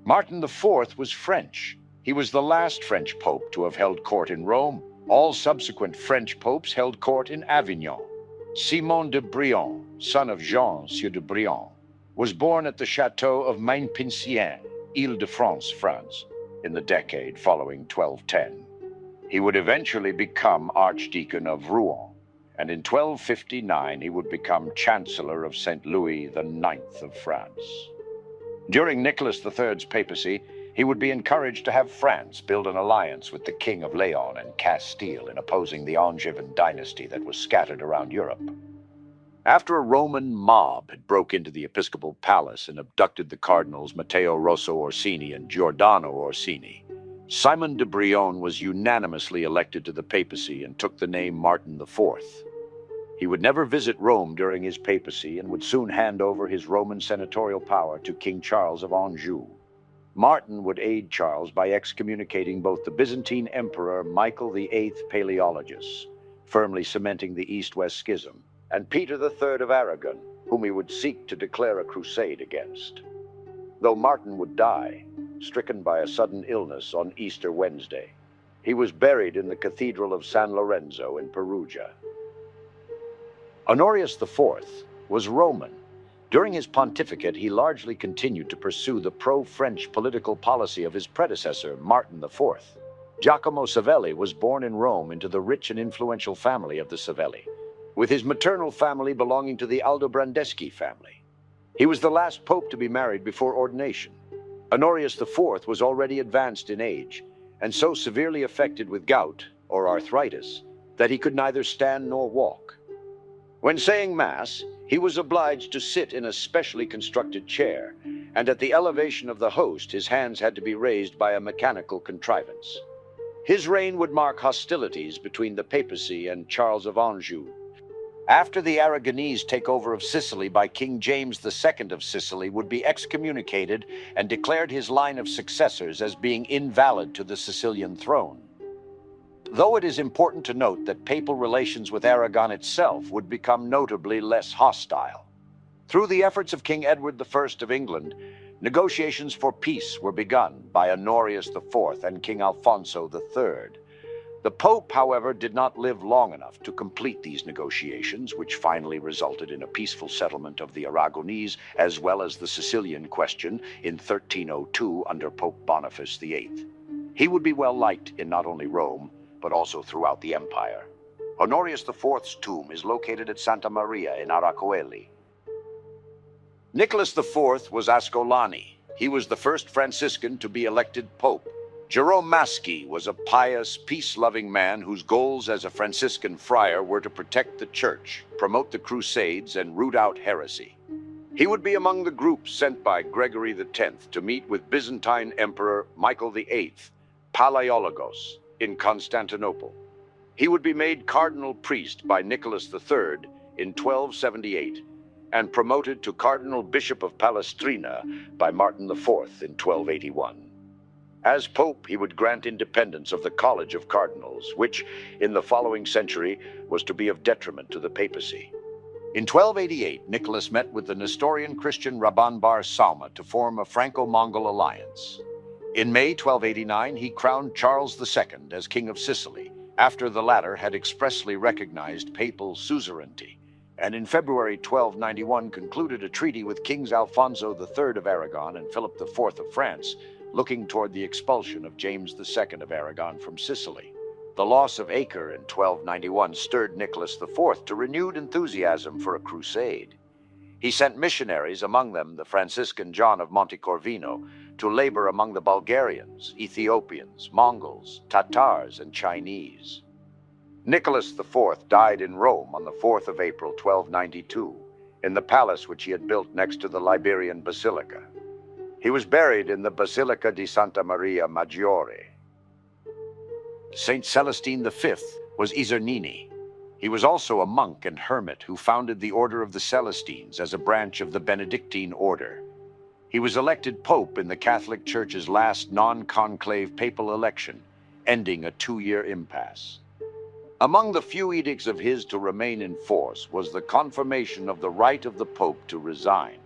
Martin IV was French. He was the last French pope to have held court in Rome. All subsequent French popes held court in Avignon. Simon de Brion, son of Jean Sieur de Brion, was born at the chateau of Mainpincien, Ile-de-France, France, in the decade following 1210. He would eventually become Archdeacon of Rouen, and in 1259 he would become Chancellor of St. Louis IX of France. During Nicholas III's papacy, he would be encouraged to have France build an alliance with the King of Leon and Castile in opposing the Angevin dynasty that was scattered around Europe. After a Roman mob had broke into the episcopal palace and abducted the cardinals Matteo Rosso Orsini and Giordano Orsini, Simon de Brion was unanimously elected to the papacy and took the name Martin IV. He would never visit Rome during his papacy and would soon hand over his Roman senatorial power to King Charles of Anjou. Martin would aid Charles by excommunicating both the Byzantine Emperor Michael VIII Palaeologus, firmly cementing the East-West Schism, and Peter III of Aragon, whom he would seek to declare a crusade against. Though Martin would die, stricken by a sudden illness on Easter Wednesday, he was buried in the Cathedral of San Lorenzo in Perugia. Honorius IV was Roman. During his pontificate, he largely continued to pursue the pro-French political policy of his predecessor, Martin IV. Giacomo Savelli was born in Rome into the rich and influential family of the Savelli, with his maternal family belonging to the Aldobrandeschi family. He was the last pope to be married before ordination. Honorius IV was already advanced in age, and so severely affected with gout, or arthritis, that he could neither stand nor walk. When saying Mass, he was obliged to sit in a specially constructed chair, and at the elevation of the host his hands had to be raised by a mechanical contrivance. His reign would mark hostilities between the papacy and Charles of Anjou. After the Aragonese takeover of Sicily by King James II of Sicily would be excommunicated and declared his line of successors as being invalid to the Sicilian throne. Though it is important to note that papal relations with Aragon itself would become notably less hostile. Through the efforts of King Edward I of England, negotiations for peace were begun by Honorius IV and King Alfonso III. The Pope, however, did not live long enough to complete these negotiations, which finally resulted in a peaceful settlement of the Aragonese as well as the Sicilian question in 1302 under Pope Boniface VIII. He would be well liked in not only Rome, but also throughout the empire. Honorius IV's tomb is located at Santa Maria in Aracoeli. Nicholas IV was Ascolani. He was the first Franciscan to be elected pope. Jerome Maschi was a pious, peace-loving man whose goals as a Franciscan friar were to protect the church, promote the Crusades, and root out heresy. He would be among the groups sent by Gregory X to meet with Byzantine Emperor Michael VIII, Palaiologos, in Constantinople. He would be made cardinal priest by Nicholas III in 1278 and promoted to cardinal bishop of Palestrina by Martin IV in 1281. As pope, he would grant independence of the College of Cardinals, which, in the following century, was to be of detriment to the papacy. In 1288, Nicholas met with the Nestorian Christian Rabban Bar Sauma to form a Franco-Mongol alliance. In May 1289, he crowned Charles II as King of Sicily, after the latter had expressly recognized papal suzerainty, and in February 1291 concluded a treaty with Kings Alfonso III of Aragon and Philip IV of France, looking toward the expulsion of James II of Aragon from Sicily. The loss of Acre in 1291 stirred Nicholas IV to renewed enthusiasm for a crusade. He sent missionaries, among them the Franciscan John of Montecorvino, to labor among the Bulgarians, Ethiopians, Mongols, Tatars, and Chinese. Nicholas IV died in Rome on the 4th of April 1292, in the palace which he had built next to the Liberian Basilica. He was buried in the Basilica di Santa Maria Maggiore. Saint Celestine V was Isernini. He was also a monk and hermit who founded the Order of the Celestines as a branch of the Benedictine order. He was elected pope in the Catholic Church's last non-conclave papal election, ending a 2-year impasse. Among the few edicts of his to remain in force was the confirmation of the right of the Pope to resign.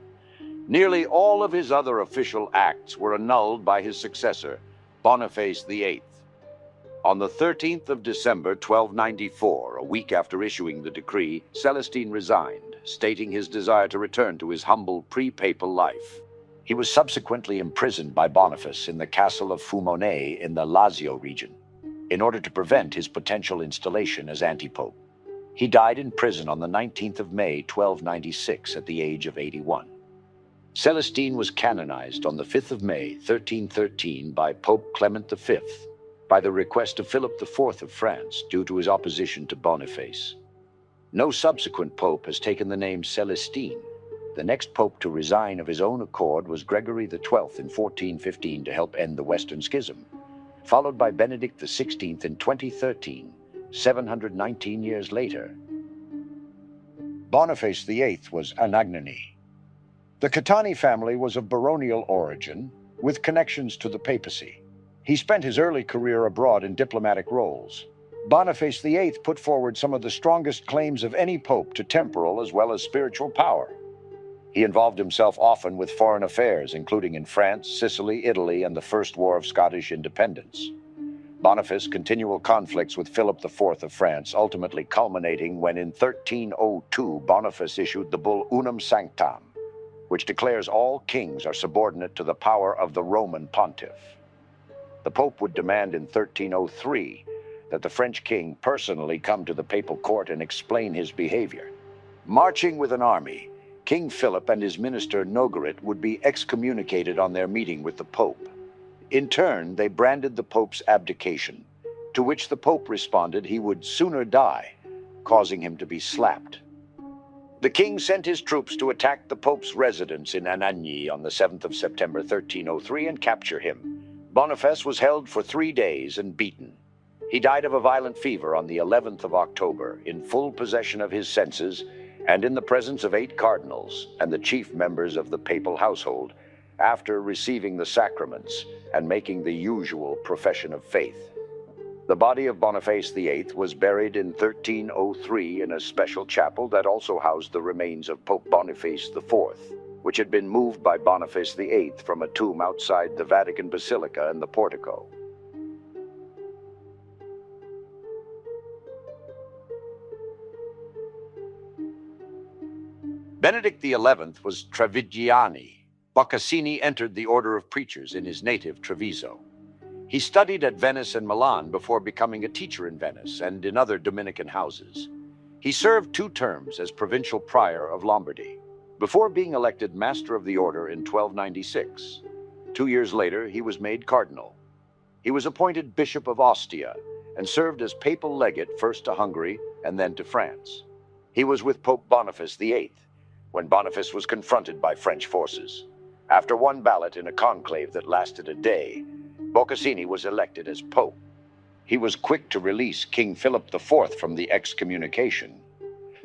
Nearly all of his other official acts were annulled by his successor, Boniface VIII. On the 13th of December 1294, a week after issuing the decree, Celestine resigned, stating his desire to return to his humble pre-papal life. He was subsequently imprisoned by Boniface in the castle of Fumone in the Lazio region, in order to prevent his potential installation as antipope. He died in prison on the 19th of May, 1296, at the age of 81. Celestine was canonized on the 5th of May, 1313, by Pope Clement V, by the request of Philip IV of France due to his opposition to Boniface. No subsequent pope has taken the name Celestine. The next pope to resign of his own accord was Gregory XII in 1415 to help end the Western Schism, followed by Benedict XVI in 2013, 719 years later. Boniface VIII was Anagnani. The Caetani family was of baronial origin, with connections to the papacy. He spent his early career abroad in diplomatic roles. Boniface VIII put forward some of the strongest claims of any pope to temporal as well as spiritual power. He involved himself often with foreign affairs, including in France, Sicily, Italy, and the First War of Scottish Independence. Boniface's continual conflicts with Philip IV of France ultimately culminating when in 1302 Boniface issued the bull Unum Sanctam, which declares all kings are subordinate to the power of the Roman pontiff. The Pope would demand in 1303 that the French king personally come to the papal court and explain his behavior. Marching with an army, King Philip and his minister Nogaret would be excommunicated on their meeting with the Pope. In turn, they branded the Pope's abdication, to which the Pope responded he would sooner die, causing him to be slapped. The king sent his troops to attack the Pope's residence in Anagni on the 7th of September 1303 and capture him. Boniface was held for 3 days and beaten. He died of a violent fever on the 11th of October, in full possession of his senses and in the presence of 8 cardinals and the chief members of the papal household, after receiving the sacraments and making the usual profession of faith. The body of Boniface VIII was buried in 1303 in a special chapel that also housed the remains of Pope Boniface IV, which had been moved by Boniface VIII from a tomb outside the Vatican Basilica in the portico. Benedict XI was Trevigiani. Boccassini entered the order of preachers in his native Treviso. He studied at Venice and Milan before becoming a teacher in Venice and in other Dominican houses. He served 2 terms as provincial prior of Lombardy, before being elected Master of the Order in 1296. 2 years later, he was made cardinal. He was appointed Bishop of Ostia and served as papal legate first to Hungary and then to France. He was with Pope Boniface VIII when Boniface was confronted by French forces. After one ballot in a conclave that lasted a day, Boccassini was elected as Pope. He was quick to release King Philip IV from the excommunication,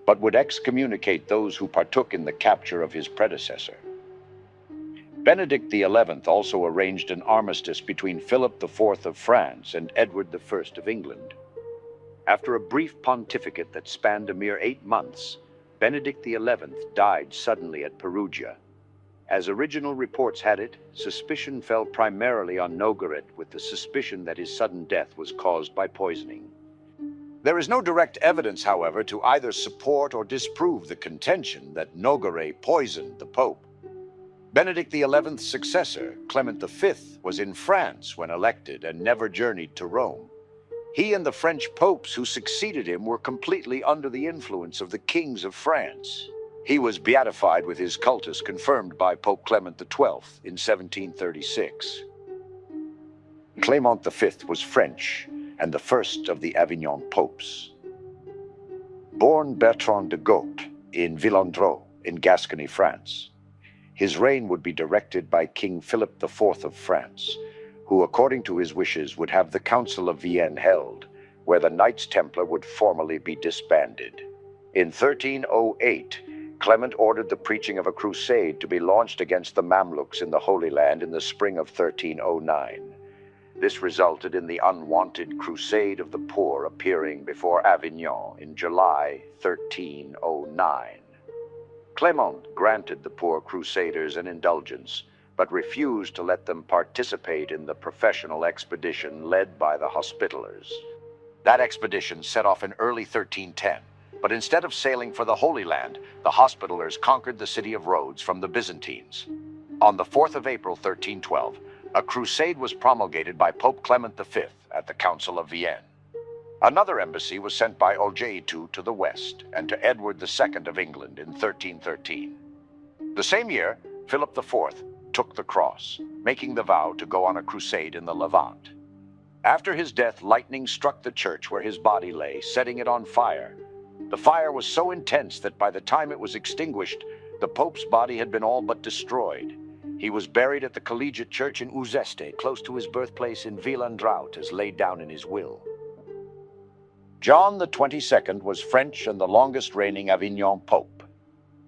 but would excommunicate those who partook in the capture of his predecessor. Benedict XI also arranged an armistice between Philip IV of France and Edward I of England. After a brief pontificate that spanned a mere 8 months, Benedict XI died suddenly at Perugia. As original reports had it, suspicion fell primarily on Nogaret, with the suspicion that his sudden death was caused by poisoning. There is no direct evidence, however, to either support or disprove the contention that Nogaret poisoned the Pope. Benedict XI's successor, Clement V, was in France when elected and never journeyed to Rome. He and the French popes who succeeded him were completely under the influence of the kings of France. He was beatified with his cultus confirmed by Pope Clement XII in 1736. Clement V was French and the first of the Avignon popes. Born Bertrand de Got in Villandreau in Gascony, France, his reign would be directed by King Philip IV of France, who, according to his wishes, would have the Council of Vienne held, where the Knights Templar would formally be disbanded. In 1308, Clement ordered the preaching of a crusade to be launched against the Mamluks in the Holy Land in the spring of 1309. This resulted in the unwanted Crusade of the Poor appearing before Avignon in July 1309. Clement granted the poor crusaders an indulgence, but refused to let them participate in the professional expedition led by the Hospitallers. That expedition set off in early 1310, but instead of sailing for the Holy Land, the Hospitallers conquered the city of Rhodes from the Byzantines. On the 4th of April 1312, a crusade was promulgated by Pope Clement V at the Council of Vienne. Another embassy was sent by Olgeitu to the west and to Edward II of England in 1313. The same year, Philip IV took the cross, making the vow to go on a crusade in the Levant. After his death, lightning struck the church where his body lay, setting it on fire. The fire was so intense that by the time it was extinguished, the Pope's body had been all but destroyed. He was buried at the Collegiate Church in Uzeste, close to his birthplace in Villandraut, as laid down in his will. John the 22nd was French and the longest reigning Avignon Pope.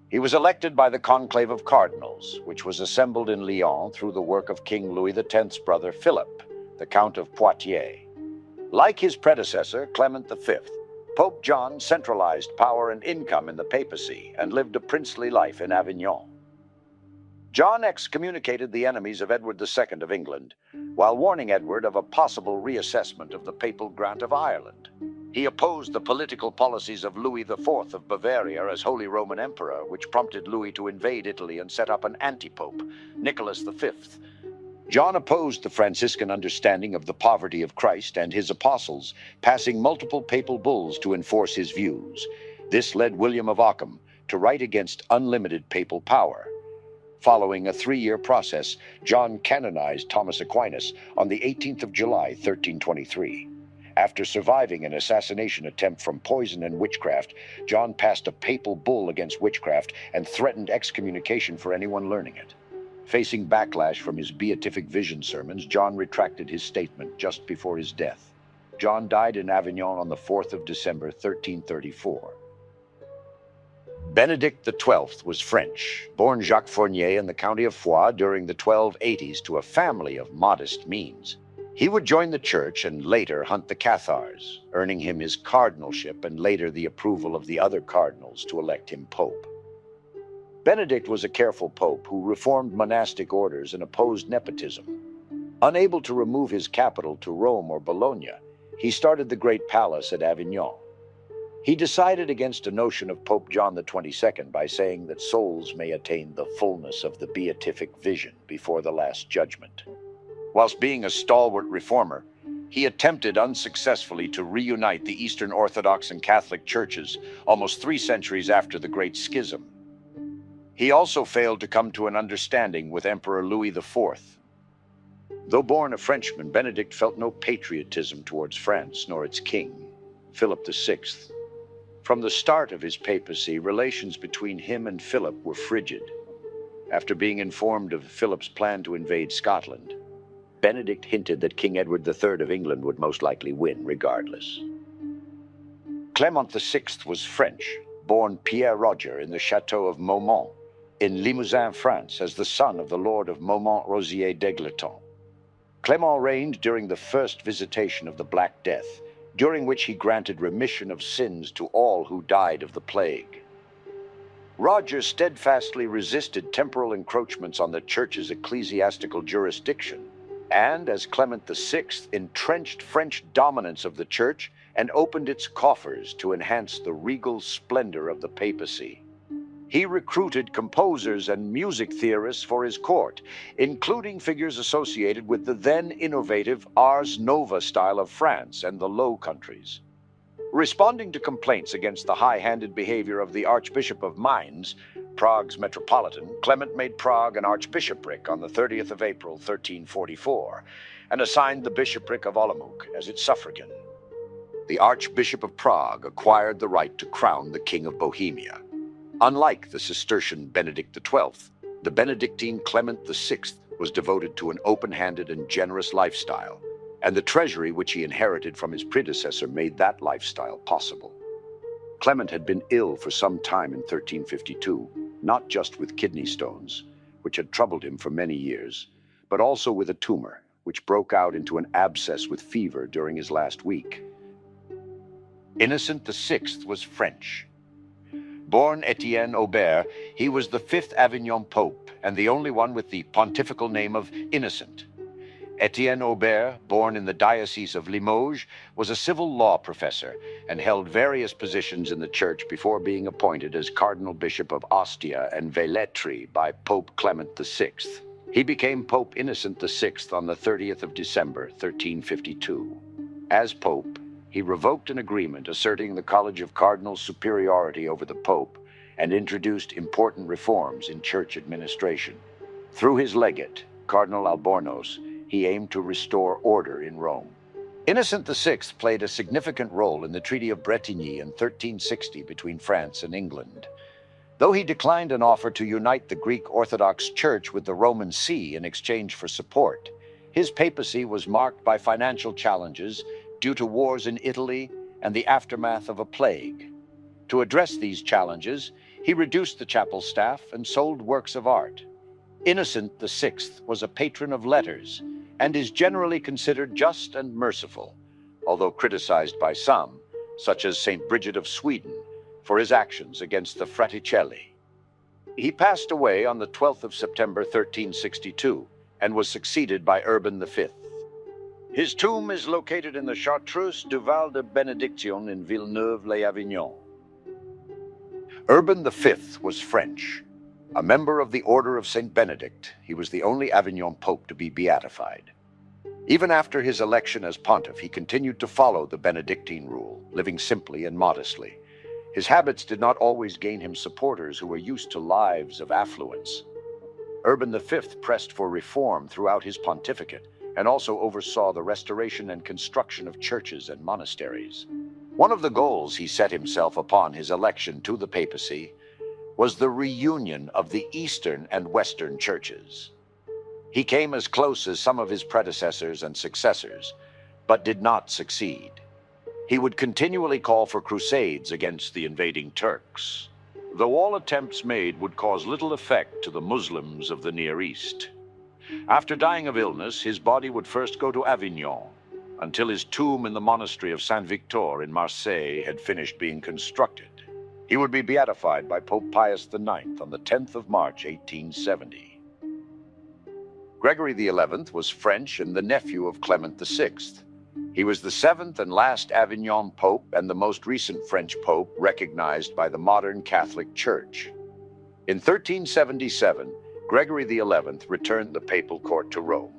He was elected by the Conclave of Cardinals, which was assembled in Lyon through the work of King Louis X's brother Philip, the Count of Poitiers. Like his predecessor, Clement V, Pope John centralized power and income in the papacy and lived a princely life in Avignon. John excommunicated the enemies of Edward II of England, while warning Edward of a possible reassessment of the papal grant of Ireland. He opposed the political policies of Louis IV of Bavaria as Holy Roman Emperor, which prompted Louis to invade Italy and set up an anti-pope, Nicholas V. John opposed the Franciscan understanding of the poverty of Christ and his apostles, passing multiple papal bulls to enforce his views. This led William of Ockham to write against unlimited papal power. Following a 3-year process, John canonized Thomas Aquinas on the 18th of July, 1323. After surviving an assassination attempt from poison and witchcraft, John passed a papal bull against witchcraft and threatened excommunication for anyone learning it. Facing backlash from his beatific vision sermons, John retracted his statement just before his death. John died in Avignon on the 4th of December, 1334. Benedict XII was French, born Jacques Fournier in the county of Foix during the 1280s to a family of modest means. He would join the church and later hunt the Cathars, earning him his cardinalship and later the approval of the other cardinals to elect him pope. Benedict was a careful pope who reformed monastic orders and opposed nepotism. Unable to remove his capital to Rome or Bologna, he started the Great Palace at Avignon. He decided against a notion of Pope John the 22nd by saying that souls may attain the fullness of the beatific vision before the Last Judgment. Whilst being a stalwart reformer, he attempted unsuccessfully to reunite the Eastern Orthodox and Catholic churches almost 3 centuries after the Great Schism. He also failed to come to an understanding with Emperor Louis IV. Though born a Frenchman, Benedict felt no patriotism towards France nor its king, Philip VI. From the start of his papacy, relations between him and Philip were frigid. After being informed of Philip's plan to invade Scotland, Benedict hinted that King Edward III of England would most likely win regardless. Clement VI was French, born Pierre Roger in the Chateau of Maumont in Limousin, France, as the son of the Lord of Maumont-Rosier d'Egletons. Clement reigned during the first visitation of the Black Death, during which he granted remission of sins to all who died of the plague. Roger steadfastly resisted temporal encroachments on the Church's ecclesiastical jurisdiction, and, as Clement VI, entrenched French dominance of the Church and opened its coffers to enhance the regal splendor of the papacy. He recruited composers and music theorists for his court, including figures associated with the then innovative Ars Nova style of France and the Low Countries. Responding to complaints against the high-handed behavior of the Archbishop of Mainz, Prague's metropolitan, Clement made Prague an archbishopric on the 30th of April, 1344, and assigned the bishopric of Olomouc as its suffragan. The Archbishop of Prague acquired the right to crown the King of Bohemia. Unlike the Cistercian Benedict XII, the Benedictine Clement VI was devoted to an open-handed and generous lifestyle, and the treasury which he inherited from his predecessor made that lifestyle possible. Clement had been ill for some time in 1352, not just with kidney stones, which had troubled him for many years, but also with a tumor, which broke out into an abscess with fever during his last week. Innocent VI was French. Born Etienne Aubert, he was the fifth Avignon Pope and the only one with the pontifical name of Innocent. Etienne Aubert, born in the Diocese of Limoges, was a civil law professor and held various positions in the church before being appointed as Cardinal Bishop of Ostia and Velletri by Pope Clement VI. He became Pope Innocent VI on the 30th of December, 1352. As Pope, he revoked an agreement asserting the College of Cardinals' superiority over the Pope and introduced important reforms in church administration. Through his legate, Cardinal Albornoz, he aimed to restore order in Rome. Innocent VI played a significant role in the Treaty of Bretigny in 1360 between France and England. Though he declined an offer to unite the Greek Orthodox Church with the Roman See in exchange for support, his papacy was marked by financial challenges due to wars in Italy and the aftermath of a plague. To address these challenges, he reduced the chapel staff and sold works of art. Innocent VI was a patron of letters and is generally considered just and merciful, although criticized by some, such as Saint Bridget of Sweden, for his actions against the Fraticelli. He passed away on the 12th of September 1362 and was succeeded by Urban V. His tomb is located in the Chartreuse du Val de Benediction in Villeneuve-les-Avignon. Urban V was French. A member of the Order of St. Benedict, he was the only Avignon Pope to be beatified. Even after his election as pontiff, he continued to follow the Benedictine rule, living simply and modestly. His habits did not always gain him supporters who were used to lives of affluence. Urban V pressed for reform throughout his pontificate and also oversaw the restoration and construction of churches and monasteries. One of the goals he set himself upon his election to the papacy was the reunion of the Eastern and Western churches. He came as close as some of his predecessors and successors, but did not succeed. He would continually call for crusades against the invading Turks, though all attempts made would cause little effect to the Muslims of the Near East. After dying of illness, his body would first go to Avignon, until his tomb in the monastery of Saint-Victor in Marseille had finished being constructed. He would be beatified by Pope Pius IX on the 10th of March, 1870. Gregory XI was French and the nephew of Clement VI. He was the seventh and last Avignon Pope and the most recent French Pope recognized by the modern Catholic Church. In 1377, Gregory XI returned the papal court to Rome,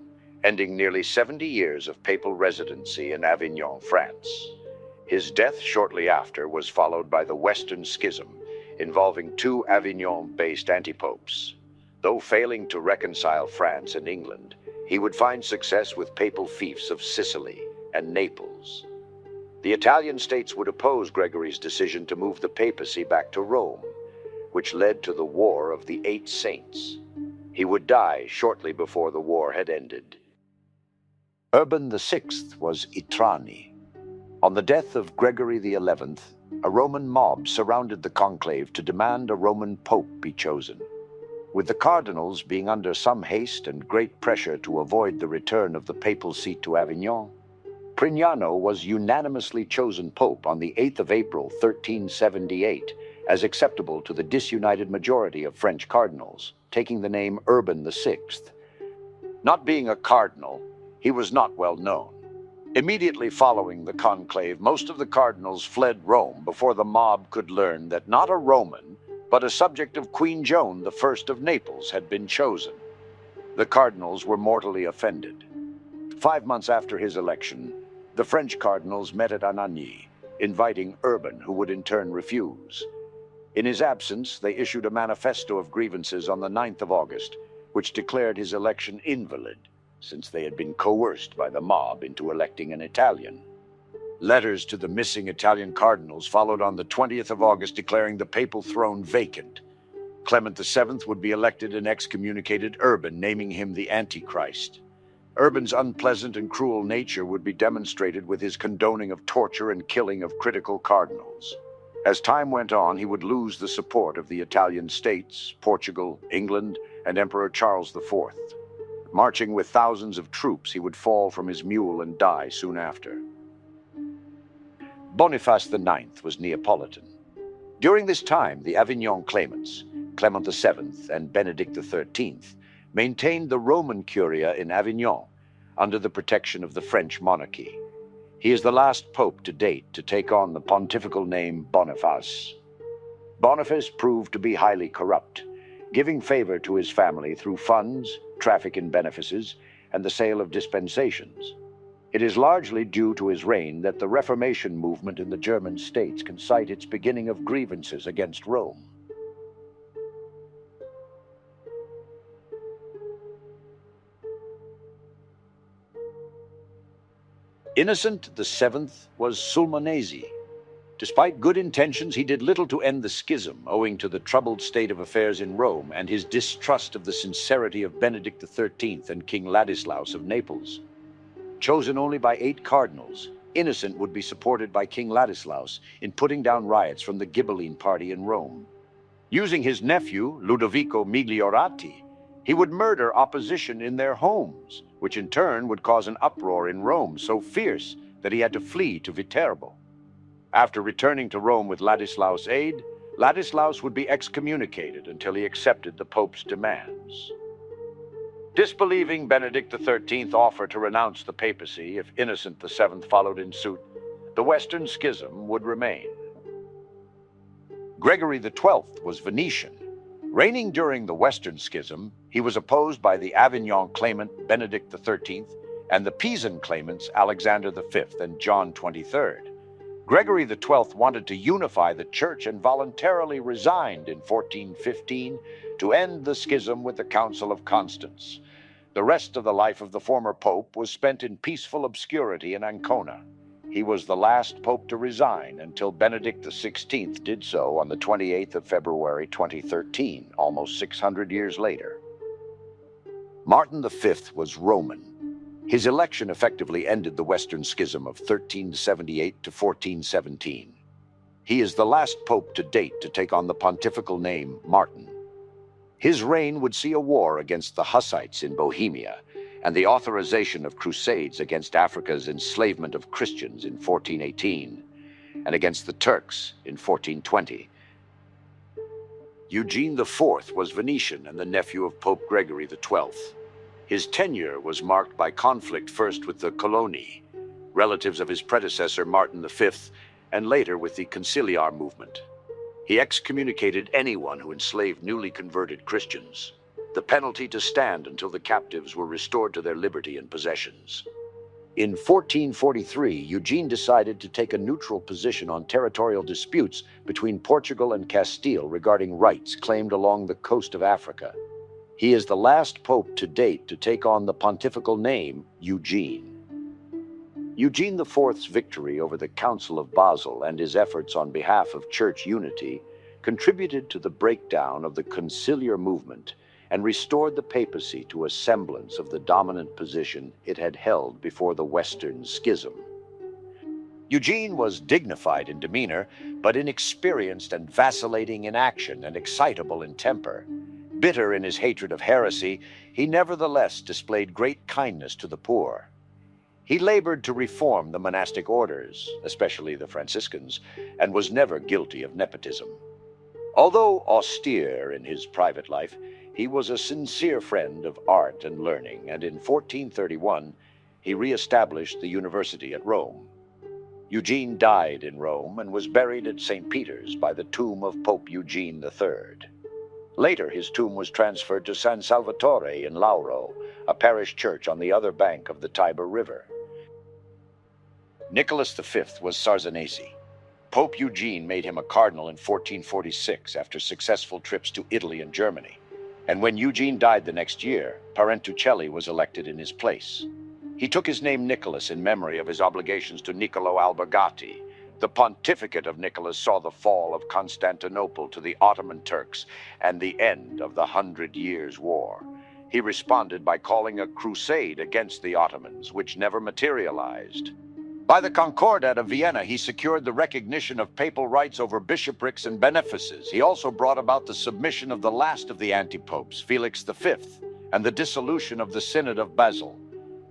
ending nearly 70 years of papal residency in Avignon, France. His death shortly after was followed by the Western Schism, involving two Avignon-based antipopes. Though failing to reconcile France and England, he would find success with papal fiefs of Sicily and Naples. The Italian states would oppose Gregory's decision to move the papacy back to Rome, which led to the War of the Eight Saints. He would die shortly before the war had ended. Urban VI was Itrani. On the death of Gregory XI, a Roman mob surrounded the conclave to demand a Roman pope be chosen. With the cardinals being under some haste and great pressure to avoid the return of the papal seat to Avignon, Prignano was unanimously chosen pope on the 8th of April, 1378, as acceptable to the disunited majority of French cardinals, taking the name Urban VI. Not being a cardinal, he was not well known. Immediately following the conclave, most of the cardinals fled Rome before the mob could learn that not a Roman, but a subject of Queen Joan I of Naples had been chosen. The cardinals were mortally offended. 5 months after his election, the French cardinals met at Anagni, inviting Urban, who would in turn refuse. In his absence, they issued a manifesto of grievances on the 9th of August, which declared his election invalid, since they had been coerced by the mob into electing an Italian. Letters to the missing Italian cardinals followed on the 20th of August declaring the papal throne vacant. Clement VII would be elected and excommunicated Urban, naming him the Antichrist. Urban's unpleasant and cruel nature would be demonstrated with his condoning of torture and killing of critical cardinals. As time went on, he would lose the support of the Italian states, Portugal, England, and Emperor Charles IV. Marching with thousands of troops, he would fall from his mule and die soon after. Boniface IX was Neapolitan. During this time, the Avignon claimants, Clement VII and Benedict XIII, maintained the Roman Curia in Avignon under the protection of the French monarchy. He is the last pope to date to take on the pontifical name Boniface. Boniface proved to be highly corrupt, giving favor to his family through funds, traffic in benefices, and the sale of dispensations. It is largely due to his reign that the Reformation movement in the German states can cite its beginning of grievances against Rome. Innocent VII was Sulmonese. Despite good intentions, he did little to end the schism, owing to the troubled state of affairs in Rome and his distrust of the sincerity of Benedict XIII and King Ladislaus of Naples. Chosen only by 8 cardinals, Innocent would be supported by King Ladislaus in putting down riots from the Ghibelline party in Rome. Using his nephew, Ludovico Migliorati, he would murder opposition in their homes, which in turn would cause an uproar in Rome so fierce that he had to flee to Viterbo. After returning to Rome with Ladislaus' aid, Ladislaus would be excommunicated until he accepted the Pope's demands. Disbelieving Benedict XIII offered to renounce the papacy if Innocent VII followed in suit, the Western Schism would remain. Gregory XII was Venetian. Reigning during the Western Schism, he was opposed by the Avignon claimant Benedict XIII and the Pisan claimants Alexander V and John XXIII. Gregory XII wanted to unify the church and voluntarily resigned in 1415 to end the schism with the Council of Constance. The rest of the life of the former pope was spent in peaceful obscurity in Ancona. He was the last pope to resign until Benedict XVI did so on the 28th of February 2013, almost 600 years later. Martin V was Roman. His election effectively ended the Western Schism of 1378 to 1417. He is the last pope to date to take on the pontifical name Martin. His reign would see a war against the Hussites in Bohemia and the authorization of crusades against Africa's enslavement of Christians in 1418 and against the Turks in 1420. Eugene IV was Venetian and the nephew of Pope Gregory XII. His tenure was marked by conflict first with the Coloni, relatives of his predecessor Martin V, and later with the Conciliar movement. He excommunicated anyone who enslaved newly converted Christians, the penalty to stand until the captives were restored to their liberty and possessions. In 1443, Eugene decided to take a neutral position on territorial disputes between Portugal and Castile regarding rights claimed along the coast of Africa. He is the last pope to date to take on the pontifical name Eugene. Eugene IV's victory over the Council of Basel and his efforts on behalf of church unity contributed to the breakdown of the conciliar movement and restored the papacy to a semblance of the dominant position it had held before the Western Schism. Eugene was dignified in demeanor, but inexperienced and vacillating in action and excitable in temper. Bitter in his hatred of heresy, he nevertheless displayed great kindness to the poor. He labored to reform the monastic orders, especially the Franciscans, and was never guilty of nepotism. Although austere in his private life, he was a sincere friend of art and learning, and in 1431 he re-established the university at Rome. Eugene died in Rome and was buried at St. Peter's by the tomb of Pope Eugene III. Later, his tomb was transferred to San Salvatore in Lauro, a parish church on the other bank of the Tiber River. Nicholas V was Sarzanesi. Pope Eugene made him a cardinal in 1446 after successful trips to Italy and Germany. And when Eugene died the next year, Parentucelli was elected in his place. He took his name Nicholas in memory of his obligations to Niccolo Albergati. The pontificate of Nicholas saw the fall of Constantinople to the Ottoman Turks and the end of the 100 Years' War. He responded by calling a crusade against the Ottomans, which never materialized. By the Concordat of Vienna, he secured the recognition of papal rights over bishoprics and benefices. He also brought about the submission of the last of the anti-popes, Felix V, and the dissolution of the Synod of Basel.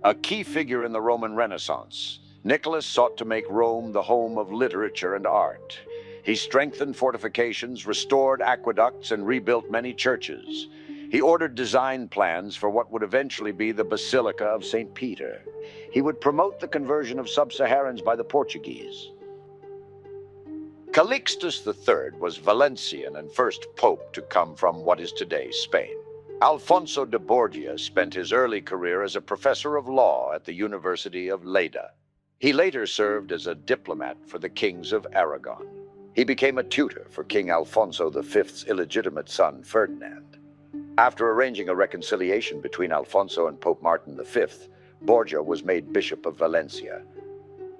A key figure in the Roman Renaissance, Nicholas sought to make Rome the home of literature and art. He strengthened fortifications, restored aqueducts, and rebuilt many churches. He ordered design plans for what would eventually be the Basilica of St. Peter. He would promote the conversion of sub-Saharans by the Portuguese. Calixtus III was Valencian and first pope to come from what is today Spain. Alfonso de Borgia spent his early career as a professor of law at the University of Lleida. He later served as a diplomat for the kings of Aragon. He became a tutor for King Alfonso V's illegitimate son, Ferdinand. After arranging a reconciliation between Alfonso and Pope Martin V, Borgia was made Bishop of Valencia.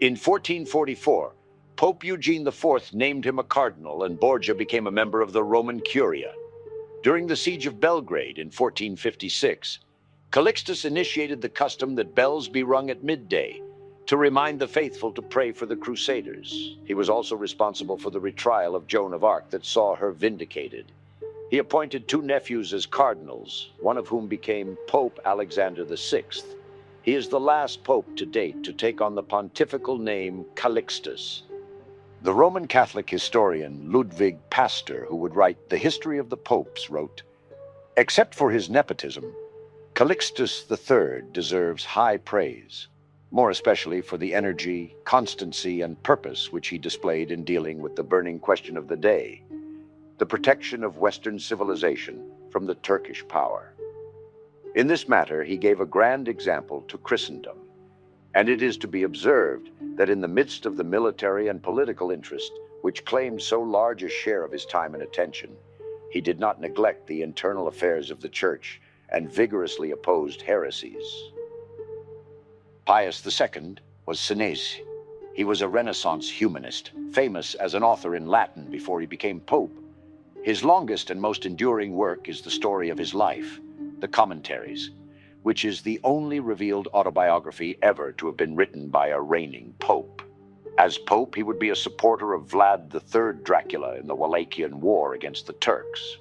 In 1444, Pope Eugene IV named him a cardinal, and Borgia became a member of the Roman Curia. During the Siege of Belgrade in 1456, Calixtus initiated the custom that bells be rung at midday to remind the faithful to pray for the Crusaders. He was also responsible for the retrial of Joan of Arc that saw her vindicated. He appointed 2 nephews as cardinals, one of whom became Pope Alexander VI. He is the last pope to date to take on the pontifical name Calixtus. The Roman Catholic historian Ludwig Pastor, who would write The History of the Popes, wrote, "Except for his nepotism, Calixtus III deserves high praise, more especially for the energy, constancy, and purpose which he displayed in dealing with the burning question of the day, the protection of Western civilization from the Turkish power. In this matter, he gave a grand example to Christendom, and it is to be observed that in the midst of the military and political interest which claimed so large a share of his time and attention, he did not neglect the internal affairs of the Church and vigorously opposed heresies." Pius II was Senese. He was a Renaissance humanist, famous as an author in Latin before he became pope. His longest and most enduring work is the story of his life, the Commentaries, which is the only revealed autobiography ever to have been written by a reigning pope. As pope, he would be a supporter of Vlad III Dracula in the Wallachian War against the Turks.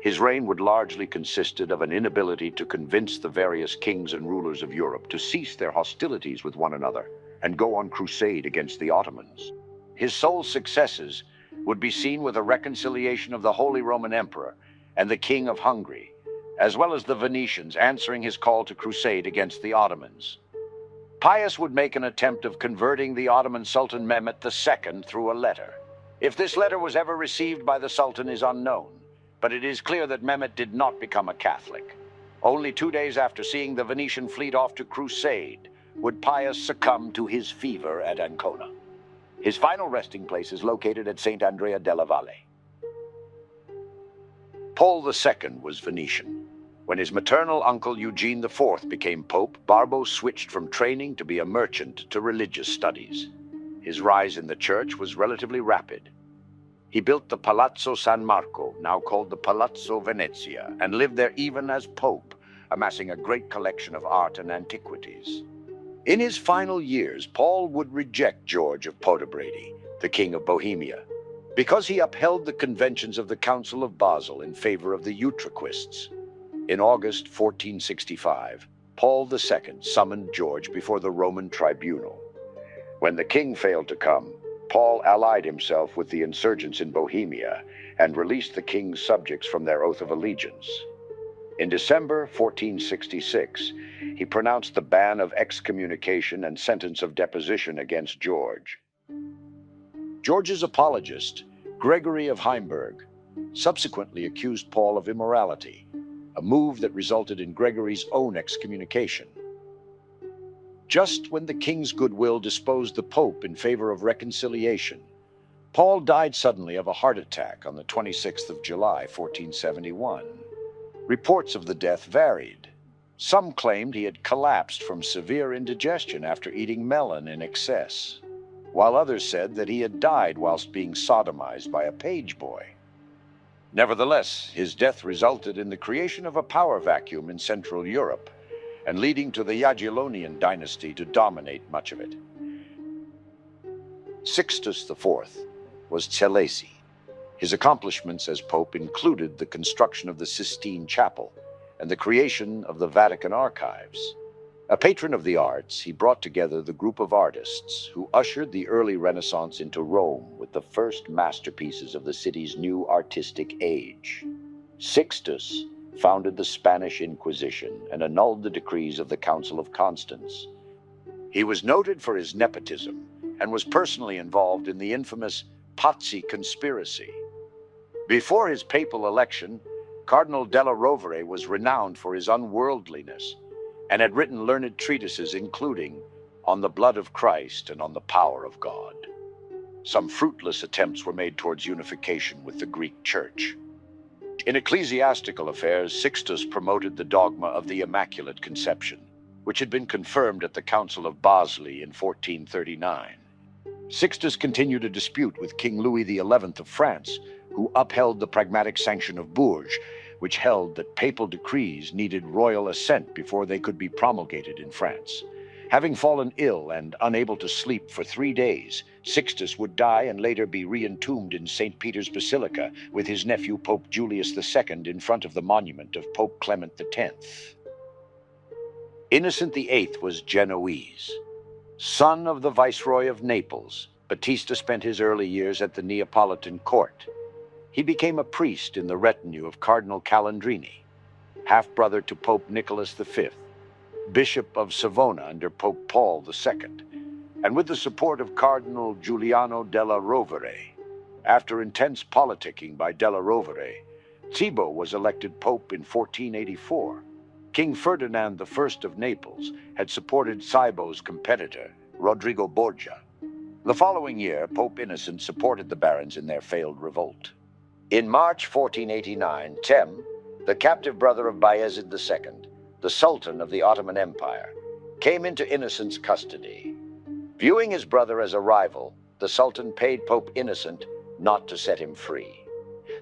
His reign would largely consisted of an inability to convince the various kings and rulers of Europe to cease their hostilities with one another and go on crusade against the Ottomans. His sole successes would be seen with a reconciliation of the Holy Roman Emperor and the King of Hungary, as well as the Venetians answering his call to crusade against the Ottomans. Pius would make an attempt of converting the Ottoman Sultan Mehmet II through a letter. If this letter was ever received by the Sultan is unknown, but it is clear that Mehmet did not become a Catholic. Only 2 days after seeing the Venetian fleet off to crusade would Pius succumb to his fever at Ancona. His final resting place is located at St. Andrea della Valle. Paul II was Venetian. When his maternal uncle Eugene IV became pope, Barbo switched from training to be a merchant to religious studies. His rise in the church was relatively rapid. He built the Palazzo San Marco, now called the Palazzo Venezia, and lived there even as pope, amassing a great collection of art and antiquities. In his final years, Paul would reject George of Podebrady, the king of Bohemia, because he upheld the conventions of the Council of Basel in favor of the Utraquists. In August 1465, Paul II summoned George before the Roman tribunal. When the king failed to come, Paul allied himself with the insurgents in Bohemia and released the king's subjects from their oath of allegiance. In December 1466, he pronounced the ban of excommunication and sentence of deposition against George. George's apologist, Gregory of Heimburg, subsequently accused Paul of immorality, a move that resulted in Gregory's own excommunication. Just when the king's goodwill disposed the Pope in favor of reconciliation, Paul died suddenly of a heart attack on the 26th of July, 1471. Reports of the death varied. Some claimed he had collapsed from severe indigestion after eating melon in excess, while others said that he had died whilst being sodomized by a page boy. Nevertheless, his death resulted in the creation of a power vacuum in Central Europe, and leading to the Jagiellonian dynasty to dominate much of it. Sixtus IV was Celesi. His accomplishments as pope included the construction of the Sistine Chapel and the creation of the Vatican archives. A patron of the arts, he brought together the group of artists who ushered the early Renaissance into Rome with the first masterpieces of the city's new artistic age. Sixtus founded the Spanish Inquisition and annulled the decrees of the Council of Constance. He was noted for his nepotism and was personally involved in the infamous Pazzi conspiracy. Before his papal election, Cardinal della Rovere was renowned for his unworldliness and had written learned treatises including On the Blood of Christ and On the Power of God. Some fruitless attempts were made towards unification with the Greek Church. In ecclesiastical affairs, Sixtus promoted the dogma of the Immaculate Conception, which had been confirmed at the Council of Basel in 1439. Sixtus continued a dispute with King Louis XI of France, who upheld the Pragmatic Sanction of Bourges, which held that papal decrees needed royal assent before they could be promulgated in France. Having fallen ill and unable to sleep for 3 days, Sixtus would die and later be re-entombed in St. Peter's Basilica with his nephew Pope Julius II in front of the monument of Pope Clement X. Innocent VIII was Genoese. Son of the Viceroy of Naples, Battista spent his early years at the Neapolitan court. He became a priest in the retinue of Cardinal Calandrini, half-brother to Pope Nicholas V, Bishop of Savona under Pope Paul II, and with the support of Cardinal Giuliano della Rovere. After intense politicking by della Rovere, Cibo was elected pope in 1484. King Ferdinand I of Naples had supported Cibo's competitor, Rodrigo Borgia. The following year, Pope Innocent supported the barons in their failed revolt. In March 1489, Tem, the captive brother of Bayezid II, the Sultan of the Ottoman Empire, came into Innocent's custody. Viewing his brother as a rival, the Sultan paid Pope Innocent not to set him free.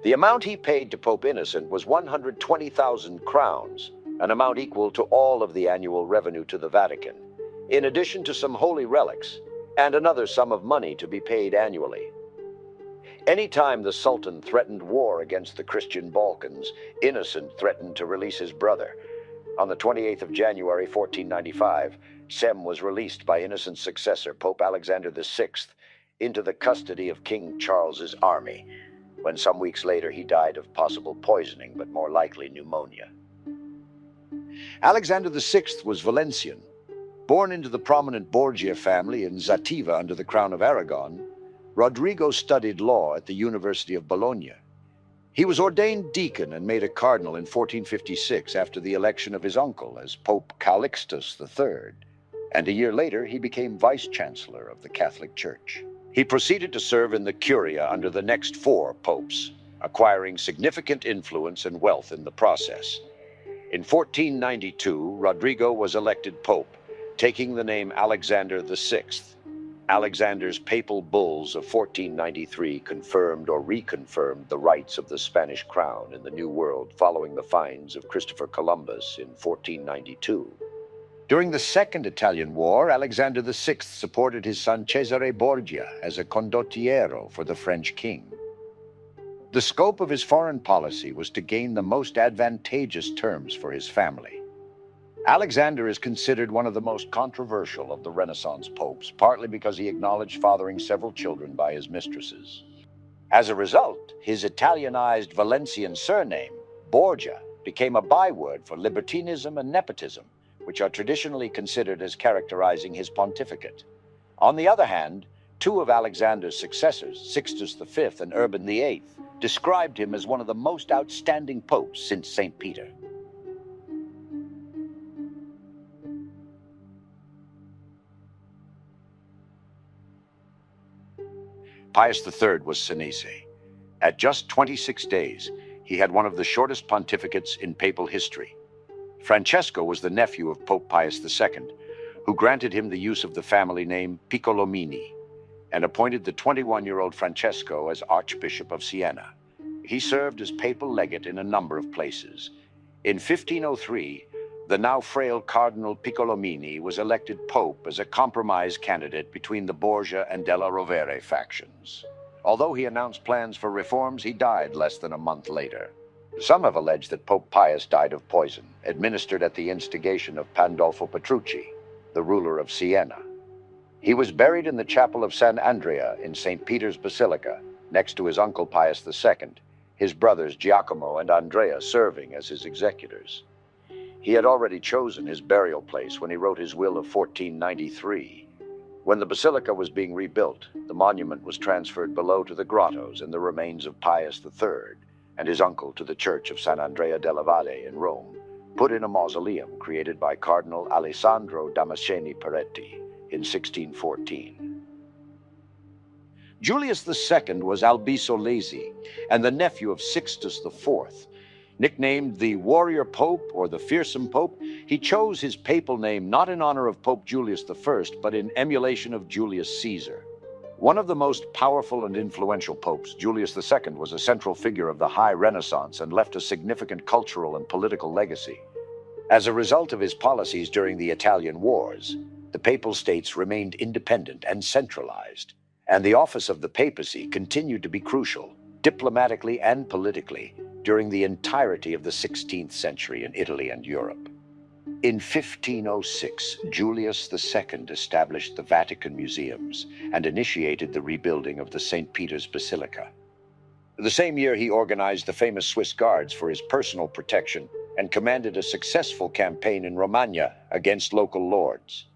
The amount he paid to Pope Innocent was 120,000 crowns, an amount equal to all of the annual revenue to the Vatican, in addition to some holy relics and another sum of money to be paid annually. Anytime the Sultan threatened war against the Christian Balkans, Innocent threatened to release his brother. On the 28th of January 1495, Sem was released by Innocent's successor, Pope Alexander VI, into the custody of King Charles's army, when some weeks later he died of possible poisoning, but more likely pneumonia. Alexander VI was Valencian. Born into the prominent Borgia family in Zativa under the Crown of Aragon, Rodrigo studied law at the University of Bologna. He was ordained deacon and made a cardinal in 1456 after the election of his uncle as Pope Calixtus III, and a year later he became vice-chancellor of the Catholic Church. He proceeded to serve in the Curia under the next 4 popes, acquiring significant influence and wealth in the process. In 1492, Rodrigo was elected pope, taking the name Alexander VI. Alexander's papal bulls of 1493 confirmed or reconfirmed the rights of the Spanish crown in the New World following the finds of Christopher Columbus in 1492. During the Second Italian War, Alexander VI supported his son Cesare Borgia as a condottiero for the French king. The scope of his foreign policy was to gain the most advantageous terms for his family. Alexander is considered one of the most controversial of the Renaissance popes, partly because he acknowledged fathering several children by his mistresses. As a result, his Italianized Valencian surname, Borgia, became a byword for libertinism and nepotism, which are traditionally considered as characterizing his pontificate. On the other hand, 2 of Alexander's successors, Sixtus V and Urban VIII, described him as one of the most outstanding popes since St. Peter. Pius III was Senese. At just 26 days, he had one of the shortest pontificates in papal history. Francesco was the nephew of Pope Pius II, who granted him the use of the family name Piccolomini and appointed the 21-year-old Francesco as Archbishop of Siena. He served as papal legate in a number of places. In 1503, The now frail Cardinal Piccolomini was elected pope as a compromise candidate between the Borgia and Della Rovere factions. Although he announced plans for reforms, he died less than a month later. Some have alleged that Pope Pius died of poison, administered at the instigation of Pandolfo Petrucci, the ruler of Siena. He was buried in the chapel of San Andrea in St. Peter's Basilica, next to his uncle Pius II, his brothers Giacomo and Andrea serving as his executors. He had already chosen his burial place when he wrote his will of 1493. When the basilica was being rebuilt, the monument was transferred below to the grottos and the remains of Pius III and his uncle to the church of San Andrea della Valle in Rome, put in a mausoleum created by Cardinal Alessandro Damasceni Peretti in 1614. Julius II was Albiso Lazi and the nephew of Sixtus IV. Nicknamed the Warrior Pope or the Fearsome Pope, he chose his papal name not in honor of Pope Julius I, but in emulation of Julius Caesar. One of the most powerful and influential popes, Julius II was a central figure of the High Renaissance and left a significant cultural and political legacy. As a result of his policies during the Italian Wars, the Papal States remained independent and centralized, and the office of the papacy continued to be crucial, diplomatically and politically, during the entirety of the 16th century in Italy and Europe. In 1506, Julius II established the Vatican Museums and initiated the rebuilding of the St. Peter's Basilica. The same year, he organized the famous Swiss Guards for his personal protection and commanded a successful campaign in Romagna against local lords.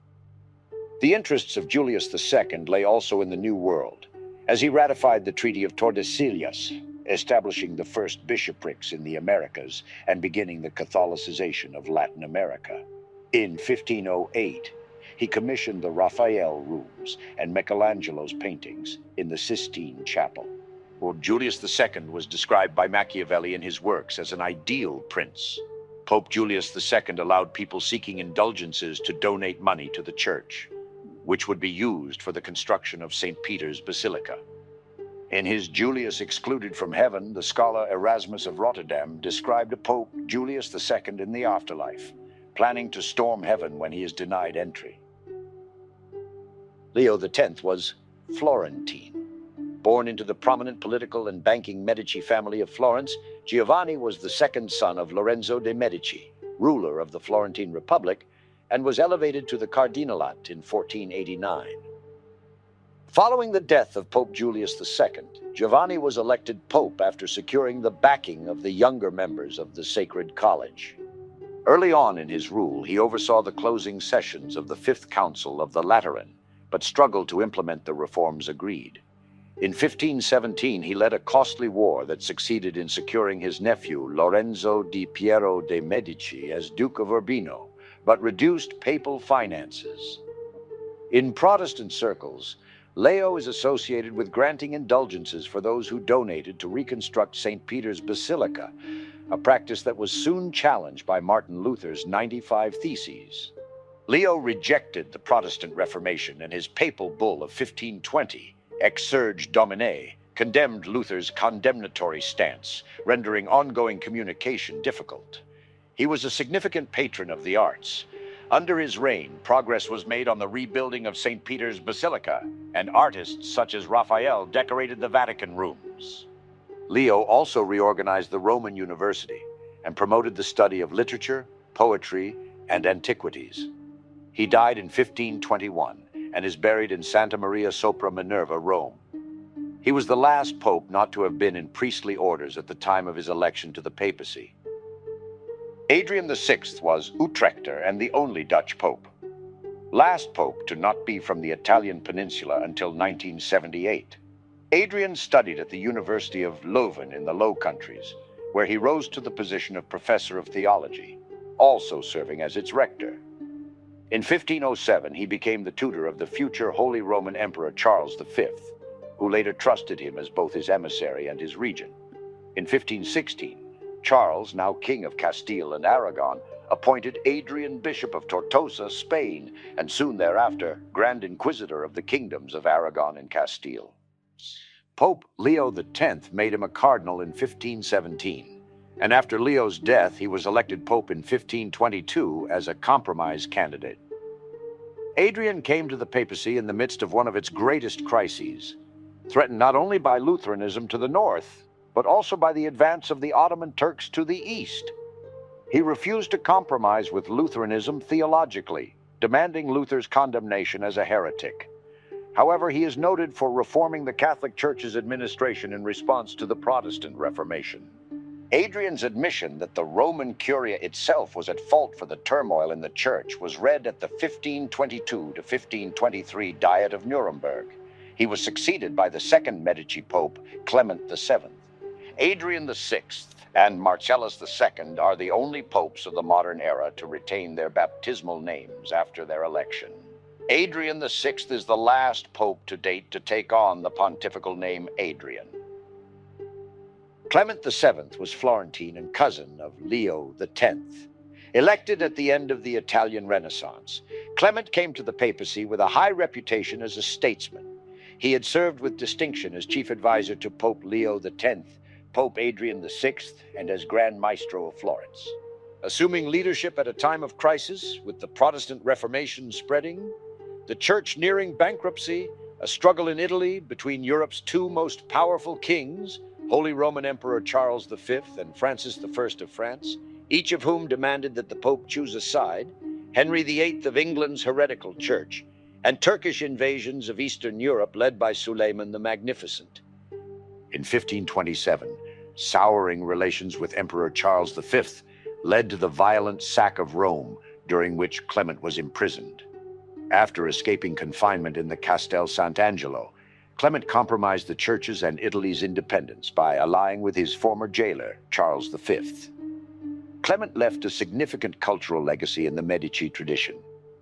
The interests of Julius II lay also in the New World, as he ratified the Treaty of Tordesillas, establishing the first bishoprics in the Americas and beginning the Catholicization of Latin America. In 1508, he commissioned the Raphael rooms and Michelangelo's paintings in the Sistine Chapel. Well, Julius II was described by Machiavelli in his works as an ideal prince. Pope Julius II allowed people seeking indulgences to donate money to the church, which would be used for the construction of St. Peter's Basilica. In his Julius Excluded from Heaven, the scholar Erasmus of Rotterdam described a Pope Julius II in the afterlife, planning to storm heaven when he is denied entry. Leo X was Florentine. Born into the prominent political and banking Medici family of Florence, Giovanni was the second son of Lorenzo de' Medici, ruler of the Florentine Republic, and was elevated to the cardinalate in 1489. Following the death of Pope Julius II, Giovanni was elected pope after securing the backing of the younger members of the Sacred College. Early on in his rule, he oversaw the closing sessions of the Fifth Council of the Lateran, but struggled to implement the reforms agreed. In 1517, he led a costly war that succeeded in securing his nephew, Lorenzo di Piero de' Medici, as Duke of Urbino, but reduced papal finances. In Protestant circles, Leo is associated with granting indulgences for those who donated to reconstruct St. Peter's Basilica, a practice that was soon challenged by Martin Luther's 95 Theses. Leo rejected the Protestant Reformation, and his papal bull of 1520, Exsurge Domine, condemned Luther's condemnatory stance, rendering ongoing communication difficult. He was a significant patron of the arts. Under his reign, progress was made on the rebuilding of St. Peter's Basilica, and artists such as Raphael decorated the Vatican rooms. Leo also reorganized the Roman University and promoted the study of literature, poetry, and antiquities. He died in 1521 and is buried in Santa Maria sopra Minerva, Rome. He was the last pope not to have been in priestly orders at the time of his election to the papacy. Adrian VI was Utrechter and the only Dutch pope. Last pope to not be from the Italian peninsula until 1978. Adrian studied at the University of Leuven in the Low Countries, where he rose to the position of professor of theology, also serving as its rector. In 1507, he became the tutor of the future Holy Roman Emperor Charles V, who later trusted him as both his emissary and his regent. In 1516, Charles, now King of Castile and Aragon, appointed Adrian Bishop of Tortosa, Spain, and soon thereafter, Grand Inquisitor of the kingdoms of Aragon and Castile. Pope Leo X made him a cardinal in 1517, and after Leo's death, he was elected pope in 1522 as a compromise candidate. Adrian came to the papacy in the midst of one of its greatest crises, threatened not only by Lutheranism to the north, but also by the advance of the Ottoman Turks to the east. He refused to compromise with Lutheranism theologically, demanding Luther's condemnation as a heretic. However, he is noted for reforming the Catholic Church's administration in response to the Protestant Reformation. Adrian's admission that the Roman Curia itself was at fault for the turmoil in the Church was read at the 1522 to 1523 Diet of Nuremberg. He was succeeded by the second Medici Pope, Clement VII. Adrian VI and Marcellus II are the only popes of the modern era to retain their baptismal names after their election. Adrian VI is the last pope to date to take on the pontifical name Adrian. Clement VII was Florentine and cousin of Leo X. Elected at the end of the Italian Renaissance, Clement came to the papacy with a high reputation as a statesman. He had served with distinction as chief advisor to Pope Leo X, Pope Adrian VI, and as Grand Maestro of Florence. Assuming leadership at a time of crisis, with the Protestant Reformation spreading, the Church nearing bankruptcy, a struggle in Italy between Europe's two most powerful kings, Holy Roman Emperor Charles V and Francis I of France, each of whom demanded that the Pope choose a side, Henri VIII of England's heretical church, and Turkish invasions of Eastern Europe led by Suleiman the Magnificent. In 1527, souring relations with Emperor Charles V led to the violent sack of Rome, during which Clement was imprisoned. After escaping confinement in the Castel Sant'Angelo, Clement compromised the church's and Italy's independence by allying with his former jailer, Charles V. Clement left a significant cultural legacy in the Medici tradition,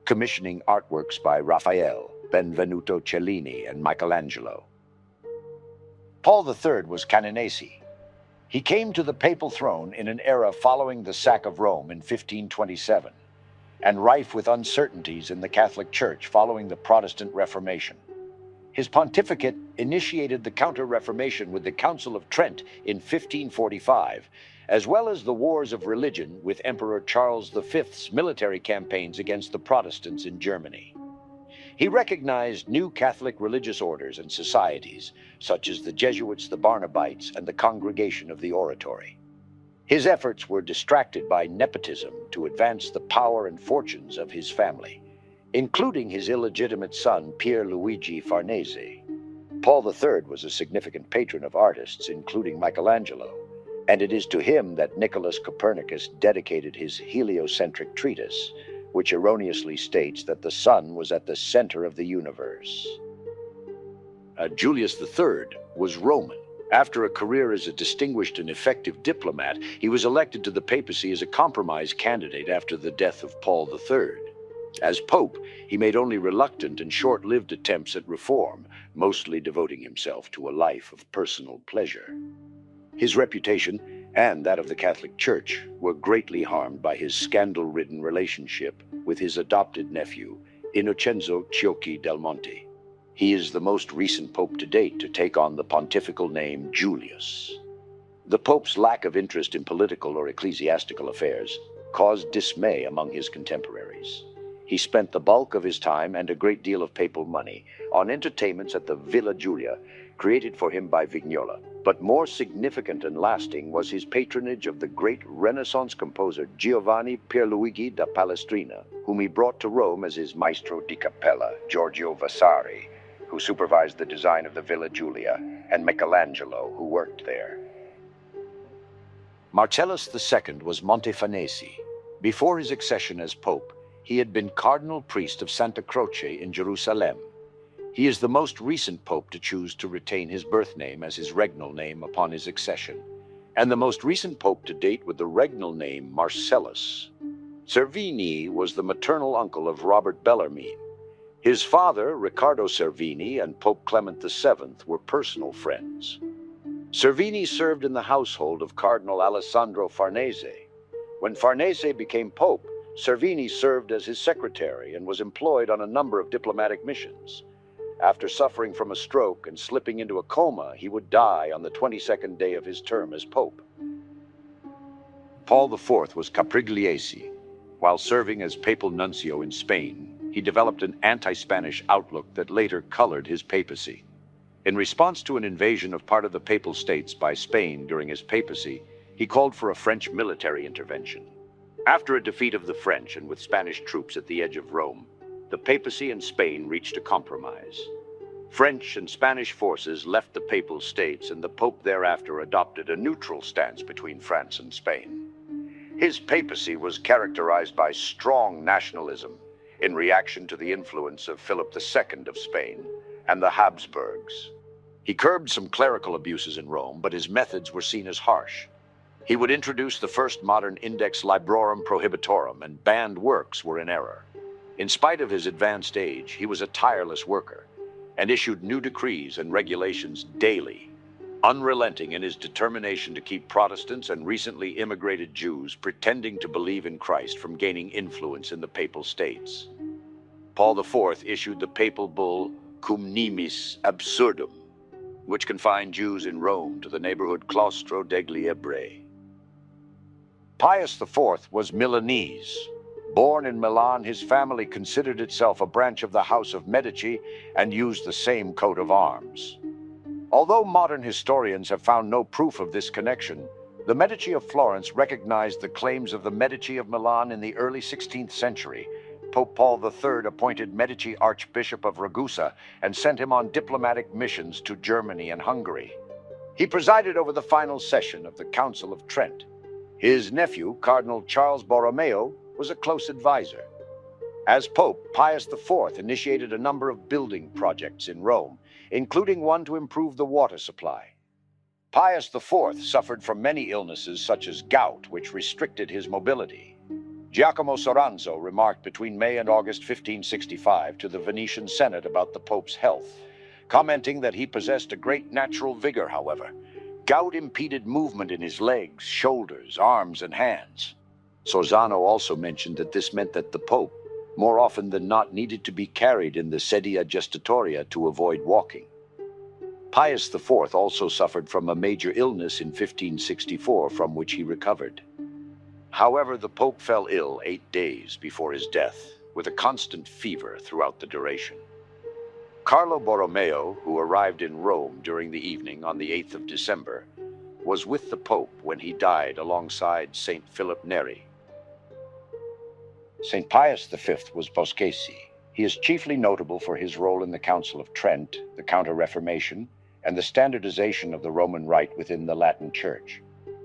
commissioning artworks by Raphael, Benvenuto Cellini, and Michelangelo. Paul III was Canonesi. He came to the papal throne in an era following the sack of Rome in 1527, and rife with uncertainties in the Catholic Church following the Protestant Reformation. His pontificate initiated the Counter-Reformation with the Council of Trent in 1545, as well as the wars of religion with Emperor Charles V's military campaigns against the Protestants in Germany. He recognized new Catholic religious orders and societies, such as the Jesuits, the Barnabites, and the Congregation of the Oratory. His efforts were distracted by nepotism to advance the power and fortunes of his family, including his illegitimate son, Pier Luigi Farnese. Paul III was a significant patron of artists, including Michelangelo, and it is to him that Nicholas Copernicus dedicated his heliocentric treatise, which erroneously states that the sun was at the center of the universe. Julius III was Roman. After a career as a distinguished and effective diplomat, he was elected to the papacy as a compromise candidate after the death of Paul III. As pope, he made only reluctant and short-lived attempts at reform, mostly devoting himself to a life of personal pleasure. His reputation, and that of the Catholic Church, were greatly harmed by his scandal-ridden relationship with his adopted nephew, Innocenzo Ciocchi del Monte. He is the most recent pope to date to take on the pontifical name Julius. The pope's lack of interest in political or ecclesiastical affairs caused dismay among his contemporaries. He spent the bulk of his time and a great deal of papal money on entertainments at the Villa Giulia, created for him by Vignola. But more significant and lasting was his patronage of the great Renaissance composer Giovanni Pierluigi da Palestrina, whom he brought to Rome as his maestro di capella, Giorgio Vasari, who supervised the design of the Villa Giulia, and Michelangelo, who worked there. Marcellus II was Montefanesi. Before his accession as pope, he had been cardinal priest of Santa Croce in Jerusalem. He is the most recent pope to choose to retain his birth name as his regnal name upon his accession, and the most recent pope to date with the regnal name Marcellus. Cervini was the maternal uncle of Robert Bellarmine. His father, Riccardo Cervini, and Pope Clement VII were personal friends. Cervini served in the household of Cardinal Alessandro Farnese. When Farnese became pope, Cervini served as his secretary and was employed on a number of diplomatic missions. After suffering from a stroke and slipping into a coma, he would die on the 22nd day of his term as pope. Paul IV was Caprigliese. While serving as papal nuncio in Spain, he developed an anti-Spanish outlook that later colored his papacy. In response to an invasion of part of the Papal States by Spain during his papacy, he called for a French military intervention. After a defeat of the French and with Spanish troops at the edge of Rome, the papacy and Spain reached a compromise. French and Spanish forces left the Papal States, and the Pope thereafter adopted a neutral stance between France and Spain. His papacy was characterized by strong nationalism in reaction to the influence of Philip II of Spain and the Habsburgs. He curbed some clerical abuses in Rome, but his methods were seen as harsh. He would introduce the first modern Index Librorum Prohibitorum, and banned works were in error. In spite of his advanced age, he was a tireless worker and issued new decrees and regulations daily, unrelenting in his determination to keep Protestants and recently immigrated Jews pretending to believe in Christ from gaining influence in the Papal States. Paul IV issued the papal bull Cum Nimis Absurdum, which confined Jews in Rome to the neighborhood Claustro degli Ebrei. Pius IV was Milanese. Born in Milan, his family considered itself a branch of the House of Medici and used the same coat of arms. Although modern historians have found no proof of this connection, the Medici of Florence recognized the claims of the Medici of Milan in the early 16th century. Pope Paul III appointed Medici Archbishop of Ragusa and sent him on diplomatic missions to Germany and Hungary. He presided over the final session of the Council of Trent. His nephew, Cardinal Charles Borromeo, was a close advisor. As Pope, Pius IV initiated a number of building projects in Rome, including one to improve the water supply. Pius IV suffered from many illnesses such as gout, which restricted his mobility. Giacomo Soranzo remarked between May and August 1565 to the Venetian Senate about the Pope's health, commenting that he possessed a great natural vigor, however. Gout impeded movement in his legs, shoulders, arms, and hands. Sorzano also mentioned that this meant that the Pope, more often than not, needed to be carried in the sedia gestatoria to avoid walking. Pius IV also suffered from a major illness in 1564 from which he recovered. However, the Pope fell ill 8 days before his death, with a constant fever throughout the duration. Carlo Borromeo, who arrived in Rome during the evening on the 8th of December, was with the Pope when he died alongside Saint Philip Neri. St. Pius V was Boscesi. He is chiefly notable for his role in the Council of Trent, the Counter-Reformation, and the standardization of the Roman Rite within the Latin Church.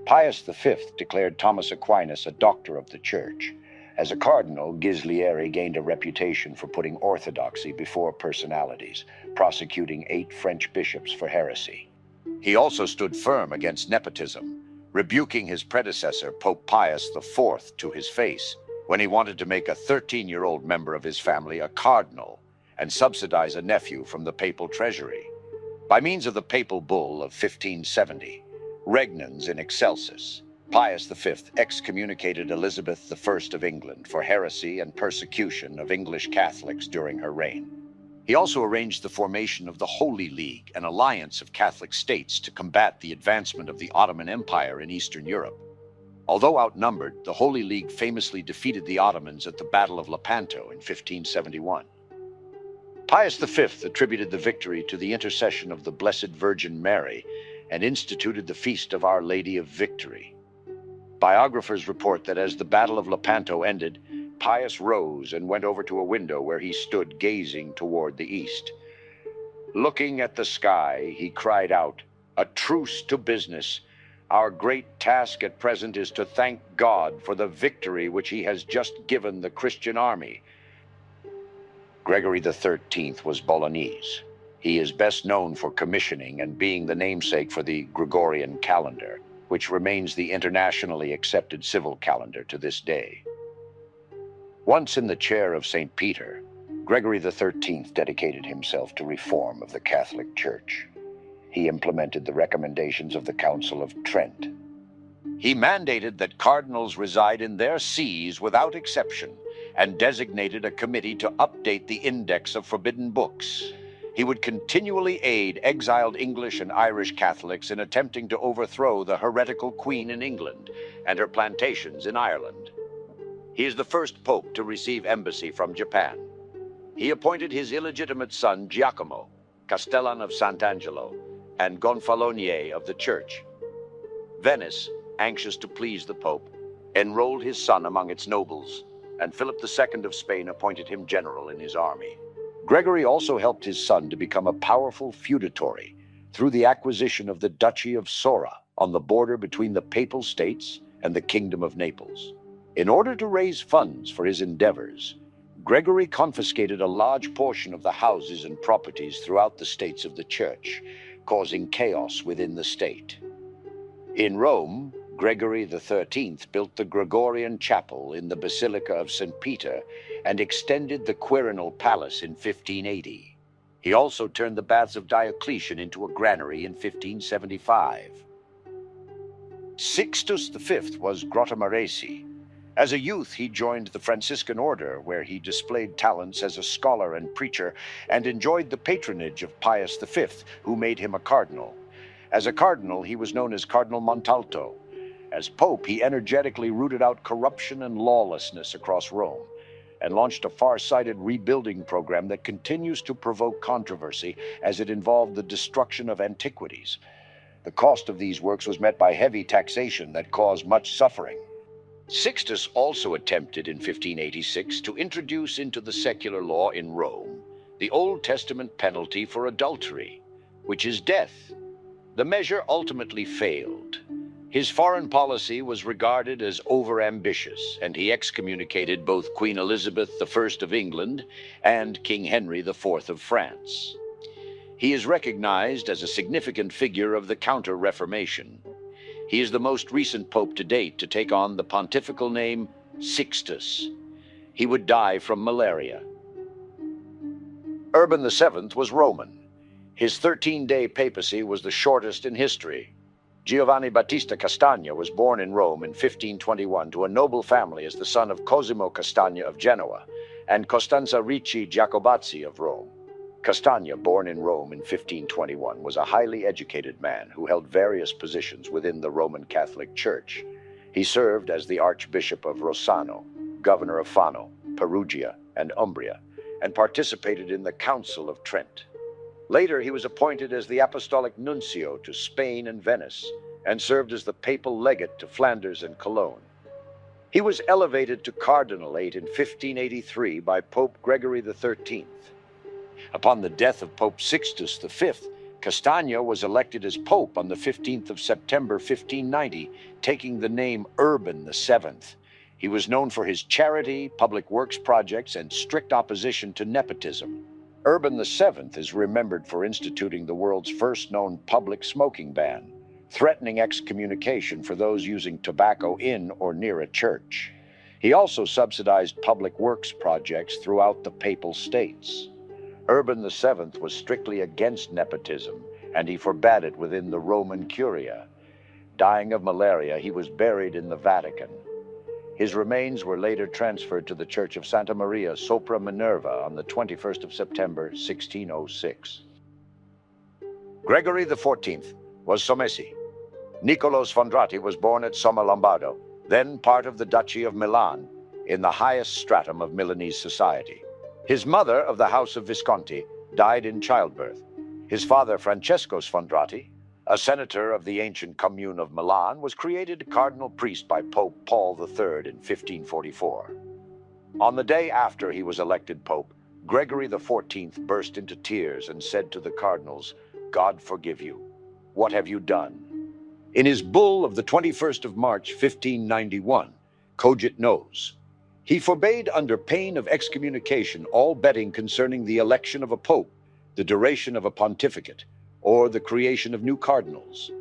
Pius V declared Thomas Aquinas a doctor of the Church. As a cardinal, Ghislieri gained a reputation for putting orthodoxy before personalities, prosecuting 8 French bishops for heresy. He also stood firm against nepotism, rebuking his predecessor, Pope Pius IV, to his face when he wanted to make a 13-year-old member of his family a cardinal and subsidize a nephew from the papal treasury. By means of the papal bull of 1570, Regnans in Excelsis, Pius V excommunicated Elizabeth I of England for heresy and persecution of English Catholics during her reign. He also arranged the formation of the Holy League, an alliance of Catholic states to combat the advancement of the Ottoman Empire in Eastern Europe. Although outnumbered, the Holy League famously defeated the Ottomans at the Battle of Lepanto in 1571. Pius V attributed the victory to the intercession of the Blessed Virgin Mary and instituted the Feast of Our Lady of Victory. Biographers report that as the Battle of Lepanto ended, Pius rose and went over to a window where he stood gazing toward the east. Looking at the sky, he cried out, "A truce to business. Our great task at present is to thank God for the victory which he has just given the Christian army." Gregory XIII was Bolognese. He is best known for commissioning and being the namesake for the Gregorian calendar, which remains the internationally accepted civil calendar to this day. Once in the chair of St. Peter, Gregory XIII dedicated himself to reform of the Catholic Church. He implemented the recommendations of the Council of Trent. He mandated that cardinals reside in their sees without exception and designated a committee to update the index of forbidden books. He would continually aid exiled English and Irish Catholics in attempting to overthrow the heretical queen in England and her plantations in Ireland. He is the first pope to receive embassy from Japan. He appointed his illegitimate son Giacomo, Castellan of Sant'Angelo, and Gonfalonier of the Church. Venice, anxious to please the Pope, enrolled his son among its nobles, and Philip II of Spain appointed him general in his army. Gregory also helped his son to become a powerful feudatory through the acquisition of the Duchy of Sora on the border between the Papal States and the Kingdom of Naples. In order to raise funds for his endeavors, Gregory confiscated a large portion of the houses and properties throughout the states of the Church, causing chaos within the state. In Rome, Gregory XIII built the Gregorian chapel in the Basilica of St. Peter and extended the Quirinal Palace in 1580. He also turned the baths of Diocletian into a granary in 1575. Sixtus V was Grottamaresi. As a youth, he joined the Franciscan order, where he displayed talents as a scholar and preacher and enjoyed the patronage of Pius V, who made him a cardinal. As a cardinal, he was known as Cardinal Montalto. As pope, he energetically rooted out corruption and lawlessness across Rome and launched a far-sighted rebuilding program that continues to provoke controversy as it involved the destruction of antiquities. The cost of these works was met by heavy taxation that caused much suffering. Sixtus also attempted in 1586 to introduce into the secular law in Rome the Old Testament penalty for adultery, which is death. The measure ultimately failed. His foreign policy was regarded as overambitious, and he excommunicated both Queen Elizabeth I of England and King Henri IV of France. He is recognized as a significant figure of the Counter-Reformation. He is the most recent pope to date to take on the pontifical name Sixtus. He would die from malaria. Urban VII was Roman. His 13-day papacy was the shortest in history. Giovanni Battista Castagna was born in Rome in 1521 to a noble family as the son of Cosimo Castagna of Genoa and Costanza Ricci Giacobazzi of Rome. Castagna, born in Rome in 1521, was a highly educated man who held various positions within the Roman Catholic Church. He served as the Archbishop of Rossano, governor of Fano, Perugia, and Umbria, and participated in the Council of Trent. Later, he was appointed as the Apostolic Nuncio to Spain and Venice, and served as the papal legate to Flanders and Cologne. He was elevated to cardinalate in 1583 by Pope Gregory XIII. Upon the death of Pope Sixtus V, Castagna was elected as Pope on the 15th of September 1590, taking the name Urban VII. He was known for his charity, public works projects, and strict opposition to nepotism. Urban VII is remembered for instituting the world's first known public smoking ban, threatening excommunication for those using tobacco in or near a church. He also subsidized public works projects throughout the Papal States. Urban VII was strictly against nepotism, and he forbade it within the Roman Curia. Dying of malaria, he was buried in the Vatican. His remains were later transferred to the Church of Santa Maria sopra Minerva on the 21st of September, 1606. Gregory XIV was Sommesi. Niccolo Sfondrati was born at Somma Lombardo, then part of the Duchy of Milan, in the highest stratum of Milanese society. His mother, of the House of Visconti, died in childbirth. His father, Francesco Sfondrati, a senator of the ancient commune of Milan, was created cardinal priest by Pope Paul III in 1544. On the day after he was elected pope, Gregory XIV burst into tears and said to the cardinals, "God forgive you. What have you done?" In his bull of the 21st of March, 1591, Cogit Nos, he forbade under pain of excommunication all betting concerning the election of a pope, the duration of a pontificate, or the creation of new cardinals.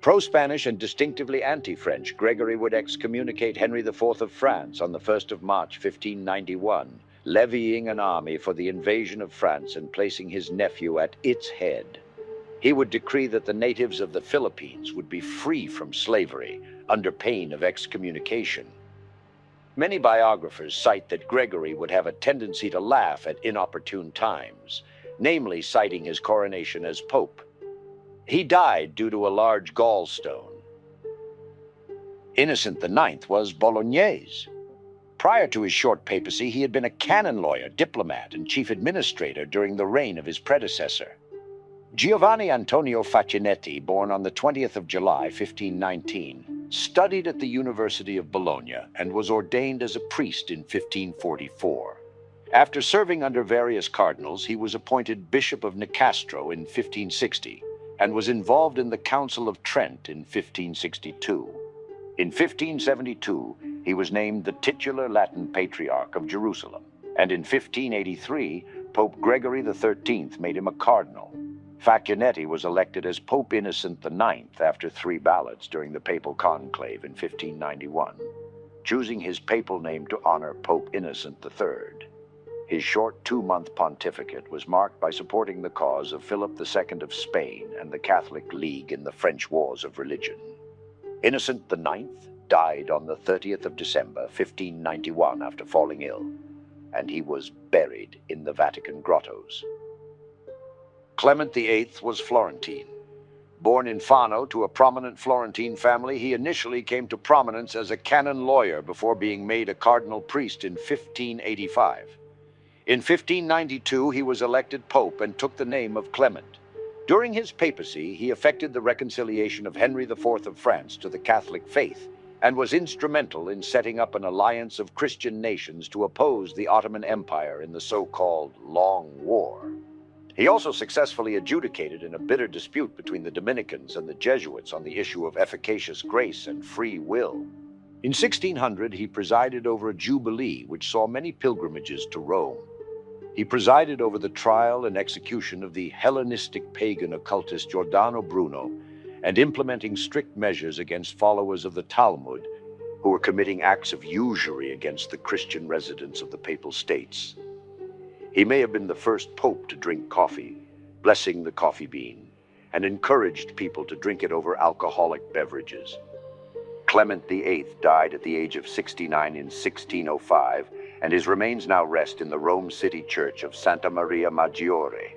Pro-Spanish and distinctively anti-French, Gregory would excommunicate Henri IV of France on the 1st of March, 1591, levying an army for the invasion of France and placing his nephew at its head. He would decree that the natives of the Philippines would be free from slavery under pain of excommunication. Many biographers cite that Gregory would have a tendency to laugh at inopportune times, namely citing his coronation as pope. He died due to a large gallstone. Innocent IX was Bolognese. Prior to his short papacy, he had been a canon lawyer, diplomat, and chief administrator during the reign of his predecessor. Giovanni Antonio Facchinetti, born on the 20th of July, 1519, studied at the University of Bologna and was ordained as a priest in 1544. After serving under various cardinals, he was appointed Bishop of Nicastro in 1560 and was involved in the Council of Trent in 1562. In 1572, he was named the titular Latin Patriarch of Jerusalem, and in 1583, Pope Gregory XIII made him a cardinal. Facchinetti was elected as Pope Innocent IX after 3 ballots during the papal conclave in 1591, choosing his papal name to honor Pope Innocent III. His short 2-month pontificate was marked by supporting the cause of Philip II of Spain and the Catholic League in the French Wars of Religion. Innocent IX died on the 30th of December, 1591, after falling ill, and he was buried in the Vatican grottos. Clement VIII was Florentine. Born in Fano to a prominent Florentine family, he initially came to prominence as a canon lawyer before being made a cardinal priest in 1585. In 1592, he was elected pope and took the name of Clement. During his papacy, he effected the reconciliation of Henri IV of France to the Catholic faith and was instrumental in setting up an alliance of Christian nations to oppose the Ottoman Empire in the so-called Long War. He also successfully adjudicated in a bitter dispute between the Dominicans and the Jesuits on the issue of efficacious grace and free will. In 1600, he presided over a jubilee which saw many pilgrimages to Rome. He presided over the trial and execution of the Hellenistic pagan occultist Giordano Bruno and implementing strict measures against followers of the Talmud who were committing acts of usury against the Christian residents of the Papal States. He may have been the first pope to drink coffee, blessing the coffee bean, and encouraged people to drink it over alcoholic beverages. Clement VIII died at the age of 69 in 1605, and his remains now rest in the Rome City Church of Santa Maria Maggiore.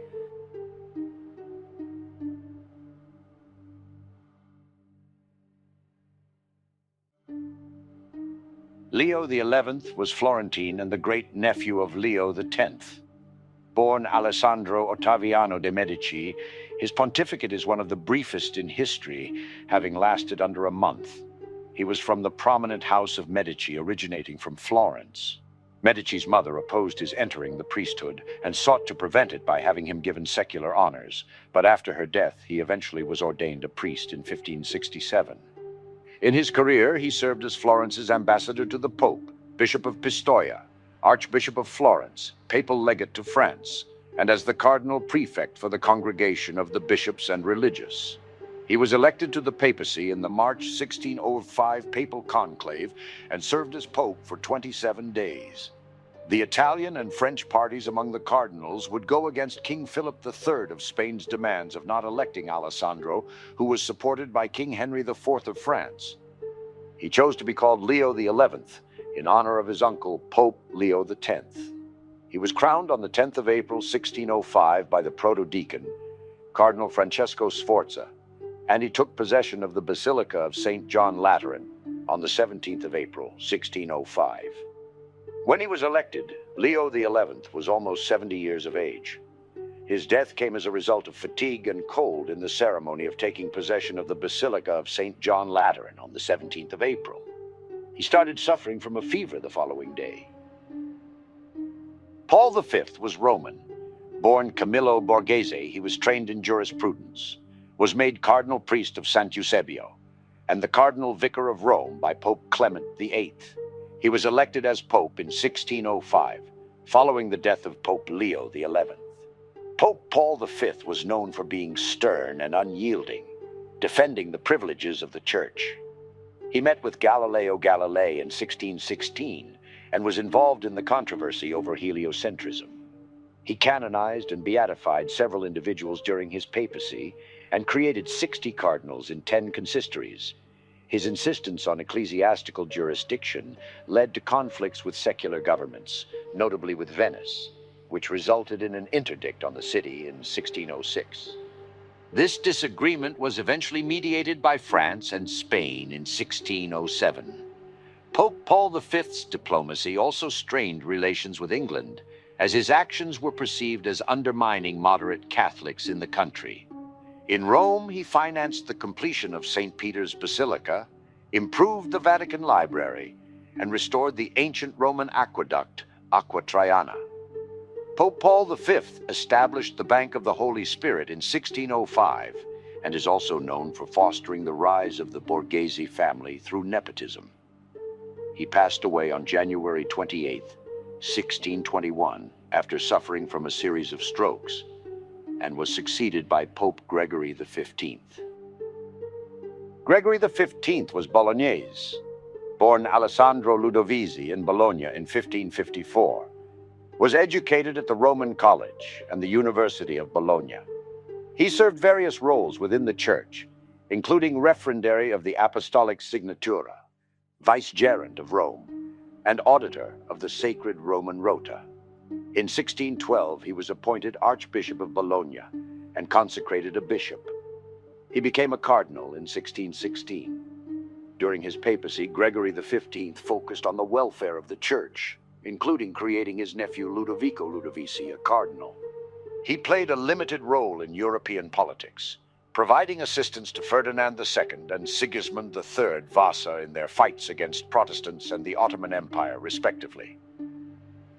Leo XI was Florentine and the great-nephew of Leo X. Born Alessandro Ottaviano de' Medici, his pontificate is one of the briefest in history, having lasted under a month. He was from the prominent house of Medici, originating from Florence. Medici's mother opposed his entering the priesthood and sought to prevent it by having him given secular honors, but after her death, he eventually was ordained a priest in 1567. In his career, he served as Florence's ambassador to the Pope, Bishop of Pistoia, Archbishop of Florence, papal legate to France, and as the cardinal prefect for the Congregation of the Bishops and Religious. He was elected to the papacy in the March 1605 papal conclave and served as pope for 27 days. The Italian and French parties among the cardinals would go against King Philip III of Spain's demands of not electing Alessandro, who was supported by King Henri IV of France. He chose to be called Leo XI in honor of his uncle, Pope Leo X. He was crowned on the 10th of April 1605 by the protodeacon, Cardinal Francesco Sforza, and he took possession of the Basilica of St. John Lateran on the 17th of April, 1605. When he was elected, Leo XI was almost 70 years of age. His death came as a result of fatigue and cold in the ceremony of taking possession of the Basilica of St. John Lateran on the 17th of April. He started suffering from a fever the following day. Paul V was Roman. Born Camillo Borghese, he was trained in jurisprudence, was made cardinal priest of San Eusebio, and the cardinal vicar of Rome by Pope Clement VIII. He was elected as pope in 1605, following the death of Pope Leo XI. Pope Paul V was known for being stern and unyielding, defending the privileges of the Church. He met with Galileo Galilei in 1616 and was involved in the controversy over heliocentrism. He canonized and beatified several individuals during his papacy and created 60 cardinals in 10 consistories. His insistence on ecclesiastical jurisdiction led to conflicts with secular governments, notably with Venice. which resulted in an interdict on the city in 1606. This disagreement was eventually mediated by France and Spain in 1607. Pope Paul V's diplomacy also strained relations with England, as his actions were perceived as undermining moderate Catholics in the country. In Rome, he financed the completion of St. Peter's Basilica, improved the Vatican Library, and restored the ancient Roman aqueduct, Aqua Traiana. Pope Paul V established the Bank of the Holy Spirit in 1605, and is also known for fostering the rise of the Borghese family through nepotism. He passed away on January 28, 1621, after suffering from a series of strokes, and was succeeded by Pope Gregory XV. Gregory XV was Bolognese, born Alessandro Ludovisi in Bologna in 1554, was educated at the Roman College and the University of Bologna. He served various roles within the Church, including referendary of the Apostolic Signatura, vicegerent of Rome, and auditor of the Sacred Roman Rota. In 1612, he was appointed Archbishop of Bologna and consecrated a bishop. He became a cardinal in 1616. During his papacy, Gregory XV focused on the welfare of the Church, including creating his nephew Ludovico Ludovisi a cardinal. He played a limited role in European politics, providing assistance to Ferdinand II and Sigismund III Vasa in their fights against Protestants and the Ottoman Empire, respectively.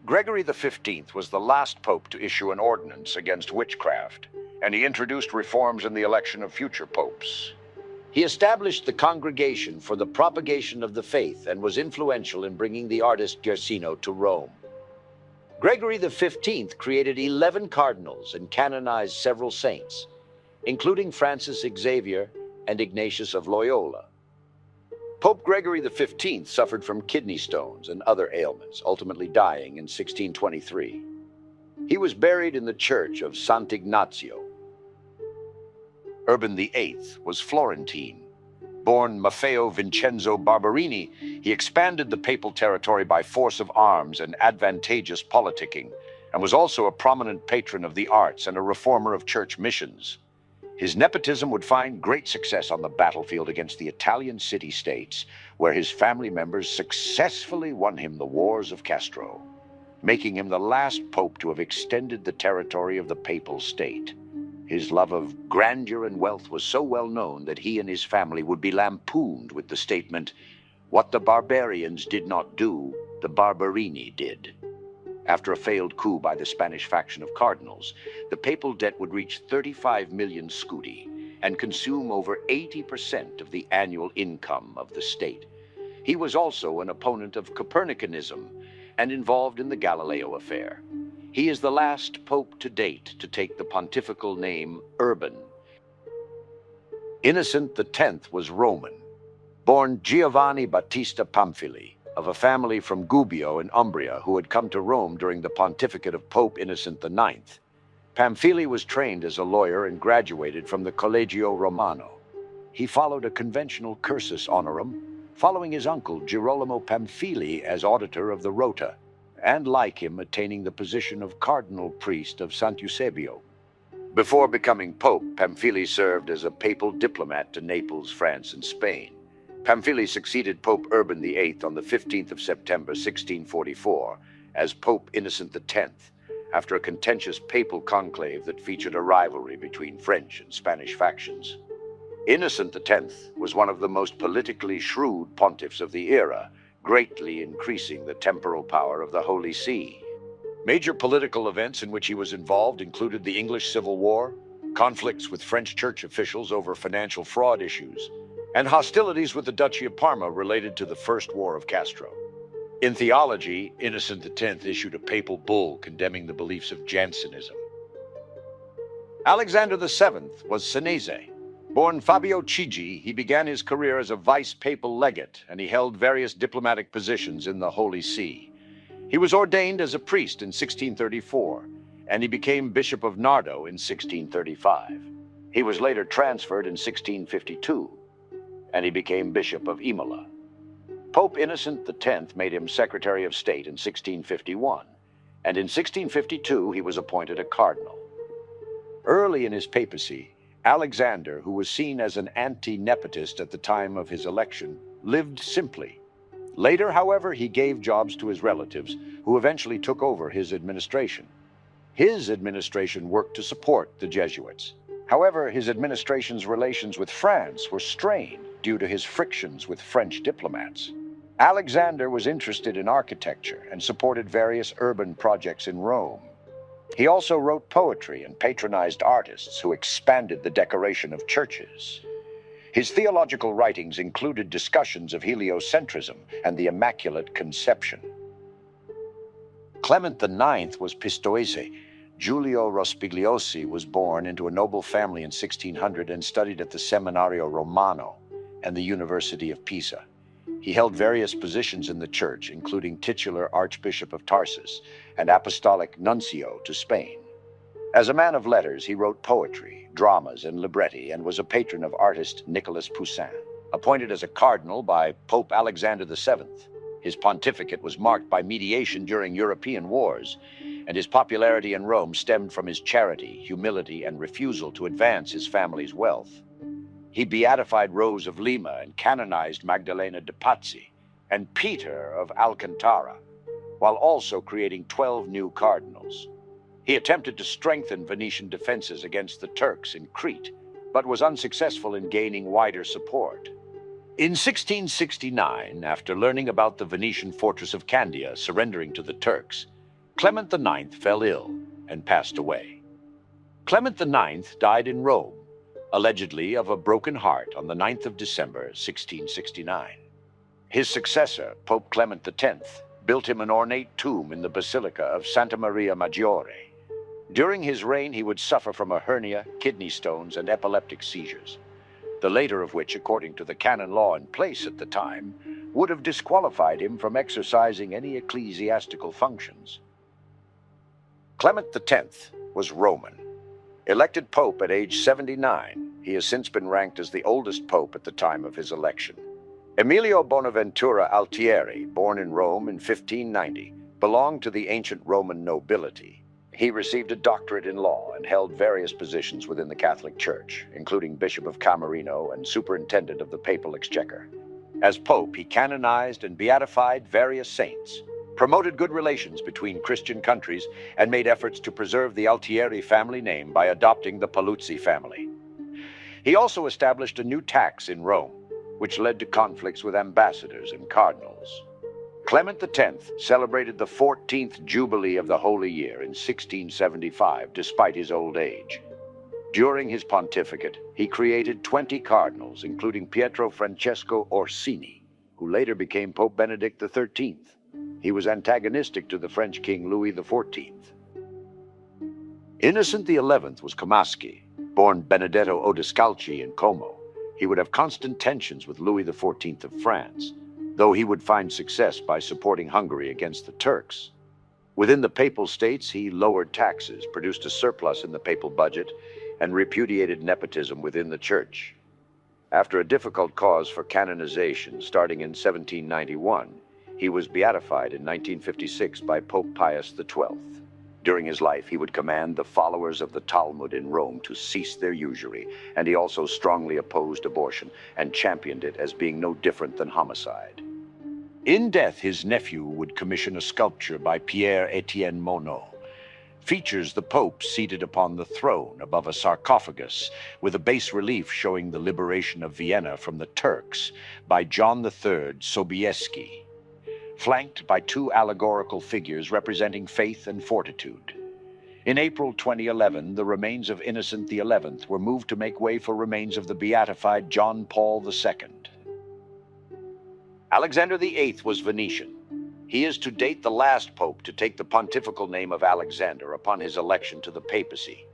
Gregory XV was the last pope to issue an ordinance against witchcraft, and he introduced reforms in the election of future popes. He established the Congregation for the Propagation of the Faith and was influential in bringing the artist Guercino to Rome. Gregory XV created 11 cardinals and canonized several saints, including Francis Xavier and Ignatius of Loyola. Pope Gregory XV suffered from kidney stones and other ailments, ultimately dying in 1623. He was buried in the church of Sant'Ignazio. Urban VIII was Florentine. Born Maffeo Vincenzo Barberini, he expanded the papal territory by force of arms and advantageous politicking, and was also a prominent patron of the arts and a reformer of church missions. His nepotism would find great success on the battlefield against the Italian city-states, where his family members successfully won him the Wars of Castro, making him the last pope to have extended the territory of the papal state. His love of grandeur and wealth was so well known that he and his family would be lampooned with the statement, "What the barbarians did not do, the Barberini did." After a failed coup by the Spanish faction of cardinals, the papal debt would reach 35 million scudi and consume over 80% of the annual income of the state. He was also an opponent of Copernicanism and involved in the Galileo affair. He is the last pope to date to take the pontifical name Urban. Innocent X was Roman, born Giovanni Battista Pamphili, of a family from Gubbio in Umbria who had come to Rome during the pontificate of Pope Innocent IX. Pamphili was trained as a lawyer and graduated from the Collegio Romano. He followed a conventional cursus honorum, following his uncle Girolamo Pamphili as auditor of the Rota, and like him attaining the position of cardinal priest of Sant'Eusebio. Before becoming pope, Pamphili served as a papal diplomat to Naples, France, and Spain. Pamphili succeeded Pope Urban VIII on the 15th of September 1644 as Pope Innocent X, after a contentious papal conclave that featured a rivalry between French and Spanish factions. Innocent X was one of the most politically shrewd pontiffs of the era, greatly increasing the temporal power of the Holy See. Major political events in which he was involved included the English Civil War, conflicts with French church officials over financial fraud issues, and hostilities with the Duchy of Parma related to the First War of Castro. In theology, Innocent X issued a papal bull condemning the beliefs of Jansenism. Alexander VII was Senese. Born Fabio Chigi, he began his career as a vice-papal legate, and he held various diplomatic positions in the Holy See. He was ordained as a priest in 1634, and he became Bishop of Nardo in 1635. He was later transferred in 1652, and he became Bishop of Imola. Pope Innocent X made him Secretary of State in 1651, and in 1652 he was appointed a cardinal. Early in his papacy, Alexander, who was seen as an anti-nepotist at the time of his election, lived simply. Later, however, he gave jobs to his relatives, who eventually took over his administration. His administration worked to support the Jesuits. However, his administration's relations with France were strained due to his frictions with French diplomats. Alexander was interested in architecture and supported various urban projects in Rome. He also wrote poetry and patronized artists who expanded the decoration of churches. His theological writings included discussions of heliocentrism and the Immaculate Conception. Clement IX was Pistoiese. Giulio Rospigliosi was born into a noble family in 1600 and studied at the Seminario Romano and the University of Pisa. He held various positions in the church, including titular Archbishop of Tarsus and Apostolic Nuncio to Spain. As a man of letters, he wrote poetry, dramas, and libretti, and was a patron of artist Nicolas Poussin. Appointed as a cardinal by Pope Alexander VII, his pontificate was marked by mediation during European wars, and his popularity in Rome stemmed from his charity, humility, and refusal to advance his family's wealth. He beatified Rose of Lima and canonized Magdalena de Pazzi and Peter of Alcantara, while also creating 12 new cardinals. He attempted to strengthen Venetian defenses against the Turks in Crete, but was unsuccessful in gaining wider support. In 1669, after learning about the Venetian fortress of Candia surrendering to the Turks, Clement IX fell ill and passed away. Clement IX died in Rome, allegedly of a broken heart, on the 9th of December, 1669. His successor, Pope Clement X, built him an ornate tomb in the Basilica of Santa Maria Maggiore. During his reign, he would suffer from a hernia, kidney stones, and epileptic seizures, the later of which, according to the canon law in place at the time, would have disqualified him from exercising any ecclesiastical functions. Clement X was Roman. Elected pope at age 79, he has since been ranked as the oldest pope at the time of his election. Emilio Bonaventura Altieri, born in Rome in 1590, belonged to the ancient Roman nobility. He received a doctorate in law and held various positions within the Catholic Church, including Bishop of Camerino and Superintendent of the Papal Exchequer. As pope, he canonized and beatified various saints, promoted good relations between Christian countries, and made efforts to preserve the Altieri family name by adopting the Paluzzi family. He also established a new tax in Rome, which led to conflicts with ambassadors and cardinals. Clement X celebrated the 14th Jubilee of the Holy Year in 1675, despite his old age. During his pontificate, he created 20 cardinals, including Pietro Francesco Orsini, who later became Pope Benedict XIII. He was antagonistic to the French King Louis XIV. Innocent XI was Comaschi. Born Benedetto Odescalchi in Como, he would have constant tensions with Louis XIV of France, though he would find success by supporting Hungary against the Turks. Within the Papal States, he lowered taxes, produced a surplus in the papal budget, and repudiated nepotism within the Church. After a difficult cause for canonization starting in 1791, he was beatified in 1956 by Pope Pius XII. During his life, he would command the followers of the Talmud in Rome to cease their usury, and he also strongly opposed abortion and championed it as being no different than homicide. In death, his nephew would commission a sculpture by Pierre-Étienne Monod. Features the Pope seated upon the throne above a sarcophagus with a bas-relief showing the liberation of Vienna from the Turks by John III Sobieski, flanked by two allegorical figures representing faith and fortitude. In April 2011, the remains of Innocent XI were moved to make way for remains of the beatified John Paul II. Alexander VIII was Venetian. He is to date the last pope to take the pontifical name of Alexander upon his election to the papacy.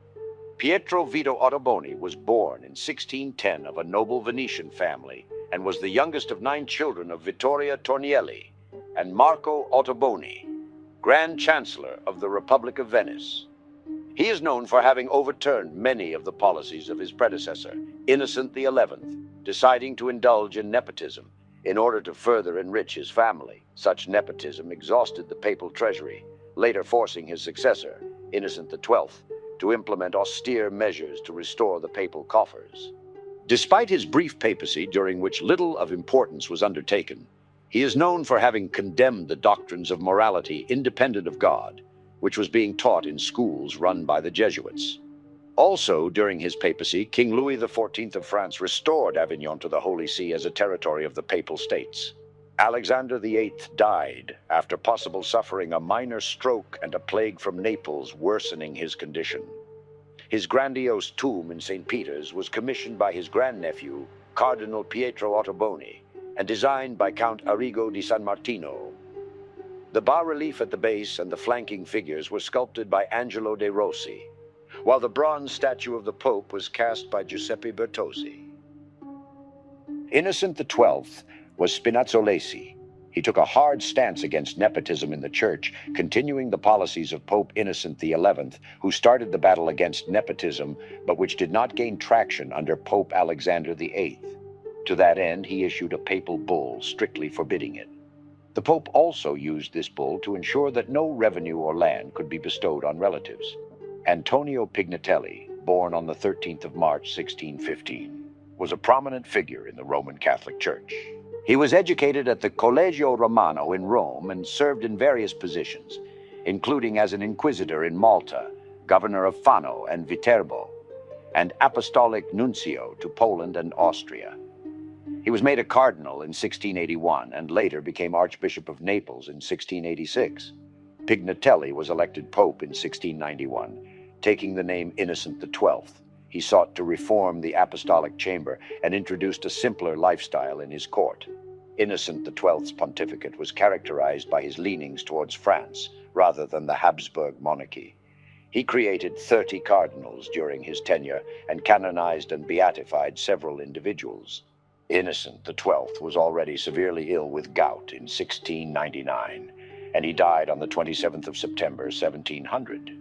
Pietro Vito Ottoboni was born in 1610 of a noble Venetian family and was the youngest of 9 children of Vittoria Tornielli and Marco Ottoboni, Grand Chancellor of the Republic of Venice. He is known for having overturned many of the policies of his predecessor, Innocent XI, deciding to indulge in nepotism in order to further enrich his family. Such nepotism exhausted the papal treasury, later forcing his successor, Innocent XII, to implement austere measures to restore the papal coffers. Despite his brief papacy, during which little of importance was undertaken, he is known for having condemned the doctrines of morality independent of God, which was being taught in schools run by the Jesuits. Also, during his papacy, King Louis XIV of France restored Avignon to the Holy See as a territory of the Papal States. Alexander VIII died after possible suffering a minor stroke and a plague from Naples worsening his condition. His grandiose tomb in St. Peter's was commissioned by his grandnephew, Cardinal Pietro Ottoboni, and designed by Count Arrigo di San Martino. The bas-relief at the base and the flanking figures were sculpted by Angelo de Rossi, while the bronze statue of the Pope was cast by Giuseppe Bertozzi. Innocent XII was Spinazzolesi. He took a hard stance against nepotism in the church, continuing the policies of Pope Innocent XI, who started the battle against nepotism, but which did not gain traction under Pope Alexander VIII. To that end, he issued a papal bull strictly forbidding it. The Pope also used this bull to ensure that no revenue or land could be bestowed on relatives. Antonio Pignatelli, born on the 13th of March, 1615, was a prominent figure in the Roman Catholic Church. He was educated at the Collegio Romano in Rome and served in various positions, including as an inquisitor in Malta, governor of Fano and Viterbo, and apostolic nuncio to Poland and Austria. He was made a cardinal in 1681 and later became Archbishop of Naples in 1686. Pignatelli was elected pope in 1691, taking the name Innocent XII. He sought to reform the apostolic chamber and introduced a simpler lifestyle in his court. Innocent XII's pontificate was characterized by his leanings towards France rather than the Habsburg monarchy. He created 30 cardinals during his tenure and canonized and beatified several individuals. Innocent XII was already severely ill with gout in 1699, and he died on the 27th of September, 1700.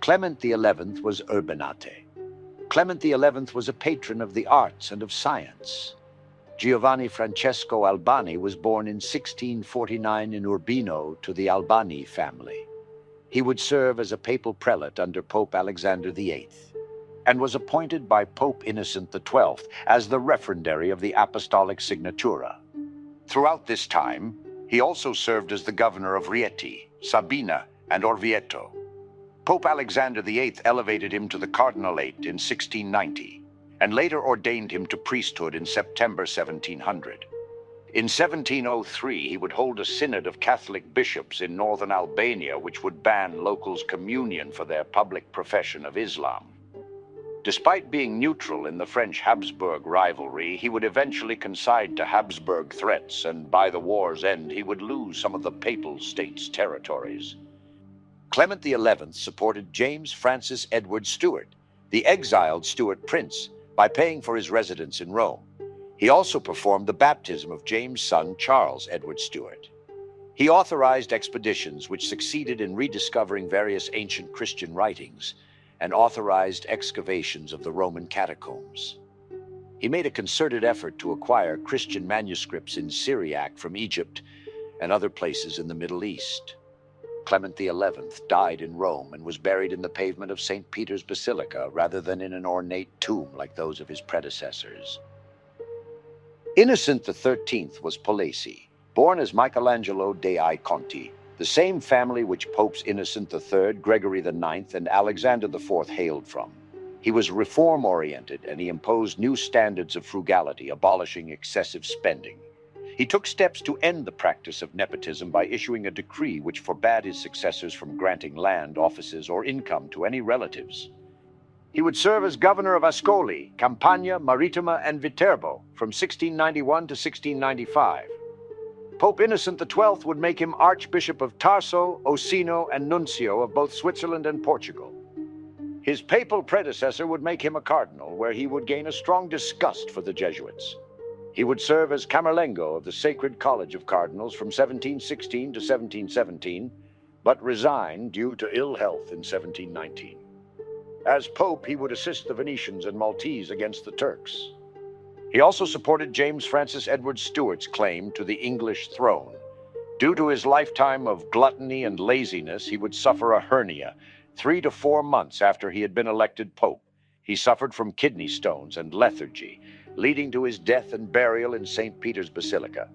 Clement XI was Urbanate. Clement XI was a patron of the arts and of science. Giovanni Francesco Albani was born in 1649 in Urbino to the Albani family. He would serve as a papal prelate under Pope Alexander VIII, and was appointed by Pope Innocent XII as the referendary of the Apostolic Signatura. Throughout this time, he also served as the governor of Rieti, Sabina, and Orvieto. Pope Alexander VIII elevated him to the cardinalate in 1690, and later ordained him to priesthood in September 1700. In 1703, he would hold a synod of Catholic bishops in northern Albania, which would ban locals' communion for their public profession of Islam. Despite being neutral in the French-Habsburg rivalry, he would eventually concede to Habsburg threats, and by the war's end, he would lose some of the Papal States' territories. Clement XI supported James Francis Edward Stuart, the exiled Stuart prince, by paying for his residence in Rome. He also performed the baptism of James' son Charles Edward Stuart. He authorized expeditions which succeeded in rediscovering various ancient Christian writings, and authorized excavations of the Roman catacombs. He made a concerted effort to acquire Christian manuscripts in Syriac from Egypt and other places in the Middle East. Clement XI died in Rome and was buried in the pavement of St. Peter's Basilica rather than in an ornate tomb like those of his predecessors. Innocent XIII was Polese, born as Michelangelo dei Conti, the same family which Popes Innocent III, Gregory IX, and Alexander IV hailed from. He was reform-oriented, and he imposed new standards of frugality, abolishing excessive spending. He took steps to end the practice of nepotism by issuing a decree which forbade his successors from granting land, offices, or income to any relatives. He would serve as governor of Ascoli, Campania, Maritima, and Viterbo from 1691 to 1695. Pope Innocent XII would make him Archbishop of Tarso, Osino, and Nuncio of both Switzerland and Portugal. His papal predecessor would make him a cardinal, where he would gain a strong disgust for the Jesuits. He would serve as Camerlengo of the Sacred College of Cardinals from 1716 to 1717, but resigned due to ill health in 1719. As Pope, he would assist the Venetians and Maltese against the Turks. He also supported James Francis Edward Stuart's claim to the English throne. Due to his lifetime of gluttony and laziness, he would suffer a hernia 3 to 4 months after he had been elected Pope. He suffered from kidney stones and lethargy, leading to his death and burial in St. Peter's Basilica.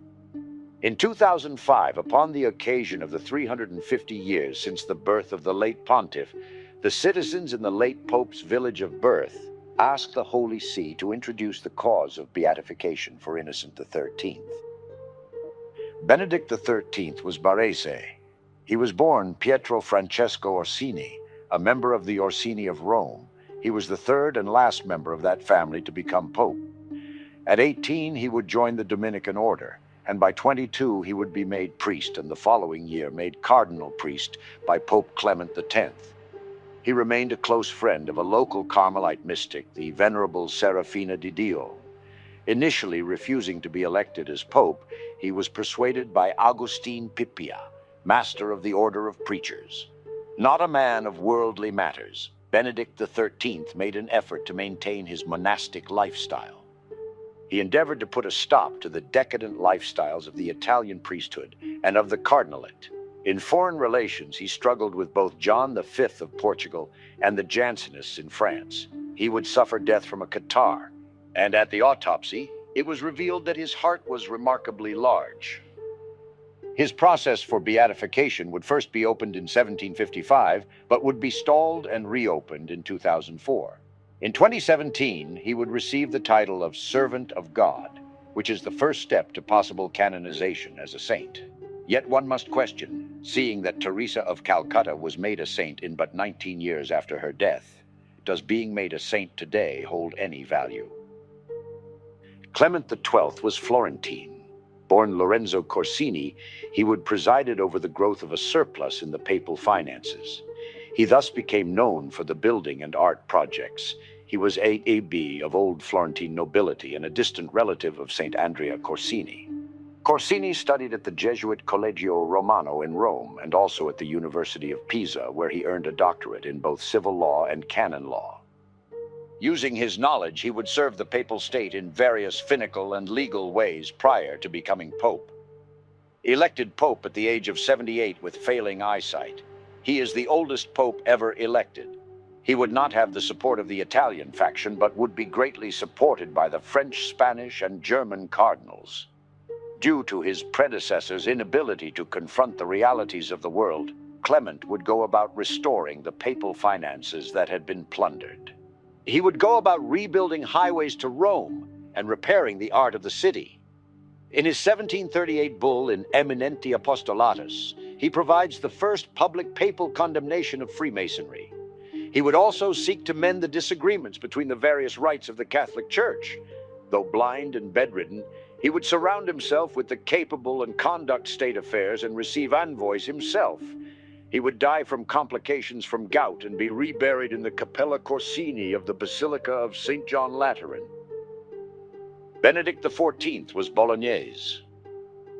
In 2005, upon the occasion of the 350 years since the birth of the late Pontiff, the citizens in the late Pope's village of birth asked the Holy See to introduce the cause of beatification for Innocent XIII. Benedict XIII was Barese. He was born Pietro Francesco Orsini, a member of the Orsini of Rome. He was the third and last member of that family to become Pope. At 18, he would join the Dominican order, and by 22, he would be made priest, and the following year made cardinal priest by Pope Clement X. He remained a close friend of a local Carmelite mystic, the Venerable Serafina di Dio. Initially refusing to be elected as Pope, he was persuaded by Augustine Pippia, master of the Order of Preachers. Not a man of worldly matters, Benedict XIII made an effort to maintain his monastic lifestyle. He endeavored to put a stop to the decadent lifestyles of the Italian priesthood and of the cardinalate. In foreign relations, he struggled with both John V of Portugal and the Jansenists in France. He would suffer death from a catarrh, and at the autopsy, it was revealed that his heart was remarkably large. His process for beatification would first be opened in 1755, but would be stalled and reopened in 2004. In 2017, he would receive the title of Servant of God, which is the first step to possible canonization as a saint. Yet one must question, seeing that Teresa of Calcutta was made a saint in but 19 years after her death, does being made a saint today hold any value? Clement XII was Florentine. Born Lorenzo Corsini, he would presided over the growth of a surplus in the papal finances. He thus became known for the building and art projects. He was A.B. of old Florentine nobility and a distant relative of St. Andrea Corsini. Corsini studied at the Jesuit Collegio Romano in Rome and also at the University of Pisa, where he earned a doctorate in both civil law and canon law. Using his knowledge, he would serve the papal state in various finical and legal ways prior to becoming pope. Elected pope at the age of 78 with failing eyesight, he is the oldest pope ever elected. He would not have the support of the Italian faction, but would be greatly supported by the French, Spanish, and German cardinals. Due to his predecessor's inability to confront the realities of the world, Clement would go about restoring the papal finances that had been plundered. He would go about rebuilding highways to Rome and repairing the art of the city. In his 1738 bull in Eminenti Apostolatus, he provides the first public papal condemnation of Freemasonry. He would also seek to mend the disagreements between the various rites of the Catholic Church. Though blind and bedridden, he would surround himself with the capable and conduct state affairs and receive envoys himself. He would die from complications from gout and be reburied in the Capella Corsini of the Basilica of St. John Lateran. Benedict XIV was Bolognese.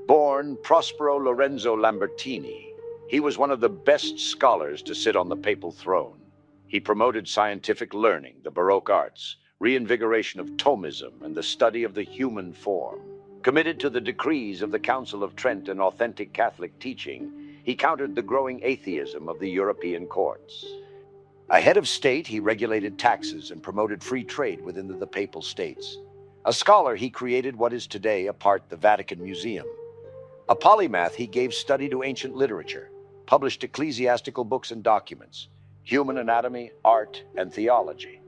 Born Prospero Lorenzo Lambertini, he was one of the best scholars to sit on the papal throne. He promoted scientific learning, the Baroque arts, reinvigoration of Thomism, and the study of the human form. Committed to the decrees of the Council of Trent and authentic Catholic teaching, he countered the growing atheism of the European courts. A head of state, he regulated taxes and promoted free trade within the papal states. A scholar, he created what is today a part of the Vatican Museum. A polymath, he gave study to ancient literature, published ecclesiastical books and documents, human anatomy, art, and theology.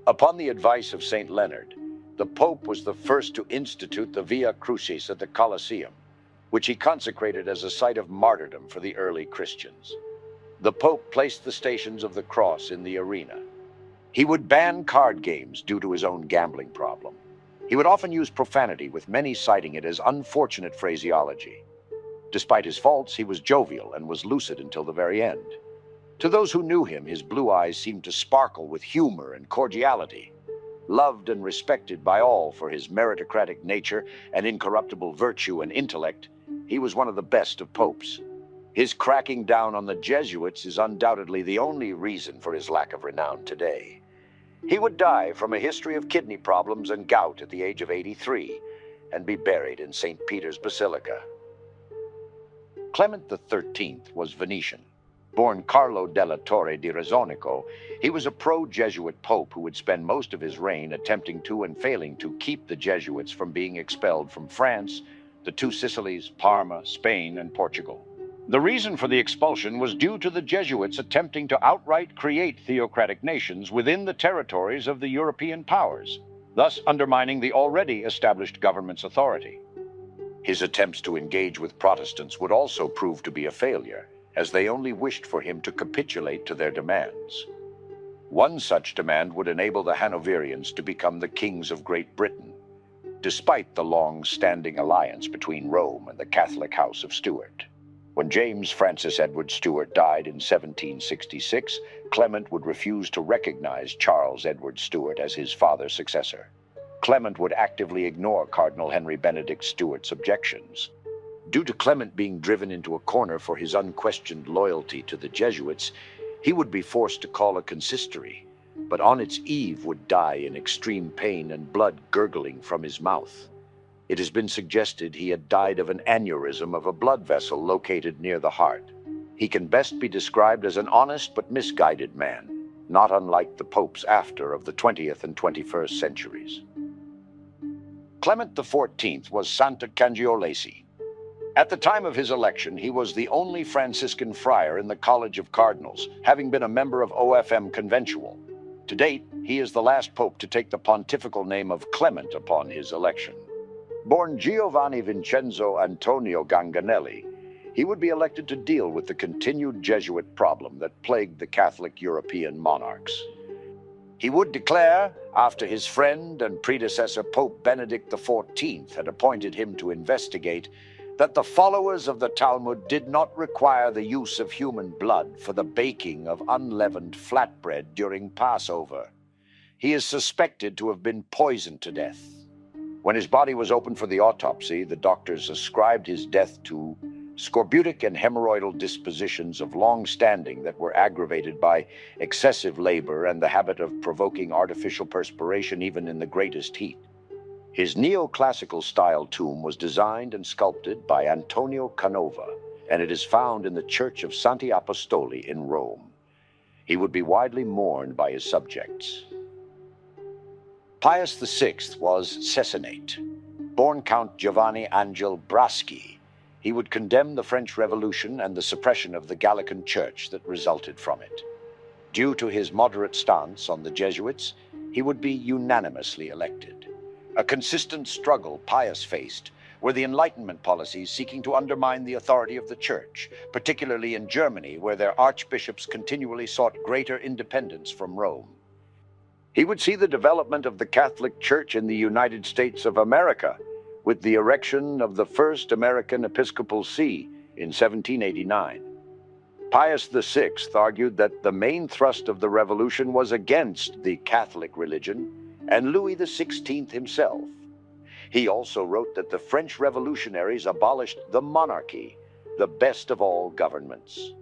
Upon the advice of St. Leonard, the Pope was the first to institute the Via Crucis at the Colosseum, which he consecrated as a site of martyrdom for the early Christians. The Pope placed the Stations of the Cross in the arena. He would ban card games due to his own gambling problem. He would often use profanity, with many citing it as unfortunate phraseology. Despite his faults, he was jovial and was lucid until the very end. To those who knew him, his blue eyes seemed to sparkle with humor and cordiality. Loved and respected by all for his meritocratic nature and incorruptible virtue and intellect, he was one of the best of popes. His cracking down on the Jesuits is undoubtedly the only reason for his lack of renown today. He would die from a history of kidney problems and gout at the age of 83 and be buried in St. Peter's Basilica. Clement XIII was Venetian. Born Carlo della Torre di Rezzonico, he was a pro-Jesuit pope who would spend most of his reign attempting to and failing to keep the Jesuits from being expelled from France, the two Sicilies, Parma, Spain, and Portugal. The reason for the expulsion was due to the Jesuits attempting to outright create theocratic nations within the territories of the European powers, thus undermining the already established government's authority. His attempts to engage with Protestants would also prove to be a failure, as they only wished for him to capitulate to their demands. One such demand would enable the Hanoverians to become the kings of Great Britain, despite the long-standing alliance between Rome and the Catholic House of Stuart. When James Francis Edward Stuart died in 1766, Clement would refuse to recognize Charles Edward Stuart as his father's successor. Clement would actively ignore Cardinal Henry Benedict Stuart's objections. Due to Clement being driven into a corner for his unquestioned loyalty to the Jesuits, he would be forced to call a consistory, but on its eve would die in extreme pain and blood gurgling from his mouth. It has been suggested he had died of an aneurysm of a blood vessel located near the heart. He can best be described as an honest but misguided man, not unlike the popes after of the 20th and 21st centuries. Clement XIV was Santa Cangiolesi. At the time of his election, he was the only Franciscan friar in the College of Cardinals, having been a member of OFM Conventual. To date, he is the last pope to take the pontifical name of Clement upon his election. Born Giovanni Vincenzo Antonio Ganganelli, he would be elected to deal with the continued Jesuit problem that plagued the Catholic European monarchs. He would declare, after his friend and predecessor Pope Benedict XIV had appointed him to investigate, that the followers of the Talmud did not require the use of human blood for the baking of unleavened flatbread during Passover. He is suspected to have been poisoned to death. When his body was opened for the autopsy, the doctors ascribed his death to scorbutic and hemorrhoidal dispositions of long standing that were aggravated by excessive labor and the habit of provoking artificial perspiration even in the greatest heat. His neoclassical style tomb was designed and sculpted by Antonio Canova, and it is found in the Church of Santi Apostoli in Rome. He would be widely mourned by his subjects. Pius VI was Cessanate. Born Count Giovanni Angel Braschi, he would condemn the French Revolution and the suppression of the Gallican Church that resulted from it. Due to his moderate stance on the Jesuits, he would be unanimously elected. A consistent struggle Pius faced were the Enlightenment policies seeking to undermine the authority of the Church, particularly in Germany, where their archbishops continually sought greater independence from Rome. He would see the development of the Catholic Church in the United States of America, with the erection of the first American Episcopal See in 1789. Pius VI argued that the main thrust of the revolution was against the Catholic religion and Louis XVI himself. He also wrote that the French revolutionaries abolished the monarchy, the best of all governments.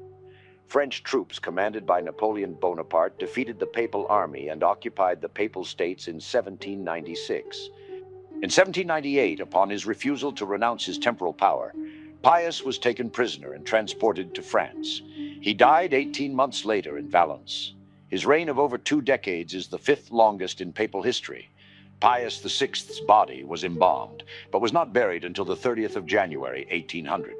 French troops commanded by Napoleon Bonaparte defeated the papal army and occupied the papal states in 1796. In 1798, upon his refusal to renounce his temporal power, Pius was taken prisoner and transported to France. He died 18 months later in Valence. His reign of over 2 decades is the 5th longest in papal history. Pius VI's body was embalmed, but was not buried until the 30th of January, 1800.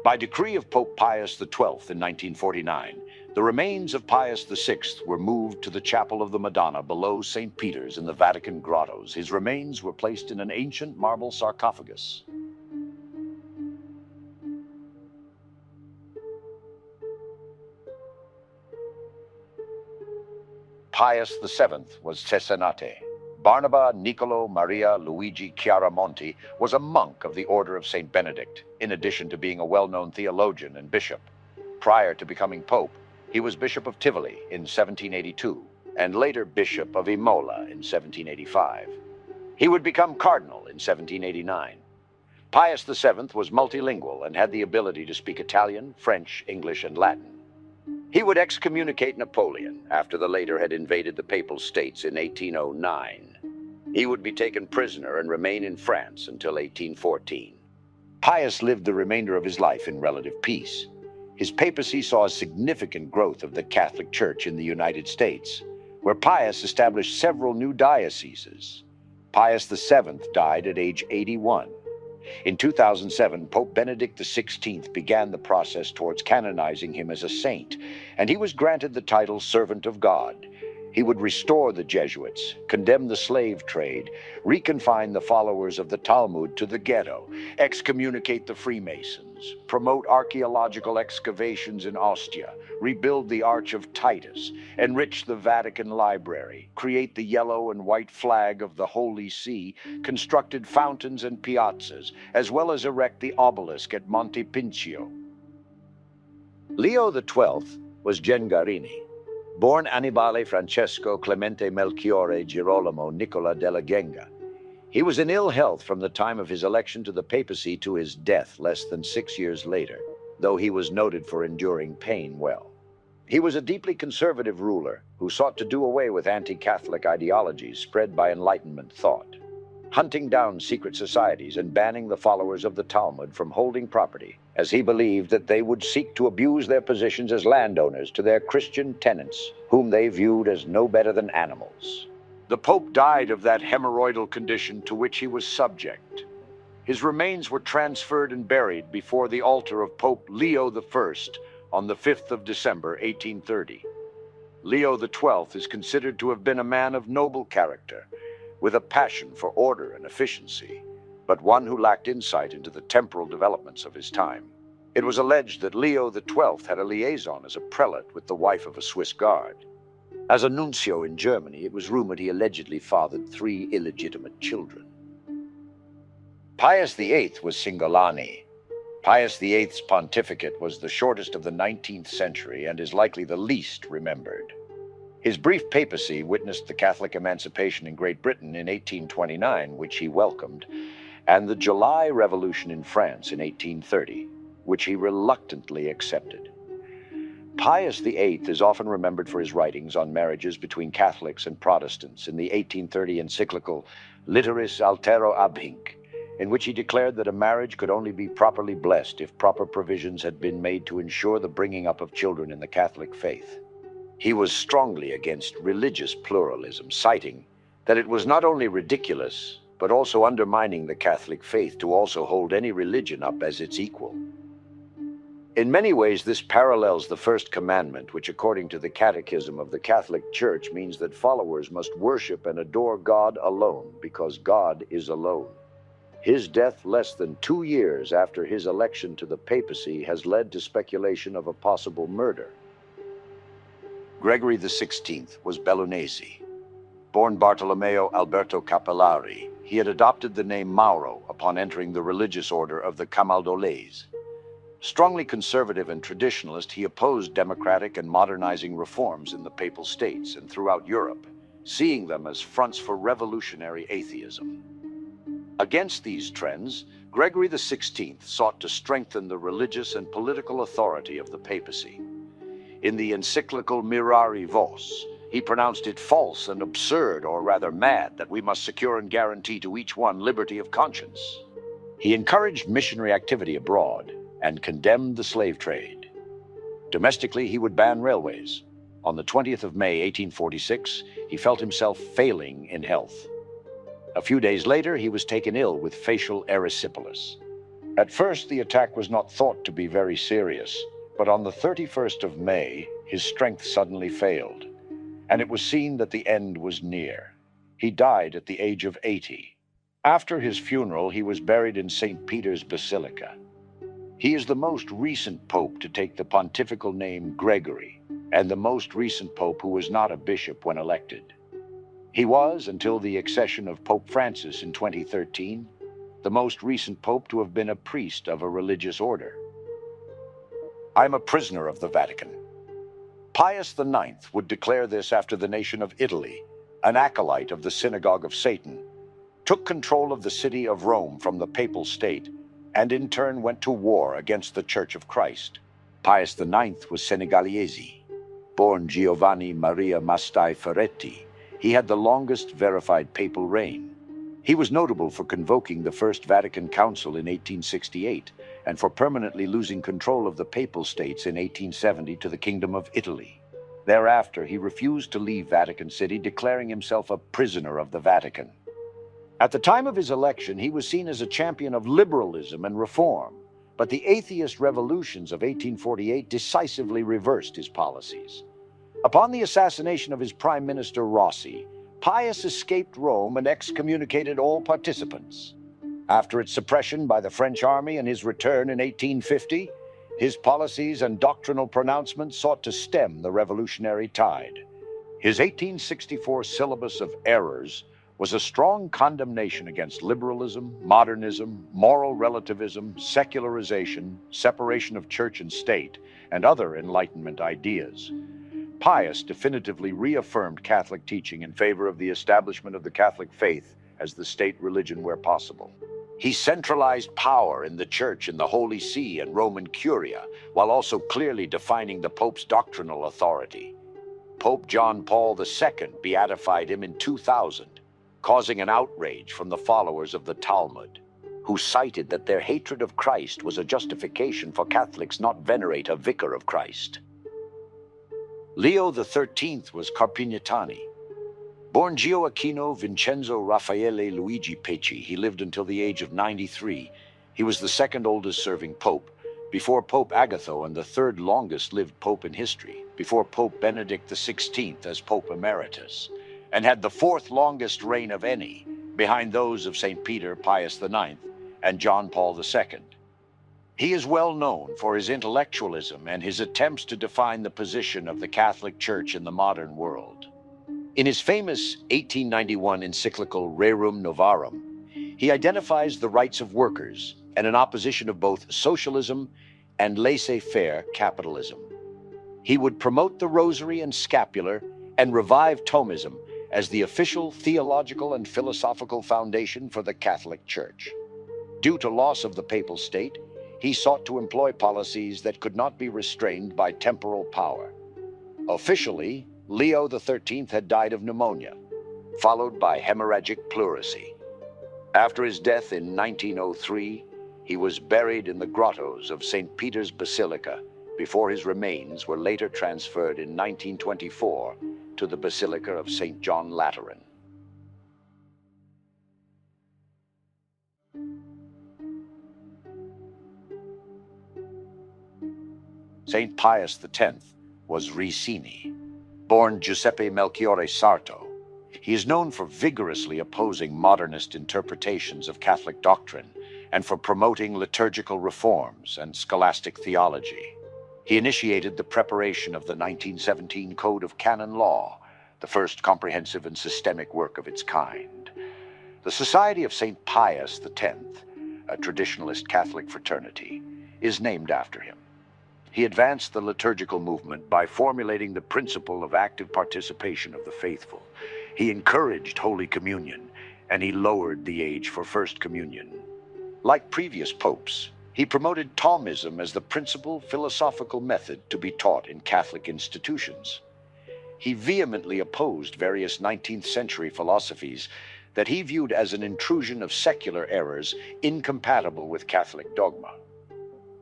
By decree of Pope Pius XII in 1949, the remains of Pius VI were moved to the Chapel of the Madonna below St. Peter's in the Vatican grottos. His remains were placed in an ancient marble sarcophagus. Pius VII was Cessanate. Barnaba Niccolo Maria Luigi Chiaramonti was a monk of the Order of St. Benedict, in addition to being a well-known theologian and bishop. Prior to becoming pope, he was Bishop of Tivoli in 1782, and later Bishop of Imola in 1785. He would become cardinal in 1789. Pius VII was multilingual and had the ability to speak Italian, French, English, and Latin. He would excommunicate Napoleon after the latter had invaded the Papal States in 1809. He would be taken prisoner and remain in France until 1814. Pius lived the remainder of his life in relative peace. His papacy saw a significant growth of the Catholic Church in the United States, where Pius established several new dioceses. Pius VII died at age 81. In 2007, Pope Benedict XVI began the process towards canonizing him as a saint, and he was granted the title Servant of God. He would restore the Jesuits, condemn the slave trade, reconfine the followers of the Talmud to the ghetto, excommunicate the Freemasons, promote archaeological excavations in Ostia, rebuild the Arch of Titus, enrich the Vatican Library, create the yellow and white flag of the Holy See, constructed fountains and piazzas, as well as erect the obelisk at Monte Pincio. Leo XII was Gengarini. Born Annibale Francesco Clemente Melchiorre Girolamo Nicola della Genga. He was in ill health from the time of his election to the papacy to his death less than 6 years later, though he was noted for enduring pain well. He was a deeply conservative ruler who sought to do away with anti-Catholic ideologies spread by Enlightenment thought, hunting down secret societies and banning the followers of the Talmud from holding property, as he believed that they would seek to abuse their positions as landowners to their Christian tenants, whom they viewed as no better than animals. The Pope died of that hemorrhoidal condition to which he was subject. His remains were transferred and buried before the altar of Pope Leo I on the 5th of December, 1830. Leo XII is considered to have been a man of noble character, with a passion for order and efficiency, but one who lacked insight into the temporal developments of his time. It was alleged that Leo XII had a liaison as a prelate with the wife of a Swiss guard. As a nuncio in Germany, it was rumored he allegedly fathered 3 illegitimate children. Pius VIII was Singolani. Pius VIII's pontificate was the shortest of the 19th century and is likely the least remembered. His brief papacy witnessed the Catholic emancipation in Great Britain in 1829, which he welcomed, and the July Revolution in France in 1830, which he reluctantly accepted. Pius VIII is often remembered for his writings on marriages between Catholics and Protestants in the 1830 encyclical Litteris Altero ab Hinc, in which he declared that a marriage could only be properly blessed if proper provisions had been made to ensure the bringing up of children in the Catholic faith. He was strongly against religious pluralism, citing that it was not only ridiculous, but also undermining the Catholic faith to also hold any religion up as its equal. In many ways, this parallels the first commandment, which according to the Catechism of the Catholic Church means that followers must worship and adore God alone, because God is alone. His death less than 2 years after his election to the papacy has led to speculation of a possible murder. Gregory XVI was Bellunese. Born Bartolomeo Alberto Capellari, he had adopted the name Mauro upon entering the religious order of the Camaldolese. Strongly conservative and traditionalist, he opposed democratic and modernizing reforms in the Papal States and throughout Europe, seeing them as fronts for revolutionary atheism. Against these trends, Gregory XVI sought to strengthen the religious and political authority of the papacy. In the encyclical Mirari Vos, he pronounced it false and absurd, or rather mad, that we must secure and guarantee to each one liberty of conscience. He encouraged missionary activity abroad and condemned the slave trade. Domestically, he would ban railways. On the 20th of May, 1846, he felt himself failing in health. A few days later, he was taken ill with facial erysipelas. At first, the attack was not thought to be very serious, but on the 31st of May, his strength suddenly failed, and it was seen that the end was near. He died at the age of 80. After his funeral, he was buried in St. Peter's Basilica. He is the most recent pope to take the pontifical name Gregory, and the most recent pope who was not a bishop when elected. He was, until the accession of Pope Francis in 2013, the most recent pope to have been a priest of a religious order. I'm a prisoner of the Vatican. Pius IX would declare this after the nation of Italy, an acolyte of the Synagogue of Satan, took control of the city of Rome from the Papal State and in turn went to war against the Church of Christ. Pius IX was Senegalese. Born Giovanni Maria Mastai Ferretti, he had the longest verified papal reign. He was notable for convoking the First Vatican Council in 1868 and for permanently losing control of the Papal States in 1870 to the Kingdom of Italy. Thereafter, he refused to leave Vatican City, declaring himself a prisoner of the Vatican. At the time of his election, he was seen as a champion of liberalism and reform, but the atheist revolutions of 1848 decisively reversed his policies. Upon the assassination of his prime minister Rossi, Pius escaped Rome and excommunicated all participants. After its suppression by the French army and his return in 1850, his policies and doctrinal pronouncements sought to stem the revolutionary tide. His 1864 syllabus of errors was a strong condemnation against liberalism, modernism, moral relativism, secularization, separation of church and state, and other Enlightenment ideas. Pius definitively reaffirmed Catholic teaching in favor of the establishment of the Catholic faith as the state religion where possible. He centralized power in the Church and the Holy See and Roman Curia, while also clearly defining the Pope's doctrinal authority. Pope John Paul II beatified him in 2000, causing an outrage from the followers of the Talmud, who cited that their hatred of Christ was a justification for Catholics not venerate a vicar of Christ. Leo XIII was Carpignatani. Born Gioacchino Vincenzo Raffaele Luigi Pecci, he lived until the age of 93. He was the second oldest serving pope, before Pope Agatho and the third longest lived pope in history, before Pope Benedict XVI as Pope Emeritus, and had the fourth longest reign of any, behind those of St. Peter, Pius IX, and John Paul II. He is well known for his intellectualism and his attempts to define the position of the Catholic Church in the modern world. In his famous 1891 encyclical Rerum Novarum, he identifies the rights of workers and an opposition of both socialism and laissez-faire capitalism. He would promote the rosary and scapular and revive Thomism as the official theological and philosophical foundation for the Catholic Church. Due to loss of the papal state, he sought to employ policies that could not be restrained by temporal power. Officially, Leo XIII had died of pneumonia, followed by hemorrhagic pleurisy. After his death in 1903, he was buried in the grottos of St. Peter's Basilica before his remains were later transferred in 1924 to the Basilica of St. John Lateran. St. Pius X was Ricini. Born Giuseppe Melchiorre Sarto, he is known for vigorously opposing modernist interpretations of Catholic doctrine and for promoting liturgical reforms and scholastic theology. He initiated the preparation of the 1917 Code of Canon Law, the first comprehensive and systemic work of its kind. The Society of St. Pius X, a traditionalist Catholic fraternity, is named after him. He advanced the liturgical movement by formulating the principle of active participation of the faithful. He encouraged Holy Communion, and he lowered the age for First Communion. Like previous popes, he promoted Thomism as the principal philosophical method to be taught in Catholic institutions. He vehemently opposed various 19th century philosophies that he viewed as an intrusion of secular errors incompatible with Catholic dogma.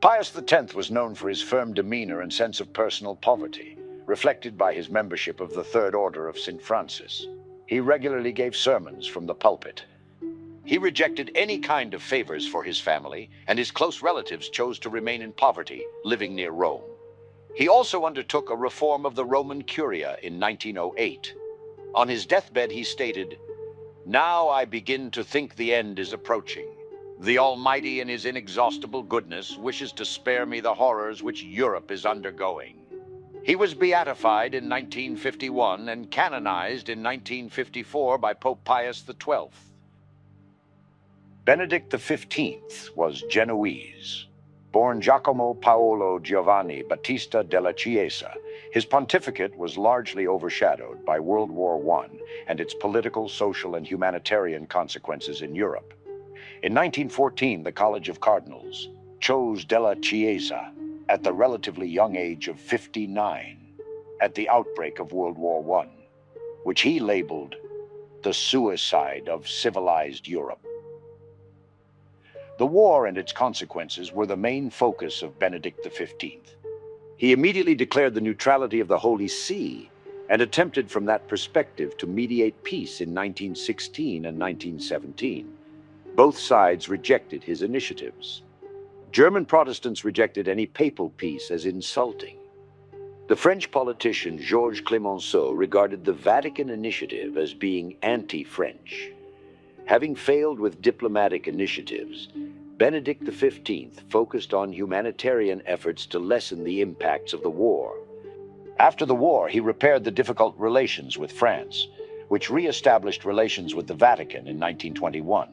Pius X was known for his firm demeanor and sense of personal poverty, reflected by his membership of the Third Order of St. Francis. He regularly gave sermons from the pulpit. He rejected any kind of favors for his family, and his close relatives chose to remain in poverty, living near Rome. He also undertook a reform of the Roman Curia in 1908. On his deathbed he stated, "Now I begin to think the end is approaching. The Almighty in his inexhaustible goodness wishes to spare me the horrors which Europe is undergoing." He was beatified in 1951 and canonized in 1954 by Pope Pius XII. Benedict XV was Genoese. Born Giacomo Paolo Giovanni Battista della Chiesa, his pontificate was largely overshadowed by World War I and its political, social, and humanitarian consequences in Europe. In 1914, the College of Cardinals chose Della Chiesa at the relatively young age of 59 at the outbreak of World War I, which he labeled the suicide of civilized Europe. The war and its consequences were the main focus of Benedict XV. He immediately declared the neutrality of the Holy See and attempted from that perspective to mediate peace in 1916 and 1917. Both sides rejected his initiatives. German Protestants rejected any papal peace as insulting. The French politician Georges Clemenceau regarded the Vatican initiative as being anti-French. Having failed with diplomatic initiatives, Benedict XV focused on humanitarian efforts to lessen the impacts of the war. After the war, he repaired the difficult relations with France, which re-established relations with the Vatican in 1921.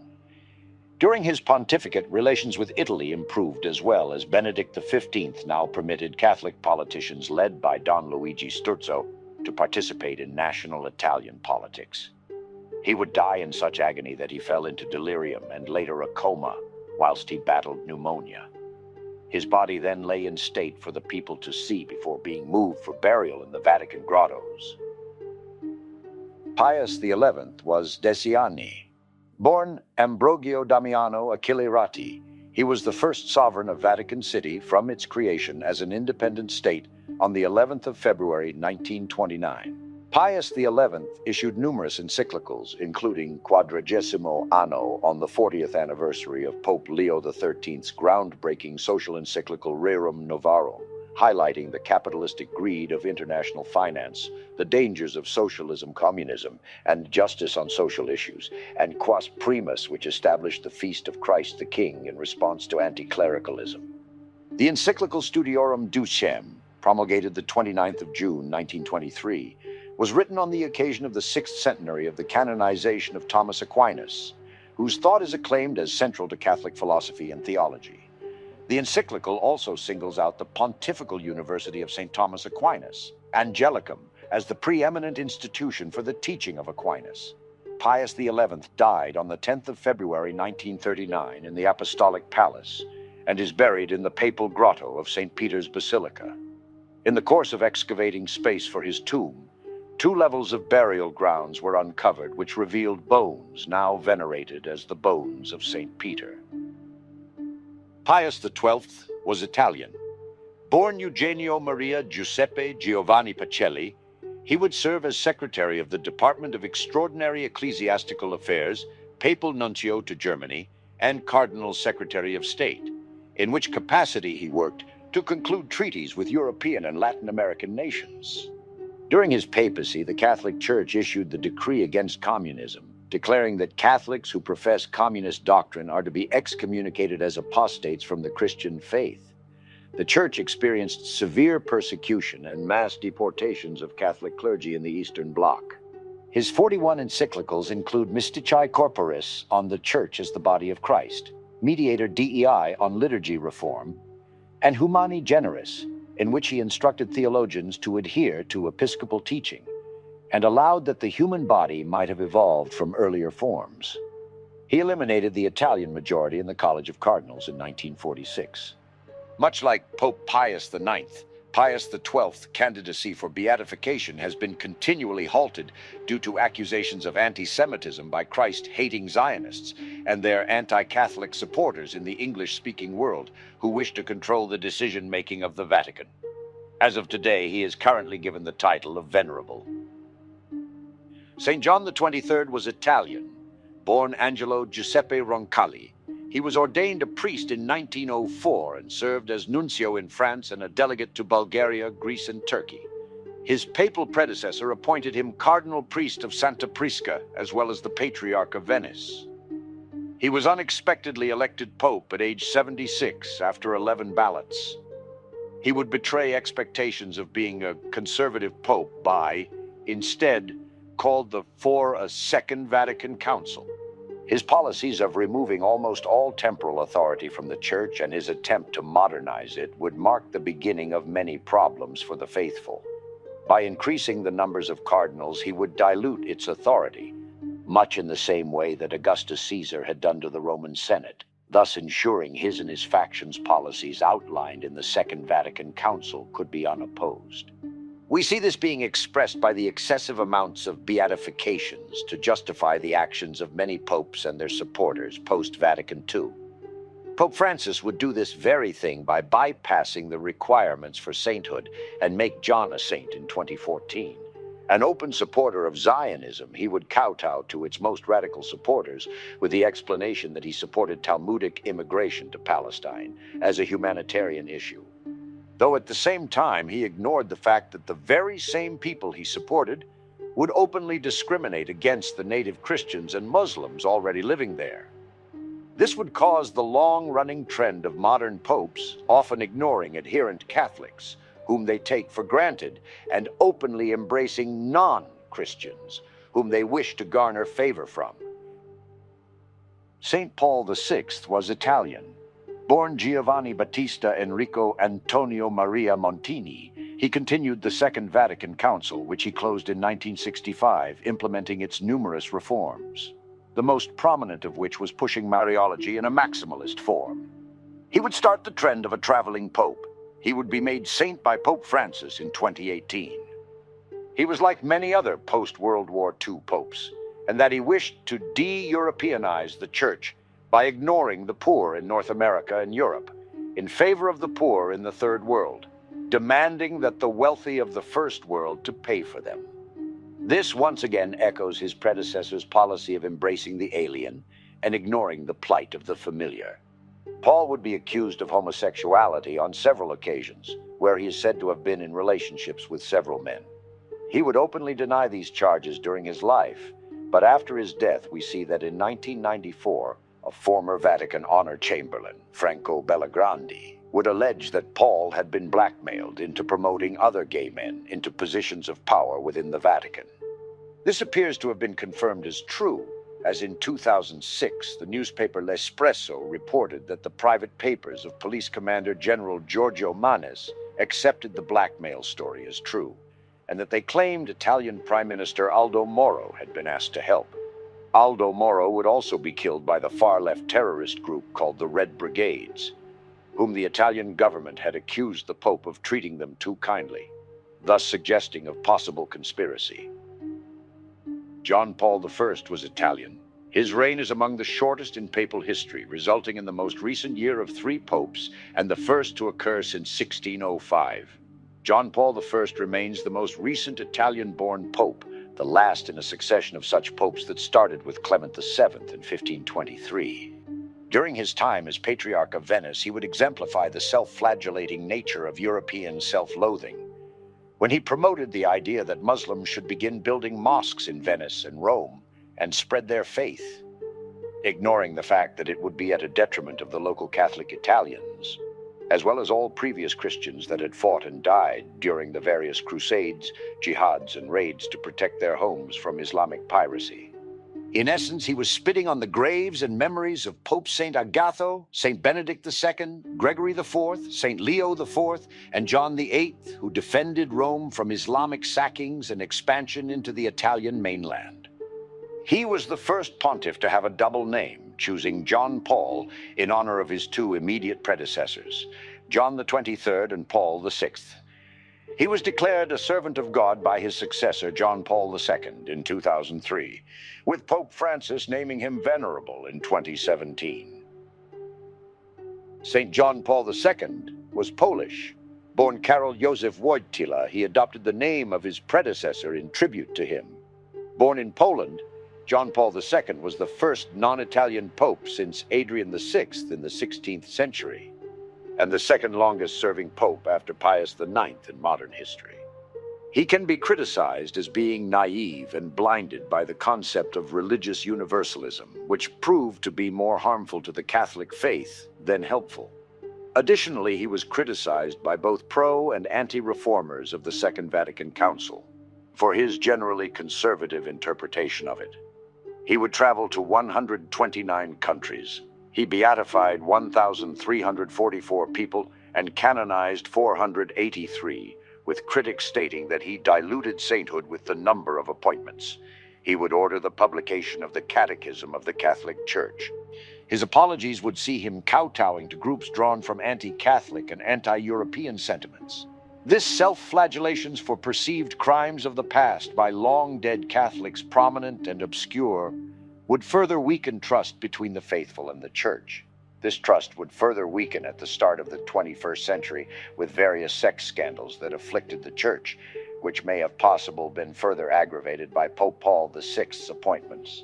During his pontificate, relations with Italy improved as well, as Benedict XV now permitted Catholic politicians led by Don Luigi Sturzo to participate in national Italian politics. He would die in such agony that he fell into delirium and later a coma whilst he battled pneumonia. His body then lay in state for the people to see before being moved for burial in the Vatican grottos. Pius XI was Deciani. Born Ambrogio Damiano Achille Ratti, he was the first sovereign of Vatican City from its creation as an independent state on the 11th of February 1929. Pius XI issued numerous encyclicals, including Quadragesimo Anno on the 40th anniversary of Pope Leo XIII's groundbreaking social encyclical Rerum Novarum, highlighting the capitalistic greed of international finance, the dangers of socialism, communism, and justice on social issues, and Quas Primus, which established the Feast of Christ the King in response to anti-clericalism. The encyclical Studiorum Ducem, promulgated the 29th of June 1923, was written on the occasion of the 6th centenary of the canonization of Thomas Aquinas, whose thought is acclaimed as central to Catholic philosophy and theology. The encyclical also singles out the Pontifical University of St. Thomas Aquinas, Angelicum, as the preeminent institution for the teaching of Aquinas. Pius XI died on the 10th of February 1939 in the Apostolic Palace and is buried in the Papal Grotto of St. Peter's Basilica. In the course of excavating space for his tomb, 2 levels of burial grounds were uncovered, which revealed bones now venerated as the bones of St. Peter. Pius XII was Italian. Born Eugenio Maria Giuseppe Giovanni Pacelli, he would serve as secretary of the Department of Extraordinary Ecclesiastical Affairs, Papal Nuncio to Germany, and Cardinal Secretary of State, in which capacity he worked to conclude treaties with European and Latin American nations. During his papacy, the Catholic Church issued the decree against communism, declaring that Catholics who profess communist doctrine are to be excommunicated as apostates from the Christian faith. The Church experienced severe persecution and mass deportations of Catholic clergy in the Eastern Bloc. His 41 encyclicals include Mysticae Corporis on the Church as the body of Christ, Mediator Dei on liturgy reform, and Humani Generis, in which he instructed theologians to adhere to episcopal teaching and allowed that the human body might have evolved from earlier forms. He eliminated the Italian majority in the College of Cardinals in 1946. Much like Pope Pius IX, Pius XII's candidacy for beatification has been continually halted due to accusations of anti-Semitism by Christ-hating Zionists and their anti-Catholic supporters in the English-speaking world who wish to control the decision-making of the Vatican. As of today, he is currently given the title of Venerable. St. John the 23rd was Italian. Born Angelo Giuseppe Roncalli, he was ordained a priest in 1904 and served as nuncio in France and a delegate to Bulgaria, Greece, and Turkey. His papal predecessor appointed him cardinal priest of Santa Prisca, as well as the Patriarch of Venice. He was unexpectedly elected pope at age 76 after 11 ballots. He would betray expectations of being a conservative pope by, instead, called for a Second Vatican Council. His policies of removing almost all temporal authority from the Church and his attempt to modernize it would mark the beginning of many problems for the faithful. By increasing the numbers of cardinals, he would dilute its authority. much in the same way that Augustus Caesar had done to the Roman Senate, thus ensuring his and his faction's policies outlined in the Second Vatican Council could be unopposed. We see this being expressed by the excessive amounts of beatifications to justify the actions of many popes and their supporters post-Vatican II. Pope Francis would do this very thing by bypassing the requirements for sainthood and make John a saint in 2014. An open supporter of Zionism, he would kowtow to its most radical supporters with the explanation that he supported Talmudic immigration to Palestine as a humanitarian issue. Though at the same time he ignored the fact that the very same people he supported would openly discriminate against the native Christians and Muslims already living there. This would cause the long-running trend of modern popes often ignoring adherent Catholics, whom they take for granted, and openly embracing non-Christians, whom they wish to garner favor from. St. Paul VI was Italian. Born Giovanni Battista Enrico Antonio Maria Montini, he continued the Second Vatican Council, which he closed in 1965, implementing its numerous reforms, the most prominent of which was pushing Mariology in a maximalist form. He would start the trend of a traveling pope. He would be made saint by Pope Francis in 2018. He was like many other post-World War II popes, and that he wished to de-Europeanize the Church by ignoring the poor in North America and Europe, in favor of the poor in the Third World, demanding that the wealthy of the First World to pay for them. This once again echoes his predecessor's policy of embracing the alien and ignoring the plight of the familiar. Paul would be accused of homosexuality on several occasions, where he is said to have been in relationships with several men. He would openly deny these charges during his life, but after his death we see that in 1994, a former Vatican honor chamberlain, Franco Bellegrandi, would allege that Paul had been blackmailed into promoting other gay men into positions of power within the Vatican. This appears to have been confirmed as true, as in 2006, the newspaper L'Espresso reported that the private papers of Police Commander General Giorgio Manes accepted the blackmail story as true, and that they claimed Italian Prime Minister Aldo Moro had been asked to help. Aldo Moro would also be killed by the far-left terrorist group called the Red Brigades, whom the Italian government had accused the Pope of treating them too kindly, thus suggesting of possible conspiracy. John Paul I was Italian. His reign is among the shortest in papal history, resulting in the most recent year of 3 popes and the first to occur since 1605. John Paul I remains the most recent Italian-born pope, the last in a succession of such popes that started with Clement VII in 1523. During his time as Patriarch of Venice, he would exemplify the self-flagellating nature of European self-loathing, when he promoted the idea that Muslims should begin building mosques in Venice and Rome and spread their faith, ignoring the fact that it would be at a detriment of the local Catholic Italians, as well as all previous Christians that had fought and died during the various crusades, jihads, and raids to protect their homes from Islamic piracy. In essence, he was spitting on the graves and memories of Pope St. Agatho, St. Benedict II, Gregory IV, St. Leo IV, and John VIII, who defended Rome from Islamic sackings and expansion into the Italian mainland. He was the first pontiff to have a double name, choosing John Paul in honor of his 2 immediate predecessors, John the 23rd and Paul VI. He was declared a servant of God by his successor, John Paul II, in 2003, with Pope Francis naming him Venerable in 2017. St. John Paul II was Polish. Born Karol Józef Wojtyla, he adopted the name of his predecessor in tribute to him. Born in Poland, John Paul II was the first non-Italian pope since Adrian VI in the 16th century, and the second longest serving pope after Pius IX in modern history. He can be criticized as being naive and blinded by the concept of religious universalism, which proved to be more harmful to the Catholic faith than helpful. Additionally, he was criticized by both pro- and anti-reformers of the Second Vatican Council for his generally conservative interpretation of it. He would travel to 129 countries. He beatified 1,344 people and canonized 483, with critics stating that he diluted sainthood with the number of appointments. He would order the publication of the Catechism of the Catholic Church. His apologies would see him kowtowing to groups drawn from anti-Catholic and anti-European sentiments. This self-flagellations for perceived crimes of the past by long-dead Catholics, prominent and obscure, would further weaken trust between the faithful and the Church. This trust would further weaken at the start of the 21st century with various sex scandals that afflicted the Church, which may have possibly been further aggravated by Pope Paul VI's appointments.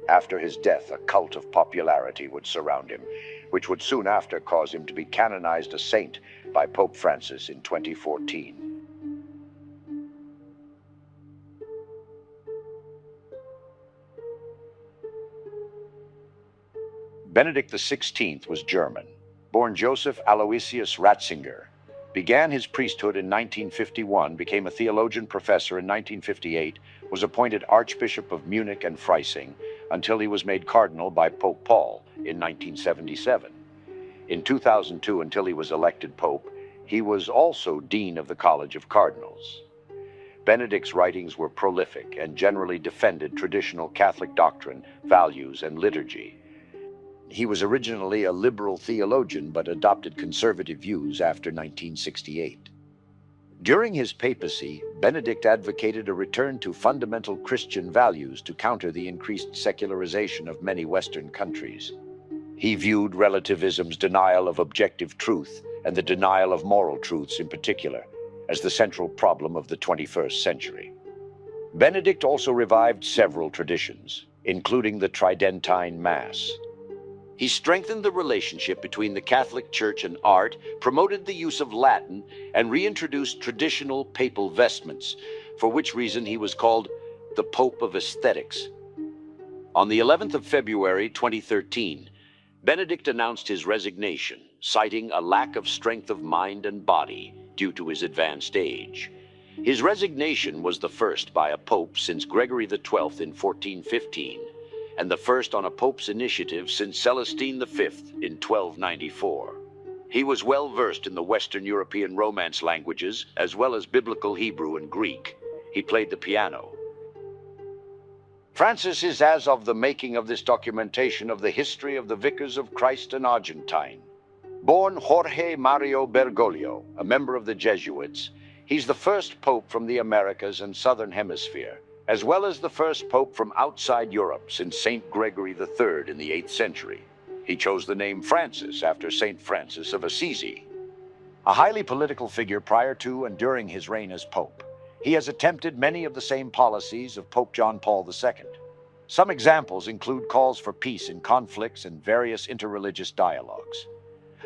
After his death, a cult of popularity would surround him, which would soon after cause him to be canonized a saint by Pope Francis in 2014. Benedict XVI was German. Born Joseph Aloysius Ratzinger, began his priesthood in 1951, became a theologian professor in 1958, was appointed Archbishop of Munich and Freising until he was made cardinal by Pope Paul in 1977. In 2002, until he was elected pope, he was also Dean of the College of Cardinals. Benedict's writings were prolific and generally defended traditional Catholic doctrine, values, and liturgy. He was originally a liberal theologian, but adopted conservative views after 1968. During his papacy, Benedict advocated a return to fundamental Christian values to counter the increased secularization of many Western countries. He viewed relativism's denial of objective truth, and the denial of moral truths in particular, as the central problem of the 21st century. Benedict also revived several traditions, including the Tridentine Mass. He strengthened the relationship between the Catholic Church and art, promoted the use of Latin, and reintroduced traditional papal vestments, for which reason he was called the Pope of Aesthetics. On the 11th of February 2013, Benedict announced his resignation, citing a lack of strength of mind and body due to his advanced age. His resignation was the first by a pope since Gregory XII in 1415, and the first on a pope's initiative since Celestine V in 1294. He was well versed in the Western European Romance languages, as well as Biblical Hebrew and Greek. He played the piano. Francis is as of the making of this documentation of the history of the Vicars of Christ in Argentine. Born Jorge Mario Bergoglio, a member of the Jesuits, he's the first pope from the Americas and Southern Hemisphere, as well as the first pope from outside Europe since Saint Gregory III in the 8th century. He chose the name Francis after Saint Francis of Assisi. A highly political figure prior to and during his reign as pope, he has attempted many of the same policies of Pope John Paul II. Some examples include calls for peace in conflicts and various interreligious dialogues.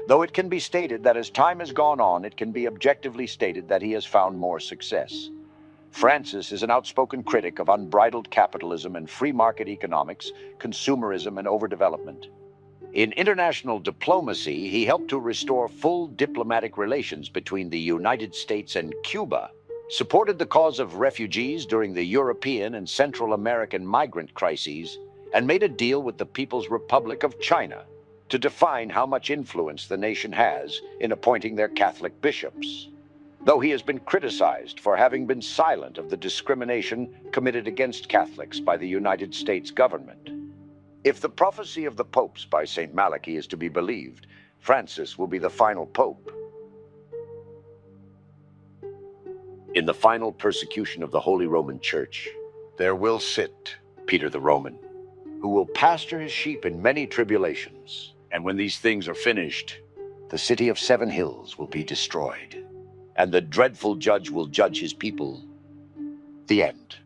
Though it can be stated that as time has gone on, it can be objectively stated that he has found more success. Francis is an outspoken critic of unbridled capitalism and free market economics, consumerism, and overdevelopment. In international diplomacy, he helped to restore full diplomatic relations between the United States and Cuba, supported the cause of refugees during the European and Central American migrant crises, and made a deal with the People's Republic of China to define how much influence the nation has in appointing their Catholic bishops, though he has been criticized for having been silent of the discrimination committed against Catholics by the United States government. If the prophecy of the popes by St. Malachy is to be believed, Francis will be the final pope. In the final persecution of the Holy Roman Church, there will sit Peter the Roman, who will pasture his sheep in many tribulations. And when these things are finished, the city of 7 hills will be destroyed, and the dreadful judge will judge his people. The end.